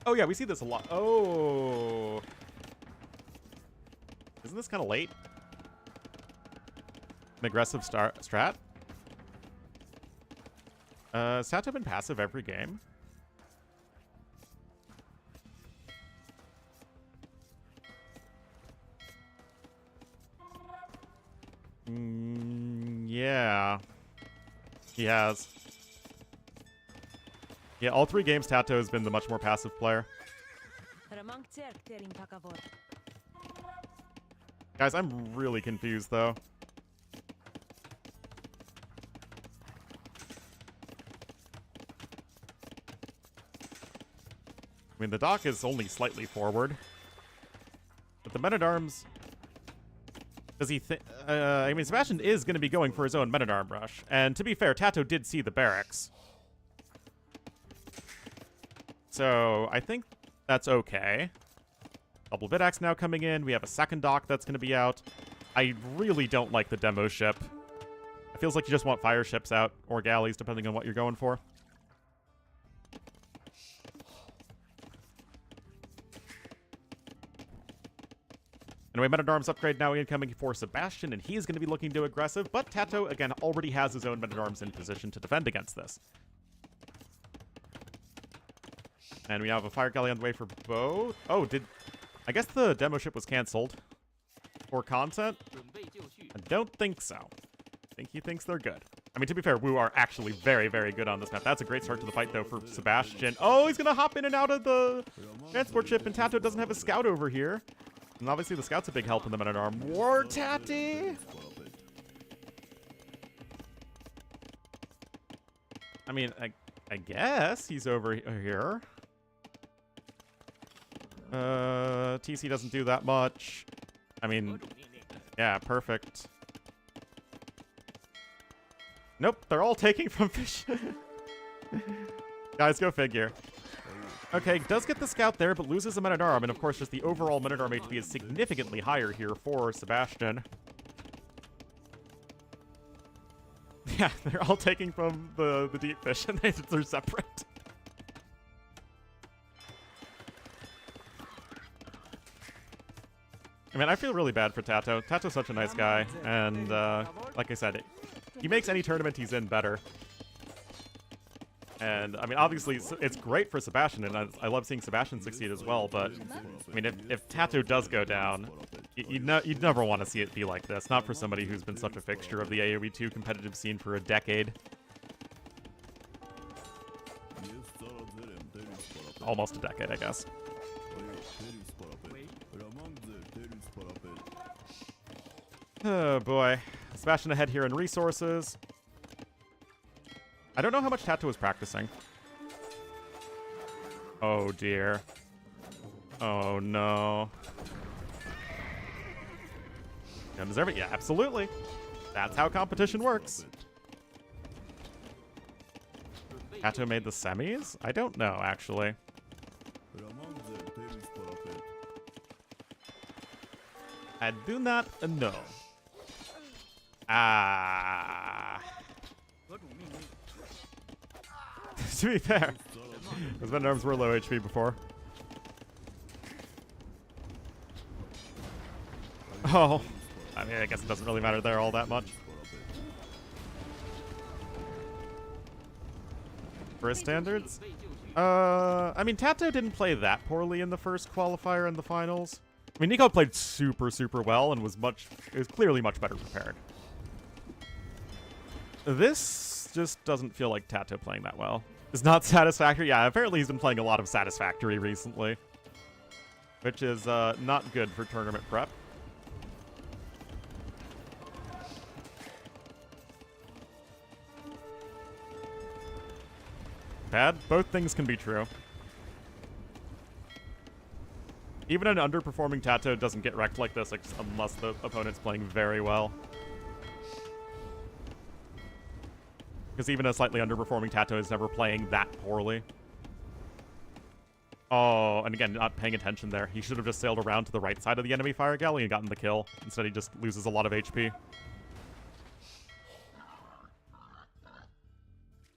A: Oh, yeah, we see this a lot. Oh. Isn't this kind of late? An aggressive strat? Has TaToH been passive every game? Yeah. He has. Yeah, all 3 games TaToH has been the much more passive player. Guys, I'm really confused, though. I mean, the dock is only slightly forward. But the men-at-arms... Does he think... I mean, Sebastian is going to be going for his own men-at-arm rush. And to be fair, TaToH did see the barracks. So, I think that's okay. Double Vidax now coming in. We have a second dock that's going to be out. I really don't like the demo ship. It feels like you just want fire ships out, or galleys, depending on what you're going for. Anyway, Men-at-Arms upgrade now incoming for Sebastian, and he's going to be looking to aggressive, but TaToH, again, already has his own Men-at-Arms in position to defend against this. And we have a fire galley on the way for both. Oh, I guess the demo ship was canceled for content? I don't think so. I think he thinks they're good. I mean, to be fair, Wu are actually very, very good on this map. That's a great start to the fight, though, for Sebastian. Oh, he's going to hop in and out of the transport ship, and TaToH doesn't have a scout over here. And obviously, the scout's a big help in the Men-at-Arm. War Tatty! I mean, I guess he's over here. TC doesn't do that much. I mean, yeah, perfect. Nope, they're all taking from fish. Guys, go figure. Okay, does get the scout there, but loses a Men-at-Arm, and of course, just the overall Men-at-Arm HP is significantly higher here for Sebastian. Yeah, they're all taking from the deep fish, and they're separate. I mean, I feel really bad for TaToH. TaToH's such a nice guy, and like I said, he makes any tournament he's in better. And, I mean, obviously, it's great for Sebastian, and I love seeing Sebastian succeed as well, but, I mean, if TaToH does go down, you'd never want to see it be like this. Not for somebody who's been such a fixture of the AoE 2 competitive scene for a decade. Almost a decade, I guess. Oh, boy. Sebastian ahead here in resources. I don't know how much TaToH is practicing. Oh, dear. Oh, no. Gonna deserve it? Yeah, absolutely. That's how competition works. TaToH made the semis? I don't know, actually. I do not know. To be fair, those Men-at-Arms were low HP before. Oh, I mean, I guess it doesn't really matter there all that much. For his standards? I mean, TaToH didn't play that poorly in the first qualifier in the finals. I mean, Nico played super, super well and was clearly much better prepared. This just doesn't feel like TaToH playing that well. It's not satisfactory. Yeah, apparently he's been playing a lot of Satisfactory recently, which is not good for tournament prep. Bad? Both things can be true. Even an underperforming TaToH doesn't get wrecked like this unless the opponent's playing very well. Because even a slightly underperforming TaToH is never playing that poorly. Oh, and again, not paying attention there. He should have just sailed around to the right side of the enemy fire galley and gotten the kill. Instead, he just loses a lot of HP.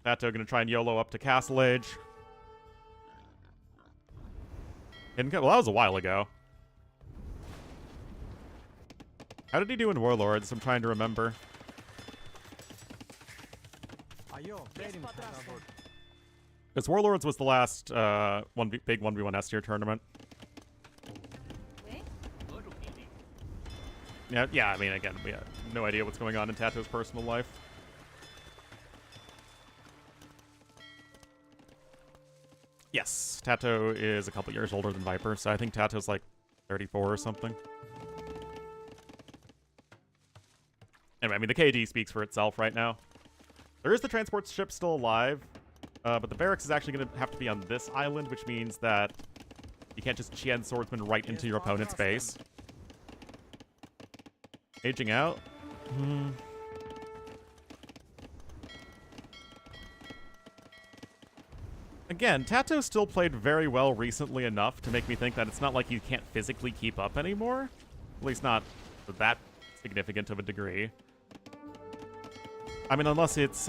A: TaToH gonna try and YOLO up to Castle Age. Well, that was a while ago. How did he do in Warlords? I'm trying to remember. Because Warlords was the last big 1v1 S tier tournament. Yeah, I mean, again, we have no idea what's going on in TaToH's personal life. Yes, TaToH is a couple years older than Viper, so I think TaToH's like 34 or something. Anyway, I mean, the KD speaks for itself right now. There is the transport ship still alive, but the barracks is actually going to have to be on this island, which means that you can't just Chien Swordsman right into your opponent's base. Aging out. Again, TaToH still played very well recently enough to make me think that it's not like you can't physically keep up anymore. At least not to that significant of a degree. I mean, unless it's,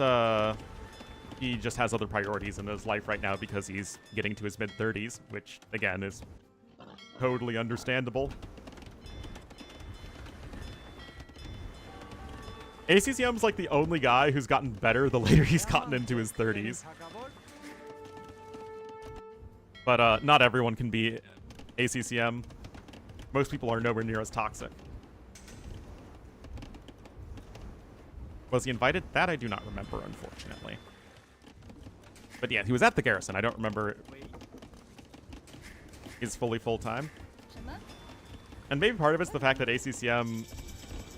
A: he just has other priorities in his life right now because he's getting to his mid-30s, which, again, is totally understandable. ACCM's like the only guy who's gotten better the later he's gotten into his 30s. But not everyone can be ACCM. Most people are nowhere near as toxic. Was he invited? That I do not remember, unfortunately. But yeah, he was at the garrison. I don't remember he's fully full-time. And maybe part of it's the fact that ACCM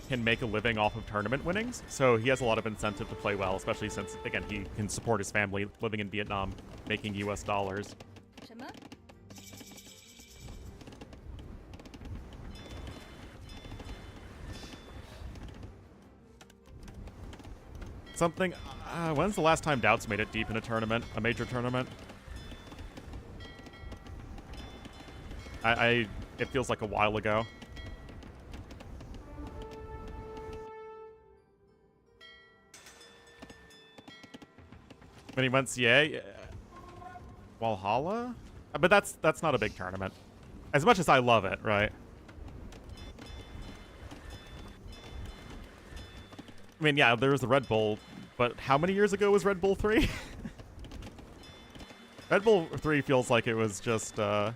A: can make a living off of tournament winnings, so he has a lot of incentive to play well, especially since, again, he can support his family living in Vietnam, making US dollars. Something, when's the last time Doubts made it deep in a tournament, a major tournament? It feels like a while ago. When he went CA, Valhalla? But that's not a big tournament. As much as I love it, right? I mean, yeah, there was the Red Bull, but how many years ago was Red Bull 3? Red Bull 3 feels like it was just, you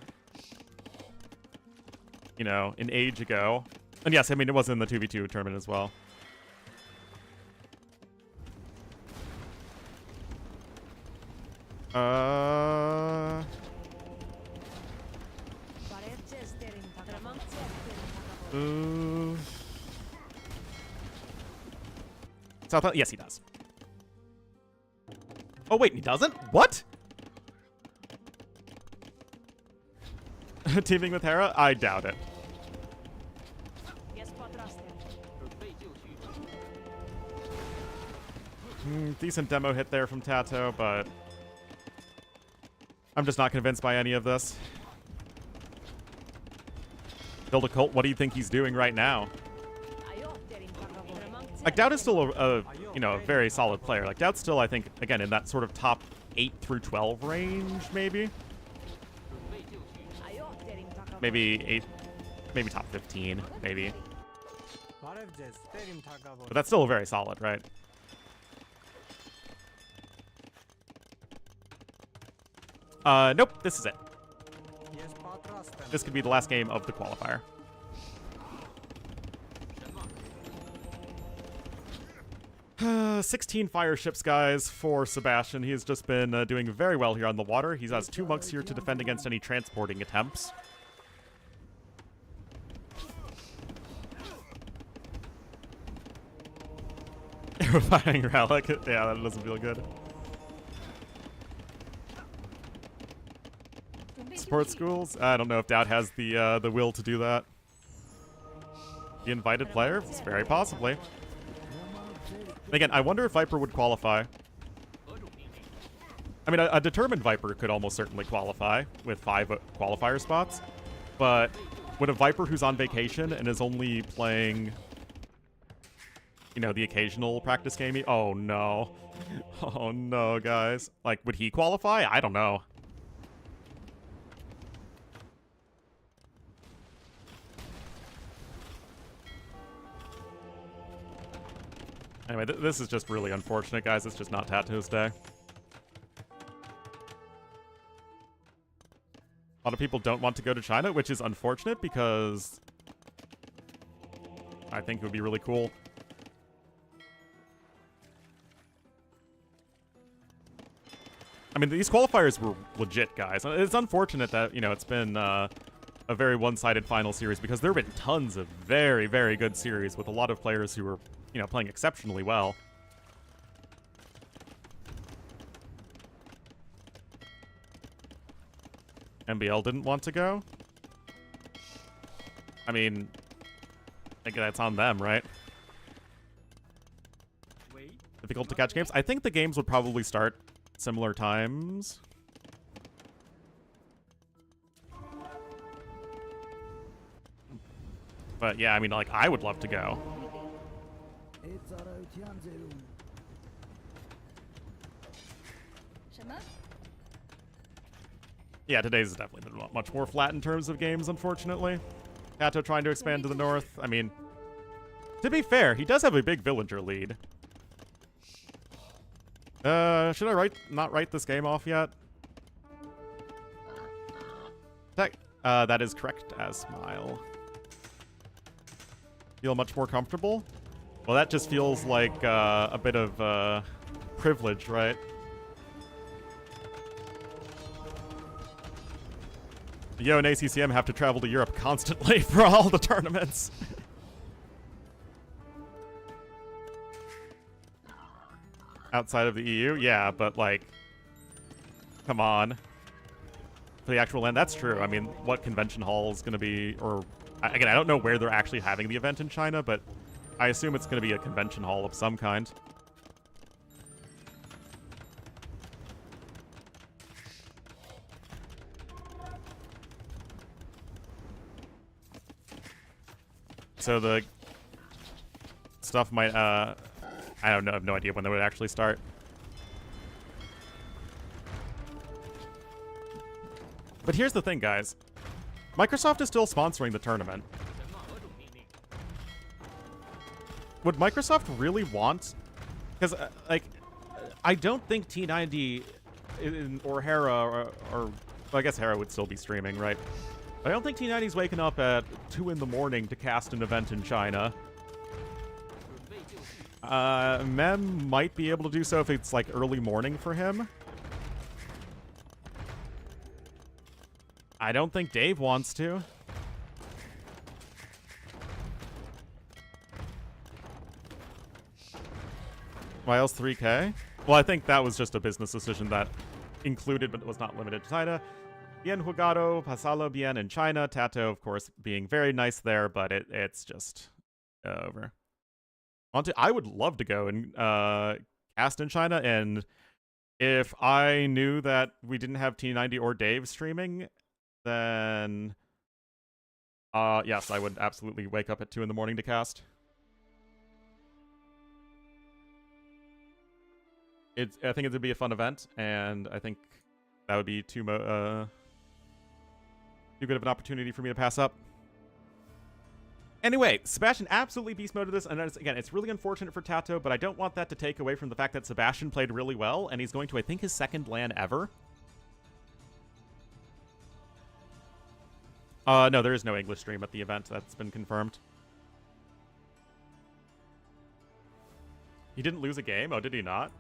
A: know, an age ago. And yes, I mean, it was in the 2v2 tournament as well. South, yes, he does. Oh, wait, he doesn't? What? Teaming with Hera? I doubt it. Decent demo hit there from TaToH, but I'm just not convinced by any of this. Build a cult, what do you think he's doing right now? Like, Doubt is still a you know, a very solid player. Like, Doubt's still, I think, again, in that sort of top 8 through 12 range, maybe? Maybe 8, maybe top 15, maybe. But that's still very solid, right? Nope, this is it. This could be the last game of the qualifier. Uh, 16 fire ships, guys, for Sebastian. He has just been doing very well here on the water. He has 2 monks here to defend against any transporting attempts. Firing Relic. Yeah, that doesn't feel good. Support schools? I don't know if Doubt has the will to do that. The invited player? It's very possibly. Again, I wonder if Viper would qualify. I mean, a determined Viper could almost certainly qualify with 5 qualifier spots, but would a Viper who's on vacation and is only playing, you know, the occasional practice game? Oh no. Oh no, guys. Like, would he qualify? I don't know. Anyway, this is just really unfortunate, guys. It's just not TaToH's day. A lot of people don't want to go to China, which is unfortunate because I think it would be really cool. I mean, these qualifiers were legit, guys. It's unfortunate that, you know, it's been a very one-sided final series because there have been tons of very, very good series with a lot of players who were, you know, playing exceptionally well. MBL didn't want to go? I mean, I think that's on them, right? Difficult to catch games? I think the games would probably start similar times. But yeah, I mean, like, I would love to go. Yeah, today's has definitely been much more flat in terms of games, unfortunately. TaToH trying to expand to the north. I mean, to be fair, he does have a big villager lead. Should I not write this game off yet? That is correct, as smile. Feel much more comfortable? Well, that just feels like a bit of privilege, right? Yo and ACCM have to travel to Europe constantly for all the tournaments. Outside of the EU? Yeah, but like, come on. For the actual land, that's true. I mean, what convention hall is going to be, or again, I don't know where they're actually having the event in China, but I assume it's going to be a convention hall of some kind. So the stuff might, I don't know, I have no idea when they would actually start. But here's the thing, guys. Microsoft is still sponsoring the tournament. Would Microsoft really want... Because, like, I don't think T90 or Hera, or well, I guess Hera would still be streaming, right? I don't think T90's waking up at 2 in the morning to cast an event in China. Mem might be able to do so if it's, like, early morning for him. I don't think Dave wants to. Why else 3K? Well, I think that was just a business decision that included, but was not limited to China. Bien jugado, pasalo bien in China. TaToH, of course, being very nice there, but it's just over. I would love to go and cast in China, and if I knew that we didn't have T90 or Dave streaming, then yes, I would absolutely wake up at 2 in the morning to cast. I think it would be a fun event, and I think that would be too good of an opportunity for me to pass up. Anyway, Sebastian absolutely beast moded this, and again, it's really unfortunate for TaToH, but I don't want that to take away from the fact that Sebastian played really well, and he's going to, I think, his second LAN ever. No, there is no English stream at the event. That's been confirmed. He didn't lose a game? Oh, did he not?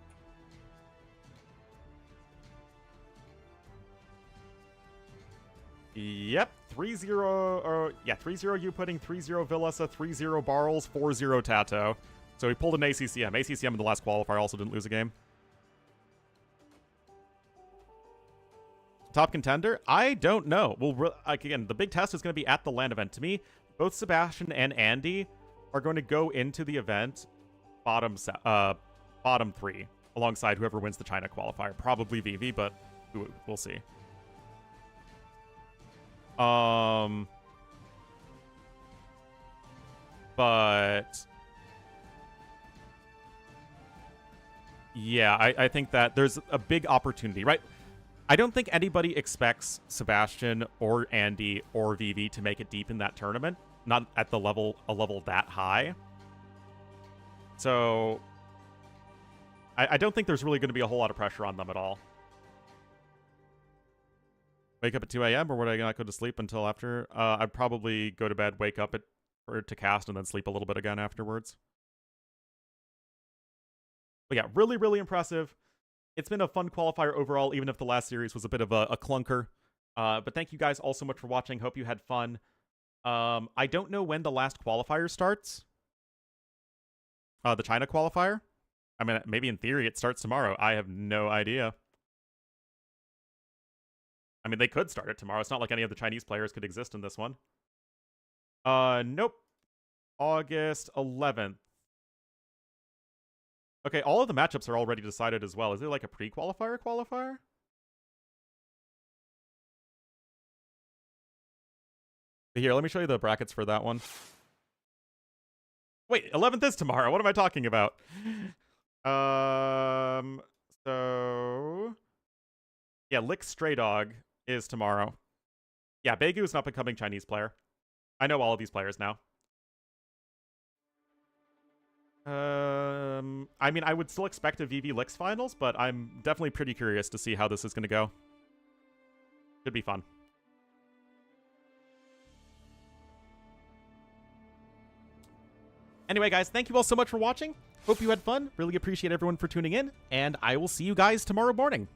A: Yep, 3-0, yeah, 3-0 U Pudding, 3-0 Villasa, 3-0 Barrels, 4-0 TaToH. So he pulled an ACCM. ACCM in the last qualifier also didn't lose a game. Top contender? I don't know. Well, again, the big test is going to be at the LAN event. To me, both Sebastian and Andy are going to go into the event bottom 3. alongside whoever wins the China qualifier. Probably Vivi, but we'll see. But yeah, I think that there's a big opportunity, right? I don't think anybody expects Sebastian or Andy or Vivi to make it deep in that tournament, not at a level that high. So I don't think there's really going to be a whole lot of pressure on them at all. Wake up at 2 a.m. or would I not go to sleep until after? I'd probably go to bed, wake up to cast, and then sleep a little bit again afterwards. But yeah, really, really impressive. It's been a fun qualifier overall, even if the last series was a bit of a clunker. But thank you guys all so much for watching. Hope you had fun. I don't know when the last qualifier starts. The China qualifier? I mean, maybe in theory it starts tomorrow. I have no idea. I mean, they could start it tomorrow. It's not like any of the Chinese players could exist in this one. Nope. August 11th. Okay, all of the matchups are already decided as well. Is there like a pre-qualifier qualifier? Here, let me show you the brackets for that one. Wait, 11th is tomorrow. What am I talking about? So yeah, Lick Stray Dog is tomorrow. Yeah, Begu is an up-and-coming Chinese player. I know all of these players now. I mean, I would still expect a VV Licks finals, but I'm definitely pretty curious to see how this is going to go. Should be fun. Anyway, guys, thank you all so much for watching. Hope you had fun. Really appreciate everyone for tuning in, and I will see you guys tomorrow morning.